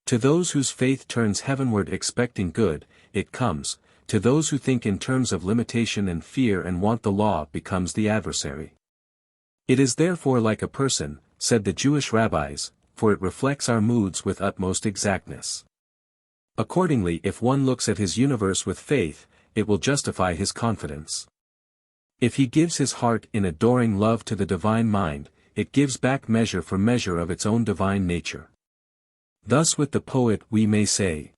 To those whose faith turns heavenward expecting good, it comes. To those who think in terms of limitation and fear and want the law becomes the adversary. It is therefore like a person, said the Jewish rabbis, for it reflects our moods with utmost exactness. Accordingly if one looks at his universe with faith, it will justify his confidence. If he gives his heart in adoring love to the divine mind, it gives back measure for measure of its own divine nature. Thus with the poet we may say,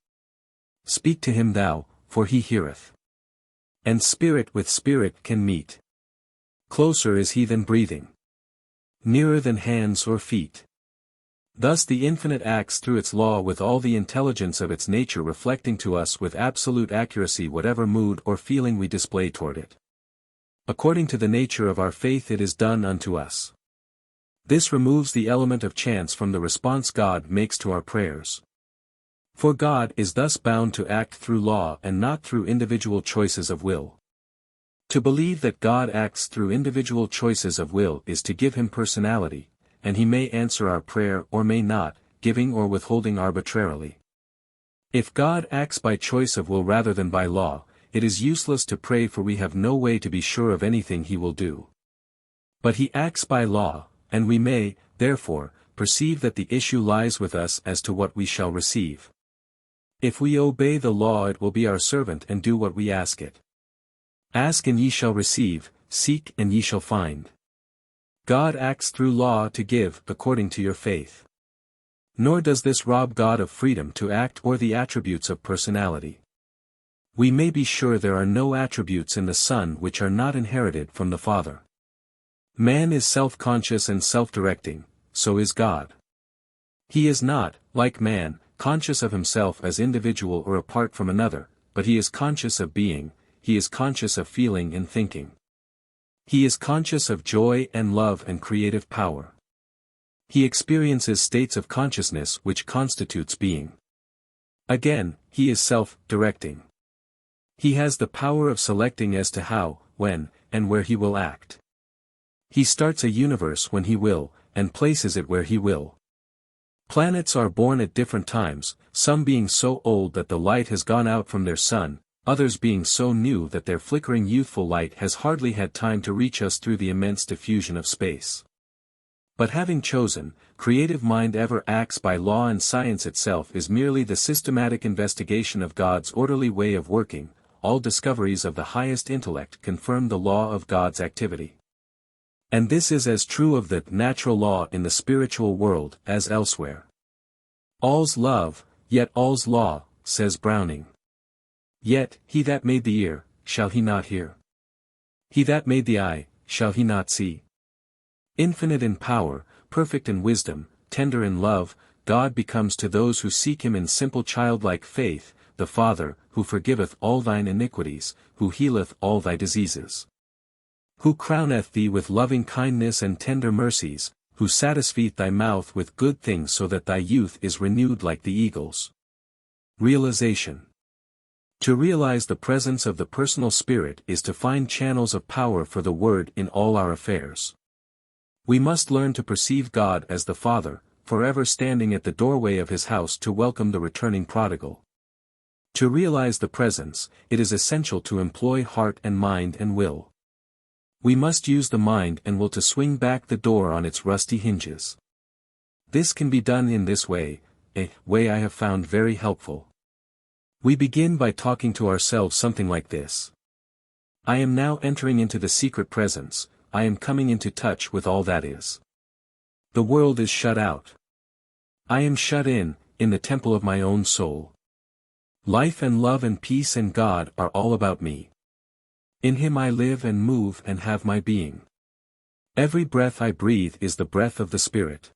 Speak to him thou, for he heareth. And spirit with spirit can meet. Closer is he than breathing. Nearer than hands or feet. Thus the infinite acts through its law with all the intelligence of its nature reflecting to us with absolute accuracy whatever mood or feeling we display toward it. According to the nature of our faith it is done unto us. This removes the element of chance from the response God makes to our prayers. For God is thus bound to act through law and not through individual choices of will. To believe that God acts through individual choices of will is to give him personality, and he may answer our prayer or may not, giving or withholding arbitrarily. If God acts by choice of will rather than by law, it is useless to pray for we have no way to be sure of anything he will do. But he acts by law, and we may, therefore, perceive that the issue lies with us as to what we shall receive. If we obey the law it will be our servant and do what we ask it. Ask and ye shall receive, seek and ye shall find. God acts through law to give according to your faith. Nor does this rob God of freedom to act or the attributes of personality. We may be sure there are no attributes in the Son which are not inherited from the Father. Man is self-conscious and self-directing, so is God. He is not, like man, conscious of himself as individual or apart from another, but he is conscious of being, he is conscious of feeling and thinking. He is conscious of joy and love and creative power. He experiences states of consciousness which constitutes being. Again, he is self-directing. He has the power of selecting as to how, when, and where he will act. He starts a universe when he will, and places it where he will. Planets are born at different times, some being so old that the light has gone out from their sun, others being so new that their flickering youthful light has hardly had time to reach us through the immense diffusion of space. But having chosen, creative mind ever acts by law, and science itself is merely the systematic investigation of God's orderly way of working. All discoveries of the highest intellect confirm the law of God's activity. And this is as true of the natural law in the spiritual world as elsewhere. All's love, yet all's law, says Browning. Yet, he that made the ear, shall he not hear? He that made the eye, shall he not see? Infinite in power, perfect in wisdom, tender in love, God becomes to those who seek him in simple childlike faith, the Father, who forgiveth all thine iniquities, who healeth all thy diseases. Who crowneth thee with loving kindness and tender mercies, who satisfieth thy mouth with good things so that thy youth is renewed like the eagle's. Realization. To realize the presence of the personal spirit is to find channels of power for the word in all our affairs. We must learn to perceive God as the Father, forever standing at the doorway of his house to welcome the returning prodigal. To realize the presence, it is essential to employ heart and mind and will. We must use the mind and will to swing back the door on its rusty hinges. This can be done in this way, a way I have found very helpful. We begin by talking to ourselves something like this. I am now entering into the secret presence, I am coming into touch with all that is. The world is shut out. I am shut in the temple of my own soul. Life and love and peace and God are all about me. In him I live and move and have my being. Every breath I breathe is the breath of the Spirit.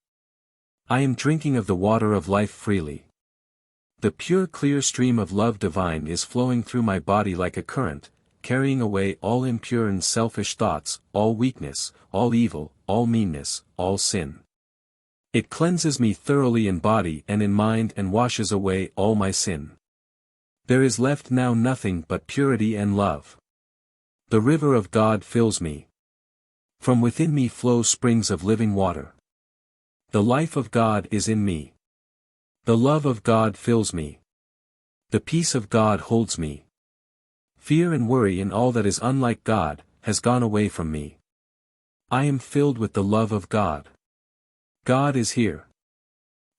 I am drinking of the water of life freely. The pure clear stream of love divine is flowing through my body like a current, carrying away all impure and selfish thoughts, all weakness, all evil, all meanness, all sin. It cleanses me thoroughly in body and in mind and washes away all my sin. There is left now nothing but purity and love. The river of God fills me. From within me flow springs of living water. The life of God is in me. The love of God fills me. The peace of God holds me. Fear and worry and all that is unlike God, has gone away from me. I am filled with the love of God. God is here.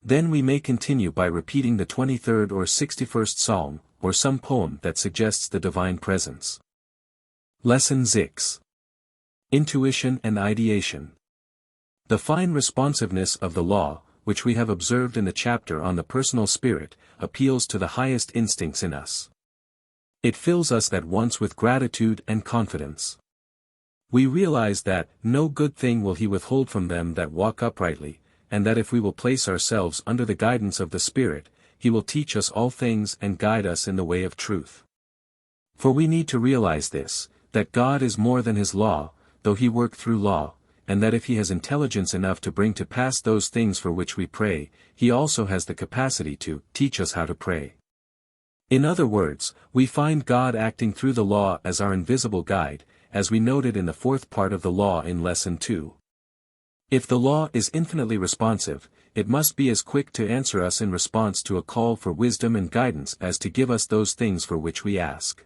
Then we may continue by repeating the 23rd or 61st Psalm, or some poem that suggests the divine presence. Lesson 6. Intuition and Ideation. The fine responsiveness of the law, which we have observed in the chapter on the personal spirit, appeals to the highest instincts in us. It fills us at once with gratitude and confidence. We realize that no good thing will he withhold from them that walk uprightly, and that if we will place ourselves under the guidance of the Spirit, he will teach us all things and guide us in the way of truth. For we need to realize this, that God is more than his law, though he work through law, and that if he has intelligence enough to bring to pass those things for which we pray, he also has the capacity to teach us how to pray. In other words, we find God acting through the law as our invisible guide, as we noted in the fourth part of the law in Lesson 2. If the law is infinitely responsive, it must be as quick to answer us in response to a call for wisdom and guidance as to give us those things for which we ask.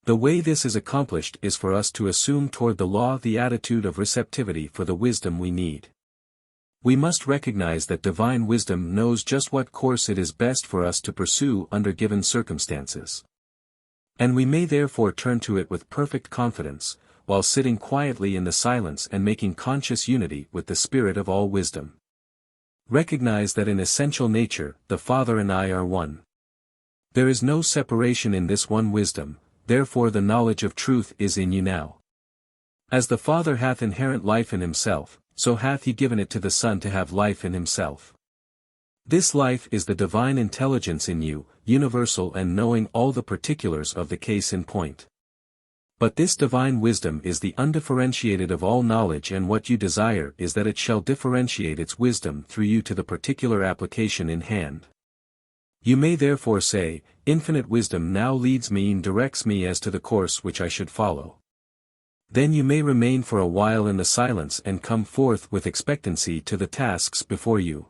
The way this is accomplished is for us to assume toward the law the attitude of receptivity for the wisdom we need. We must recognize that divine wisdom knows just what course it is best for us to pursue under given circumstances. And we may therefore turn to it with perfect confidence, while sitting quietly in the silence and making conscious unity with the Spirit of all wisdom. Recognize that in essential nature, the Father and I are one. There is no separation in this one wisdom, therefore the knowledge of truth is in you now. As the Father hath inherent life in himself, so hath he given it to the Son to have life in himself. This life is the divine intelligence in you, universal and knowing all the particulars of the case in point. But this divine wisdom is the undifferentiated of all knowledge, and what you desire is that it shall differentiate its wisdom through you to the particular application in hand. You may therefore say, infinite wisdom now leads me and directs me as to the course which I should follow. Then you may remain for a while in the silence and come forth with expectancy to the tasks before you.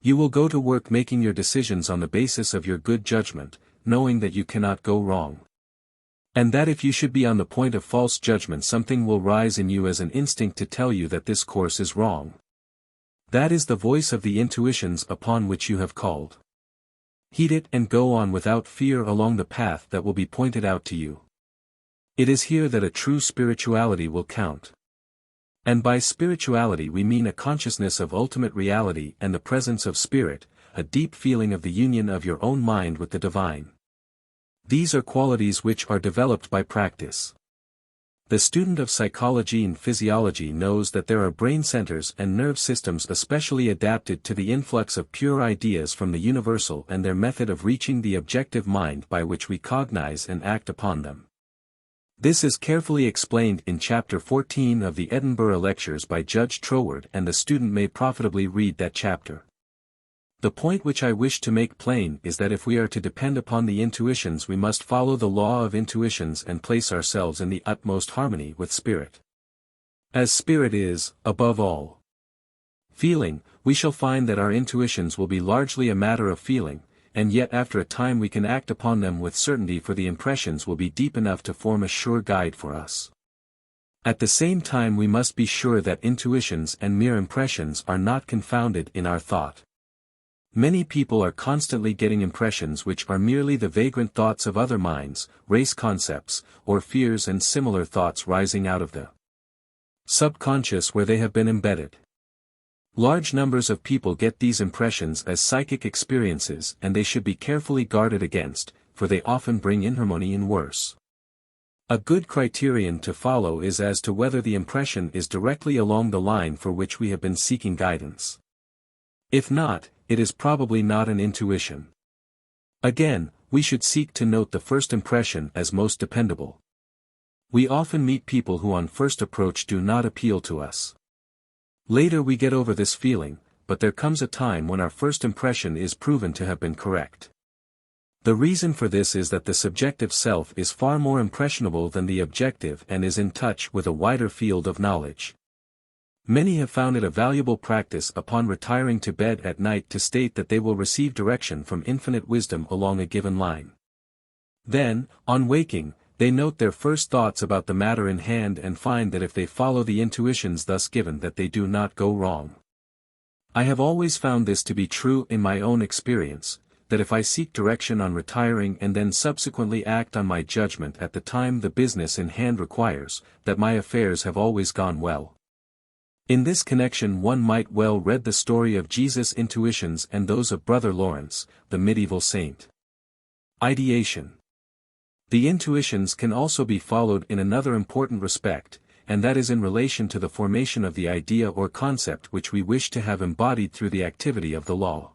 You will go to work making your decisions on the basis of your good judgment, knowing that you cannot go wrong. And that if you should be on the point of false judgment, something will rise in you as an instinct to tell you that this course is wrong. That is the voice of the intuitions upon which you have called. Heed it and go on without fear along the path that will be pointed out to you. It is here that a true spirituality will count. And by spirituality we mean a consciousness of ultimate reality and the presence of spirit, a deep feeling of the union of your own mind with the divine. These are qualities which are developed by practice. The student of psychology and physiology knows that there are brain centers and nerve systems especially adapted to the influx of pure ideas from the universal and their method of reaching the objective mind by which we cognize and act upon them. This is carefully explained in Chapter 14 of the Edinburgh Lectures by Judge Troward, and the student may profitably read that chapter. The point which I wish to make plain is that if we are to depend upon the intuitions we must follow the law of intuitions and place ourselves in the utmost harmony with spirit. As spirit is, above all, feeling, we shall find that our intuitions will be largely a matter of feeling, and yet after a time we can act upon them with certainty, for the impressions will be deep enough to form a sure guide for us. At the same time we must be sure that intuitions and mere impressions are not confounded in our thought. Many people are constantly getting impressions which are merely the vagrant thoughts of other minds, race concepts, or fears and similar thoughts rising out of the subconscious where they have been embedded. Large numbers of people get these impressions as psychic experiences, and they should be carefully guarded against, for they often bring inharmony and worse. A good criterion to follow is as to whether the impression is directly along the line for which we have been seeking guidance. If not, it is probably not an intuition. Again, we should seek to note the first impression as most dependable. We often meet people who on first approach do not appeal to us. Later we get over this feeling, but there comes a time when our first impression is proven to have been correct. The reason for this is that the subjective self is far more impressionable than the objective and is in touch with a wider field of knowledge. Many have found it a valuable practice upon retiring to bed at night to state that they will receive direction from infinite wisdom along a given line. Then, on waking, they note their first thoughts about the matter in hand and find that if they follow the intuitions thus given that they do not go wrong. I have always found this to be true in my own experience, that if I seek direction on retiring and then subsequently act on my judgment at the time the business in hand requires, that my affairs have always gone well. In this connection one might well read the story of Jesus' intuitions and those of Brother Lawrence, the medieval saint. Ideation. The intuitions can also be followed in another important respect, and that is in relation to the formation of the idea or concept which we wish to have embodied through the activity of the law.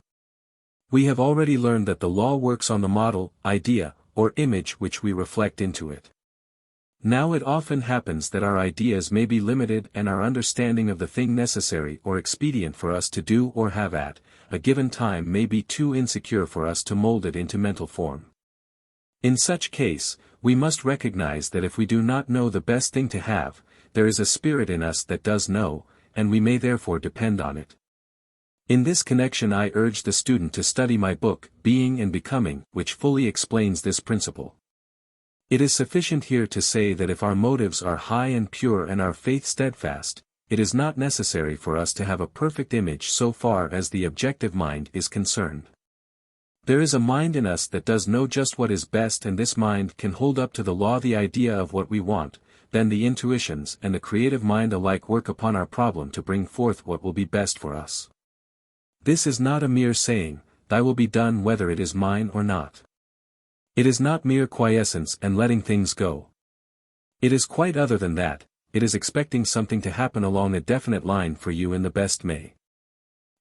We have already learned that the law works on the model, idea, or image which we reflect into it. Now it often happens that our ideas may be limited and our understanding of the thing necessary or expedient for us to do or have at a given time may be too insecure for us to mold it into mental form. In such case, we must recognize that if we do not know the best thing to have, there is a spirit in us that does know, and we may therefore depend on it. In this connection I urge the student to study my book, Being and Becoming, which fully explains this principle. It is sufficient here to say that if our motives are high and pure and our faith steadfast, it is not necessary for us to have a perfect image so far as the objective mind is concerned. There is a mind in us that does know just what is best, and this mind can hold up to the law the idea of what we want. Then the intuitions and the creative mind alike work upon our problem to bring forth what will be best for us. This is not a mere saying, "Thy will be done whether it is mine or not." It is not mere quiescence and letting things go. It is quite other than that. It is expecting something to happen along a definite line for you in the best may.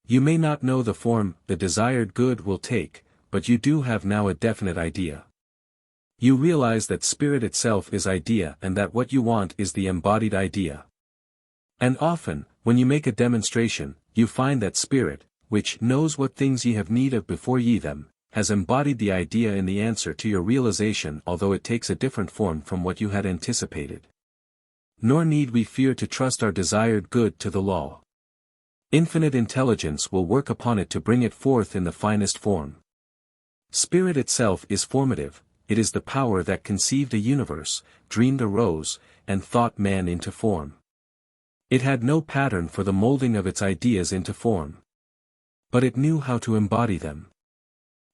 You may not know the form the desired good will take, but you do have now a definite idea. You realize that spirit itself is idea and that what you want is the embodied idea. And often, when you make a demonstration, you find that spirit, which knows what things ye have need of before ye them, has embodied the idea in the answer to your realization, although it takes a different form from what you had anticipated. Nor need we fear to trust our desired good to the law. Infinite intelligence will work upon it to bring it forth in the finest form. Spirit itself is formative, it is the power that conceived a universe, dreamed a rose, and thought man into form. It had no pattern for the molding of its ideas into form. But it knew how to embody them.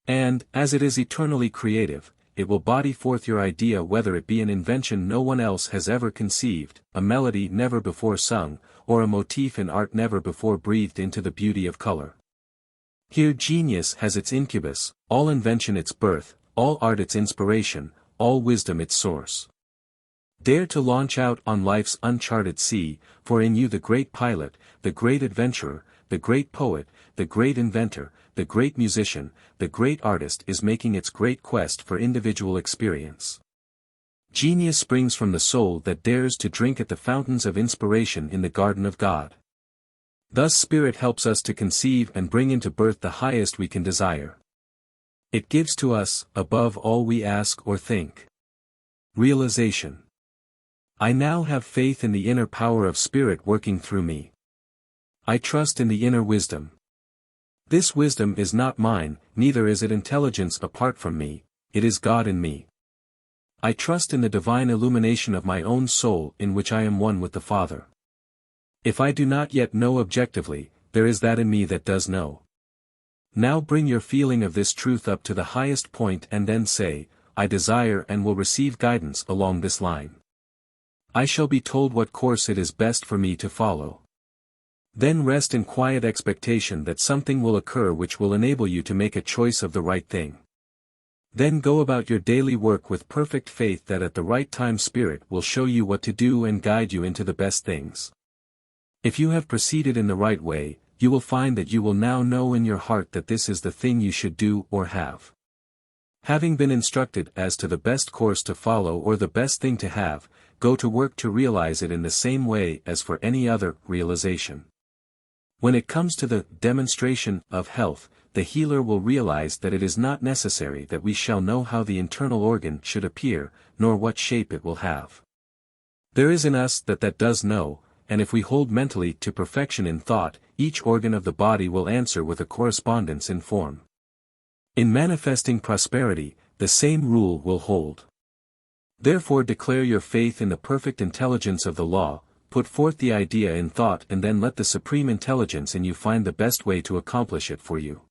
And, as it is eternally creative, it will body forth your idea whether it be an invention no one else has ever conceived, a melody never before sung, or a motif in art never before breathed into the beauty of color. Here genius has its incubus, all invention its birth, all art its inspiration, all wisdom its source. Dare to launch out on life's uncharted sea, for in you the great pilot, the great adventurer, the great poet, the great inventor, the great musician, the great artist is making its great quest for individual experience. Genius springs from the soul that dares to drink at the fountains of inspiration in the garden of God. Thus Spirit helps us to conceive and bring into birth the highest we can desire. It gives to us, above all we ask or think. Realization. I now have faith in the inner power of Spirit working through me. I trust in the inner wisdom. This wisdom is not mine, neither is it intelligence apart from me, it is God in me. I trust in the divine illumination of my own soul in which I am one with the Father. If I do not yet know objectively, there is that in me that does know. Now bring your feeling of this truth up to the highest point and then say, I desire and will receive guidance along this line. I shall be told what course it is best for me to follow. Then rest in quiet expectation that something will occur which will enable you to make a choice of the right thing. Then go about your daily work with perfect faith that at the right time Spirit will show you what to do and guide you into the best things. If you have proceeded in the right way, you will find that you will now know in your heart that this is the thing you should do or have. Having been instructed as to the best course to follow or the best thing to have, go to work to realize it in the same way as for any other realization. When it comes to the demonstration of health, the healer will realize that it is not necessary that we shall know how the internal organ should appear, nor what shape it will have. There is in us that does know, and if we hold mentally to perfection in thought, each organ of the body will answer with a correspondence in form. In manifesting prosperity, the same rule will hold. Therefore declare your faith in the perfect intelligence of the law, put forth the idea in thought and then let the supreme intelligence in you find the best way to accomplish it for you.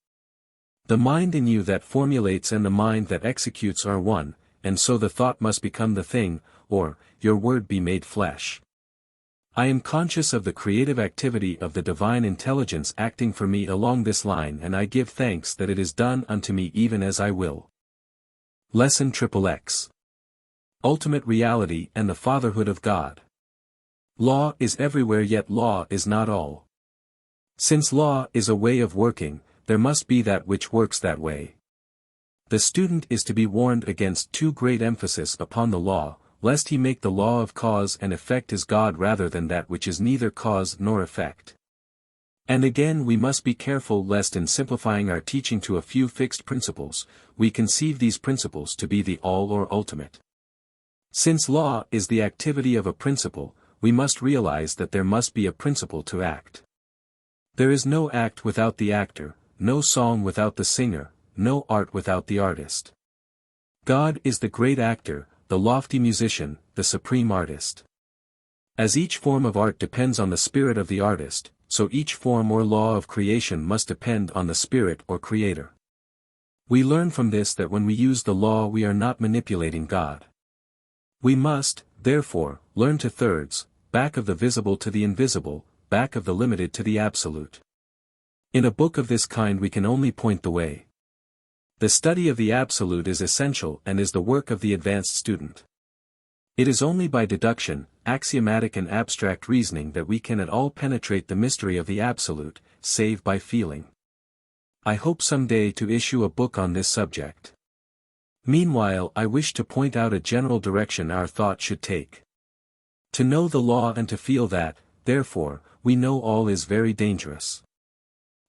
The mind in you that formulates and the mind that executes are one, and so the thought must become the thing, or, your word be made flesh. I am conscious of the creative activity of the divine intelligence acting for me along this line and I give thanks that it is done unto me even as I will. Lesson XXX. Ultimate Reality and the Fatherhood of God. Law is everywhere yet law is not all. Since law is a way of working, there must be that which works that way. The student is to be warned against too great emphasis upon the law, lest he make the law of cause and effect as God rather than that which is neither cause nor effect. And again we must be careful lest in simplifying our teaching to a few fixed principles, we conceive these principles to be the all or ultimate. Since law is the activity of a principle, we must realize that there must be a principle to act. There is no act without the actor, no song without the singer, no art without the artist. God is the great actor, the lofty musician, the supreme artist. As each form of art depends on the spirit of the artist, so each form or law of creation must depend on the spirit or creator. We learn from this that when we use the law we are not manipulating God. We must, therefore, learn to thirds, back of the visible to the invisible, back of the limited to the absolute. In a book of this kind we can only point the way. The study of the absolute is essential and is the work of the advanced student. It is only by deduction, axiomatic and abstract reasoning that we can at all penetrate the mystery of the absolute, save by feeling. I hope someday to issue a book on this subject. Meanwhile I wish to point out a general direction our thought should take. To know the law and to feel that, therefore, we know all is very dangerous.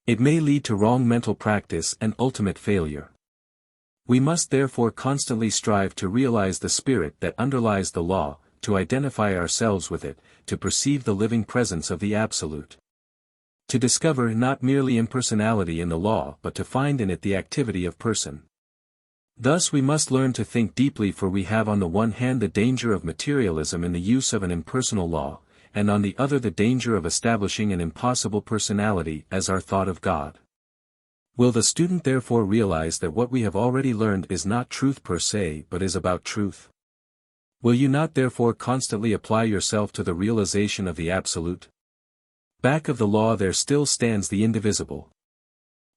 It may lead to wrong mental practice and ultimate failure. We must therefore constantly strive to realize the spirit that underlies the law, to identify ourselves with it, to perceive the living presence of the Absolute. To discover not merely impersonality in the law but to find in it the activity of person. Thus we must learn to think deeply, for we have on the one hand the danger of materialism in the use of an impersonal law, and on the other the danger of establishing an impossible personality as our thought of God. Will the student therefore realize that what we have already learned is not truth per se but is about truth? Will you not therefore constantly apply yourself to the realization of the absolute? Back of the law there still stands the indivisible,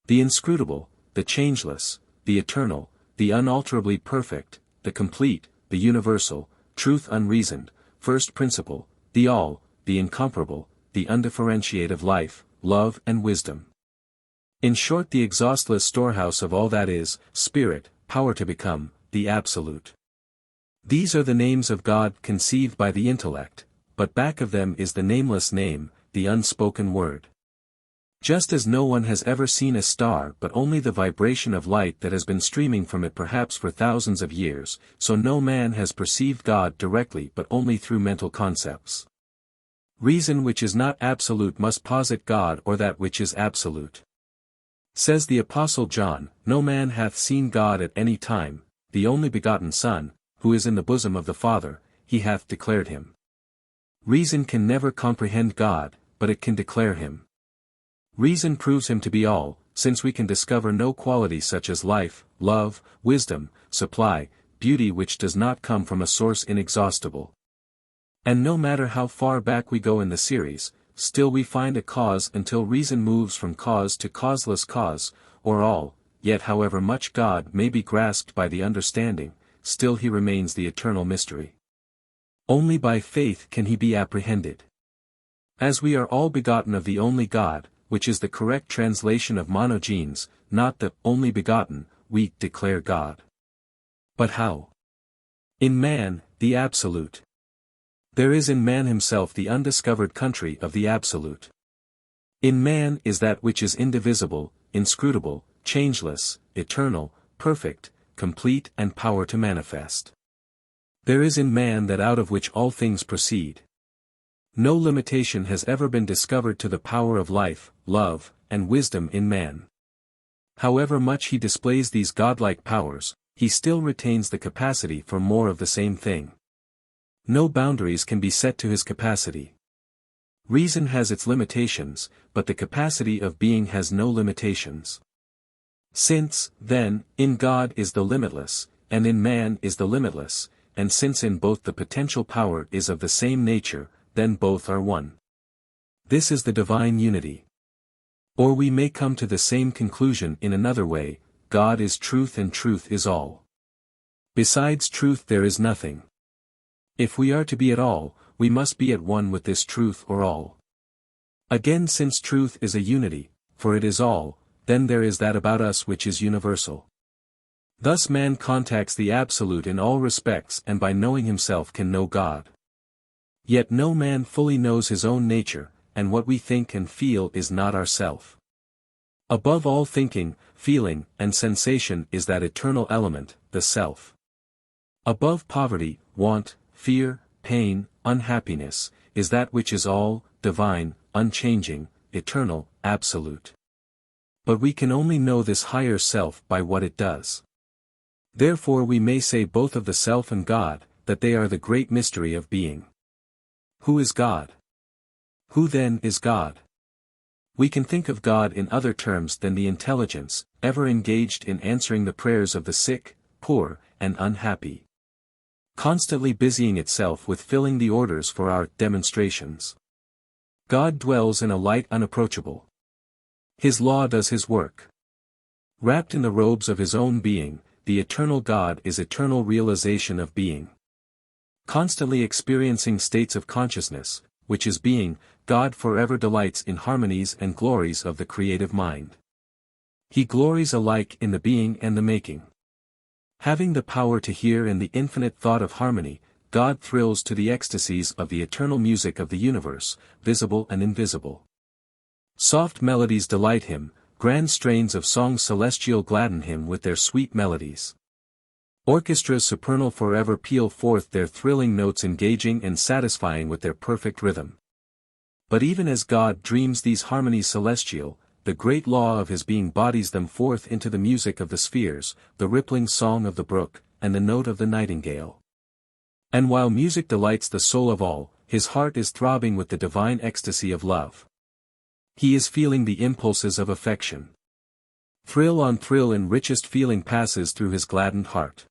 the inscrutable, the changeless, the eternal, the unalterably perfect, the complete, the universal, truth unreasoned, first principle, the all, the incomparable, the undifferentiated life, love and wisdom. In short, the exhaustless storehouse of all that is, spirit, power to become, the absolute. These are the names of God conceived by the intellect, but back of them is the nameless name, the unspoken word. Just as no one has ever seen a star but only the vibration of light that has been streaming from it perhaps for thousands of years, so no man has perceived God directly but only through mental concepts. Reason which is not absolute must posit God or that which is absolute. Says the Apostle John, "No man hath seen God at any time, the only begotten Son, who is in the bosom of the Father, he hath declared him." Reason can never comprehend God, but it can declare him. Reason proves him to be all, since we can discover no quality such as life, love, wisdom, supply, beauty which does not come from a source inexhaustible. And no matter how far back we go in the series, still we find a cause until reason moves from cause to causeless cause, or all, yet however much God may be grasped by the understanding, still he remains the eternal mystery. Only by faith can he be apprehended. As we are all begotten of the only God, which is the correct translation of monogenes, not the only begotten, we declare God. But how? In man, the absolute. There is in man himself the undiscovered country of the absolute. In man is that which is indivisible, inscrutable, changeless, eternal, perfect, complete and power to manifest. There is in man that out of which all things proceed. No limitation has ever been discovered to the power of life, love, and wisdom in man. However much he displays these godlike powers, he still retains the capacity for more of the same thing. No boundaries can be set to his capacity. Reason has its limitations, but the capacity of being has no limitations. Since, then, in God is the limitless, and in man is the limitless, and since in both the potential power is of the same nature, then both are one. This is the divine unity. Or we may come to the same conclusion in another way: God is truth and truth is all. Besides truth there is nothing. If we are to be at all, we must be at one with this truth or all. Again, since truth is a unity, for it is all, then there is that about us which is universal. Thus man contacts the absolute in all respects and by knowing himself can know God. Yet no man fully knows his own nature, and what we think and feel is not ourself. Above all thinking, feeling, and sensation is that eternal element, the self. Above poverty, want, fear, pain, unhappiness, is that which is all, divine, unchanging, eternal, absolute. But we can only know this higher self by what it does. Therefore we may say both of the self and God, that they are the great mystery of being. Who is God? Who then is God? We can think of God in other terms than the intelligence, ever engaged in answering the prayers of the sick, poor, and unhappy. Constantly busying itself with filling the orders for our demonstrations. God dwells in a light unapproachable. His law does his work. Wrapped in the robes of his own being, the eternal God is eternal realization of being. Constantly experiencing states of consciousness, which is being, God forever delights in harmonies and glories of the creative mind. He glories alike in the being and the making. Having the power to hear in the infinite thought of harmony, God thrills to the ecstasies of the eternal music of the universe, visible and invisible. Soft melodies delight him, grand strains of songs celestial gladden him with their sweet melodies. Orchestras supernal forever peal forth their thrilling notes engaging and satisfying with their perfect rhythm. But even as God dreams these harmonies celestial, the great law of his being bodies them forth into the music of the spheres, the rippling song of the brook, and the note of the nightingale. And while music delights the soul of all, his heart is throbbing with the divine ecstasy of love. He is feeling the impulses of affection. Thrill on thrill in richest feeling passes through his gladdened heart.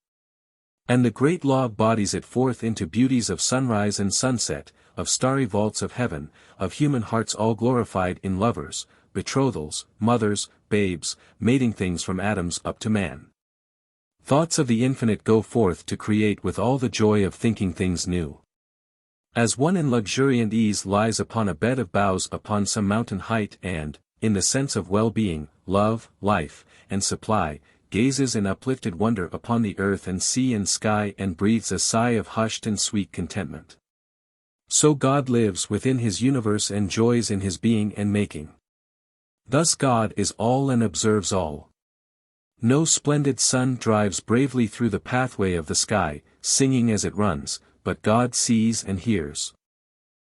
And the great law bodies it forth into beauties of sunrise and sunset, of starry vaults of heaven, of human hearts all glorified in lovers, betrothals, mothers, babes, mating things from atoms up to man. Thoughts of the infinite go forth to create with all the joy of thinking things new. As one in luxuriant ease lies upon a bed of boughs upon some mountain height and, in the sense of well-being, love, life, and supply, gazes in uplifted wonder upon the earth and sea and sky and breathes a sigh of hushed and sweet contentment. So God lives within his universe and joys in his being and making. Thus God is all and observes all. No splendid sun drives bravely through the pathway of the sky, singing as it runs, but God sees and hears.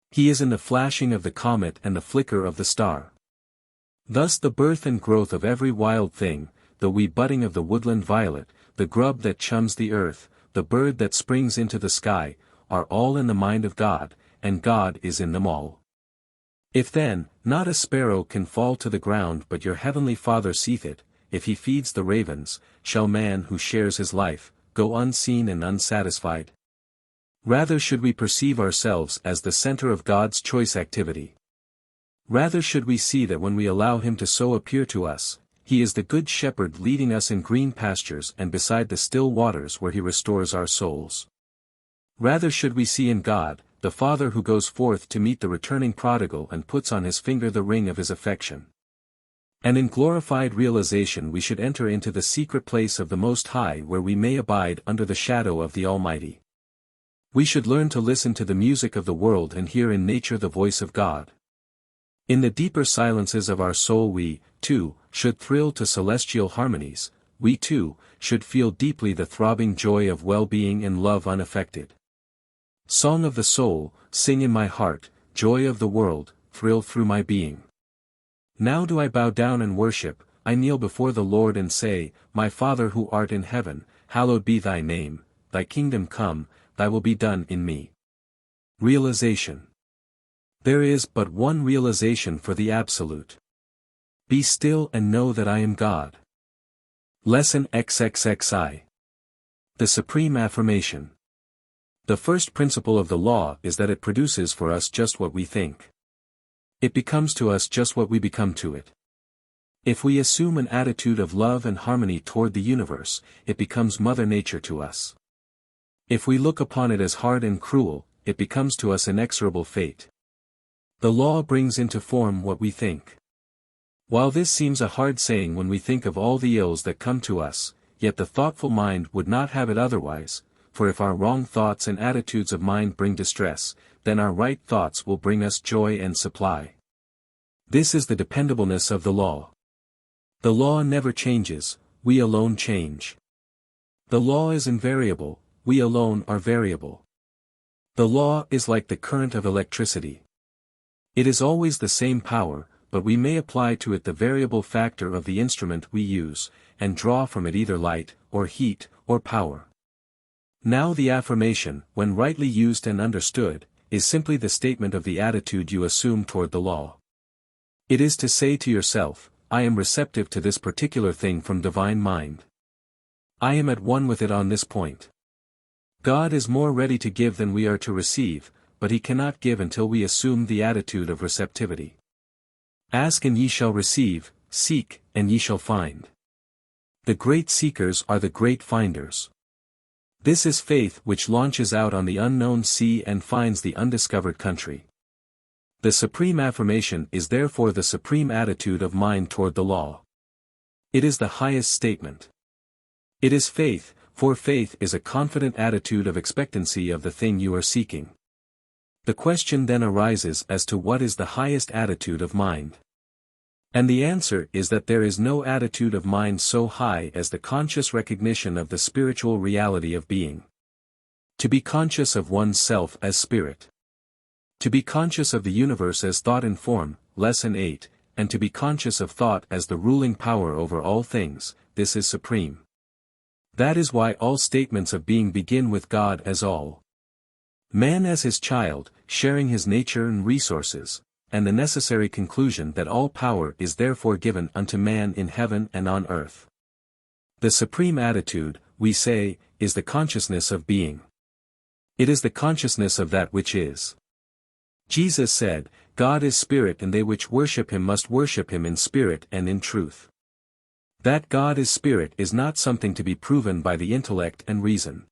He is in the flashing of the comet and the flicker of the star. Thus the birth and growth of every wild thing, the wee budding of the woodland violet, the grub that chums the earth, the bird that springs into the sky, are all in the mind of God, and God is in them all. If then, not a sparrow can fall to the ground but your heavenly Father seeth it, if he feeds the ravens, shall man who shares his life, go unseen and unsatisfied? Rather should we perceive ourselves as the center of God's choice activity. Rather should we see that when we allow him to so appear to us, he is the good shepherd leading us in green pastures and beside the still waters where he restores our souls. Rather should we see in God, the Father who goes forth to meet the returning prodigal and puts on his finger the ring of his affection. And in glorified realization we should enter into the secret place of the Most High where we may abide under the shadow of the Almighty. We should learn to listen to the music of the world and hear in nature the voice of God. In the deeper silences of our soul we, too, should thrill to celestial harmonies, we too, should feel deeply the throbbing joy of well-being and love unaffected. Song of the soul, sing in my heart, joy of the world, thrill through my being. Now do I bow down and worship, I kneel before the Lord and say, My Father who art in heaven, hallowed be thy name, thy kingdom come, thy will be done in me. Realization. There is but one realization for the Absolute. Be still and know that I am God. Lesson XXXI. The Supreme Affirmation. The first principle of the law is that it produces for us just what we think. It becomes to us just what we become to it. If we assume an attitude of love and harmony toward the universe, it becomes Mother Nature to us. If we look upon it as hard and cruel, it becomes to us inexorable fate. The law brings into form what we think. While this seems a hard saying when we think of all the ills that come to us, yet the thoughtful mind would not have it otherwise, for if our wrong thoughts and attitudes of mind bring distress, then our right thoughts will bring us joy and supply. This is the dependableness of the law. The law never changes, we alone change. The law is invariable, we alone are variable. The law is like the current of electricity. It is always the same power, but we may apply to it the variable factor of the instrument we use, and draw from it either light, or heat, or power. Now the affirmation, when rightly used and understood, is simply the statement of the attitude you assume toward the law. It is to say to yourself, I am receptive to this particular thing from divine mind. I am at one with it on this point. God is more ready to give than we are to receive, but he cannot give until we assume the attitude of receptivity. Ask and ye shall receive, seek, and ye shall find. The great seekers are the great finders. This is faith which launches out on the unknown sea and finds the undiscovered country. The supreme affirmation is therefore the supreme attitude of mind toward the law. It is the highest statement. It is faith, for faith is a confident attitude of expectancy of the thing you are seeking. The question then arises as to what is the highest attitude of mind. And the answer is that there is no attitude of mind so high as the conscious recognition of the spiritual reality of being. To be conscious of one's self as spirit. To be conscious of the universe as thought and form, Lesson 8, and to be conscious of thought as the ruling power over all things, this is supreme. That is why all statements of being begin with God as all. Man as his child, sharing his nature and resources, and the necessary conclusion that all power is therefore given unto man in heaven and on earth. The supreme attitude, we say, is the consciousness of being. It is the consciousness of that which is. Jesus said, God is spirit and they which worship him must worship him in spirit and in truth. That God is spirit is not something to be proven by the intellect and reason.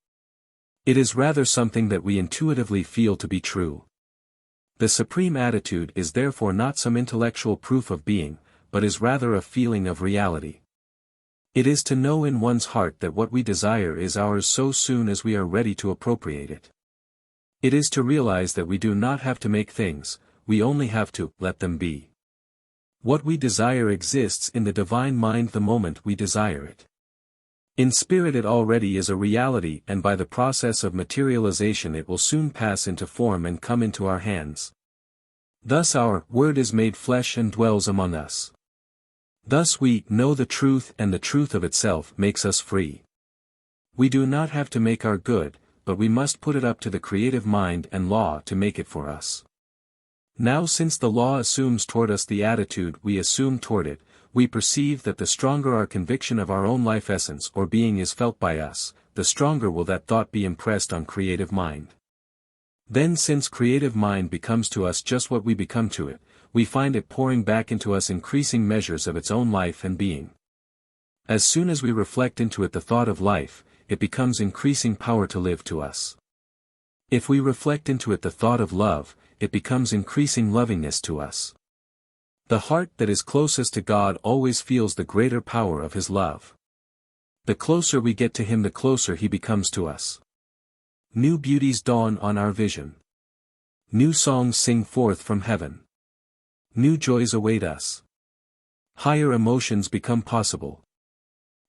It is rather something that we intuitively feel to be true. The supreme attitude is therefore not some intellectual proof of being, but is rather a feeling of reality. It is to know in one's heart that what we desire is ours so soon as we are ready to appropriate it. It is to realize that we do not have to make things, we only have to let them be. What we desire exists in the divine mind the moment we desire it. In spirit it already is a reality, and by the process of materialization it will soon pass into form and come into our hands. Thus our Word is made flesh and dwells among us. Thus we know the truth, and the truth of itself makes us free. We do not have to make our good, but we must put it up to the creative mind and law to make it for us. Now since the law assumes toward us the attitude we assume toward it, we perceive that the stronger our conviction of our own life essence or being is felt by us, the stronger will that thought be impressed on creative mind. Then since creative mind becomes to us just what we become to it, we find it pouring back into us increasing measures of its own life and being. As soon as we reflect into it the thought of life, it becomes increasing power to live to us. If we reflect into it the thought of love, it becomes increasing lovingness to us. The heart that is closest to God always feels the greater power of his love. The closer we get to him the closer he becomes to us. New beauties dawn on our vision. New songs sing forth from heaven. New joys await us. Higher emotions become possible.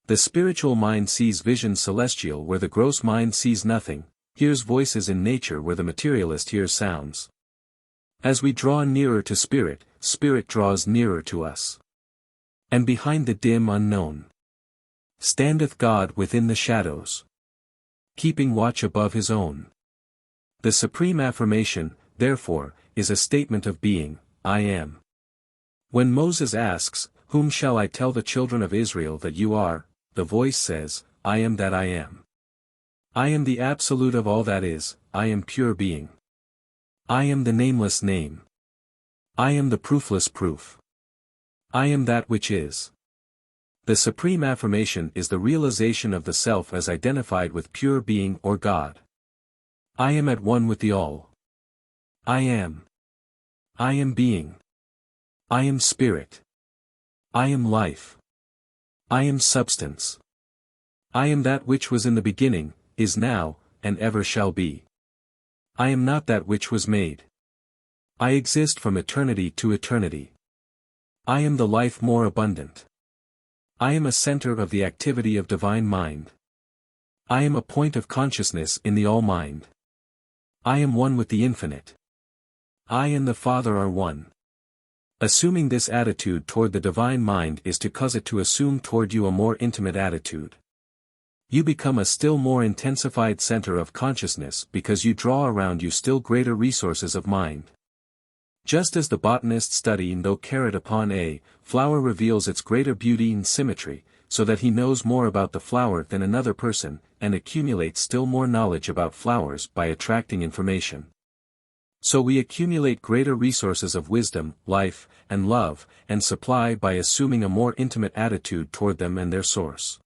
The spiritual mind sees visions celestial where the gross mind sees nothing, hears voices in nature where the materialist hears sounds. As we draw nearer to spirit, spirit draws nearer to us. And behind the dim unknown standeth God within the shadows, keeping watch above his own. The supreme affirmation, therefore, is a statement of being, I am. When Moses asks, Whom shall I tell the children of Israel that you are? The voice says, I am that I am. I am the absolute of all that is, I am pure being. I am the nameless name. I am the proofless proof. I am that which is. The supreme affirmation is the realization of the self as identified with pure being or God. I am at one with the all. I am. I am being. I am spirit. I am life. I am substance. I am that which was in the beginning, is now, and ever shall be. I am not that which was made. I exist from eternity to eternity. I am the life more abundant. I am a center of the activity of divine mind. I am a point of consciousness in the all-mind. I am one with the infinite. I and the Father are one. Assuming this attitude toward the divine mind is to cause it to assume toward you a more intimate attitude. You become a still more intensified center of consciousness because you draw around you still greater resources of mind. Just as the botanist studying though carrot upon a flower reveals its greater beauty and symmetry, so that he knows more about the flower than another person, and accumulates still more knowledge about flowers by attracting information. So we accumulate greater resources of wisdom, life, and love, and supply by assuming a more intimate attitude toward them and their source.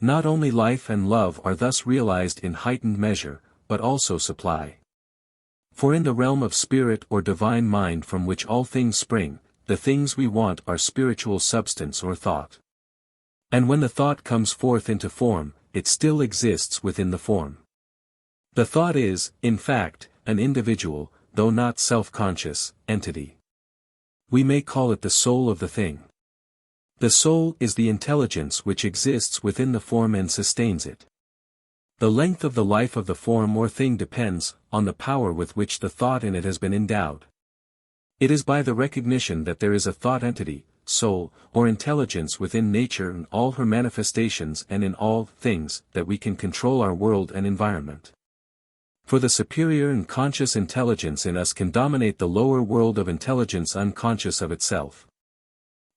Not only life and love are thus realized in heightened measure, but also supply. For in the realm of spirit or divine mind from which all things spring, the things we want are spiritual substance or thought. And when the thought comes forth into form, it still exists within the form. The thought is, in fact, an individual, though not self-conscious, entity. We may call it the soul of the thing. The soul is the intelligence which exists within the form and sustains it. The length of the life of the form or thing depends on the power with which the thought in it has been endowed. It is by the recognition that there is a thought entity, soul, or intelligence within nature and all her manifestations and in all things that we can control our world and environment. For the superior and conscious intelligence in us can dominate the lower world of intelligence unconscious of itself.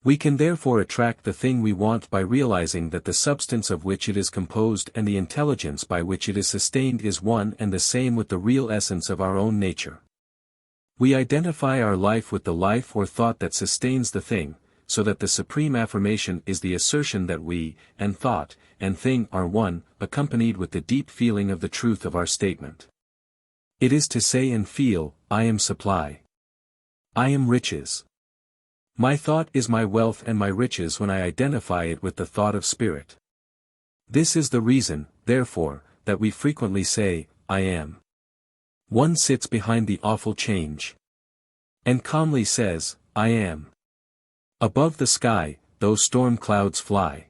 We can therefore attract the thing we want by realizing that the substance of which it is composed and the intelligence by which it is sustained is one and the same with the real essence of our own nature. We identify our life with the life or thought that sustains the thing, so that the supreme affirmation is the assertion that we, and thought, and thing are one, accompanied with the deep feeling of the truth of our statement. It is to say and feel, I am supply. I am riches. My thought is my wealth and my riches when I identify it with the thought of spirit. This is the reason, therefore, that we frequently say, I am. One sits behind the awful change. And calmly says, I am. Above the sky, though storm clouds fly.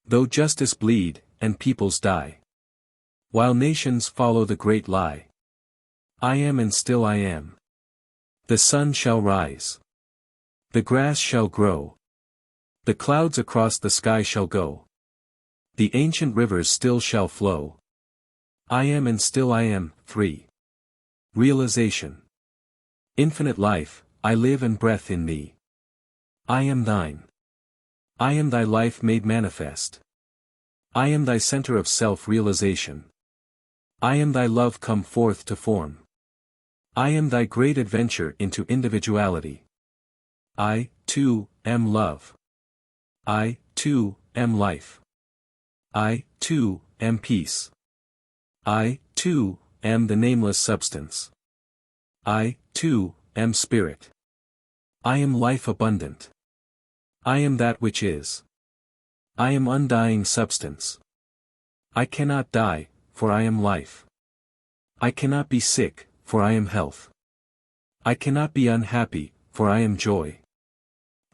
Though justice bleed, and peoples die. While nations follow the great lie. I am and still I am. The sun shall rise. The grass shall grow. The clouds across the sky shall go. The ancient rivers still shall flow. I am and still I am. 3. Realization. Infinite life, I live and breath in thee. I am thine. I am thy life made manifest. I am thy center of self-realization. I am thy love come forth to form. I am thy great adventure into individuality. I, too, am love. I, too, am life. I, too, am peace. I, too, am the nameless substance. I, too, am spirit. I am life abundant. I am that which is. I am undying substance. I cannot die, for I am life. I cannot be sick, for I am health. I cannot be unhappy, for I am joy.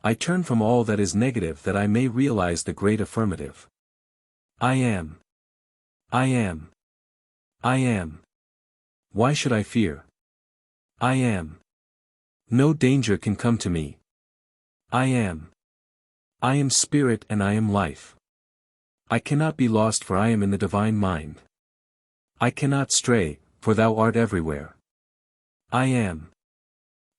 I turn from all that is negative that I may realize the great affirmative. I am. I am. I am. Why should I fear? I am. No danger can come to me. I am. I am spirit and I am life. I cannot be lost for I am in the divine mind. I cannot stray, for thou art everywhere. I am.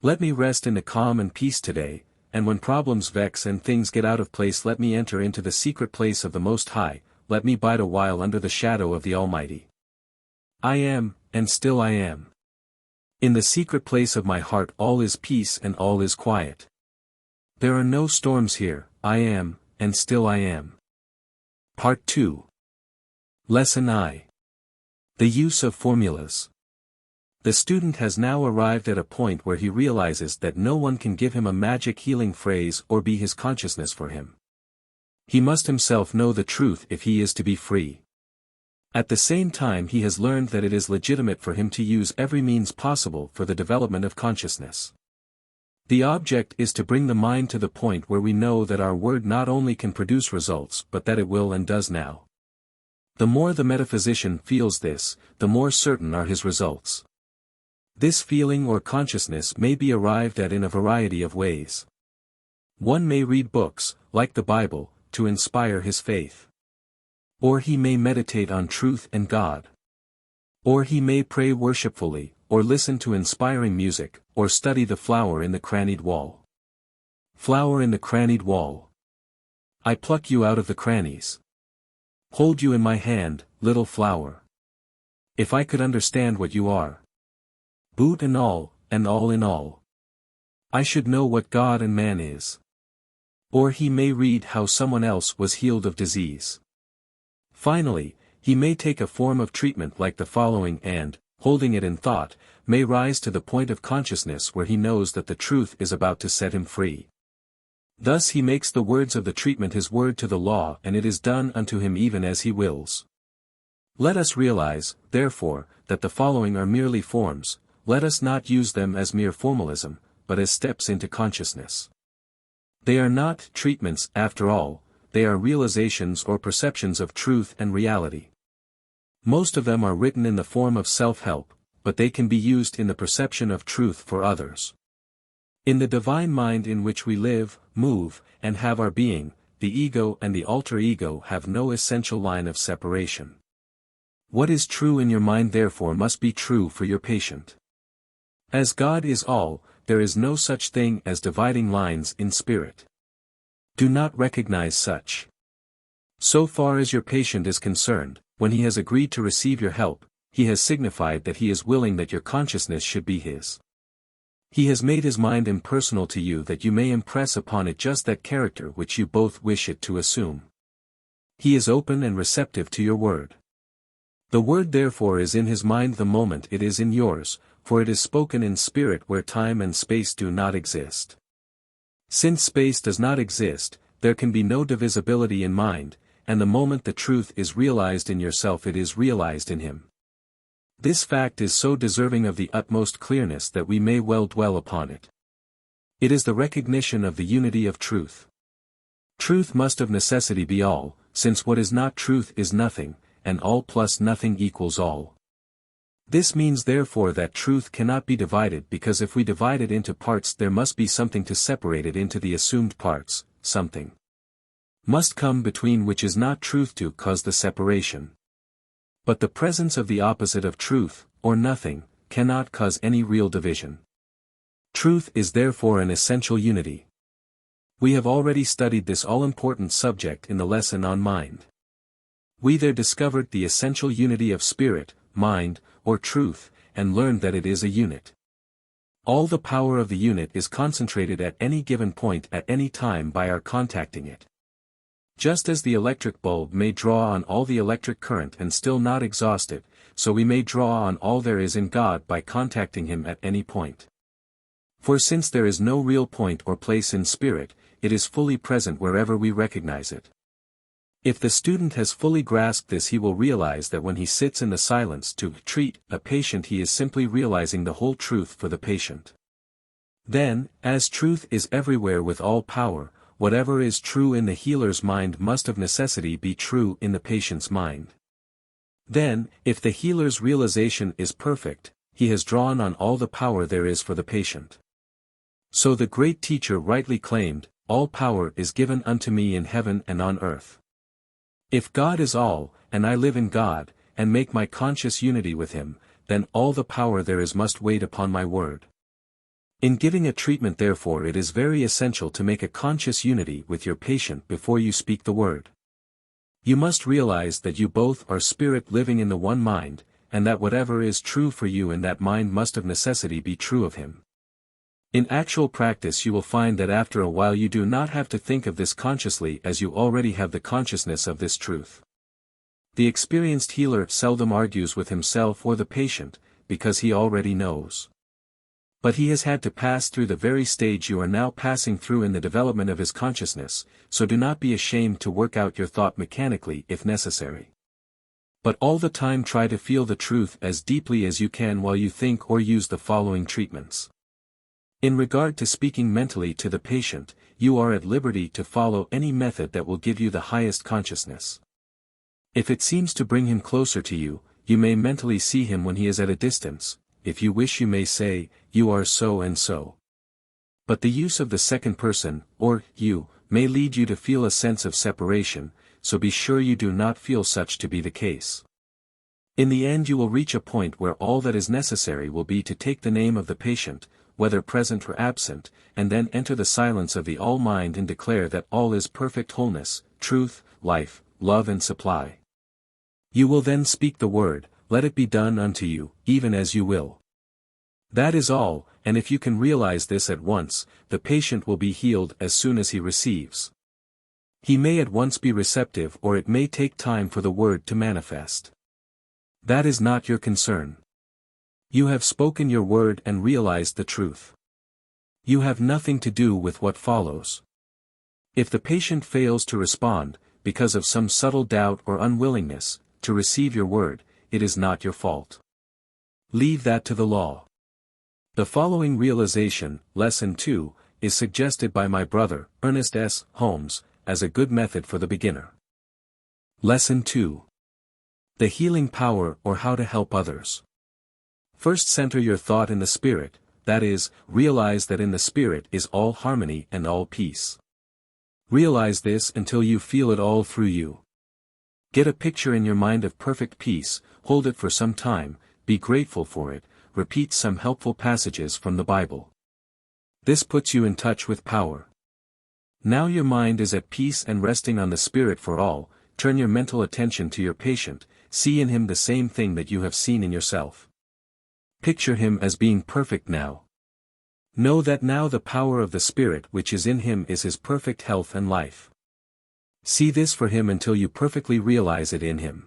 Let me rest in the calm and peace today, and when problems vex and things get out of place let me enter into the secret place of the Most High, let me bide a while under the shadow of the Almighty. I am, and still I am. In the secret place of my heart all is peace and all is quiet. There are no storms here, I am, and still I am. Part 2. Lesson I. The use of formulas. The student has now arrived at a point where he realizes that no one can give him a magic healing phrase or be his consciousness for him. He must himself know the truth if he is to be free. At the same time he has learned that it is legitimate for him to use every means possible for the development of consciousness. The object is to bring the mind to the point where we know that our word not only can produce results but that it will and does now. The more the metaphysician feels this, the more certain are his results. This feeling or consciousness may be arrived at in a variety of ways. One may read books, like the Bible, to inspire his faith. Or he may meditate on truth and God. Or he may pray worshipfully, or listen to inspiring music, or study the flower in the crannied wall. Flower in the crannied wall. I pluck you out of the crannies. Hold you in my hand, little flower. If I could understand what you are. Boot and all in all. I should know what God and man is. Or he may read how someone else was healed of disease. Finally, he may take a form of treatment like the following and, holding it in thought, may rise to the point of consciousness where he knows that the truth is about to set him free. Thus he makes the words of the treatment his word to the law and it is done unto him even as he wills. Let us realize, therefore, that the following are merely forms. Let us not use them as mere formalism, but as steps into consciousness. They are not treatments after all, they are realizations or perceptions of truth and reality. Most of them are written in the form of self-help, but they can be used in the perception of truth for others. In the divine mind in which we live, move, and have our being, the ego and the alter ego have no essential line of separation. What is true in your mind therefore must be true for your patient. As God is all, there is no such thing as dividing lines in spirit. Do not recognize such. So far as your patient is concerned, when he has agreed to receive your help, he has signified that he is willing that your consciousness should be his. He has made his mind impersonal to you that you may impress upon it just that character which you both wish it to assume. He is open and receptive to your word. The word therefore is in his mind the moment it is in yours, for it is spoken in spirit where time and space do not exist. Since space does not exist, there can be no divisibility in mind, and the moment the truth is realized in yourself it is realized in him. This fact is so deserving of the utmost clearness that we may well dwell upon it. It is the recognition of the unity of truth. Truth must of necessity be all, since what is not truth is nothing, and all plus nothing equals all. This means therefore that truth cannot be divided because if we divide it into parts there must be something to separate it into the assumed parts, something must come between which is not truth to cause the separation. But the presence of the opposite of truth, or nothing, cannot cause any real division. Truth is therefore an essential unity. We have already studied this all-important subject in the lesson on mind. We there discovered the essential unity of spirit, mind, or truth, and learned that it is a unit. All the power of the unit is concentrated at any given point at any time by our contacting it. Just as the electric bulb may draw on all the electric current and still not exhaust it, so we may draw on all there is in God by contacting him at any point. For since there is no real point or place in spirit, it is fully present wherever we recognize it. If the student has fully grasped this he will realize that when he sits in the silence to treat a patient he is simply realizing the whole truth for the patient. Then, as truth is everywhere with all power, whatever is true in the healer's mind must of necessity be true in the patient's mind. Then, if the healer's realization is perfect, he has drawn on all the power there is for the patient. So the great teacher rightly claimed, "All power is given unto me in heaven and on earth." If God is all, and I live in God, and make my conscious unity with him, then all the power there is must wait upon my word. In giving a treatment therefore it is very essential to make a conscious unity with your patient before you speak the word. You must realize that you both are spirit living in the one mind, and that whatever is true for you in that mind must of necessity be true of him. In actual practice you will find that after a while you do not have to think of this consciously as you already have the consciousness of this truth. The experienced healer seldom argues with himself or the patient, because he already knows. But he has had to pass through the very stage you are now passing through in the development of his consciousness, so do not be ashamed to work out your thought mechanically if necessary. But all the time try to feel the truth as deeply as you can while you think or use the following treatments. In regard to speaking mentally to the patient, you are at liberty to follow any method that will give you the highest consciousness. If it seems to bring him closer to you, you may mentally see him when he is at a distance. If you wish you may say, "You are so and so." But the use of the second person, or you, may lead you to feel a sense of separation, so be sure you do not feel such to be the case. In the end you will reach a point where all that is necessary will be to take the name of the patient, whether present or absent, and then enter the silence of the all-mind and declare that all is perfect wholeness, truth, life, love and supply. You will then speak the word, "Let it be done unto you, even as you will." That is all, and if you can realize this at once, the patient will be healed as soon as he receives. He may at once be receptive or it may take time for the word to manifest. That is not your concern. You have spoken your word and realized the truth. You have nothing to do with what follows. If the patient fails to respond, because of some subtle doubt or unwillingness, to receive your word, it is not your fault. Leave that to the law. The following realization, Lesson 2, is suggested by my brother, Ernest S. Holmes, as a good method for the beginner. Lesson 2. The healing power or how to help others. First center your thought in the spirit, that is, realize that in the spirit is all harmony and all peace. Realize this until you feel it all through you. Get a picture in your mind of perfect peace, hold it for some time, be grateful for it, repeat some helpful passages from the Bible. This puts you in touch with power. Now your mind is at peace and resting on the Spirit for all. Turn your mental attention to your patient, see in him the same thing that you have seen in yourself. Picture him as being perfect now. Know that now the power of the Spirit which is in him is his perfect health and life. See this for him until you perfectly realize it in him.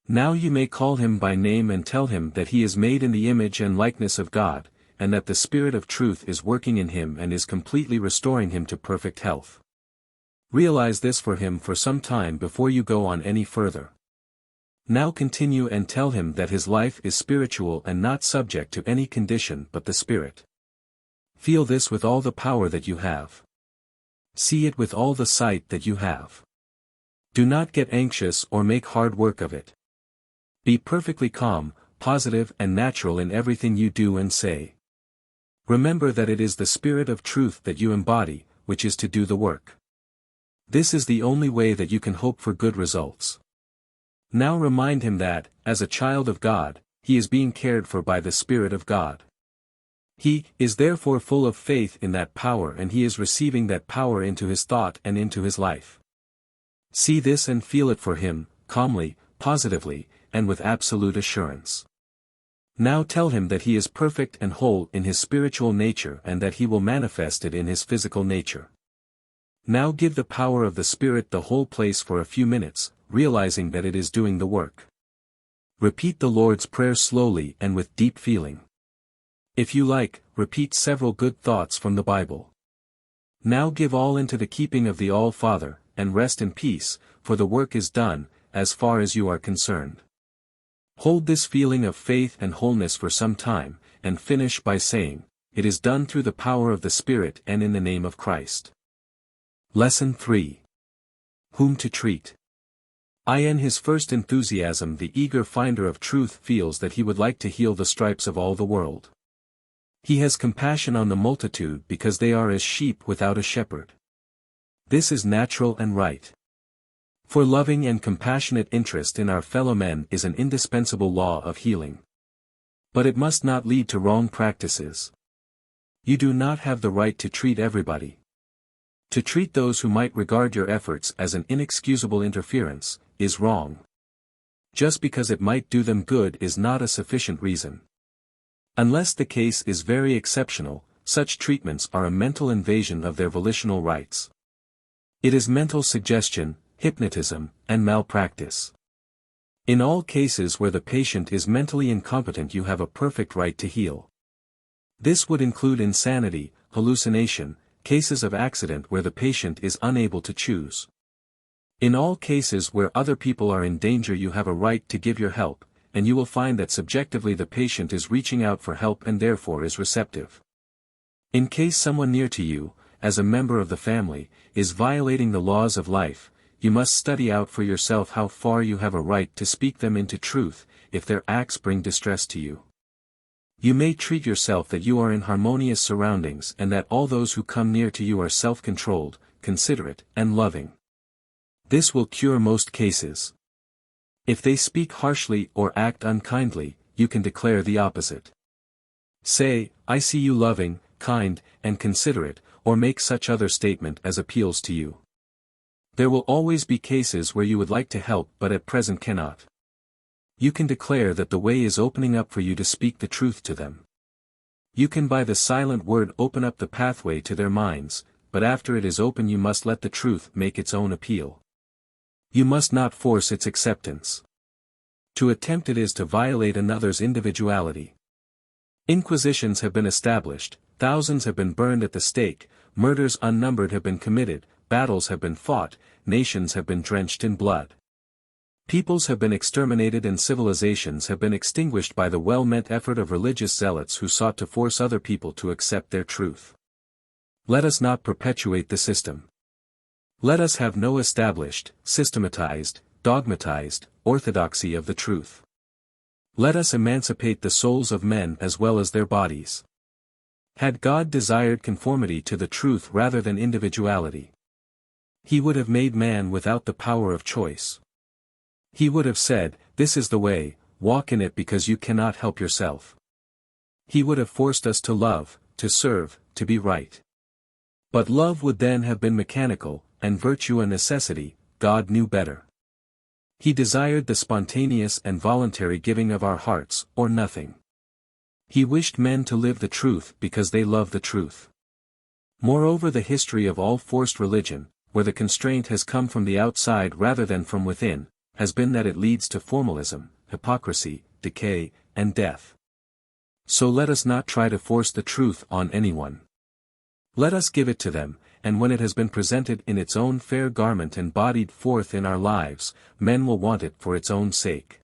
Now you may call him by name and tell him that he is made in the image and likeness of God, and that the Spirit of truth is working in him and is completely restoring him to perfect health. Realize this for him for some time before you go on any further. Now continue and tell him that his life is spiritual and not subject to any condition but the Spirit. Feel this with all the power that you have. See it with all the sight that you have. Do not get anxious or make hard work of it. Be perfectly calm, positive and natural in everything you do and say. Remember that it is the Spirit of truth that you embody, which is to do the work. This is the only way that you can hope for good results. Now remind him that, as a child of God, he is being cared for by the Spirit of God. He is therefore full of faith in that power and he is receiving that power into his thought and into his life. See this and feel it for him, calmly, positively, and with absolute assurance. Now tell him that he is perfect and whole in his spiritual nature and that he will manifest it in his physical nature. Now give the power of the Spirit the whole place for a few minutes, realizing that it is doing the work. Repeat the Lord's Prayer slowly and with deep feeling. If you like, repeat several good thoughts from the Bible. Now give all into the keeping of the All-Father, and rest in peace, for the work is done, as far as you are concerned. Hold this feeling of faith and wholeness for some time, and finish by saying, "It is done through the power of the Spirit and in the name of Christ." Lesson 3. Whom to treat. In his first enthusiasm the eager finder of truth feels that he would like to heal the stripes of all the world. He has compassion on the multitude because they are as sheep without a shepherd. This is natural and right. For loving and compassionate interest in our fellow men is an indispensable law of healing. But it must not lead to wrong practices. You do not have the right to treat everybody. To treat those who might regard your efforts as an inexcusable interference, is wrong. Just because it might do them good is not a sufficient reason. Unless the case is very exceptional, such treatments are a mental invasion of their volitional rights. It is mental suggestion, hypnotism, and malpractice. In all cases where the patient is mentally incompetent you have a perfect right to heal. This would include insanity, hallucination, cases of accident where the patient is unable to choose. In all cases where other people are in danger you have a right to give your help, and you will find that subjectively the patient is reaching out for help and therefore is receptive. In case someone near to you, as a member of the family, is violating the laws of life, you must study out for yourself how far you have a right to speak them into truth, if their acts bring distress to you. You may treat yourself that you are in harmonious surroundings and that all those who come near to you are self-controlled, considerate, and loving. This will cure most cases. If they speak harshly or act unkindly, you can declare the opposite. Say, "I see you loving, kind, and considerate," or make such other statement as appeals to you. There will always be cases where you would like to help but at present cannot. You can declare that the way is opening up for you to speak the truth to them. You can by the silent word open up the pathway to their minds, but after it is open you must let the truth make its own appeal. You must not force its acceptance. To attempt it is to violate another's individuality. Inquisitions have been established, thousands have been burned at the stake, murders unnumbered have been committed, battles have been fought, nations have been drenched in blood. Peoples have been exterminated and civilizations have been extinguished by the well-meant effort of religious zealots who sought to force other people to accept their truth. Let us not perpetuate the system. Let us have no established, systematized, dogmatized, orthodoxy of the truth. Let us emancipate the souls of men as well as their bodies. Had God desired conformity to the truth rather than individuality, He would have made man without the power of choice. He would have said, "This is the way, walk in it because you cannot help yourself." He would have forced us to love, to serve, to be right. But love would then have been mechanical, and virtue a necessity. God knew better. He desired the spontaneous and voluntary giving of our hearts, or nothing. He wished men to live the truth because they love the truth. Moreover, the history of all forced religion, where the constraint has come from the outside rather than from within, has been that it leads to formalism, hypocrisy, decay, and death. So let us not try to force the truth on anyone. Let us give it to them, and when it has been presented in its own fair garment and bodied forth in our lives, men will want it for its own sake.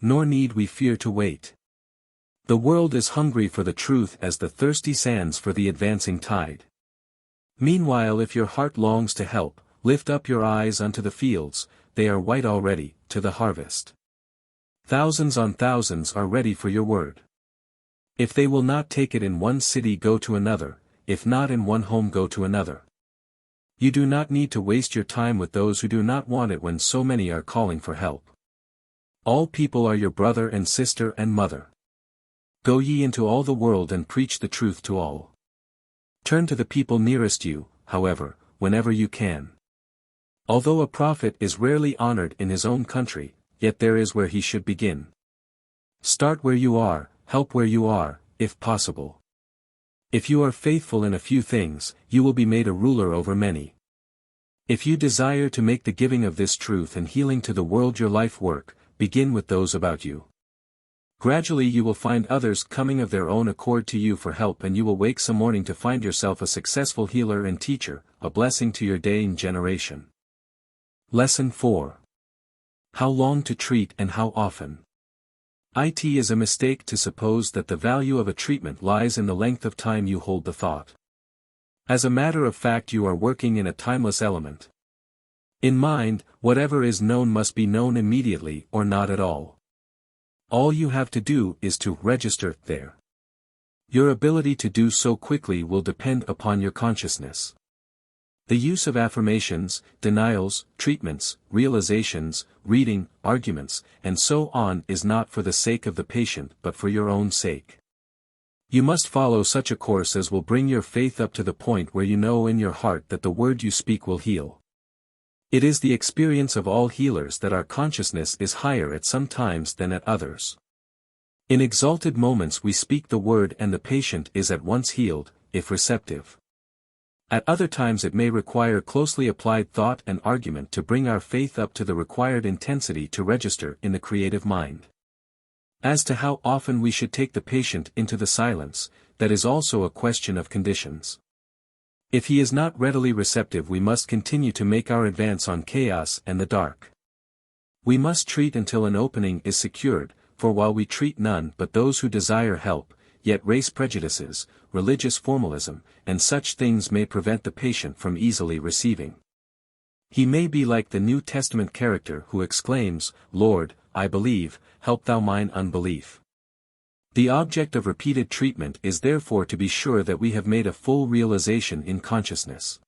Nor need we fear to wait. The world is hungry for the truth as the thirsty sands for the advancing tide. Meanwhile, if your heart longs to help, lift up your eyes unto the fields, they are white already, to the harvest. Thousands on thousands are ready for your word. If they will not take it in one city, go to another, if not in one home, go to another. You do not need to waste your time with those who do not want it when so many are calling for help. All people are your brother and sister and mother. Go ye into all the world and preach the truth to all. Turn to the people nearest you, however, whenever you can. Although a prophet is rarely honored in his own country, yet there is where he should begin. Start where you are, help where you are, if possible. If you are faithful in a few things, you will be made a ruler over many. If you desire to make the giving of this truth and healing to the world your life work, begin with those about you. Gradually you will find others coming of their own accord to you for help, and you will wake some morning to find yourself a successful healer and teacher, a blessing to your day and generation. Lesson 4. How long to treat and how often. It is a mistake to suppose that the value of a treatment lies in the length of time you hold the thought. As a matter of fact, you are working in a timeless element. In mind, whatever is known must be known immediately or not at all. All you have to do is to register there. Your ability to do so quickly will depend upon your consciousness. The use of affirmations, denials, treatments, realizations, reading, arguments, and so on is not for the sake of the patient but for your own sake. You must follow such a course as will bring your faith up to the point where you know in your heart that the word you speak will heal. It is the experience of all healers that our consciousness is higher at some times than at others. In exalted moments we speak the word and the patient is at once healed, if receptive. At other times it may require closely applied thought and argument to bring our faith up to the required intensity to register in the creative mind. As to how often we should take the patient into the silence, that is also a question of conditions. If he is not readily receptive, we must continue to make our advance on chaos and the dark. We must treat until an opening is secured, for while we treat none but those who desire help, yet race prejudices, religious formalism, and such things may prevent the patient from easily receiving. He may be like the New Testament character who exclaims, "Lord, I believe, help thou mine unbelief." The object of repeated treatment is therefore to be sure that we have made a full realization in consciousness.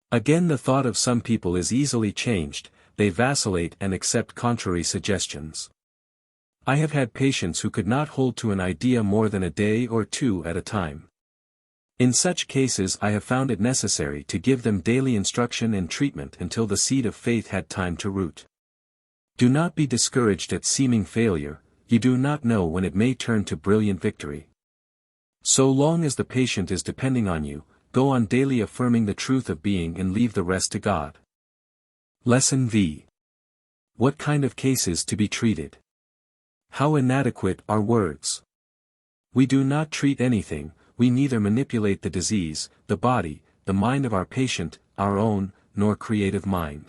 Again, the thought of some people is easily changed, they vacillate and accept contrary suggestions. I have had patients who could not hold to an idea more than a day or two at a time. In such cases I have found it necessary to give them daily instruction and treatment until the seed of faith had time to root. Do not be discouraged at seeming failure, you do not know when it may turn to brilliant victory. So long as the patient is depending on you, go on daily affirming the truth of being and leave the rest to God. Lesson V. What kind of cases to be treated? How inadequate are words? We do not treat anything, we neither manipulate the disease, the body, the mind of our patient, our own, nor creative mind.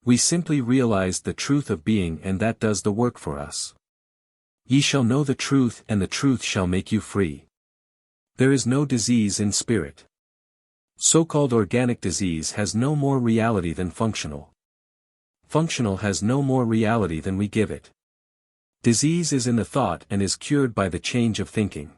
We simply realize the truth of being, and that does the work for us. Ye shall know the truth, and the truth shall make you free. There is no disease in spirit. So-called organic disease has no more reality than functional. Functional has no more reality than we give it. Disease is in the thought and is cured by the change of thinking.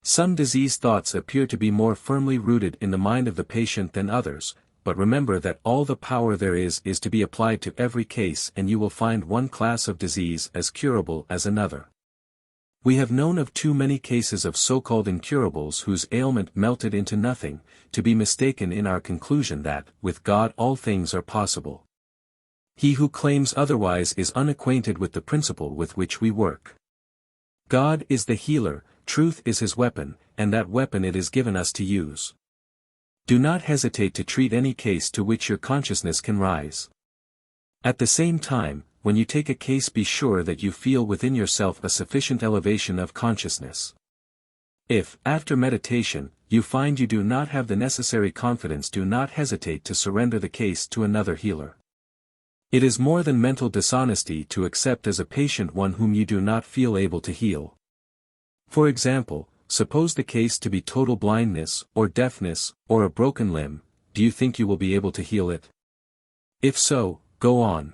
Some diseased thoughts appear to be more firmly rooted in the mind of the patient than others, but remember that all the power there is to be applied to every case, and you will find one class of disease as curable as another. We have known of too many cases of so-called incurables whose ailment melted into nothing, to be mistaken in our conclusion that, with God all things are possible. He who claims otherwise is unacquainted with the principle with which we work. God is the healer, truth is his weapon, and that weapon it is given us to use. Do not hesitate to treat any case to which your consciousness can rise. At the same time, when you take a case, be sure that you feel within yourself a sufficient elevation of consciousness. If, after meditation, you find you do not have the necessary confidence, do not hesitate to surrender the case to another healer. It is more than mental dishonesty to accept as a patient one whom you do not feel able to heal. For example, suppose the case to be total blindness, or deafness, or a broken limb. Do you think you will be able to heal it? If so, go on.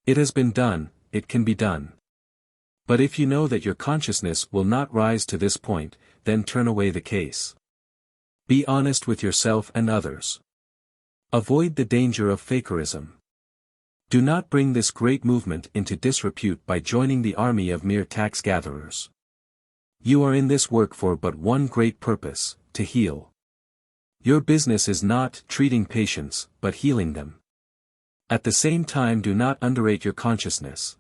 It has been done, it can be done. But if you know that your consciousness will not rise to this point, then turn away the case. Be honest with yourself and others. Avoid the danger of fakerism. Do not bring this great movement into disrepute by joining the army of mere tax gatherers. You are in this work for but one great purpose, to heal. Your business is not treating patients, but healing them. At the same time, do not underrate your consciousness.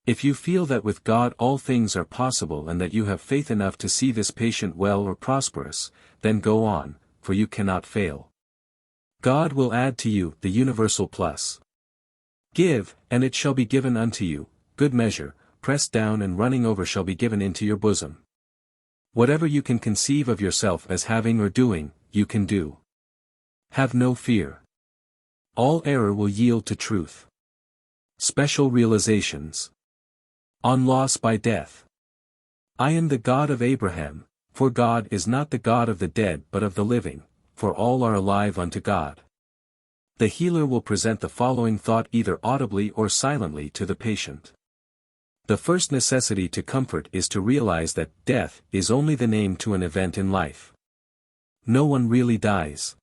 If you feel that with God all things are possible and that you have faith enough to see this patient well or prosperous, then go on, for you cannot fail. God will add to you the universal plus. Give, and it shall be given unto you, good measure, pressed down and running over shall be given into your bosom. Whatever you can conceive of yourself as having or doing, you can do. Have no fear. All error will yield to truth. Special realizations. On loss by death. I am the God of Abraham, for God is not the God of the dead but of the living, for all are alive unto God. The healer will present the following thought either audibly or silently to the patient. The first necessity to comfort is to realize that death is only the name to an event in life. No one really dies.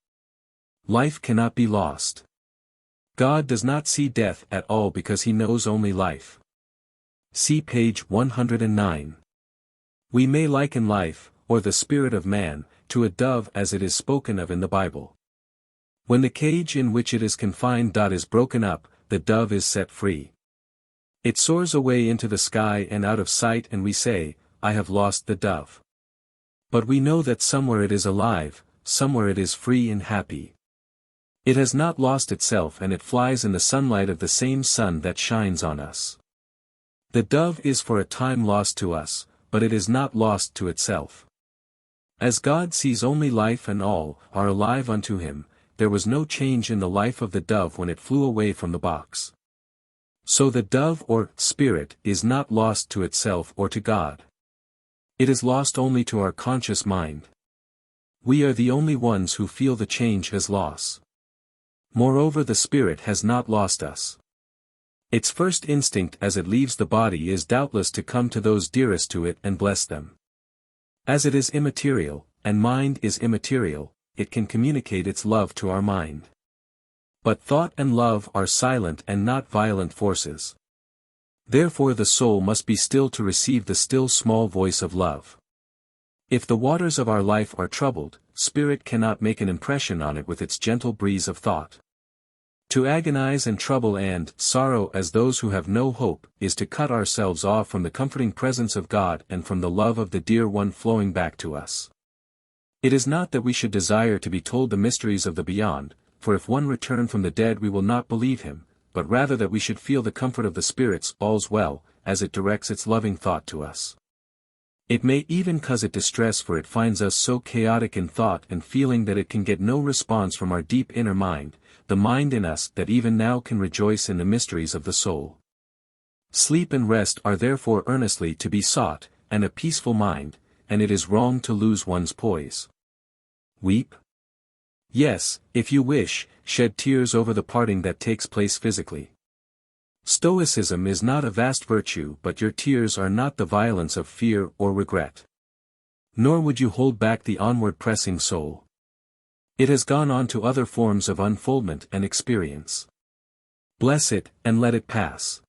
Life cannot be lost. God does not see death at all because he knows only life. See page 109. We may liken life, or the spirit of man, to a dove as it is spoken of in the Bible. When the cage in which it is confined is broken up, the dove is set free. It soars away into the sky and out of sight, and we say, I have lost the dove. But we know that somewhere it is alive, somewhere it is free and happy. It has not lost itself, and it flies in the sunlight of the same sun that shines on us. The dove is for a time lost to us, but it is not lost to itself. As God sees only life and all are alive unto him, there was no change in the life of the dove when it flew away from the box. So the dove or spirit is not lost to itself or to God. It is lost only to our conscious mind. We are the only ones who feel the change as loss. Moreover, the spirit has not lost us. Its first instinct as it leaves the body is doubtless to come to those dearest to it and bless them. As it is immaterial, and mind is immaterial, it can communicate its love to our mind. But thought and love are silent and not violent forces. Therefore the soul must be still to receive the still small voice of love. If the waters of our life are troubled, spirit cannot make an impression on it with its gentle breeze of thought. To agonize and trouble and sorrow as those who have no hope is to cut ourselves off from the comforting presence of God and from the love of the dear one flowing back to us. It is not that we should desire to be told the mysteries of the beyond, for if one return from the dead we will not believe him, but rather that we should feel the comfort of the Spirit's all's well, as it directs its loving thought to us. It may even cause it distress, for it finds us so chaotic in thought and feeling that it can get no response from our deep inner mind, the mind in us that even now can rejoice in the mysteries of the soul. Sleep and rest are therefore earnestly to be sought, and a peaceful mind, and it is wrong to lose one's poise. Weep? Yes, if you wish, shed tears over the parting that takes place physically. Stoicism is not a vast virtue, but your tears are not the violence of fear or regret. Nor would you hold back the onward pressing soul. It has gone on to other forms of unfoldment and experience. Bless it, and let it pass.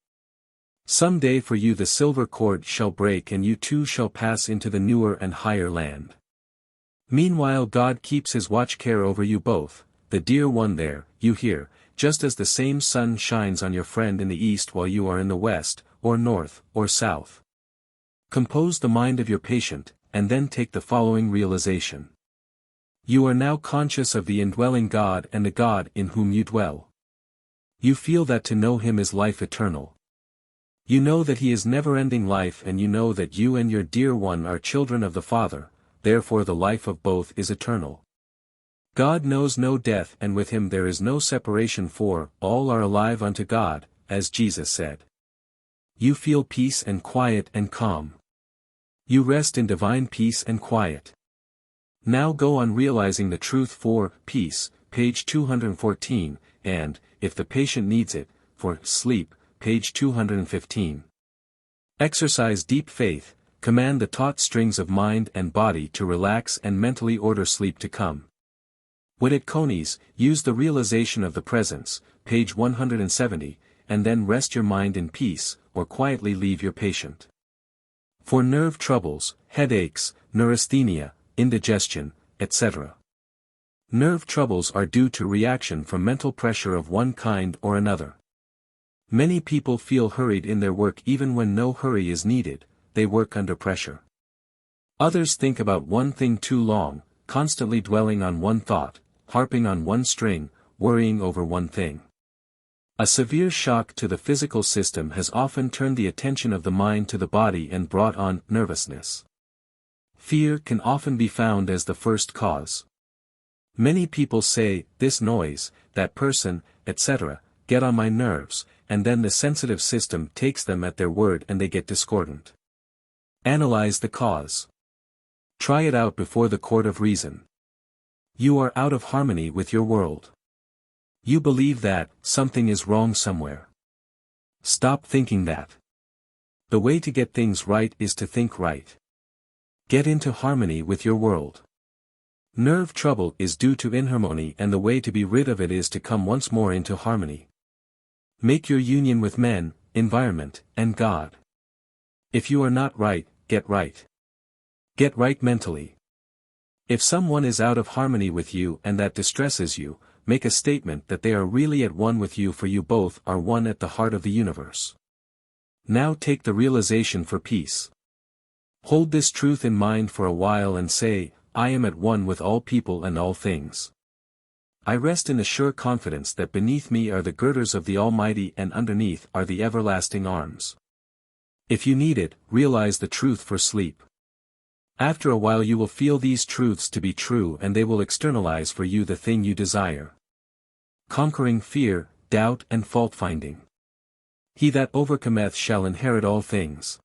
Some day for you the silver cord shall break and you too shall pass into the newer and higher land. Meanwhile God keeps his watch care over you both, the dear one there, you here, just as the same sun shines on your friend in the east while you are in the west, or north, or south. Compose the mind of your patient, and then take the following realization. You are now conscious of the indwelling God and the God in whom you dwell. You feel that to know him is life eternal. You know that he is never-ending life and you know that you and your dear one are children of the Father, therefore the life of both is eternal. God knows no death and with him there is no separation for all are alive unto God, as Jesus said. You feel peace and quiet and calm. You rest in divine peace and quiet. Now go on realizing the truth for peace, page 214, and, if the patient needs it, for sleep, page 215. Exercise deep faith, command the taut strings of mind and body to relax and mentally order sleep to come. When it conies, use the realization of the presence, page 170, and then rest your mind in peace, or quietly leave your patient. For nerve troubles, headaches, neurasthenia, indigestion, etc. Nerve troubles are due to reaction from mental pressure of one kind or another. Many people feel hurried in their work even when no hurry is needed, they work under pressure. Others think about one thing too long, constantly dwelling on one thought, harping on one string, worrying over one thing. A severe shock to the physical system has often turned the attention of the mind to the body and brought on nervousness. Fear can often be found as the first cause. Many people say, this noise, that person, etc., get on my nerves, and then the sensitive system takes them at their word and they get discordant. Analyze the cause. Try it out before the court of reason. You are out of harmony with your world. You believe that something is wrong somewhere. Stop thinking that. The way to get things right is to think right. Get into harmony with your world. Nerve trouble is due to inharmony and the way to be rid of it is to come once more into harmony. Make your union with men, environment, and God. If you are not right, get right. Get right mentally. If someone is out of harmony with you and that distresses you, make a statement that they are really at one with you for you both are one at the heart of the universe. Now take the realization for peace. Hold this truth in mind for a while and say, I am at one with all people and all things. I rest in the sure confidence that beneath me are the girders of the Almighty and underneath are the everlasting arms. If you need it, realize the truth for sleep. After a while you will feel these truths to be true and they will externalize for you the thing you desire. Conquering fear, doubt and fault-finding. He that overcometh shall inherit all things.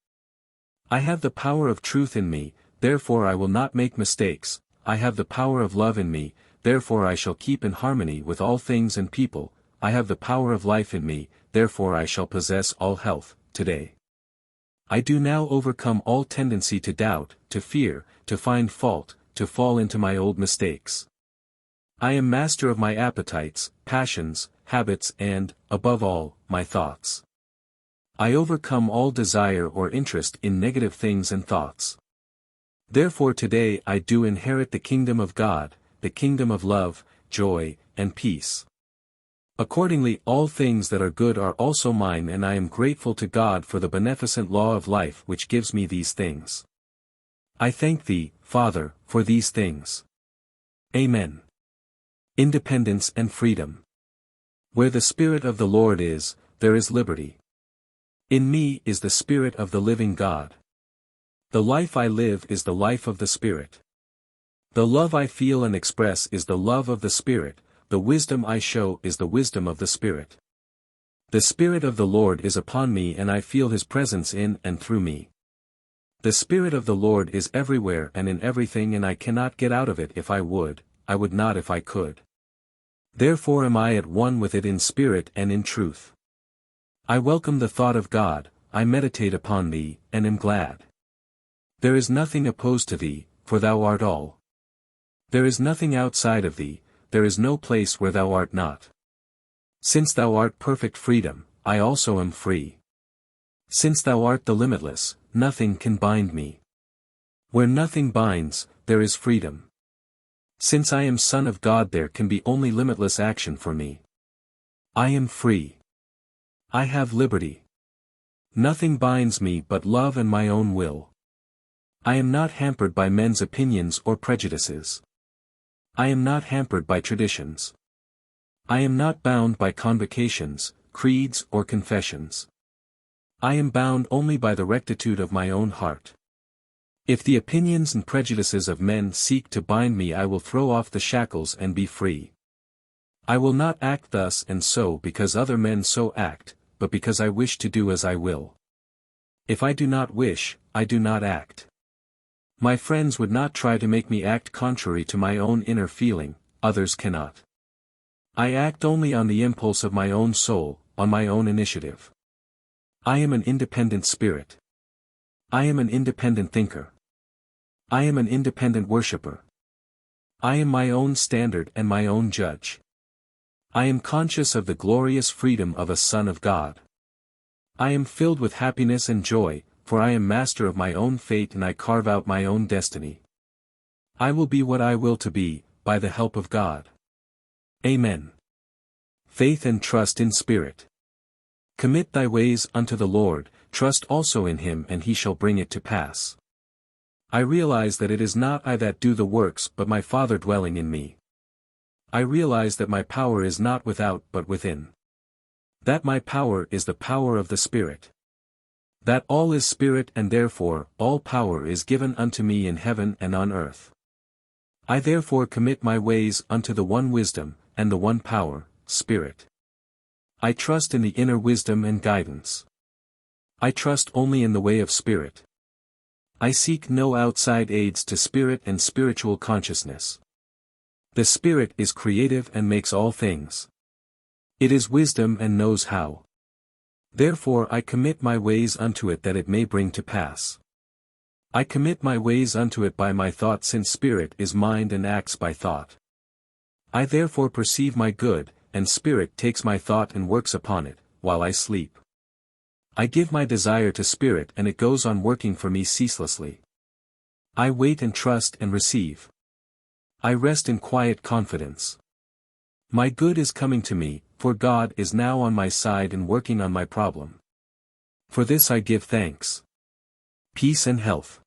I have the power of truth in me, therefore I will not make mistakes, I have the power of love in me, therefore I shall keep in harmony with all things and people, I have the power of life in me, therefore I shall possess all health, today. I do now overcome all tendency to doubt, to fear, to find fault, to fall into my old mistakes. I am master of my appetites, passions, habits and, above all, my thoughts. I overcome all desire or interest in negative things and thoughts. Therefore today I do inherit the kingdom of God, the kingdom of love, joy, and peace. Accordingly all things that are good are also mine and I am grateful to God for the beneficent law of life which gives me these things. I thank Thee, Father, for these things. Amen. Independence and freedom. Where the Spirit of the Lord is, there is liberty. In me is the Spirit of the living God. The life I live is the life of the Spirit. The love I feel and express is the love of the Spirit, the wisdom I show is the wisdom of the Spirit. The Spirit of the Lord is upon me and I feel His presence in and through me. The Spirit of the Lord is everywhere and in everything and I cannot get out of it if I would not if I could. Therefore am I at one with it in spirit and in truth. I welcome the thought of God, I meditate upon Thee, and am glad. There is nothing opposed to Thee, for Thou art all. There is nothing outside of Thee, there is no place where thou art not. Since thou art perfect freedom, I also am free. Since thou art the limitless, nothing can bind me. Where nothing binds, there is freedom. Since I am Son of God, there can be only limitless action for me. I am free. I have liberty. Nothing binds me but love and my own will. I am not hampered by men's opinions or prejudices. I am not hampered by traditions. I am not bound by convocations, creeds or confessions. I am bound only by the rectitude of my own heart. If the opinions and prejudices of men seek to bind me, I will throw off the shackles and be free. I will not act thus and so because other men so act, but because I wish to do as I will. If I do not wish, I do not act. My friends would not try to make me act contrary to my own inner feeling, others cannot. I act only on the impulse of my own soul, on my own initiative. I am an independent spirit. I am an independent thinker. I am an independent worshipper. I am my own standard and my own judge. I am conscious of the glorious freedom of a son of God. I am filled with happiness and joy, for I am master of my own fate and I carve out my own destiny. I will be what I will to be, by the help of God. Amen. Faith and trust in spirit. Commit thy ways unto the Lord, trust also in him and he shall bring it to pass. I realize that it is not I that do the works but my Father dwelling in me. I realize that my power is not without but within. That my power is the power of the Spirit. That all is Spirit and therefore all power is given unto me in heaven and on earth. I therefore commit my ways unto the one wisdom, and the one power, Spirit. I trust in the inner wisdom and guidance. I trust only in the way of Spirit. I seek no outside aids to Spirit and spiritual consciousness. The Spirit is creative and makes all things. It is wisdom and knows how. Therefore I commit my ways unto it that it may bring to pass. I commit my ways unto it by my thought, since Spirit is mind and acts by thought. I therefore perceive my good, and Spirit takes my thought and works upon it, while I sleep. I give my desire to Spirit and it goes on working for me ceaselessly. I wait and trust and receive. I rest in quiet confidence. My good is coming to me, for God is now on my side and working on my problem. For this I give thanks. Peace and health.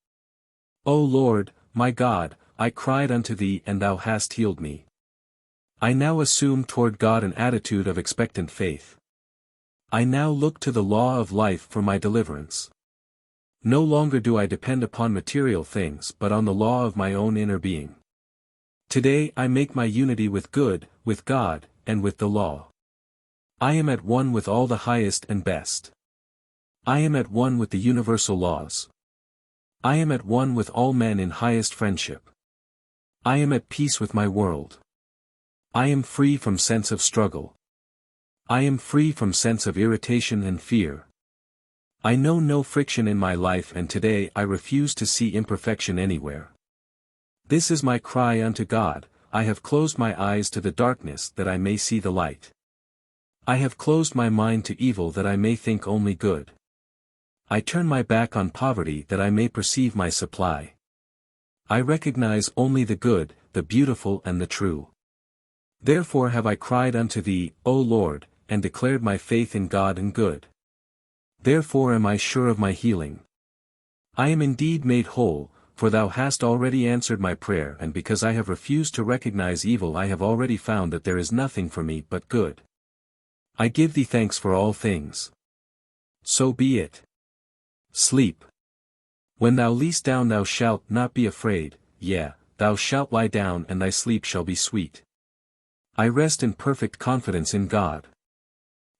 O Lord, my God, I cried unto thee and thou hast healed me. I now assume toward God an attitude of expectant faith. I now look to the law of life for my deliverance. No longer do I depend upon material things but on the law of my own inner being. Today I make my unity with good, with God, and with the law. I am at one with all the highest and best. I am at one with the universal laws. I am at one with all men in highest friendship. I am at peace with my world. I am free from sense of struggle. I am free from sense of irritation and fear. I know no friction in my life, and today I refuse to see imperfection anywhere. This is my cry unto God. I have closed my eyes to the darkness that I may see the light. I have closed my mind to evil that I may think only good. I turn my back on poverty that I may perceive my supply. I recognize only the good, the beautiful and the true. Therefore have I cried unto thee, O Lord, and declared my faith in God and good. Therefore am I sure of my healing. I am indeed made whole, for thou hast already answered my prayer, and because I have refused to recognize evil I have already found that there is nothing for me but good. I give thee thanks for all things. So be it. Sleep. When thou liest down thou shalt not be afraid, yea, thou shalt lie down and thy sleep shall be sweet. I rest in perfect confidence in God.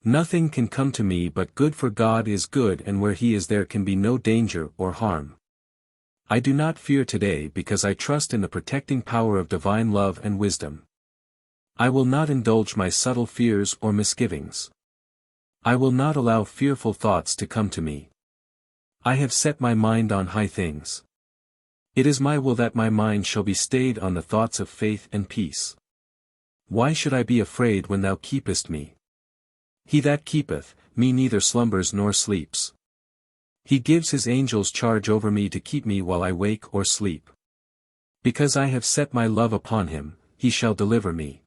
Nothing can come to me but good, for God is good, and where he is there can be no danger or harm. I do not fear today because I trust in the protecting power of divine love and wisdom. I will not indulge my subtle fears or misgivings. I will not allow fearful thoughts to come to me. I have set my mind on high things. It is my will that my mind shall be stayed on the thoughts of faith and peace. Why should I be afraid when thou keepest me? He that keepeth me neither slumbers nor sleeps. He gives his angels charge over me to keep me while I wake or sleep. Because I have set my love upon him, he shall deliver me.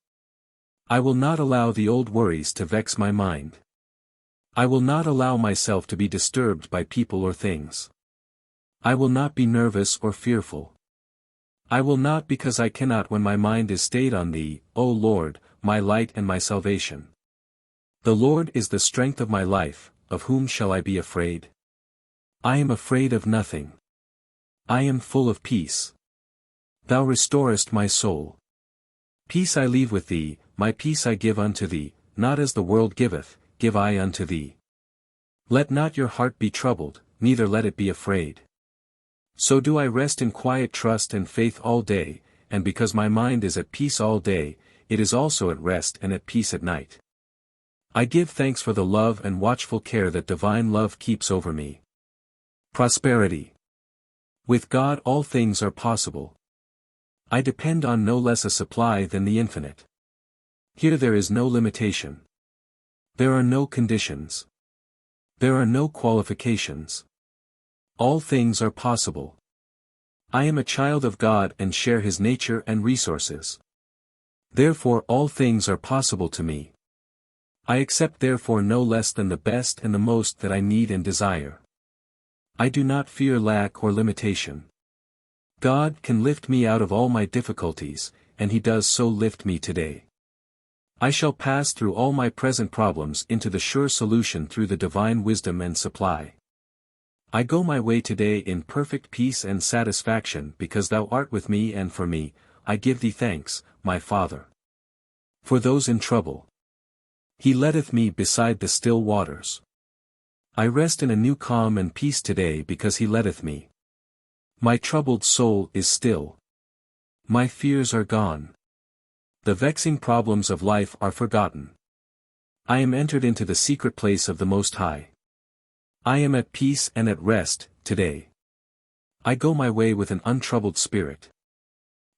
I will not allow the old worries to vex my mind. I will not allow myself to be disturbed by people or things. I will not be nervous or fearful. I will not, because I cannot when my mind is stayed on thee, O Lord, my light and my salvation. The Lord is the strength of my life, of whom shall I be afraid? I am afraid of nothing. I am full of peace. Thou restorest my soul. Peace I leave with thee, my peace I give unto thee, not as the world giveth, give I unto thee. Let not your heart be troubled, neither let it be afraid. So do I rest in quiet trust and faith all day, and because my mind is at peace all day, it is also at rest and at peace at night. I give thanks for the love and watchful care that divine love keeps over me. Prosperity. With God all things are possible. I depend on no less a supply than the infinite. Here there is no limitation. There are no conditions. There are no qualifications. All things are possible. I am a child of God and share his nature and resources. Therefore all things are possible to me. I accept therefore no less than the best and the most that I need and desire. I do not fear lack or limitation. God can lift me out of all my difficulties, and he does so lift me today. I shall pass through all my present problems into the sure solution through the divine wisdom and supply. I go my way today in perfect peace and satisfaction because thou art with me, and for me, I give thee thanks, my Father. For those in trouble, he leadeth me beside the still waters. I rest in a new calm and peace today because he leadeth me. My troubled soul is still. My fears are gone. The vexing problems of life are forgotten. I am entered into the secret place of the Most High. I am at peace and at rest, today. I go my way with an untroubled spirit.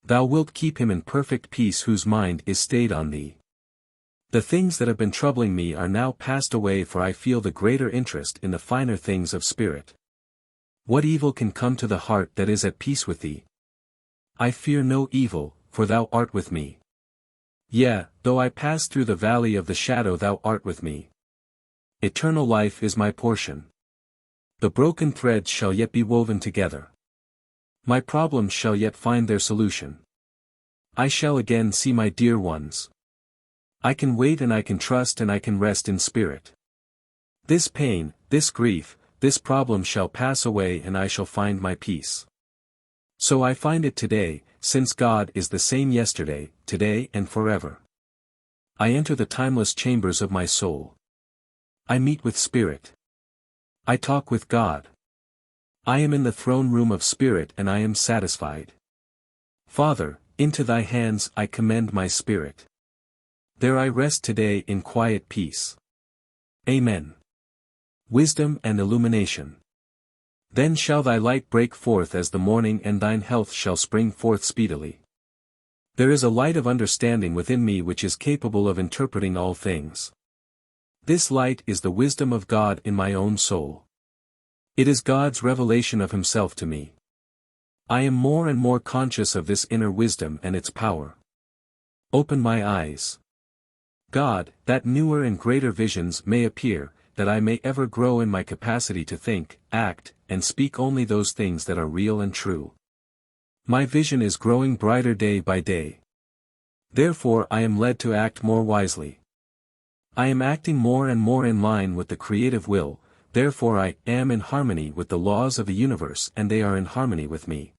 Thou wilt keep him in perfect peace whose mind is stayed on thee. The things that have been troubling me are now passed away, for I feel the greater interest in the finer things of spirit. What evil can come to the heart that is at peace with thee? I fear no evil, for thou art with me. Yea, though I pass through the valley of the shadow, thou art with me. Eternal life is my portion. The broken threads shall yet be woven together. My problems shall yet find their solution. I shall again see my dear ones. I can wait and I can trust and I can rest in spirit. This pain, this grief, this problem shall pass away and I shall find my peace. So I find it today, since God is the same yesterday, today and forever. I enter the timeless chambers of my soul. I meet with spirit. I talk with God. I am in the throne room of spirit and I am satisfied. Father, into thy hands I commend my spirit. There I rest today in quiet peace. Amen. Wisdom and illumination. Then shall thy light break forth as the morning, and thine health shall spring forth speedily. There is a light of understanding within me which is capable of interpreting all things. This light is the wisdom of God in my own soul. It is God's revelation of himself to me. I am more and more conscious of this inner wisdom and its power. Open my eyes, God, that newer and greater visions may appear, that I may ever grow in my capacity to think, act, and speak only those things that are real and true. My vision is growing brighter day by day. Therefore I am led to act more wisely. I am acting more and more in line with the creative will, therefore I am in harmony with the laws of the universe and they are in harmony with me.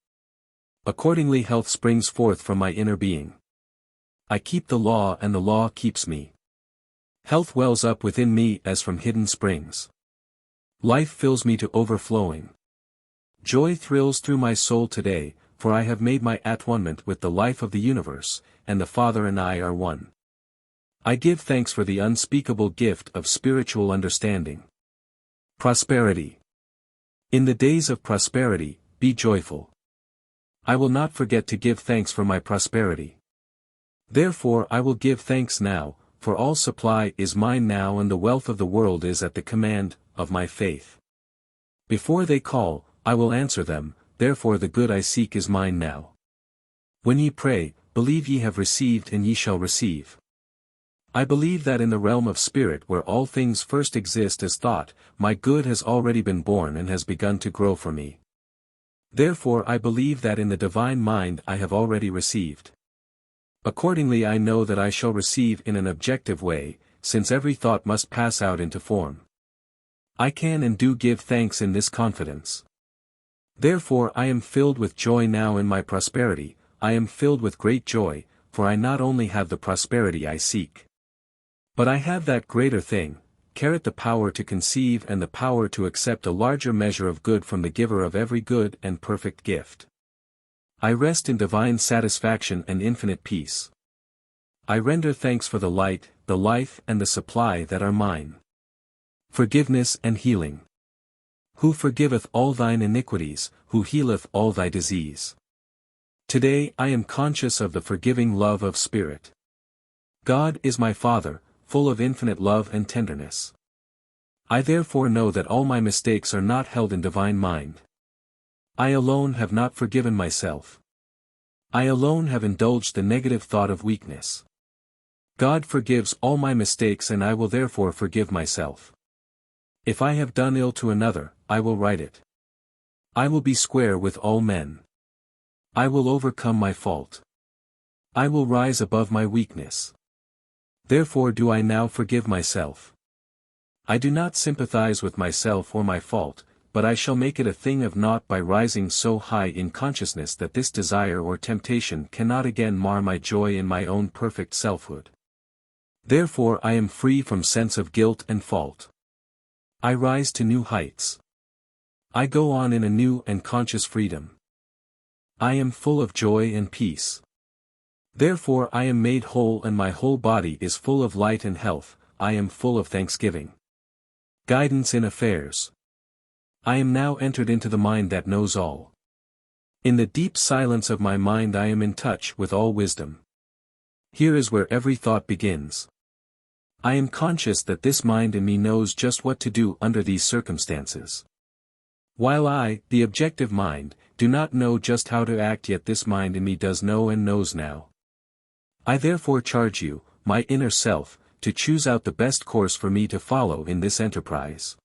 Accordingly health springs forth from my inner being. I keep the law and the law keeps me. Health wells up within me as from hidden springs. Life fills me to overflowing. Joy thrills through my soul today, for I have made my at-one-ment with the life of the universe, and the Father and I are one. I give thanks for the unspeakable gift of spiritual understanding. Prosperity. In the days of prosperity, be joyful. I will not forget to give thanks for my prosperity. Therefore I will give thanks now, for all supply is mine now and the wealth of the world is at the command of my faith. Before they call, I will answer them, therefore the good I seek is mine now. When ye pray, believe ye have received and ye shall receive. I believe that in the realm of spirit where all things first exist as thought, my good has already been born and has begun to grow for me. Therefore I believe that in the divine mind I have already received. Accordingly I know that I shall receive in an objective way, since every thought must pass out into form. I can and do give thanks in this confidence. Therefore I am filled with joy now in my prosperity, I am filled with great joy, for I not only have the prosperity I seek, but I have that greater thing, the power to conceive and the power to accept a larger measure of good from the giver of every good and perfect gift. I rest in divine satisfaction and infinite peace. I render thanks for the light, the life and the supply that are mine. Forgiveness and healing. Who forgiveth all thine iniquities, who healeth all thy disease. Today I am conscious of the forgiving love of spirit. God is my Father, full of infinite love and tenderness. I therefore know that all my mistakes are not held in divine mind. I alone have not forgiven myself. I alone have indulged the negative thought of weakness. God forgives all my mistakes and I will therefore forgive myself. If I have done ill to another, I will right it. I will be square with all men. I will overcome my fault. I will rise above my weakness. Therefore do I now forgive myself. I do not sympathize with myself or my fault, but I shall make it a thing of naught by rising so high in consciousness that this desire or temptation cannot again mar my joy in my own perfect selfhood. Therefore I am free from sense of guilt and fault. I rise to new heights. I go on in a new and conscious freedom. I am full of joy and peace. Therefore I am made whole and my whole body is full of light and health, I am full of thanksgiving. Guidance in affairs. I am now entered into the mind that knows all. In the deep silence of my mind I am in touch with all wisdom. Here is where every thought begins. I am conscious that this mind in me knows just what to do under these circumstances. While I, the objective mind, do not know just how to act, yet this mind in me does know and knows now. I therefore charge you, my inner self, to choose out the best course for me to follow in this enterprise.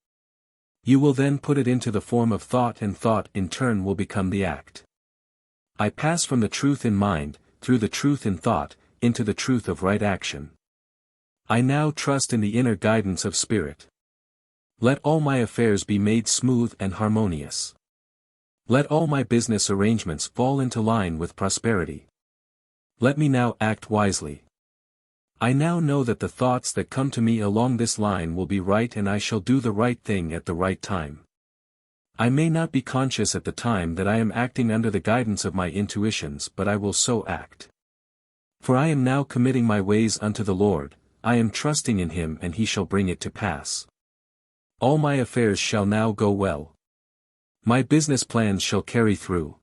You will then put it into the form of thought and thought in turn will become the act. I pass from the truth in mind, through the truth in thought, into the truth of right action. I now trust in the inner guidance of spirit. Let all my affairs be made smooth and harmonious. Let all my business arrangements fall into line with prosperity. Let me now act wisely. I now know that the thoughts that come to me along this line will be right and I shall do the right thing at the right time. I may not be conscious at the time that I am acting under the guidance of my intuitions, but I will so act. For I am now committing my ways unto the Lord, I am trusting in Him and He shall bring it to pass. All my affairs shall now go well. My business plans shall carry through.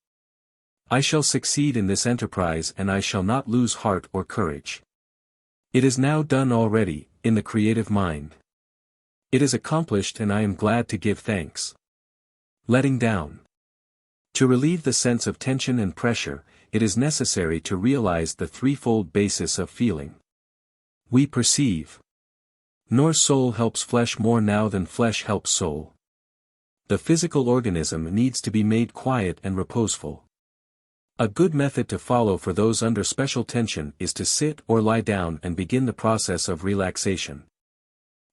I shall succeed in this enterprise and I shall not lose heart or courage. It is now done already, in the creative mind. It is accomplished and I am glad to give thanks. Letting down. To relieve the sense of tension and pressure, it is necessary to realize the threefold basis of feeling. We perceive. Nor soul helps flesh more now than flesh helps soul. The physical organism needs to be made quiet and reposeful. A good method to follow for those under special tension is to sit or lie down and begin the process of relaxation.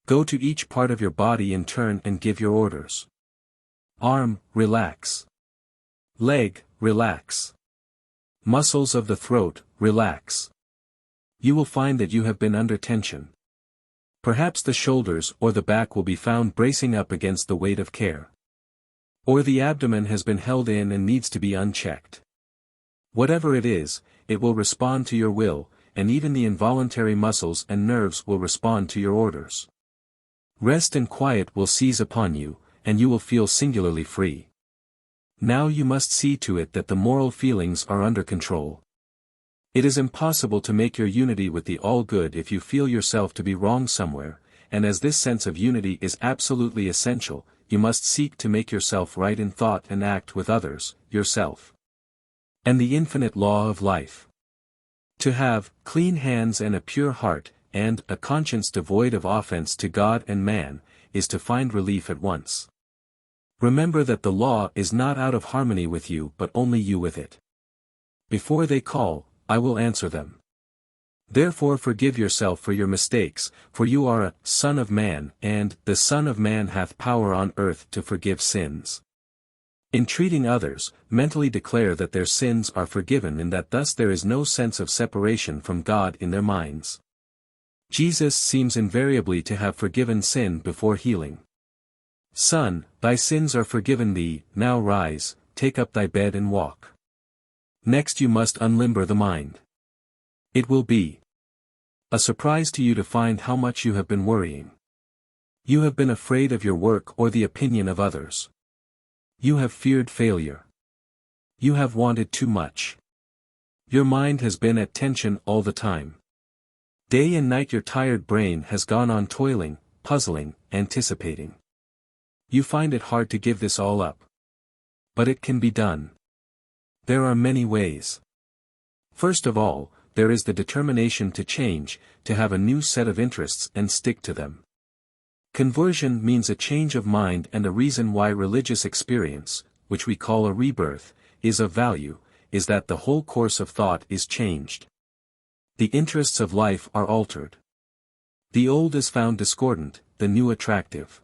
Go to each part of your body in turn and give your orders. Arm, relax. Leg, relax. Muscles of the throat, relax. You will find that you have been under tension. Perhaps the shoulders or the back will be found bracing up against the weight of care. Or the abdomen has been held in and needs to be unchecked. Whatever it is, it will respond to your will, and even the involuntary muscles and nerves will respond to your orders. Rest and quiet will seize upon you, and you will feel singularly free. Now you must see to it that the moral feelings are under control. It is impossible to make your unity with the all-good if you feel yourself to be wrong somewhere, and as this sense of unity is absolutely essential, you must seek to make yourself right in thought and act with others, yourself, and the infinite law of life. To have clean hands and a pure heart, and a conscience devoid of offense to God and man, is to find relief at once. Remember that the law is not out of harmony with you but only you with it. Before they call, I will answer them. Therefore forgive yourself for your mistakes, for you are a Son of Man, and the Son of Man hath power on earth to forgive sins. In treating others, mentally declare that their sins are forgiven and that thus there is no sense of separation from God in their minds. Jesus seems invariably to have forgiven sin before healing. Son, thy sins are forgiven thee, now rise, take up thy bed and walk. Next you must unlimber the mind. It will be a surprise to you to find how much you have been worrying. You have been afraid of your work or the opinion of others. You have feared failure. You have wanted too much. Your mind has been at tension all the time. Day and night your tired brain has gone on toiling, puzzling, anticipating. You find it hard to give this all up. But it can be done. There are many ways. First of all, there is the determination to change, to have a new set of interests and stick to them. Conversion means a change of mind, and a reason why religious experience, which we call a rebirth, is of value, is that the whole course of thought is changed. The interests of life are altered. The old is found discordant, the new attractive.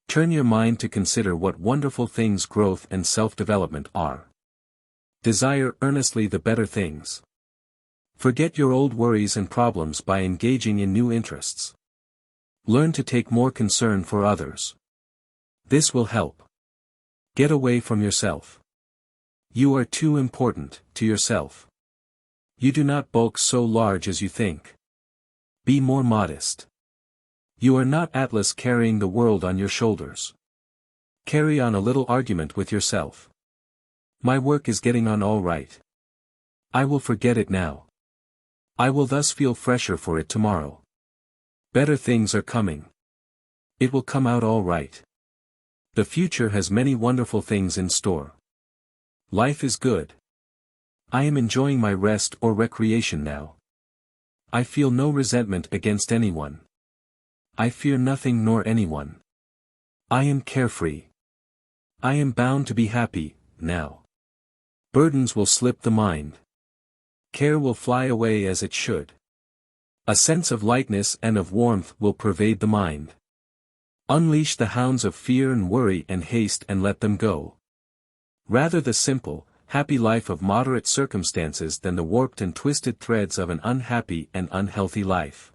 Turn your mind to consider what wonderful things growth and self-development are. Desire earnestly the better things. Forget your old worries and problems by engaging in new interests. Learn to take more concern for others. This will help. Get away from yourself. You are too important to yourself. You do not bulk so large as you think. Be more modest. You are not Atlas carrying the world on your shoulders. Carry on a little argument with yourself. My work is getting on all right. I will forget it now. I will thus feel fresher for it tomorrow. Better things are coming. It will come out all right. The future has many wonderful things in store. Life is good. I am enjoying my rest or recreation now. I feel no resentment against anyone. I fear nothing nor anyone. I am carefree. I am bound to be happy, now. Burdens will slip the mind. Care will fly away as it should. A sense of lightness and of warmth will pervade the mind. Unleash the hounds of fear and worry and haste and let them go. Rather the simple, happy life of moderate circumstances than the warped and twisted threads of an unhappy and unhealthy life.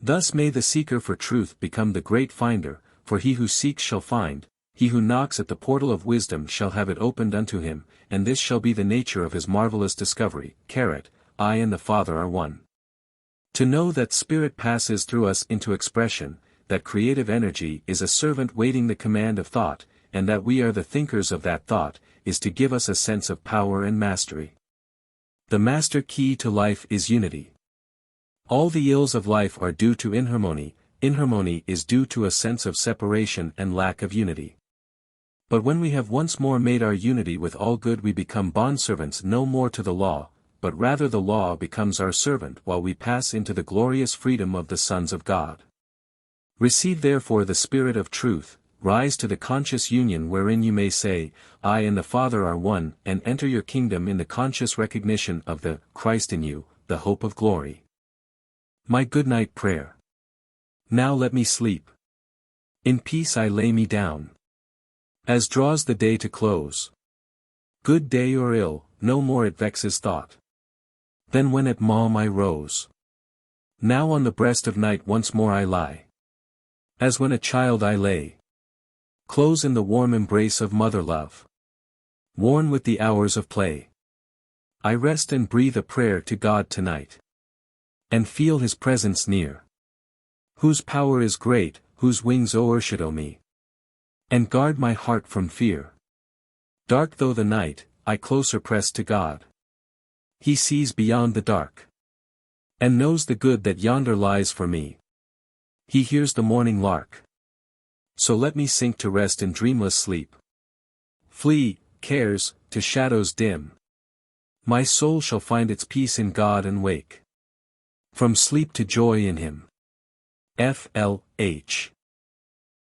Thus may the seeker for truth become the great finder, for he who seeks shall find, he who knocks at the portal of wisdom shall have it opened unto him, and this shall be the nature of his marvelous discovery. I and the Father are one. To know that spirit passes through us into expression, that creative energy is a servant waiting the command of thought, and that we are the thinkers of that thought, is to give us a sense of power and mastery. The master key to life is unity. All the ills of life are due to inharmony. Inharmony is due to a sense of separation and lack of unity. But when we have once more made our unity with all good, we become bondservants no more to the law, but rather the law becomes our servant while we pass into the glorious freedom of the sons of God. Receive therefore the Spirit of truth, rise to the conscious union wherein you may say, I and the Father are one, and enter your kingdom in the conscious recognition of the Christ in you, the hope of glory. My good night prayer. Now let me sleep. In peace I lay me down. As draws the day to close. Good day or ill, no more it vexes thought. Than when at maum I rose. Now on the breast of night once more I lie. As when a child I lay. Close in the warm embrace of mother love. Worn with the hours of play. I rest and breathe a prayer to God tonight. And feel his presence near. Whose power is great, whose wings o'ershadow me. And guard my heart from fear. Dark though the night, I closer press to God. He sees beyond the dark, and knows the good that yonder lies for me. He hears the morning lark. So let me sink to rest in dreamless sleep. Flee, cares, to shadows dim. My soul shall find its peace in God and wake from sleep to joy in Him. F. L. H.